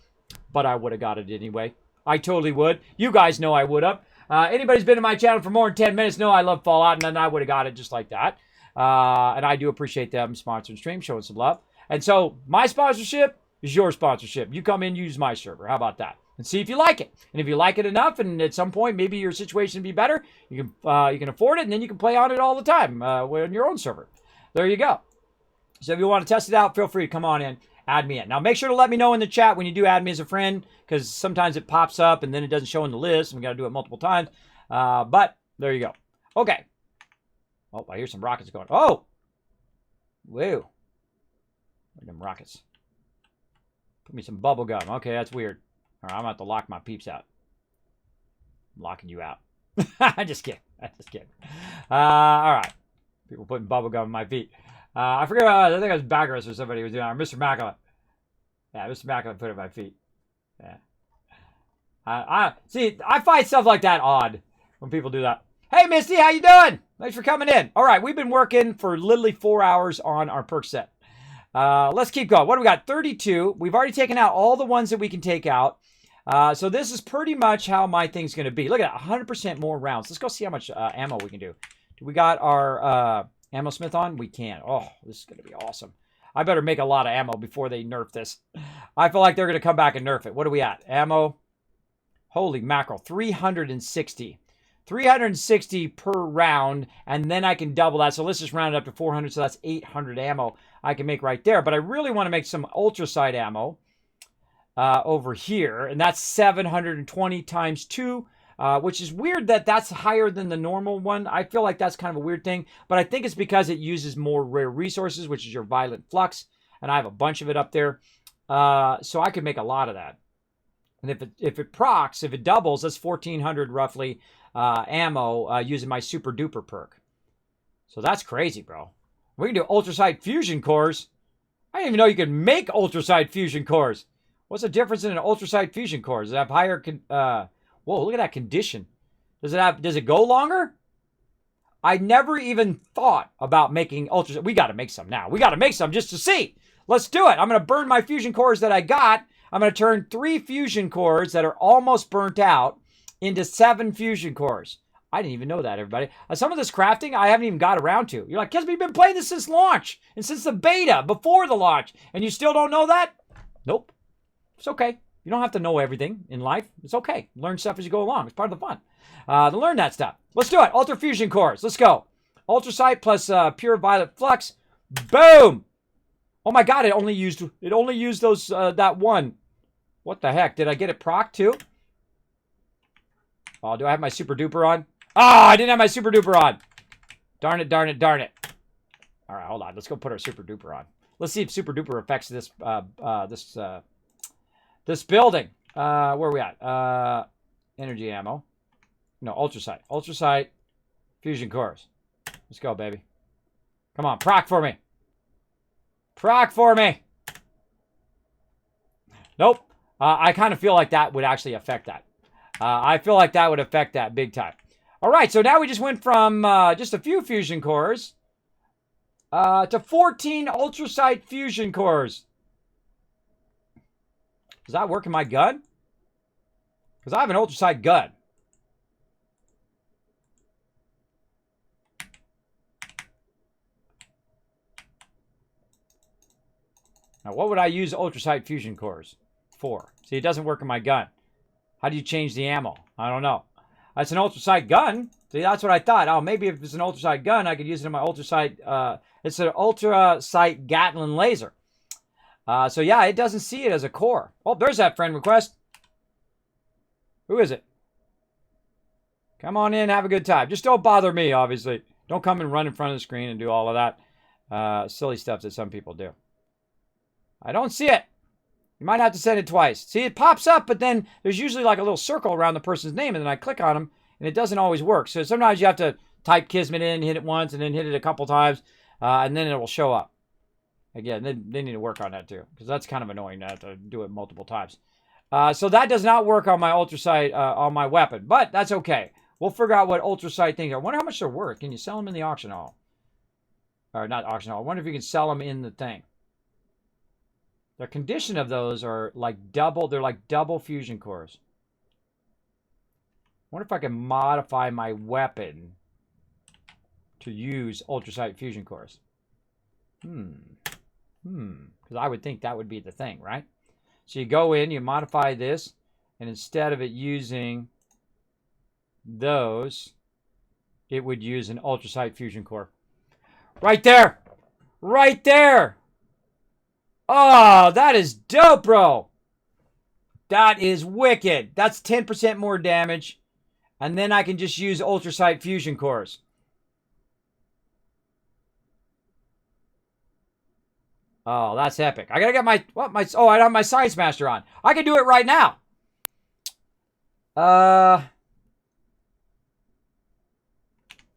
but I would have got it anyway. I totally would. You guys know I would have. Anybody's been to my channel for more than 10 minutes know I love Fallout, and then I would have got it just like that. And I do appreciate them sponsoring stream, showing some love. And so my sponsorship is your sponsorship. You come in, use my server. How about that? And see if you like it. And if you like it enough, and at some point maybe your situation will be better, you can afford it, and then you can play on it all the time on your own server. There you go. So if you want to test it out, feel free to come on in, add me in. Now make sure to let me know in the chat when you do add me as a friend, because sometimes it pops up and then it doesn't show in the list, and we got to do it multiple times. But there you go. Okay. Oh, I hear some rockets going. Oh! Whoa. Where are them rockets? Put me some bubble gum. Okay, that's weird. All right, I'm about to lock my peeps out. I'm locking you out. I'm just kidding. I'm just kidding. All right. People putting bubble gum in my feet. I forget. I think it was Baggers or somebody was doing it. Or Mr. Macklin. Yeah, Mr. Macklin put it in my feet. Yeah. See. I find stuff like that odd when people do that. Hey, Misty, how you doing? Thanks for coming in. All right, we've been working for literally 4 hours on our perk set. Let's keep going. What do we got? 32. We've already taken out all the ones that we can take out. So this is pretty much how my thing's going to be. Look at that, 100% more rounds. Let's go see how much ammo we can do. Do we got our ammo smith on? We can. Oh, this is going to be awesome. I better make a lot of ammo before they nerf this. I feel like they're going to come back and nerf it. What are we at? Ammo. Holy mackerel. 360. 360 per round, and then I can double that. So let's just round it up to 400, so that's 800 ammo I can make right there. But I really want to make some ultrasight ammo over here, and that's 720 times 2, which is weird that that's higher than the normal one. I feel like that's kind of a weird thing, but I think it's because it uses more rare resources, which is your violent flux, and I have a bunch of it up there. So I could make a lot of that. And if it procs, if it doubles, that's 1,400 roughly ammo using my super duper perk. So that's crazy, bro. We can do ultrasight fusion cores. I didn't even know you could make ultrasight fusion cores. What's the difference in an ultrasight fusion core? Does it have higher? Whoa, look at that condition. Does it go longer? I never even thought about making ultrasight. We got to make some now. We got to make some just to see. Let's do it. I'm going to burn my fusion cores that I got. I'm going to turn 3 fusion cores that are almost burnt out into 7 fusion cores. I didn't even know that, everybody. Some of this crafting I haven't even got around to. You're like, Kismet, you've been playing this since launch and since the beta before the launch, and you still don't know that? Nope. It's okay. You don't have to know everything in life. It's okay. Learn stuff as you go along. It's part of the fun. To learn that stuff. Let's do it. Ultra fusion cores. Let's go. Ultrasight plus pure violet flux. Boom. Oh my God! It only used those that one. What the heck? Did I get it proc too? Oh, do I have my super duper on? Ah, I didn't have my super duper on. Darn it, darn it, darn it. All right, hold on. Let's go put our super duper on. Let's see if super duper affects this this building. Where are we at? Energy ammo. No, ultrasight. Ultrasight. Fusion cores. Let's go, baby. Come on, proc for me. Proc for me. Nope. I kind of feel like that would actually affect that. I feel like that would affect that big time. All right, so now we just went from just a few fusion cores to 14 ultrasight fusion cores. Does that work in my gun? Because I have an ultrasight gun. Now, what would I use ultrasight fusion cores for? See, it doesn't work in my gun. How do you change the ammo? I don't know. It's an ultrasight gun. See, that's what I thought. Oh, maybe if it's an ultrasight gun, I could use it in my ultrasight. It's an ultrasight Gatling laser. So yeah, it doesn't see it as a core. Oh, there's that friend request. Who is it? Come on in, have a good time. Just don't bother me, obviously. Don't come and run in front of the screen and do all of that silly stuff that some people do. I don't see it. You might have to send it twice. See, it pops up, but then there's usually like a little circle around the person's name, and then I click on them, and it doesn't always work. So sometimes you have to type Kismet in, hit it once, and then hit it a couple times, and then it will show up. Again, they need to work on that too, because that's kind of annoying to have to do it multiple times. So that does not work on my ultrasight, on my weapon, but that's okay. We'll figure out what ultrasight things are. I wonder how much they're worth. Can you sell them in the auction hall? Or not auction hall. I wonder if you can sell them in the thing. The condition of those are like double. They're like double fusion cores. I wonder if I can modify my weapon to use ultrasight fusion cores. Because I would think that would be the thing, right? So you go in, you modify this, and instead of it using those, it would use an ultrasight fusion core. Right there! Right there! Oh, that is dope, bro! That is wicked. That's 10% more damage. And then I can just use ultrasight fusion cores. Oh, that's epic. I gotta get my I don't have my Science Master on. I can do it right now.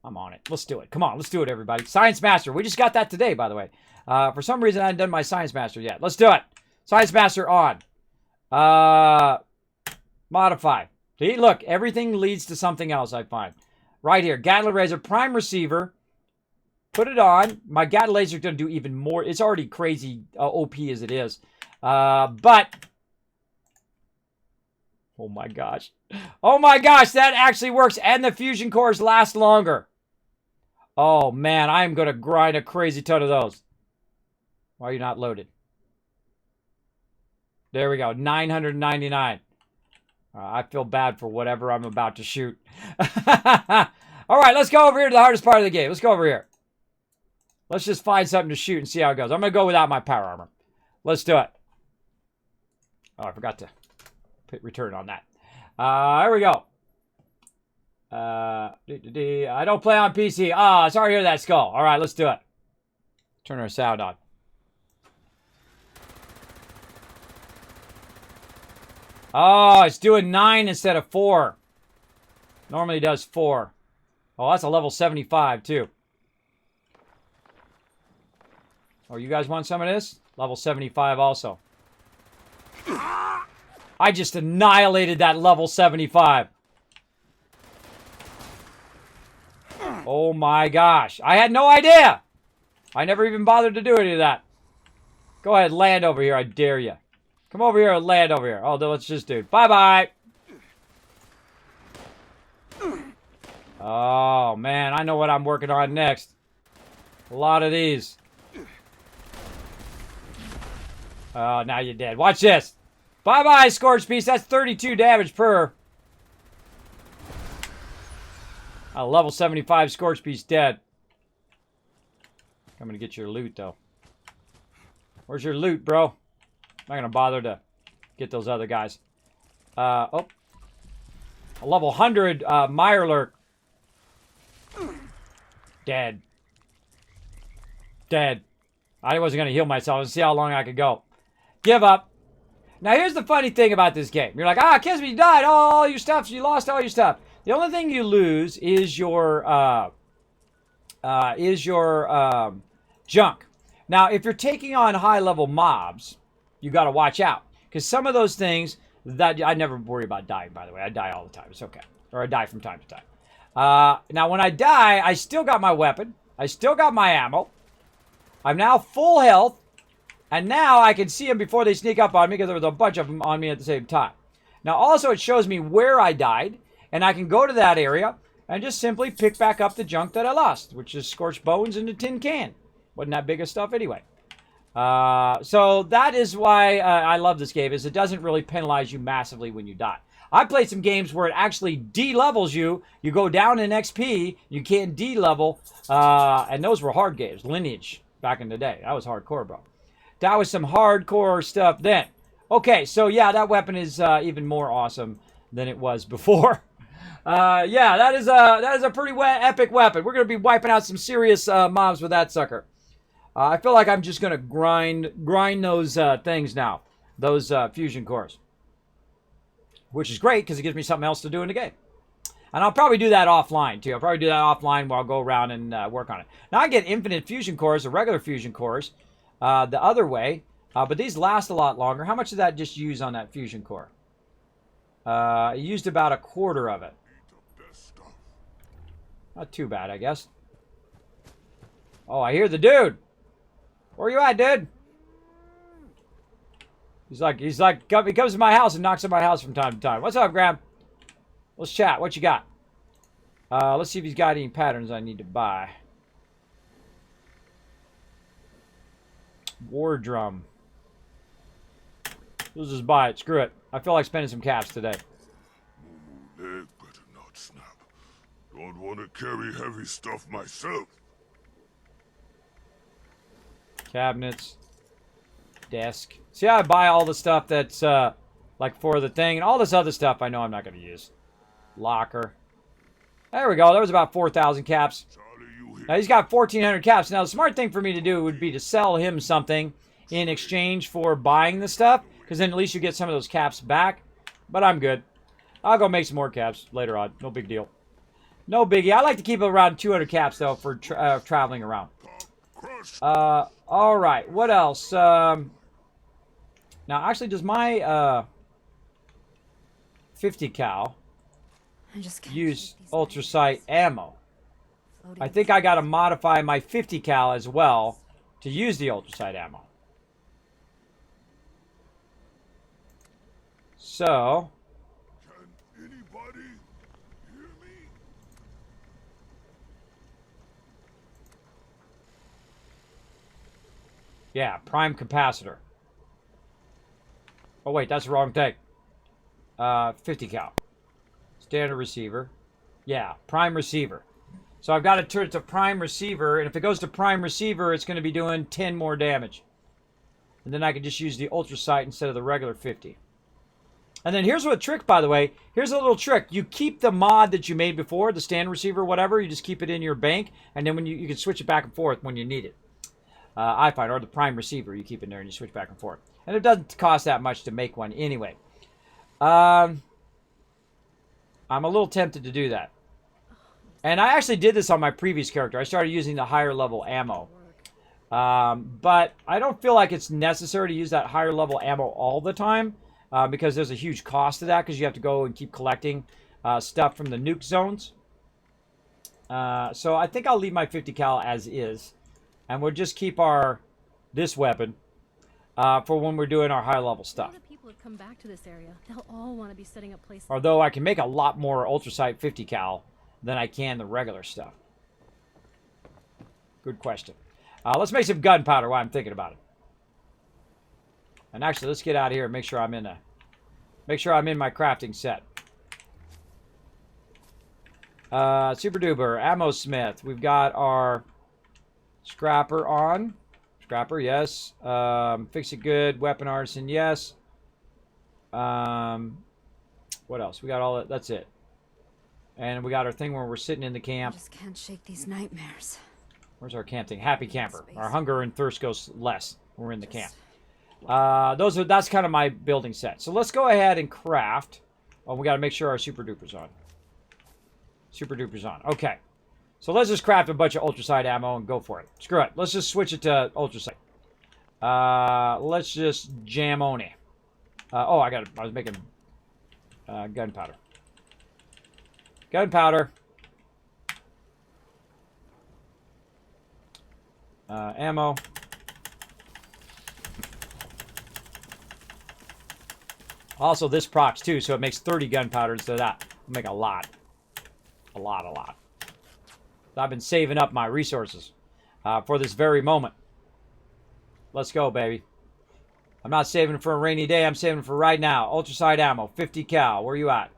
I'm on it. Let's do it. Come on, let's do it, everybody. Science Master. We just got that today, by the way. For some reason, I haven't done my Science Master yet. Let's do it. Science Master on. Modify. See, look, everything leads to something else, I find. Right here, Gatling Razor, prime receiver. Put it on. My Gatling Laser is going to do even more. It's already crazy OP as it is. But, oh my gosh. Oh my gosh, that actually works. And the fusion cores last longer. Oh man, I'm going to grind a crazy ton of those. Why are you not loaded? There we go, 999. I feel bad for whatever I'm about to shoot. All right, let's go over here to the hardest part of the game. Let's go over here. Let's just find something to shoot and see how it goes. I'm going to go without my power armor. Let's do it. Oh, I forgot to hit return on that. Here we go. I don't play on PC. Ah, sorry to hear that, Skull. All right, let's do it. Turn our sound on. Oh, it's doing 9 instead of 4. Normally it does 4. Oh, that's a level 75, too. Oh, you guys want some of this? Level 75 also. I just annihilated that level 75. Oh my gosh. I had no idea. I never even bothered to do any of that. Go ahead, land over here. I dare you. Come over here and land over here. Oh, let's just do it. Bye-bye. Oh, man. I know what I'm working on next. A lot of these. Oh, now you're dead. Watch this. Bye-bye, Scorched Piece. That's 32 damage per. A level 75 Scorched Piece dead. I'm going to get your loot, though. Where's your loot, bro? I'm not going to bother to get those other guys. Oh. A level 100 Mirelurk. Dead. Dead. I wasn't going to heal myself and see how long I could go. Give up. Now, here's the funny thing about this game. You're like, Kismet, you died. Oh, all your stuff. You lost all your stuff. The only thing you lose is your junk. Now, if you're taking on high-level mobs, you got to watch out. Because some of those things, that I never worry about dying, by the way. I die all the time. It's okay. Or I die from time to time. Now, when I die, I still got my weapon. I still got my ammo. I'm now full health. And now I can see them before they sneak up on me because there was a bunch of them on me at the same time. Now, also, it shows me where I died. And I can go to that area and just simply pick back up the junk that I lost, which is scorched bones and a tin can. Wasn't that big of stuff anyway. So that is why I love this game, is it doesn't really penalize you massively when you die. I played some games where it actually D-levels you. You go down in XP, you can't D-level, and those were hard games. Lineage, back in the day. That was hardcore, bro. That was some hardcore stuff then. Okay, so yeah, that weapon is even more awesome than it was before. Yeah, that is a pretty epic weapon. We're going to be wiping out some serious mobs with that sucker. I feel like I'm just going to grind those things now. Those fusion cores. Which is great because it gives me something else to do in the game. And I'll probably do that offline too. I'll probably do that offline where I'll go around and work on it. Now I get infinite fusion cores, or regular fusion cores, the other way. But these last a lot longer. How much did that just use on that fusion core? It used about a quarter of it. Not too bad, I guess. Oh, I hear the dude. Where you at, dude? He comes to my house and knocks on my house from time to time. What's up, Graham? Let's chat. What you got? Let's see if he's got any patterns I need to buy. War drum. Let's just buy it. Screw it. I feel like spending some caps today. Leg better not snap. Don't want to carry heavy stuff myself. Cabinets. Desk. See how I buy all the stuff that's like for the thing, and all this other stuff I know I'm not going to use. Locker. There we go. There was about 4,000 caps. Now he's got 1,400 caps. Now the smart thing for me to do would be to sell him something in exchange for buying the stuff, because then at least you get some of those caps back. But I'm good. I'll go make some more caps later on. No big deal. No biggie. I like to keep it around 200 caps, though, for traveling around. Crush. All right. What else? Now, actually, does my 50 cal I just can't use shake these ultra sight ammo? floating I think I got to modify my 50 cal as well to use the ultra sight ammo. So, Can anybody hear me? yeah, prime capacitor. Oh, wait, that's the wrong thing. 50 cal. Standard receiver. Yeah, prime receiver. So I've got to turn it to prime receiver, and if it goes to prime receiver, it's going to be doing 10 more damage. And then I can just use the ultra sight instead of the regular 50. And then here's what trick, by the way. Here's a little trick. You keep the mod that you made before, the standard receiver, whatever. You just keep it in your bank, and then when you can switch it back and forth when you need it. I find, or the prime receiver, you keep it there and you switch back and forth. And it doesn't cost that much to make one anyway. I'm a little tempted to do that. And I actually did this on my previous character. I started using the higher level ammo. But I don't feel like it's necessary to use that higher level ammo all the time. Because there's a huge cost to that. Because you have to go and keep collecting stuff from the nuke zones. So I think I'll leave my 50 cal as is. And we'll just keep this weapon for when we're doing our high level stuff. The people have come back to this area. They'll all want to be setting up places. Although I can make a lot more ultra sight 50 cal than I can the regular stuff. Good question. Let's make some gunpowder while I'm thinking about it. And actually, let's get out of here and make sure I'm in my crafting set. Super duper ammo smith. We've got our scrapper on. Scrapper, yes. Fix it good. Weapon artisan, yes. What else? We got all that. That's it. And we got our thing where we're sitting in the I camp. just can't shake these nightmares. Where's our camp thing? Happy camper. Our hunger and thirst goes less when we're in the camp. That's kind of my building set. So let's go ahead and craft. Oh, we got to make sure our super duper's on. Super duper's on. Okay. So let's just craft a bunch of ultra sight ammo and go for it. Screw it. Let's just switch it to ultra sight. Let's just jam on it. I was making gunpowder. Gunpowder. Ammo. Also, this procs too, so it makes 30 gunpowder instead of that. I'll make a lot. A lot. I've been saving up my resources for this very moment. Let's go, baby. I'm not saving for a rainy day. I'm saving for right now. Ultra sight ammo, 50 cal. Where you at?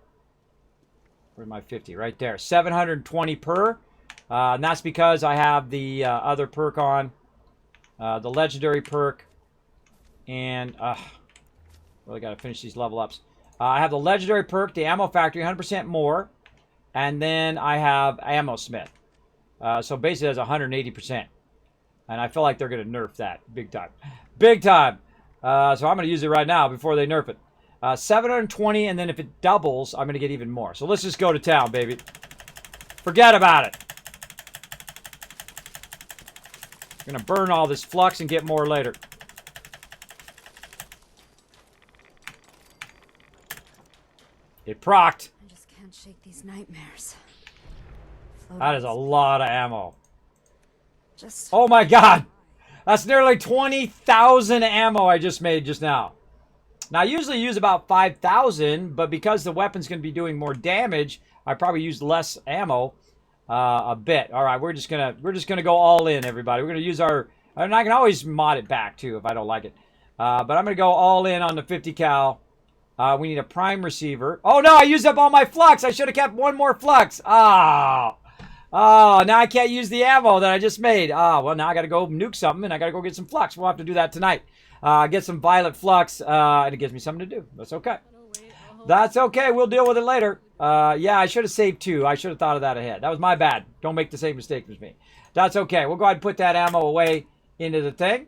Where's my 50? Right there. 720 per. And that's because I have the other perk on. The legendary perk. And, really got to finish these level ups. I have the legendary perk, the ammo factory, 100% more. And then I have ammo smith. So basically that's 180%. And I feel like they're going to nerf that big time. Big time. So I'm going to use it right now before they nerf it. 720, and then if it doubles, I'm going to get even more. So let's just go to town, baby. Forget about it. I'm going to burn all this flux and get more later. It procced. I just can't shake these nightmares. That is a lot of ammo. Just Oh my god! That's nearly 20,000 ammo I just made just now. Now, I usually use about 5,000, but because the weapon's going to be doing more damage, I probably use less ammo a bit. All right, we're just gonna go all in, everybody. We're gonna use our, and I can always mod it back too if I don't like it. But I'm gonna go all in on the 50 cal. We need a prime receiver. Oh no, I used up all my flux. I should have kept one more flux. Oh, now I can't use the ammo that I just made. Well, now I got to go nuke something, and I got to go get some flux. We'll have to do that tonight. Get some violet flux, and it gives me something to do. That's okay. That's okay. We'll deal with it later. Yeah, I should have saved 2. I should have thought of that ahead. That was my bad. Don't make the same mistake as me. That's okay. We'll go ahead and put that ammo away into the thing.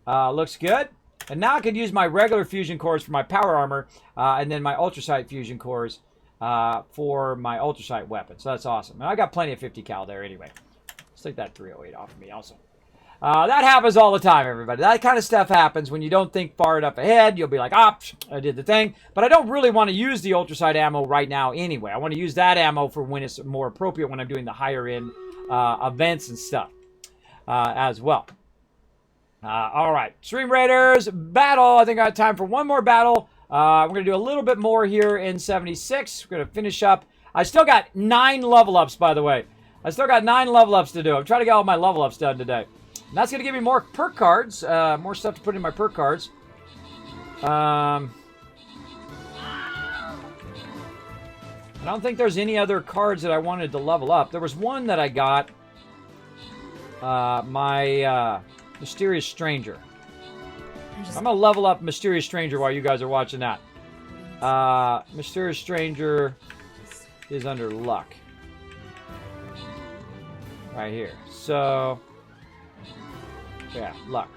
Looks good. And now I can use my regular fusion cores for my power armor, and then my ultra sight fusion cores for my ultrasight weapon. So that's awesome. And I got plenty of 50 cal there anyway. Let's take that 308 off of me also. That happens all the time, everybody. That kind of stuff happens when you don't think far enough ahead. You'll be like, I did the thing. But I don't really want to use the ultrasight ammo right now anyway. I want to use that ammo for when it's more appropriate when I'm doing the higher end events and stuff as well. All right, Stream Raiders battle. I think I got time for one more battle. We're going to do a little bit more here in 76. We're going to finish up. I still got 9 level ups, by the way. I still got 9 level ups to do. I'm trying to get all my level ups done today. And that's going to give me more perk cards, more stuff to put in my perk cards. I don't think there's any other cards that I wanted to level up. There was one that I got. My Mysterious Stranger. I'm going to level up Mysterious Stranger while you guys are watching that. Mysterious Stranger is under luck. Right here. So, yeah, luck.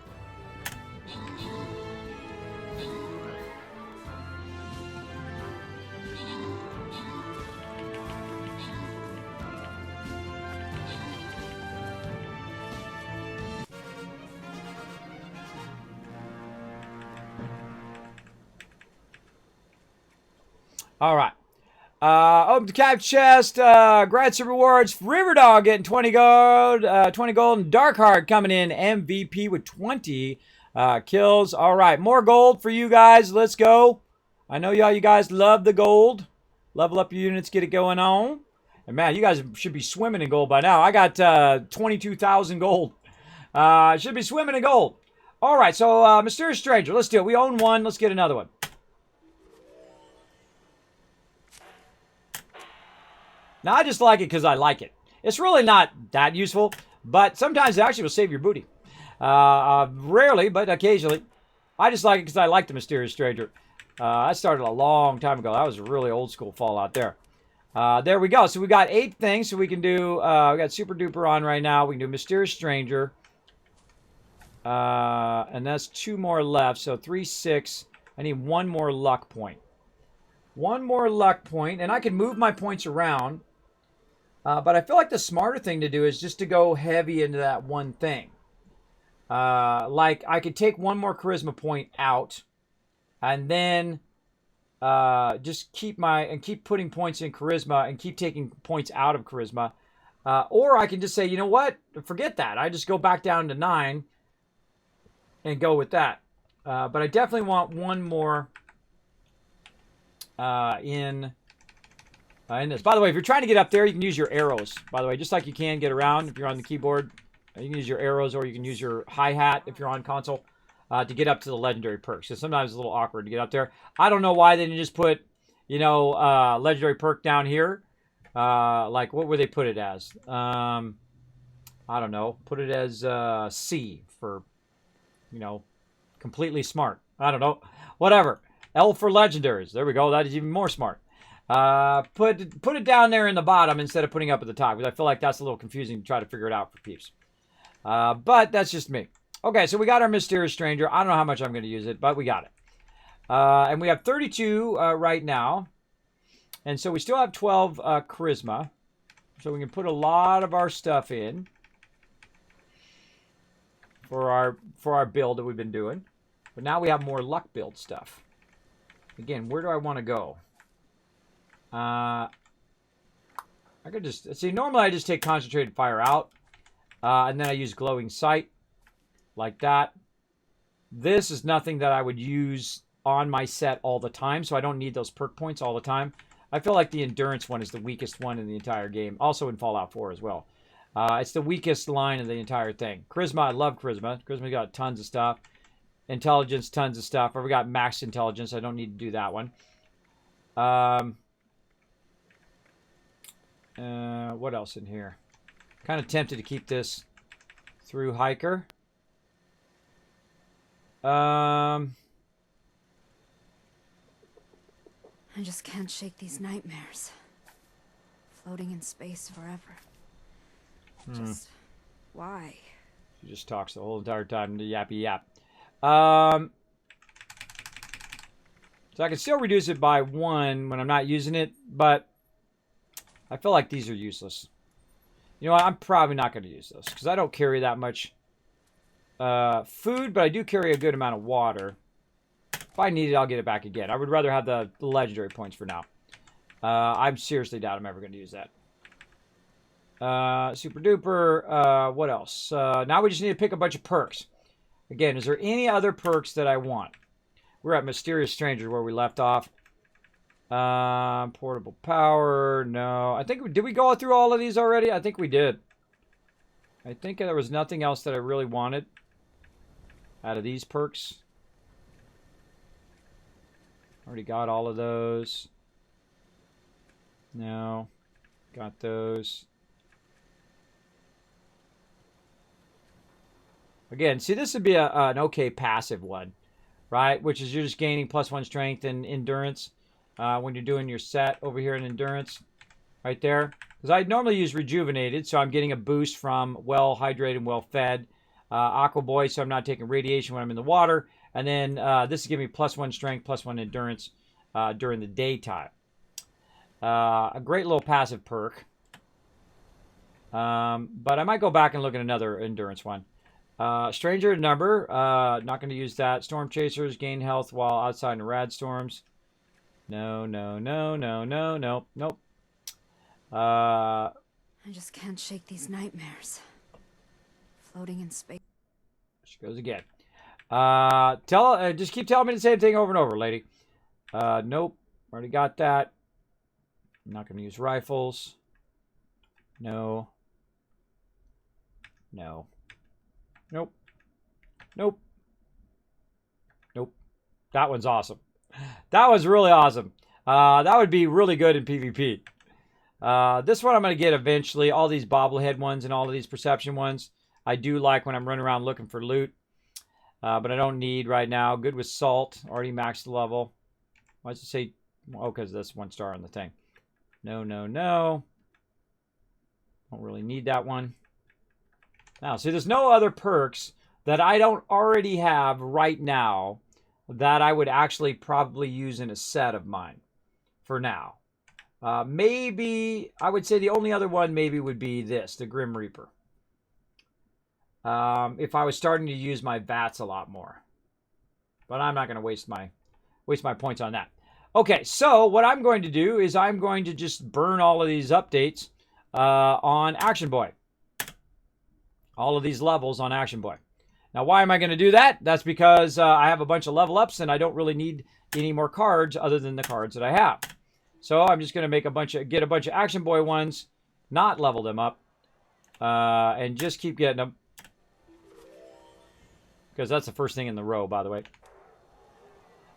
All right. Open the cap chest. Grants and rewards. Riverdog getting 20 gold. 20 gold. And Darkheart coming in MVP with 20 kills. All right. More gold for you guys. Let's go. I know y'all, you guys love the gold. Level up your units. Get it going on. And man, you guys should be swimming in gold by now. I got 22,000 gold. Should be swimming in gold. All right. So Mysterious Stranger. Let's do it. We own one. Let's get another one. Now, I just like it because I like it. It's really not that useful, but sometimes it actually will save your booty. Rarely, but occasionally. I just like it because I like the Mysterious Stranger. I started a long time ago. That was a really old school Fallout there. There we go. So we got 8 things. So we can do, we got Super Duper on right now. We can do Mysterious Stranger. And that's 2 more left. So 3, 6. I need 1 more luck point. 1 more luck point, and I can move my points around. But I feel like the smarter thing to do is just to go heavy into that one thing. Like, I could take 1 more charisma point out, and then just keep putting points in charisma and keep taking points out of charisma. Or I can just say, you know what? Forget that. I just go back down to 9 and go with that. But I definitely want 1 more in this. By the way, if you're trying to get up there, you can use your arrows. By the way, just like you can get around if you're on the keyboard, you can use your arrows, or you can use your hi-hat if you're on console to get up to the legendary perks. So sometimes it's a little awkward to get up there. I don't know why they didn't just put, you know, legendary perk down here. Like, what would they put it as? I don't know. Put it as C for, you know, completely smart. I don't know. Whatever. L for legendaries. There we go. That is even more smart. Put it down there in the bottom instead of putting it up at the top, because I feel like that's a little confusing to try to figure it out for peeps. But that's just me. Okay, so we got our Mysterious Stranger. I don't know how much I'm going to use it, but we got it. And we have 32 right now. And so we still have 12 charisma. So we can put a lot of our stuff in for our build that we've been doing. But now we have more luck build stuff. Again, where do I want to go? I could just see. Normally, I just take concentrated fire out, and then I use glowing sight, like that. This is nothing that I would use on my set all the time, so I don't need those perk points all the time. I feel like the endurance one is the weakest one in the entire game, also in Fallout 4 as well. It's the weakest line of the entire thing. Charisma, I love charisma. Charisma got tons of stuff. Intelligence, tons of stuff. I've got max intelligence. I don't need to do that one. What else in here? Kind of tempted to keep this through hiker. I just can't shake these nightmares. Floating in space forever. Just why? She just talks the whole entire time to yappy yap. So I can still reduce it by 1 when I'm not using it, but I feel like these are useless. You know what? I'm probably not going to use those because I don't carry that much food, but I do carry a good amount of water. If I need it, I'll get it back again. I would rather have the legendary points for now. I'm seriously doubt I'm ever going to use that. Super duper. What else? Now we just need to pick a bunch of perks. Again, is there any other perks that I want? We're at Mysterious Strangers where we left off. Portable power. No. I think, did we go through all of these already? I think we did. I think there was nothing else that I really wanted out of these perks. Already got all of those. No. Got those. Again, see, this would be an okay passive one, right? Which is you're just gaining +1 strength and endurance when you're doing your set over here in endurance, right there. Because I normally use rejuvenated, so I'm getting a boost from well hydrated and well fed. Aqua Boy, so I'm not taking radiation when I'm in the water. And then this is giving me +1 strength, +1 endurance during the daytime. A great little passive perk. But I might go back and look at another endurance one. Stranger number, not going to use that. Storm Chasers, gain health while outside in rad storms. No, no, no, no, no, no, nope. I just can't shake these nightmares. Floating in space. She goes again. Just keep telling me the same thing over and over, lady. Nope, already got that. I'm not going to use rifles. No. No. Nope. Nope. Nope. That one's awesome. That was really awesome. That would be really good in PvP. This one I'm going to get eventually. All these bobblehead ones and all of these perception ones. I do like when I'm running around looking for loot. But I don't need right now. Good with salt. Already maxed the level. Why does it say... Oh, because that's 1 star on the thing. No, no, no. Don't really need that one. Now, see, there's no other perks that I don't already have right now that I would actually probably use in a set of mine for now. Maybe, I would say the only other one maybe would be this, the Grim Reaper. If I was starting to use my VATS a lot more. But I'm not going to waste my points on that. Okay, so what I'm going to do is I'm going to just burn all of these updates on Action Boy. All of these levels on Action Boy. Now, why am I going to do that? That's because I have a bunch of level ups and I don't really need any more cards other than the cards that I have. So I'm just going to make get a bunch of Action Boy ones, not level them up, and just keep getting them. Because that's the first thing in the row, by the way.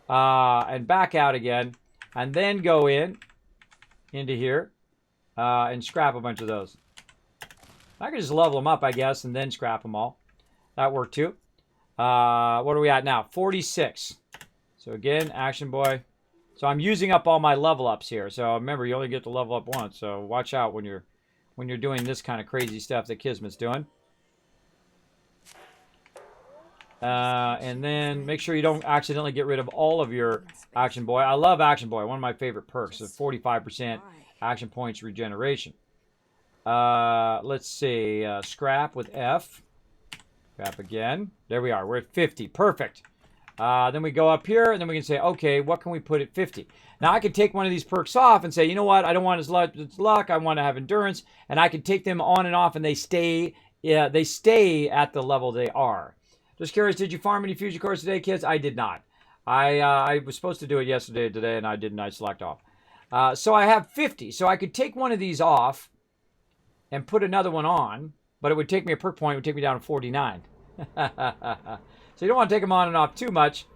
And back out again. And then go into here and scrap a bunch of those. I could just level them up, I guess, and then scrap them all. That worked too. What are we at now? 46. So again, Action Boy. So I'm using up all my level ups here. So remember, you only get to level up once. So watch out when you're doing this kind of crazy stuff that Kismet's doing. And then make sure you don't accidentally get rid of all of your Action Boy. I love Action Boy. One of my favorite perks is 45% action points regeneration. Let's see. Scrap with F. Scrap again. There we are. We're at 50. Perfect. Then we go up here, and then we can say, okay, what can we put at 50? Now, I could take one of these perks off and say, you know what? I don't want as luck. I want to have endurance. And I can take them on and off, and they stay at the level they are. Just curious, did you farm any fusion cores today, kids? I did not. I was supposed to do it yesterday, today, and I didn't. I select off. So I have 50. So I could take one of these off and put another one on, but it would take me a perk point. It would take me down to 49. So you don't want to take them on and off too much.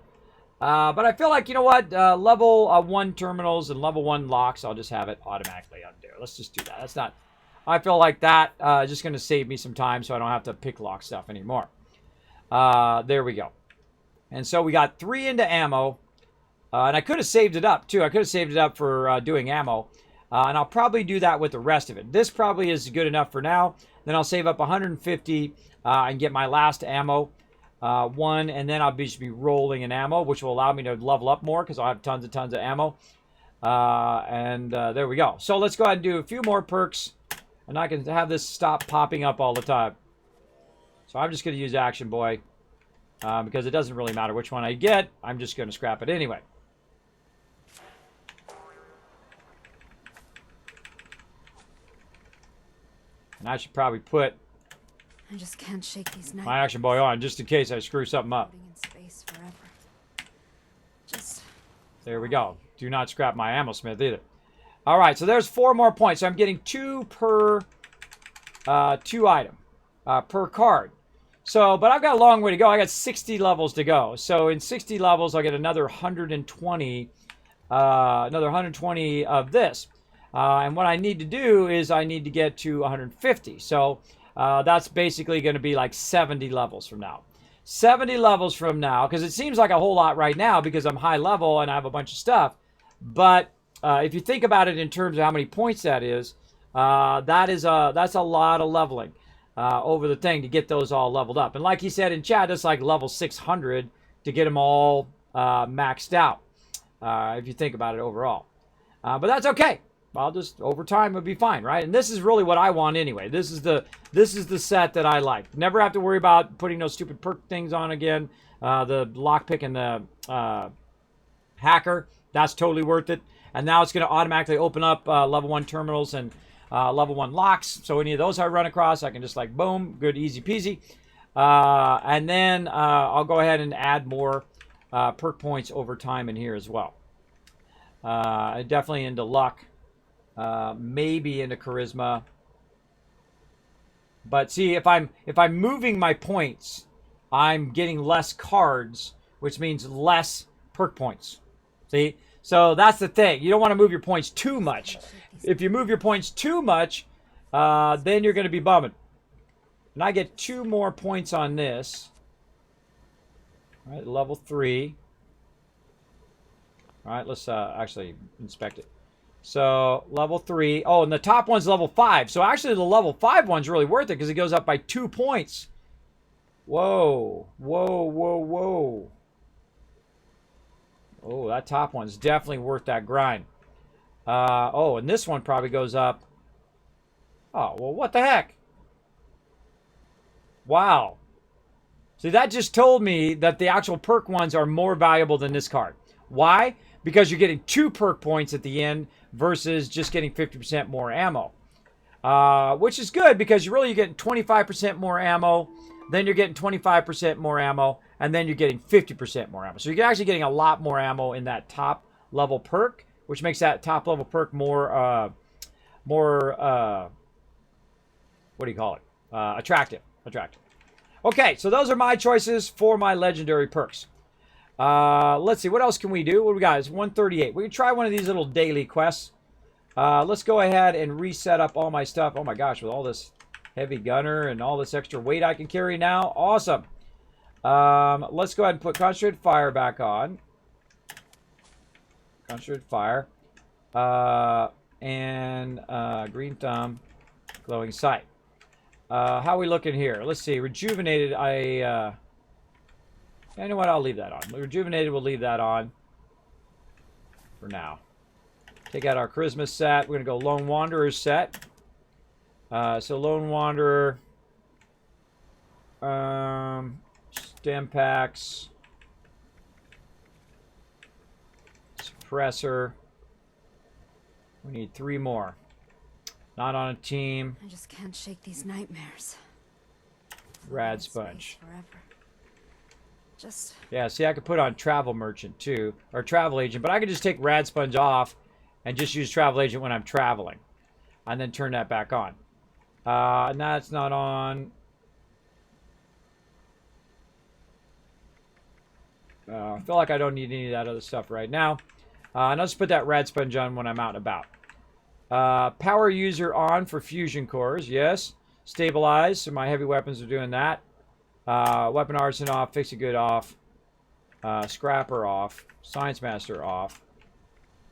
But I feel like, you know what? Level 1 terminals and level 1 locks, I'll just have it automatically undo. Let's just do that. That's not... I feel like that is just going to save me some time so I don't have to pick lock stuff anymore. There we go. And so we got 3 into ammo. And I could have saved it up, too. I could have saved it up for doing ammo. And I'll probably do that with the rest of it. This probably is good enough for now. Then I'll save up 150 and get my last ammo. 1, and then I'll just be rolling in ammo, which will allow me to level up more because I'll have tons and tons of ammo. There we go. So let's go ahead and do a few more perks, and I can have this stop popping up all the time. So I'm just going to use Action Boy because it doesn't really matter which one I get. I'm just going to scrap it anyway. And I should probably put I just can't shake these my Action Boy on just in case I screw something up. floating in space forever. Just There we go. Do not scrap my ammo smith either. All right, so there's 4 more points. So I'm getting 2 per 2 item per card. So, but I've got a long way to go. I got 60 levels to go. So in 60 levels, I'll get another 120, of this. And what I need to do is I need to get to 150. So that's basically going to be like 70 levels from now. 70 levels from now, because it seems like a whole lot right now because I'm high level and I have a bunch of stuff. But if you think about it in terms of how many points that is, that's a lot of leveling over the thing to get those all leveled up. And like he said in chat, it's like level 600 to get them all maxed out, if you think about it overall. But that's okay. I'll just, over time, it'll be fine, right? And this is really what I want anyway. This is the set that I like. Never have to worry about putting those stupid perk things on again. The lockpick and the hacker, that's totally worth it. And now it's going to automatically open up level 1 terminals and level 1 locks. So any of those I run across, I can just like, boom, good, easy peasy. And then I'll go ahead and add more perk points over time in here as well. Definitely into luck. Maybe into charisma. But see, if I'm moving my points, I'm getting less cards, which means less perk points. See? So that's the thing. You don't want to move your points too much. If you move your points too much, then you're going to be bumming. And I get 2 more points on this. All right, level 3. All right, let's actually inspect it. So level 3. Oh, and the top one's level 5. So actually the level 5 one's really worth it because it goes up by 2 points. Whoa. Whoa, whoa, whoa. Oh, that top one's definitely worth that grind. Oh, and this one probably goes up. Oh, well, what the heck? Wow. See, that just told me that the actual perk ones are more valuable than this card. Why? Because you're getting 2 perk points at the end versus just getting 50% more ammo. Which is good because you're getting 25% more ammo, then you're getting 25% more ammo, and then you're getting 50% more ammo. So you're actually getting a lot more ammo in that top level perk, which makes that top level perk more, what do you call it? Attractive. Okay, so those are my choices for my legendary perks. Let's see, what else can we do? What do we got? It's 138. We can try one of these little daily quests. Let's go ahead and reset up all my stuff. Oh my gosh, with all this heavy gunner and all this extra weight I can carry now. Awesome. Let's go ahead and put Concentrated Fire back on. Concentrated Fire. And Green Thumb. Glowing Sight. How are we looking here? Let's see. Rejuvenated, you know what? I'll leave that on. Rejuvenated, we'll leave that on for now. Take out our Charisma set. We're going to go Lone Wanderer set. So Lone Wanderer. Stem packs. Suppressor. We need 3 more. Not on a team. I just can't shake these nightmares. Rad Sponge. Forever. Just Yeah, see, I could put on Travel Merchant too, or Travel Agent, but I could just take Rad Sponge off and just use Travel Agent when I'm traveling, and then turn that back on. And that's not on. I feel like I don't need any of that other stuff right now. And I'll just put that Rad Sponge on when I'm out and about. Power user on for fusion cores, yes. Stabilize, so my heavy weapons are doing that. Weapon artisan off, fix a good off. Scrapper off. Science master off.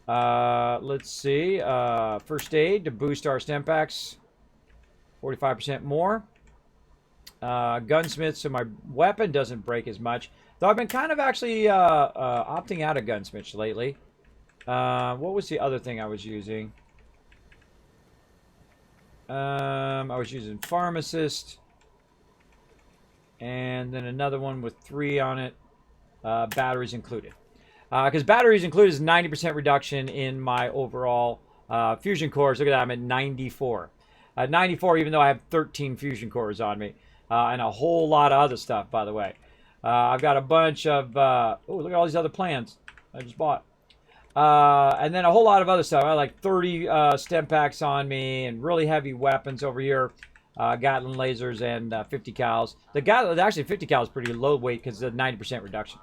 Let's see. First aid to boost our stem packs 45% more. Gunsmith, so my weapon doesn't break as much. Though I've been kind of actually opting out of gunsmiths lately. What was the other thing I was using? I was using pharmacist. And then another one with 3 on it. Batteries included. Because batteries included is 90% reduction in my overall fusion cores. Look at that, I'm at 94. 94 even though I have 13 fusion cores on me. And a whole lot of other stuff, by the way. I've got a bunch of... oh, look at all these other plans I just bought. And then a whole lot of other stuff. I have like 30 stem packs on me and really heavy weapons over here. Gatling lasers and 50 cals. Actually 50 cal is pretty low weight because of the 90% reduction.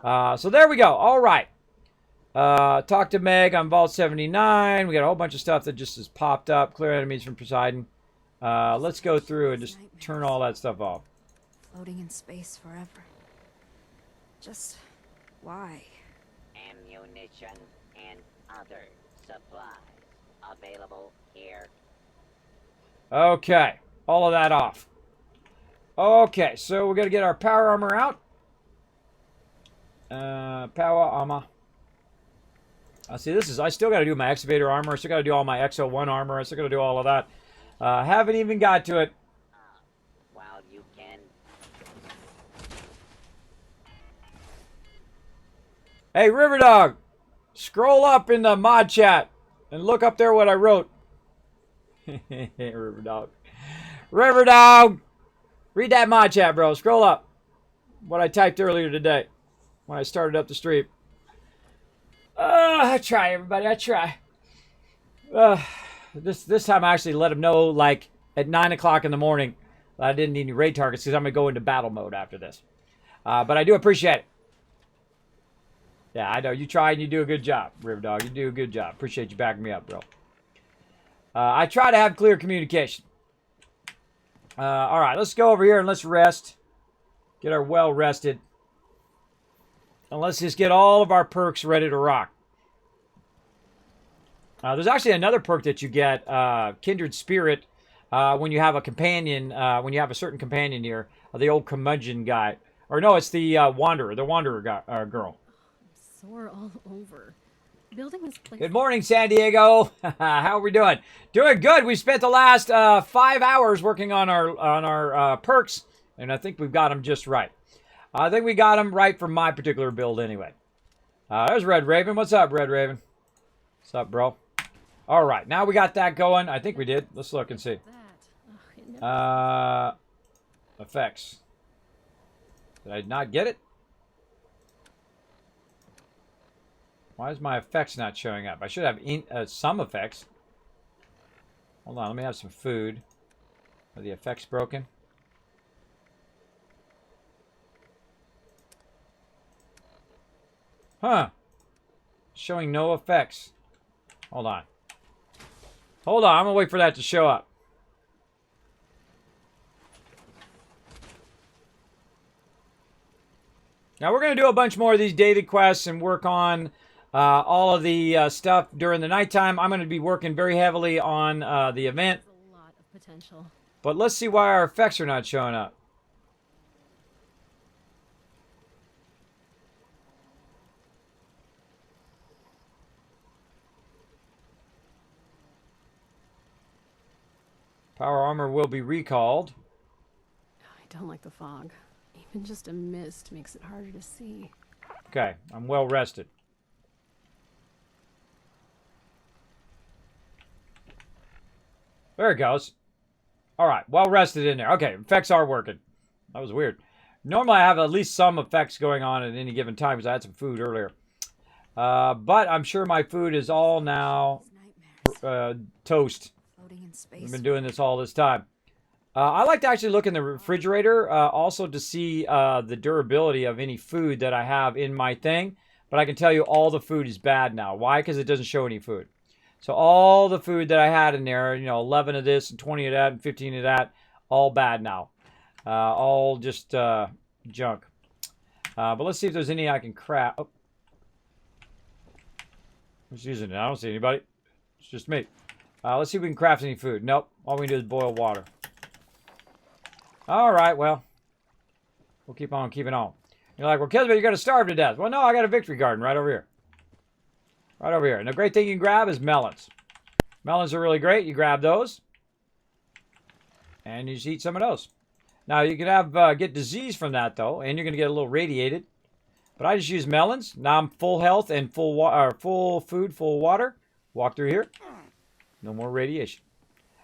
So there we go. All right. Talk to Meg on Vault 79. We got a whole bunch of stuff that just has popped up. Clear enemies from Poseidon. Let's go through and just turn all that stuff off. Floating in space forever. Just why? Ammunition and other supplies available here. Okay. All of that off. Okay, so we're going to get our power armor out. Power armor. See, I still got to do my excavator armor. I still got to do all my XO1 armor. I still got to do all of that. Haven't even got to it. While you can. Hey, Riverdog, scroll up in the mod chat and look up there what I wrote. Riverdog. Riverdog! Read that mod chat, bro. Scroll up. What I typed earlier today when I started up the stream. I try, everybody. I try. This time I actually let him know, like, at 9 o'clock in the morning that I didn't need any raid targets because I'm going to go into battle mode after this. But I do appreciate it. Yeah, I know. You try and you do a good job, Riverdog. You do a good job. Appreciate you backing me up, bro. I try to have clear communication. All right, let's go over here and let's rest. Get our well rested. And let's just get all of our perks ready to rock. There's actually another perk that you get, Kindred Spirit, when you have a companion, when you have a certain companion here, the old curmudgeon guy. Or no, it's the Wanderer guy, girl. Sore all over. Building this place. Good morning, San Diego. How are we doing? Doing good. We spent the last 5 hours working on our perks, and I think we've got them just right. I think we got them right for my particular build anyway. There's Red Raven. What's up, Red Raven? What's up, bro? All right, now we got that going. I think we did. Let's look and see. Effects. Did I not get it? Why is my effects not showing up? I should have some effects. Hold on, let me have some food. Are the effects broken? Huh. Showing no effects. Hold on. Hold on, I'm gonna wait for that to show up. Now we're gonna do a bunch more of these daily quests and work on all of the stuff during the nighttime. I'm gonna be working very heavily on the event. A lot of potential. But let's see why our effects are not showing up. Power armor will be recalled. I don't like the fog. Even just a mist makes it harder to see. Okay, I'm well rested. There it goes. All right, well rested in there. Okay, effects are working. That was weird. Normally I have at least some effects going on at any given time because I had some food earlier. But I'm sure my food is all now toast. I've been doing this all this time. I like to actually look in the refrigerator also to see the durability of any food that I have in my thing. But I can tell you all the food is bad now. Why? Because it doesn't show any food. So all the food that I had in there, you know, 11 of this and 20 of that and 15 of that, all bad now. All just junk. But let's see if there's any I can craft. Oh. Who's using it? I don't see anybody. It's just me. Let's see if we can craft any food. Nope. All we can do is boil water. All right, well, we'll keep on keeping on. You're like, well, Kismet, you're going to starve to death. Well, no, I got a victory garden right over here. Right over here. And the great thing you can grab is melons. Melons are really great. You grab those. And you just eat some of those. Now, you can have get disease from that, though. And you're going to get a little radiated. But I just use melons. Now I'm full health and full food, full water. Walk through here. No more radiation.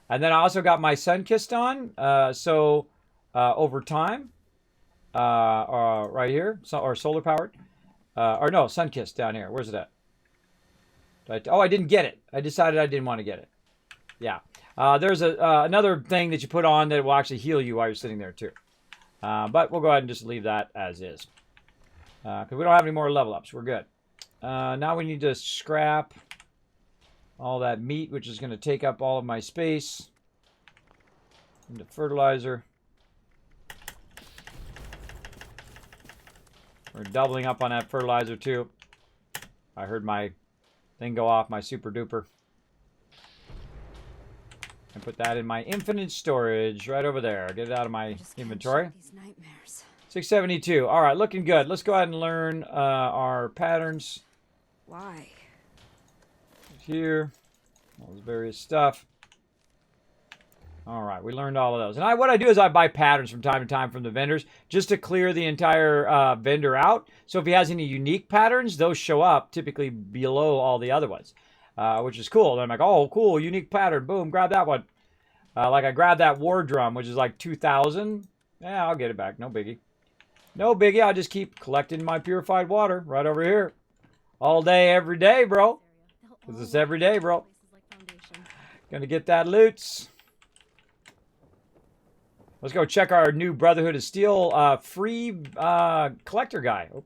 And then I also got my sun-kissed on. Over time, right here, or solar powered. Or no, sun-kissed down here. Where's it at? I didn't get it. I decided I didn't want to get it. Yeah. There's another thing that you put on that will actually heal you while you're sitting there too. But we'll go ahead and just leave that as is. Because we don't have any more level ups. We're good. Now we need to scrap all that meat, which is going to take up all of my space. Into fertilizer. We're doubling up on that fertilizer too. I heard my thing go off, my super duper. And put that in my infinite storage right over there. Get it out of my inventory. These nightmares. 672. All right, looking good. Let's go ahead and learn our patterns. Why? Here. All this various stuff. All right, we learned all of those. And what I do is I buy patterns from time to time from the vendors just to clear the entire vendor out. So if he has any unique patterns, those show up typically below all the other ones, which is cool. Then I'm like, oh, cool, unique pattern. Boom, grab that one. Like I grabbed that war drum, which is like 2,000. Yeah, I'll get it back. No biggie. No biggie. I'll just keep collecting my purified water right over here. All day, every day, bro. Because it's every day, bro. Gonna get that loots. Let's go check our new Brotherhood of Steel free collector guy. Oh,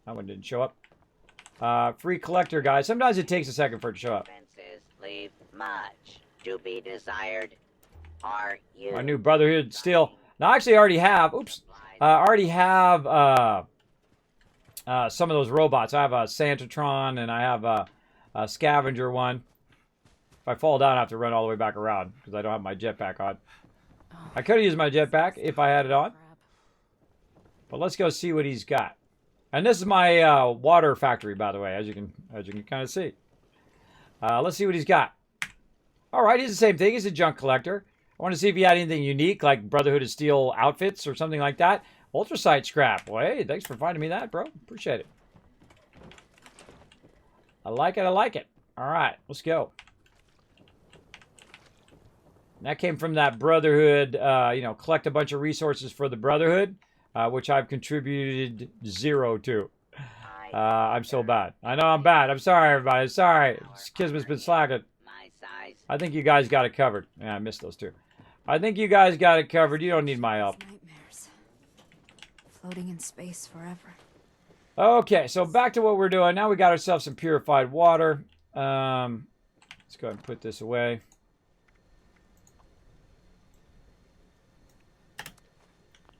that one didn't show up. Free collector guy. Sometimes it takes a second for it to show up. Expenses leave much to be desired. Are you? Our new Brotherhood of Steel. Now, actually, I already have. Oops. I already have some of those robots. I have a Santatron and I have a scavenger one. If I fall down, I have to run all the way back around because I don't have my jetpack on. I could have used my jetpack if I had it on. But let's go see what he's got. And this is my water factory, by the way, as you can kind of see. Let's see what he's got. All right, he's the same thing. He's a junk collector. I want to see if he had anything unique, like Brotherhood of Steel outfits or something like that. Ultrasite scrap. Well, hey, thanks for finding me that, bro. Appreciate it. I like it. I like it. All right, let's go. And that came from that Brotherhood, collect a bunch of resources for the Brotherhood, which I've contributed 0 to. I'm so bad. I know I'm bad. I'm sorry, everybody. Sorry. Kismet's been slacking. My size. I think you guys got it covered. Yeah, I missed those two. I think you guys got it covered. You don't need my help. Nightmares. Floating in space forever. Okay, so back to what we're doing. Now we got ourselves some purified water. Let's go ahead and put this away.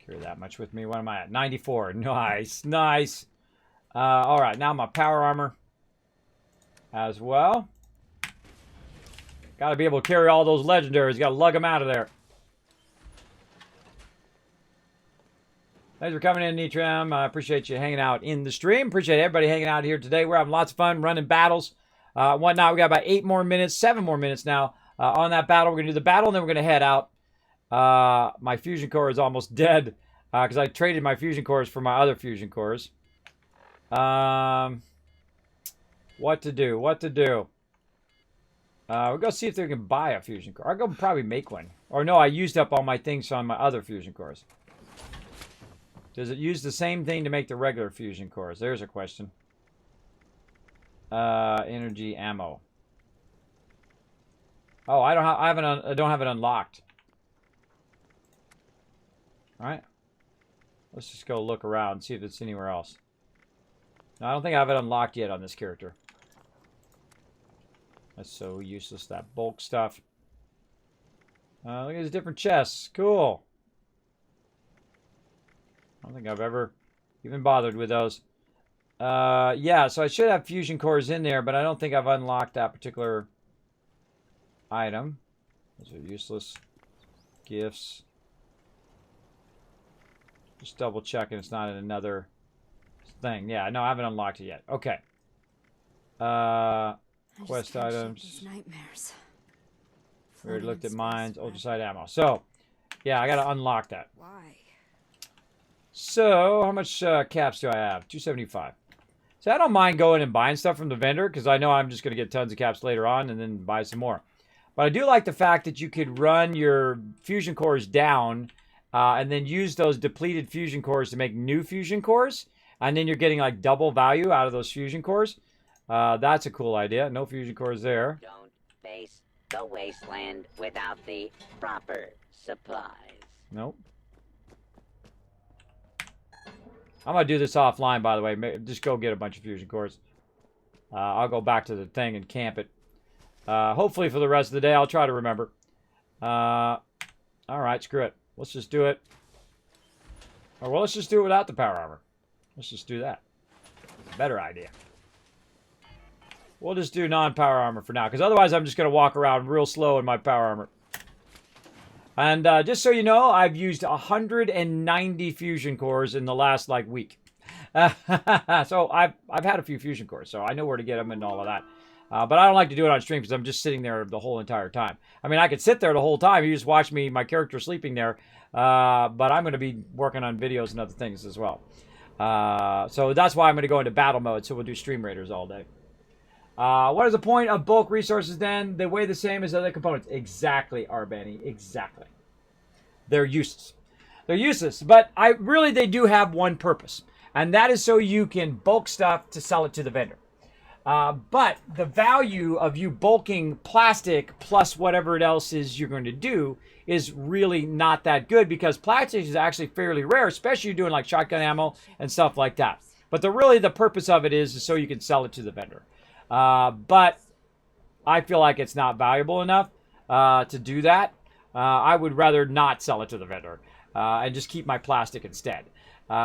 Carry that much with me. What am I at? 94. Nice, nice. All right, now my power armor as well. Got to be able to carry all those legendaries. Got to lug them out of there. Thanks for coming in, Nitram. I appreciate you hanging out in the stream. Appreciate everybody hanging out here today. We're having lots of fun running battles, whatnot. We got about 8 more minutes, 7 more minutes now on that battle. We're going to do the battle, and then we're going to head out. My fusion core is almost dead because I traded my fusion cores for my other fusion cores. What to do? What to do? We'll go see if they can buy a fusion core. I'll go probably make one. Or no, I used up all my things on my other fusion cores. Does it use the same thing to make the regular fusion cores? There's a question. Energy ammo. Oh, I don't have it unlocked. All right. Let's just go look around and see if it's anywhere else. No, I don't think I have it unlocked yet on this character. That's so useless, that bulk stuff. Look at these different chests. Cool. I don't think I've ever even bothered with those. Yeah, so I should have fusion cores in there, but I don't think I've unlocked that particular item. Those are useless. Gifts. Just double checking it's not in another thing. Yeah, no, I haven't unlocked it yet. Okay. Quest items. Nightmares. We already looked at Floating in mines, space, ultrasonic ammo. So, yeah, I gotta unlock that. Why? So, how much caps do I have? 275. So I don't mind going and buying stuff from the vendor because I know I'm just going to get tons of caps later on and then buy some more. But I do like the fact that you could run your fusion cores down and then use those depleted fusion cores to make new fusion cores. And then you're getting like double value out of those fusion cores. That's a cool idea. No fusion cores there. Don't face the wasteland without the proper supplies. Nope. I'm going to do this offline, by the way. Just go get a bunch of fusion cores. I'll go back to the thing and camp it. Hopefully for the rest of the day, I'll try to remember. All right, screw it. Let's just do it. Or, well, let's just do it without the power armor. Let's just do that. Better idea. We'll just do non-power armor for now, because otherwise I'm just going to walk around real slow in my power armor. And just so you know, I've used 190 fusion cores in the last, like, week. So I've had a few fusion cores, so I know where to get them and all of that. But I don't like to do it on stream because I'm just sitting there the whole entire time. I mean, I could sit there the whole time. You just watch me, my character sleeping there. But I'm going to be working on videos and other things as well. So that's why I'm going to go into battle mode, so we'll do Stream Raiders all day. What is the point of bulk resources then? They weigh the same as other components. Exactly, Arbani. Exactly. They're useless. They're useless. But they do have one purpose. And that is so you can bulk stuff to sell it to the vendor. But the value of you bulking plastic plus whatever else is you're going to do is really not that good because plastic is actually fairly rare, especially doing like shotgun ammo and stuff like that. But the purpose of it is so you can sell it to the vendor. But I feel like it's not valuable enough to do that. I would rather not sell it to the vendor and just keep my plastic instead.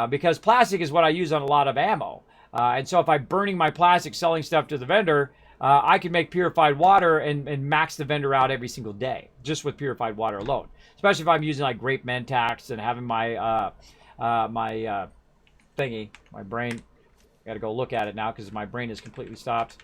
Because plastic is what I use on a lot of ammo. And so if I'm burning my plastic selling stuff to the vendor, I can make purified water and max the vendor out every single day just with purified water alone. Especially if I'm using like grape Mentax and having my thingy, my brain. I got to go look at it now because my brain is completely stopped.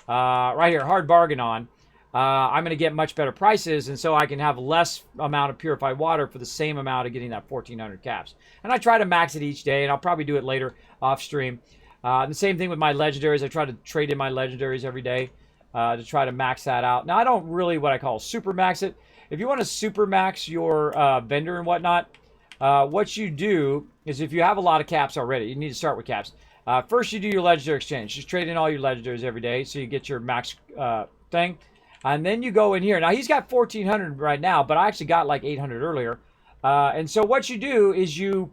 Right here, hard bargain on. I'm going to get much better prices, and so I can have less amount of purified water for the same amount of getting that 1,400 caps. And I try to max it each day, and I'll probably do it later off stream. The same thing with my legendaries. I try to trade in my legendaries every day to try to max that out. Now, I don't really what I call super max it. If you want to super max your vendor and whatnot, what you do is if you have a lot of caps already, you need to start with caps. First, you do your legendary exchange. Just trade in all your legendaries every day so you get your max thing. And then you go in here. Now, he's got 1,400 right now, but I actually got like 800 earlier. And so what you do is you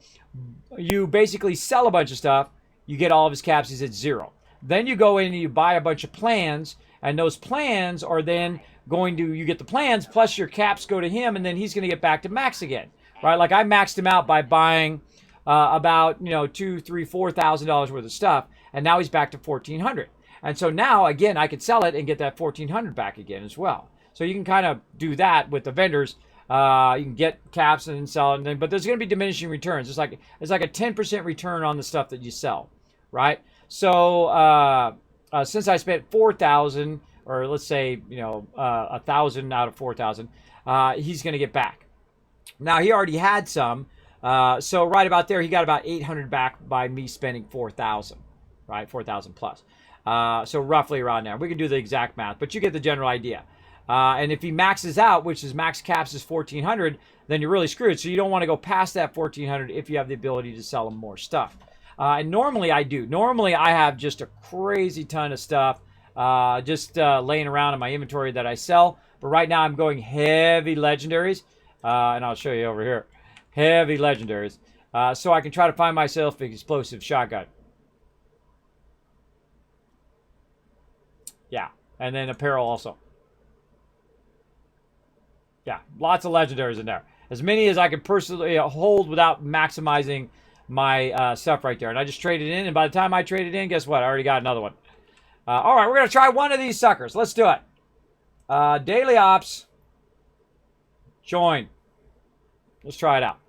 basically sell a bunch of stuff. You get all of his caps. He's at 0. Then you go in and you buy a bunch of plans. And those plans are then going to, you get the plans, plus your caps go to him, and then he's going to get back to max again. Right? Like I maxed him out by buying about, $2,000, $3,000, $4,000 worth of stuff. And now he's back to 1,400. And so now, again, I could sell it and get that 1,400 back again as well. So you can kind of do that with the vendors. You can get caps and then sell it. But there's going to be diminishing returns. It's like a 10% return on the stuff that you sell, right? So since I spent 4,000, or let's say, 1,000 out of 4,000, he's going to get back. Now, he already had some. So right about there, he got about 800 back by me spending 4,000, right? 4,000 plus. So roughly around there. We can do the exact math, but you get the general idea. And if he maxes out, which is max caps is 1,400, then you're really screwed. So you don't want to go past that 1,400 if you have the ability to sell him more stuff. And normally I do. Normally I have just a crazy ton of stuff just laying around in my inventory that I sell. But right now I'm going heavy legendaries. And I'll show you over here. Heavy legendaries. So I can try to find myself an explosive shotgun. Yeah, and then apparel also. Yeah, lots of legendaries in there. As many as I can personally hold without maximizing my stuff right there. And I just traded in, and by the time I traded in, guess what? I already got another one. All right, we're going to try one of these suckers. Let's do it. Daily Ops. Join. Let's try it out.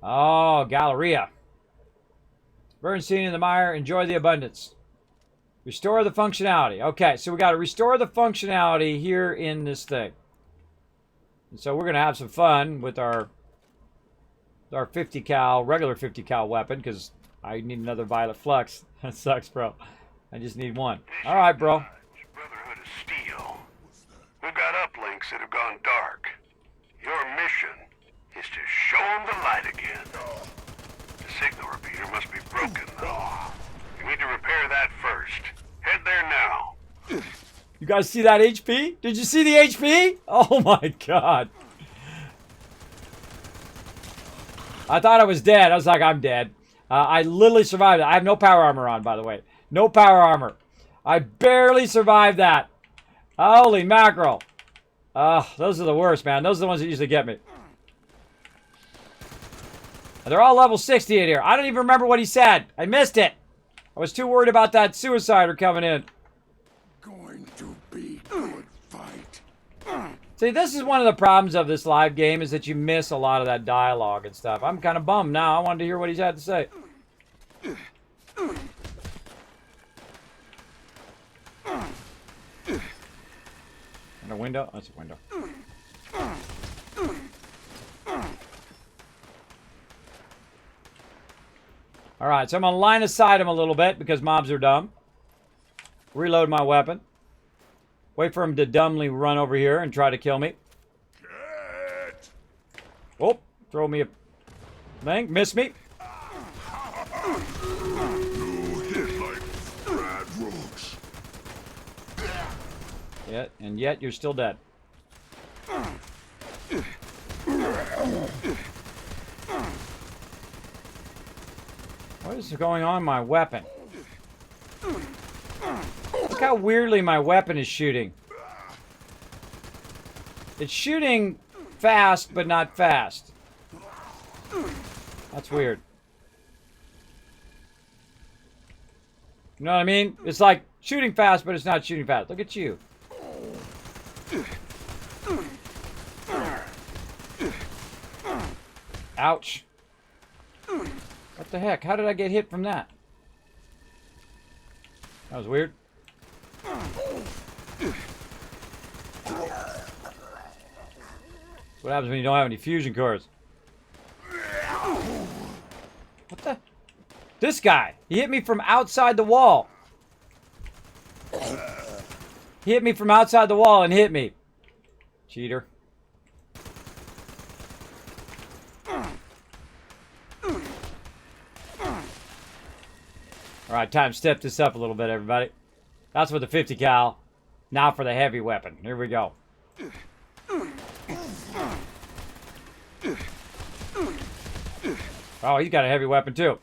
Oh, Galleria. Bernstein in the mire. Enjoy the abundance. Restore the functionality. Okay, so we got to restore the functionality here in this thing. And so we're going to have some fun with our 50 cal, regular 50 cal weapon, because I need another violet flux. That sucks, bro. I just need one. All right, bro. Brotherhood of Steel. We've got uplinks that have gone dark. Your mission is to show them the light again. The signal repeater must be broken, though. You need to repair that first. Head there now. You guys see that HP? Did you see the HP? Oh my god. I thought I was dead. I was like, I'm dead. I literally survived it. I have no power armor on, by the way. No power armor. I barely survived that. Holy mackerel. Those are the worst, man. Those are the ones that usually get me. And they're all level 60 in here. I don't even remember what he said. I missed it. I was too worried about that suicider coming in. Going to be good fight. See, this is one of the problems of this live game is that you miss a lot of that dialogue and stuff. I'm kind of bummed now. I wanted to hear what he's had to say. And a window? That's a window. Alright, so I'm going to line aside him a little bit because mobs are dumb. Reload my weapon. Wait for him to dumbly run over here and try to kill me. Get! Oh, throw me a thing. Miss me. You hit like bad roots. And yet you're still dead. What is going on with my weapon? Look how weirdly my weapon is shooting. It's shooting fast, but not fast. That's weird. You know what I mean? It's like shooting fast, but it's not shooting fast. Look at you. Ouch. What the heck? How did I get hit from that? That was weird. What happens when you don't have any fusion cores? What the? This guy. He hit me from outside the wall. He hit me from outside the wall and hit me. Cheater. Alright, time to step this up a little bit, everybody. That's with the 50 cal. Now for the heavy weapon. Here we go. Oh, he's got a heavy weapon too.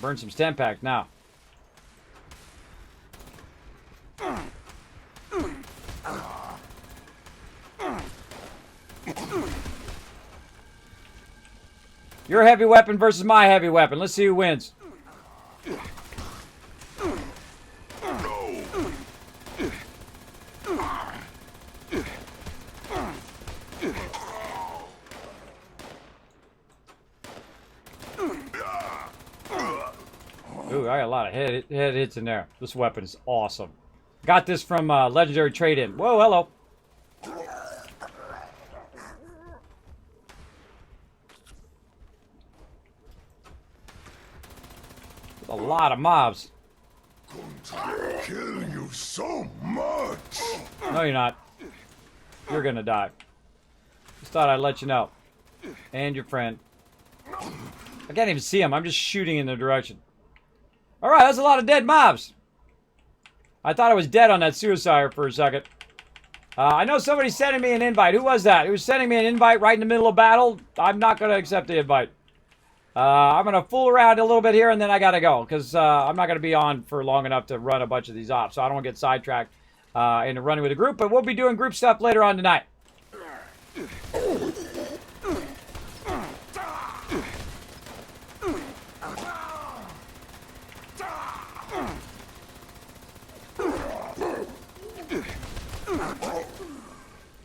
Burn some stem packs now. Your heavy weapon versus my heavy weapon. Let's see who wins. Ooh, I got a lot of head hits in there. This weapon is awesome. Got this from Legendary Trade-In. Whoa, hello. A lot of mobs. Going to kill you so much. No, you're not. You're gonna die. Just thought I'd let you know. And your friend. I can't even see him. I'm just shooting in their direction. Alright, that's a lot of dead mobs. I thought I was dead on that suicide for a second. I know somebody's sending me an invite. Who was that? Who was sending me an invite right in the middle of battle? I'm not going to accept the invite. I'm going to fool around a little bit here and then I got to go. Because I'm not going to be on for long enough to run a bunch of these off. So I don't want to get sidetracked into running with a group. But we'll be doing group stuff later on tonight.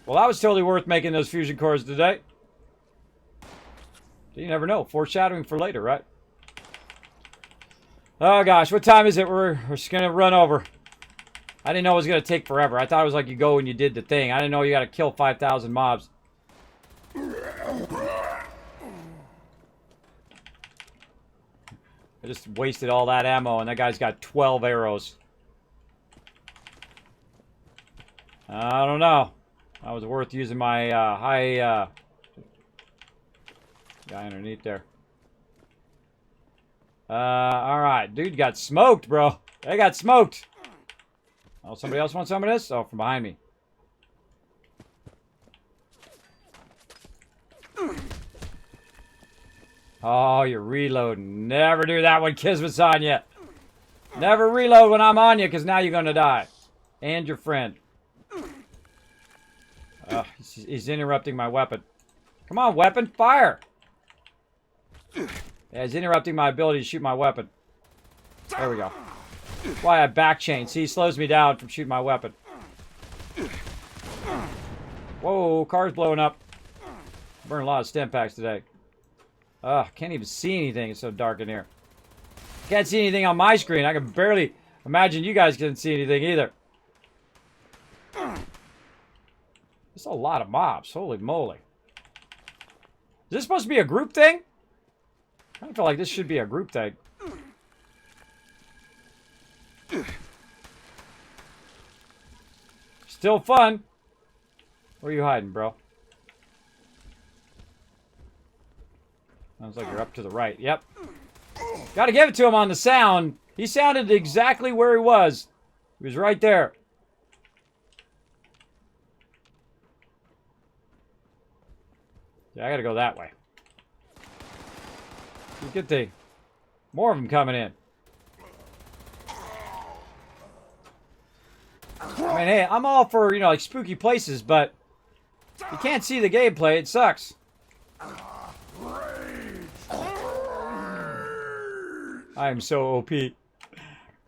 Well, that was totally worth making those fusion cores today. You never know. Foreshadowing for later, right? Oh gosh, what time is it? We're just gonna run over. I didn't know it was gonna take forever. I thought it was like you go and you did the thing. I didn't know you gotta kill 5,000 mobs. I just wasted all that ammo, and that guy's got 12 arrows. I don't know. That was worth using my high guy underneath there. Alright. Dude got smoked, bro. They got smoked. Oh, somebody else wants some of this? Oh, from behind me. Oh, you're reloading. Never do that when Kismet's on you. Never reload when I'm on you, because now you're going to die. And your friend. He's interrupting my weapon. Come on, weapon. Fire. Yeah, he's interrupting my ability to shoot my weapon. There we go. That's why I back chain. See, he slows me down from shooting my weapon. Whoa, car's blowing up. Burned a lot of stim packs today. Ugh, can't even see anything. It's so dark in here. Can't see anything on my screen. I can barely imagine you guys couldn't see anything either. There's a lot of mobs. Holy moly. Is this supposed to be a group thing? I kind of feel like this should be a group thing. Still fun. Where are you hiding, bro? Sounds like you're up to the right. Yep. Gotta give it to him on the sound. He sounded exactly where he was. He was right there. Yeah, I gotta go that way. Good thing. More of them coming in. I mean, hey, I'm all for, you know, like spooky places, but you can't see the gameplay. It sucks. I am so OP.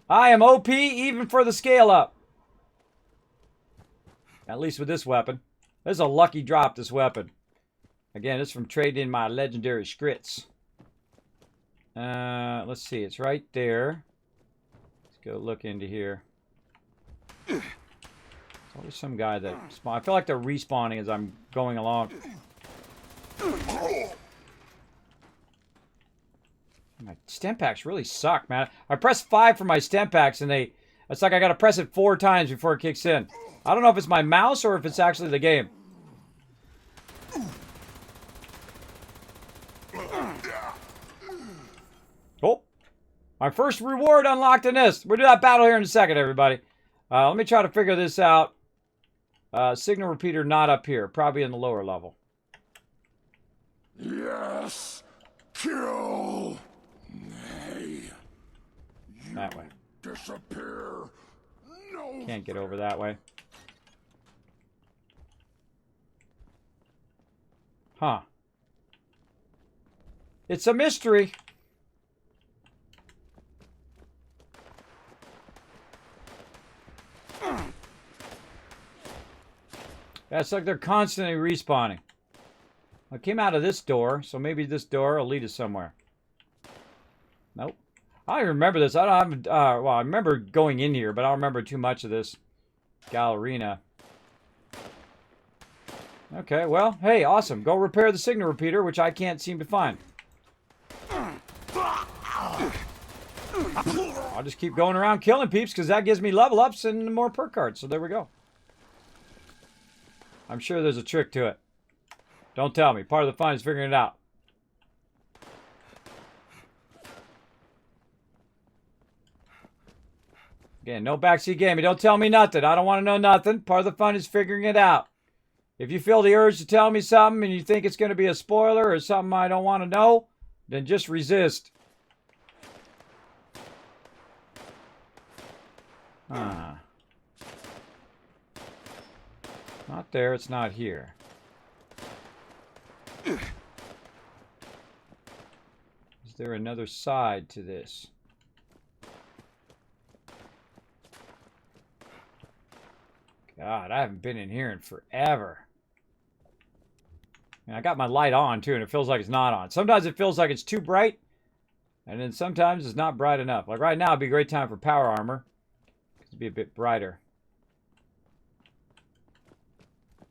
I am OP even for the scale up. At least with this weapon. This is a lucky drop, this weapon. Again, it's from trading in my legendary scrits. Let's see. It's right there. Let's go look into here. There's always some guy that spawn. I feel like they're respawning as I'm going along. My stim packs really suck, man. I press 5 for my stim packs, and it's like I gotta press it 4 times before it kicks in. I don't know if it's my mouse or if it's actually the game. Oh, my first reward unlocked in this. We'll do that battle here in a second, everybody. Let me try to figure this out. Signal repeater not up here. Probably in the lower level. Yes! Kill! Nay. That way. Disappear! No! Can't get over that way. Huh. It's a mystery. Yeah, it's like they're constantly respawning. I came out of this door, so maybe this door will lead us somewhere. Nope. I don't remember this. I don't have. Well, I remember going in here, but I don't remember too much of this galleria. Okay, well, hey, awesome. Go repair the signal repeater, which I can't seem to find. I'll just keep going around killing peeps, because that gives me level ups and more perk cards. So there we go. I'm sure there's a trick to it. Don't tell me. Part of the fun is figuring it out. Again, no backseat gaming. Don't tell me nothing. I don't want to know nothing. Part of the fun is figuring it out. If you feel the urge to tell me something and you think it's going to be a spoiler or something I don't want to know, then just resist. Ah. Not there, it's not here. Is there another side to this? God, I haven't been in here in forever. And I got my light on, too, and it feels like it's not on. Sometimes it feels like it's too bright, and then sometimes it's not bright enough. Like right now, it'd be a great time for power armor. It'd be a bit brighter. I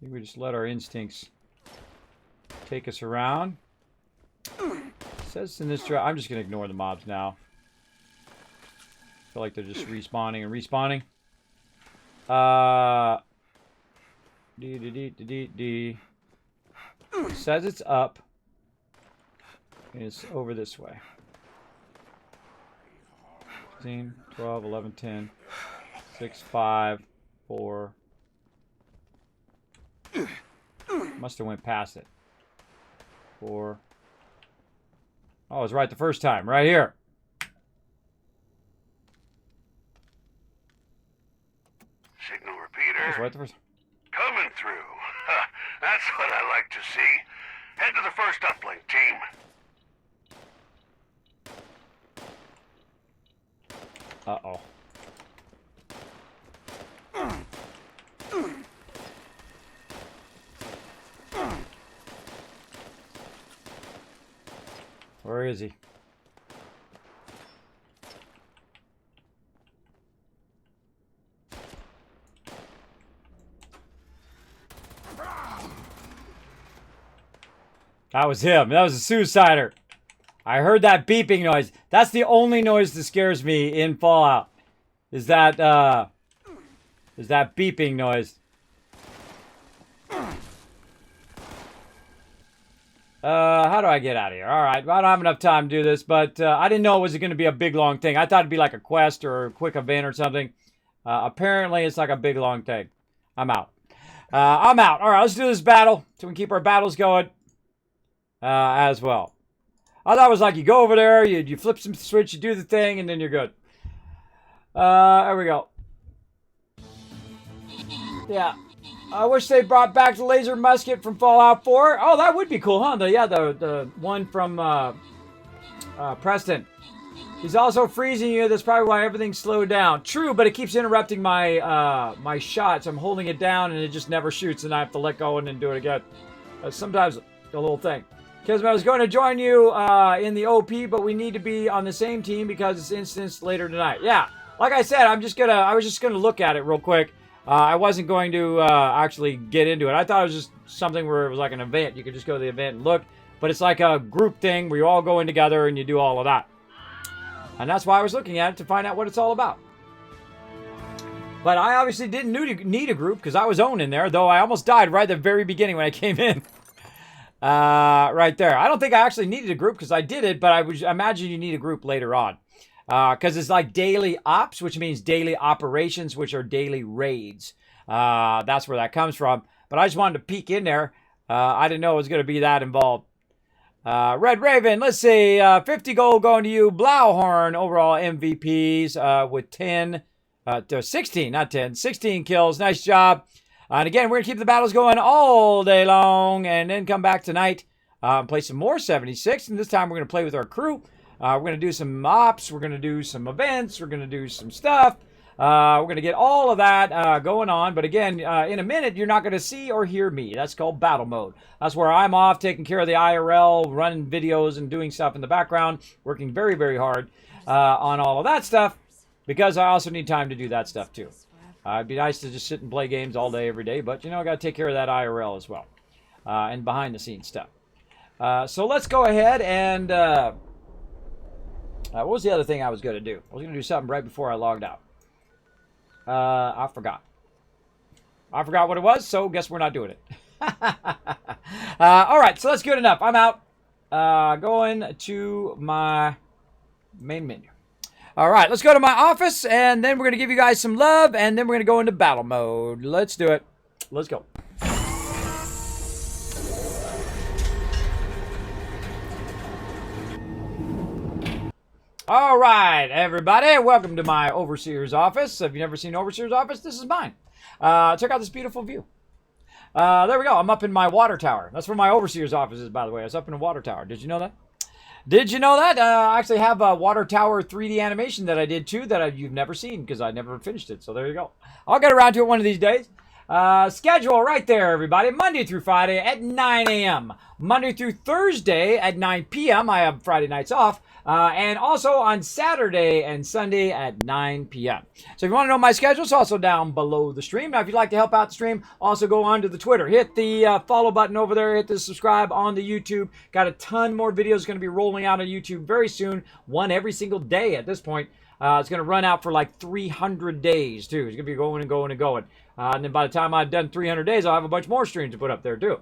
think we just let our instincts take us around. It says in this I'm just going to ignore the mobs now. I feel like they're just respawning and respawning. It says it's up. And it's over this way. 15, 12, 11, 10, 6, 5, 4. Must have went past it. 4. Oh, it was right the first time. Right here. Signal repeater. It was right the first. Coming through. That's what I like to see. Head to the first uplink, team. Uh-oh. Where is he? That was him. That was a suicider. I heard that beeping noise. That's the only noise that scares me in Fallout. Is that beeping noise. How do I get out of here? All right, well, I don't have enough time to do this, but I didn't know it was going to be a big, long thing. I thought it'd be like a quest or a quick event or something. Apparently, it's like a big, long thing. I'm out. I'm out. All right, let's do this battle so we can keep our battles going as well. I thought it was like you go over there, you flip some switch, you do the thing, and then you're good. There we go. Yeah. I wish they brought back the laser musket from Fallout 4. Oh, that would be cool, huh? The one from Preston. He's also freezing you. That's probably why everything's slowed down. True, but it keeps interrupting my my shots. I'm holding it down, and it just never shoots, and I have to let go and then do it again. Sometimes a little thing. Kismet, I was going to join you in the OP, but we need to be on the same team because it's instanced later tonight. Yeah, like I said, I was just gonna look at it real quick. I wasn't going to actually get into it. I thought it was just something where it was like an event. You could just go to the event and look. But it's like a group thing where you all go in together and you do all of that. And that's why I was looking at it, to find out what it's all about. But I obviously didn't need a group because I was owning there. Though I almost died right at the very beginning when I came in. Right there. I don't think I actually needed a group because I did it. But I would imagine you need a group later on. Because it's like daily ops, which means daily operations, which are daily raids. That's where that comes from. But I just wanted to peek in there. I didn't know it was going to be that involved. Red Raven, let's see. 50 gold going to you. Blauhorn, overall MVPs with 16, not 10. 16 kills. Nice job. And again, we're going to keep the battles going all day long. And then come back tonight. Play some more 76. And this time we're going to play with our crew. We're going to do some ops. We're going to do some events. We're going to do some stuff. We're going to get all of that going on. But again, in a minute, you're not going to see or hear me. That's called battle mode. That's where I'm off taking care of the IRL, running videos and doing stuff in the background, working very, very hard on all of that stuff because I also need time to do that stuff too. It'd be nice to just sit and play games all day, every day. But, you know, I got to take care of that IRL as well and behind the scenes stuff. So let's go ahead and... what was the other thing I was going to do? I was going to do something right before I logged out. I forgot. I forgot what it was, so guess we're not doing it. All right, so that's good enough. I'm out. Going to my main menu. All right, let's go to my office, and then we're going to give you guys some love, and then we're going to go into battle mode. Let's do it. Let's go. All right, everybody, welcome to my Overseer's office. If you've never seen Overseer's office, this is mine. Check out this beautiful view. There we go. I'm up in my water tower. That's where my Overseer's office is, by the way. I was up in a water tower. Did you know that? Did you know that? I actually have a water tower 3D animation that I did, too, that you've never seen because I never finished it. So there you go. I'll get around to it one of these days. Schedule right there, everybody. Monday through Friday at 9 a.m. Monday through Thursday at 9 p.m. I have Friday nights off. And also on Saturday and Sunday at 9 p.m. So if you want to know my schedule, it's also down below the stream. Now, if you'd like to help out the stream, also go on to the Twitter. Hit the follow button over there. Hit the subscribe on the YouTube. Got a ton more videos going to be rolling out on YouTube very soon. One every single day at this point. It's going to run out for like 300 days, too. It's going to be going and going and going. And then by the time I've done 300 days, I'll have a bunch more streams to put up there, too.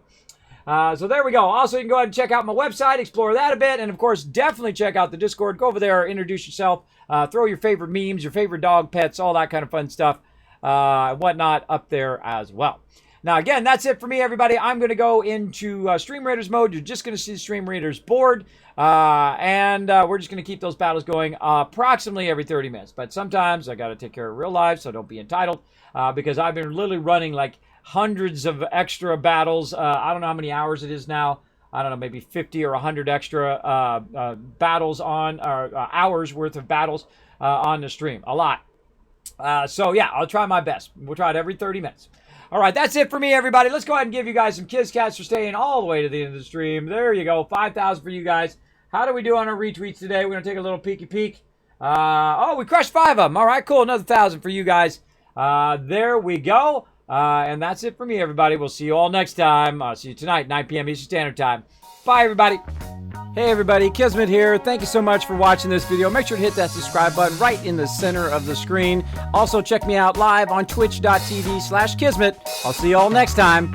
So there we go. Also, you can go ahead and check out my website, explore that a bit, and of course, definitely check out the Discord. Go over there, introduce yourself, throw your favorite memes, your favorite dog, pets, all that kind of fun stuff, whatnot up there as well. Now, again, that's it for me, everybody. I'm going to go into Stream Raiders mode. You're just going to see the Stream Raiders board, and we're just going to keep those battles going approximately every 30 minutes. But sometimes I got to take care of real life, so don't be entitled, because I've been literally running like hundreds of extra battles. I don't know how many hours it is now. I don't know, maybe 50 or 100 extra battles on, or hours worth of battles on the stream. A lot. So yeah, I'll try my best. We'll try it every 30 minutes. All right, that's it for me, everybody. Let's go ahead and give you guys some kiss cats for staying all the way to the end of the stream. There you go, 5,000 for you guys. How do we do on our retweets today? We're going to take a little peeky peek. Oh, we crushed 5 of them. All right, cool. Another 1,000 for you guys. There we go. And that's it for me, everybody. We'll see you all next time. See you tonight, 9 p.m. Eastern Standard Time. Bye, everybody. Hey, everybody. Kismet here. Thank you so much for watching this video. Make sure to hit that subscribe button right in the center of the screen. Also, check me out live on twitch.tv/Kismet. I'll see you all next time.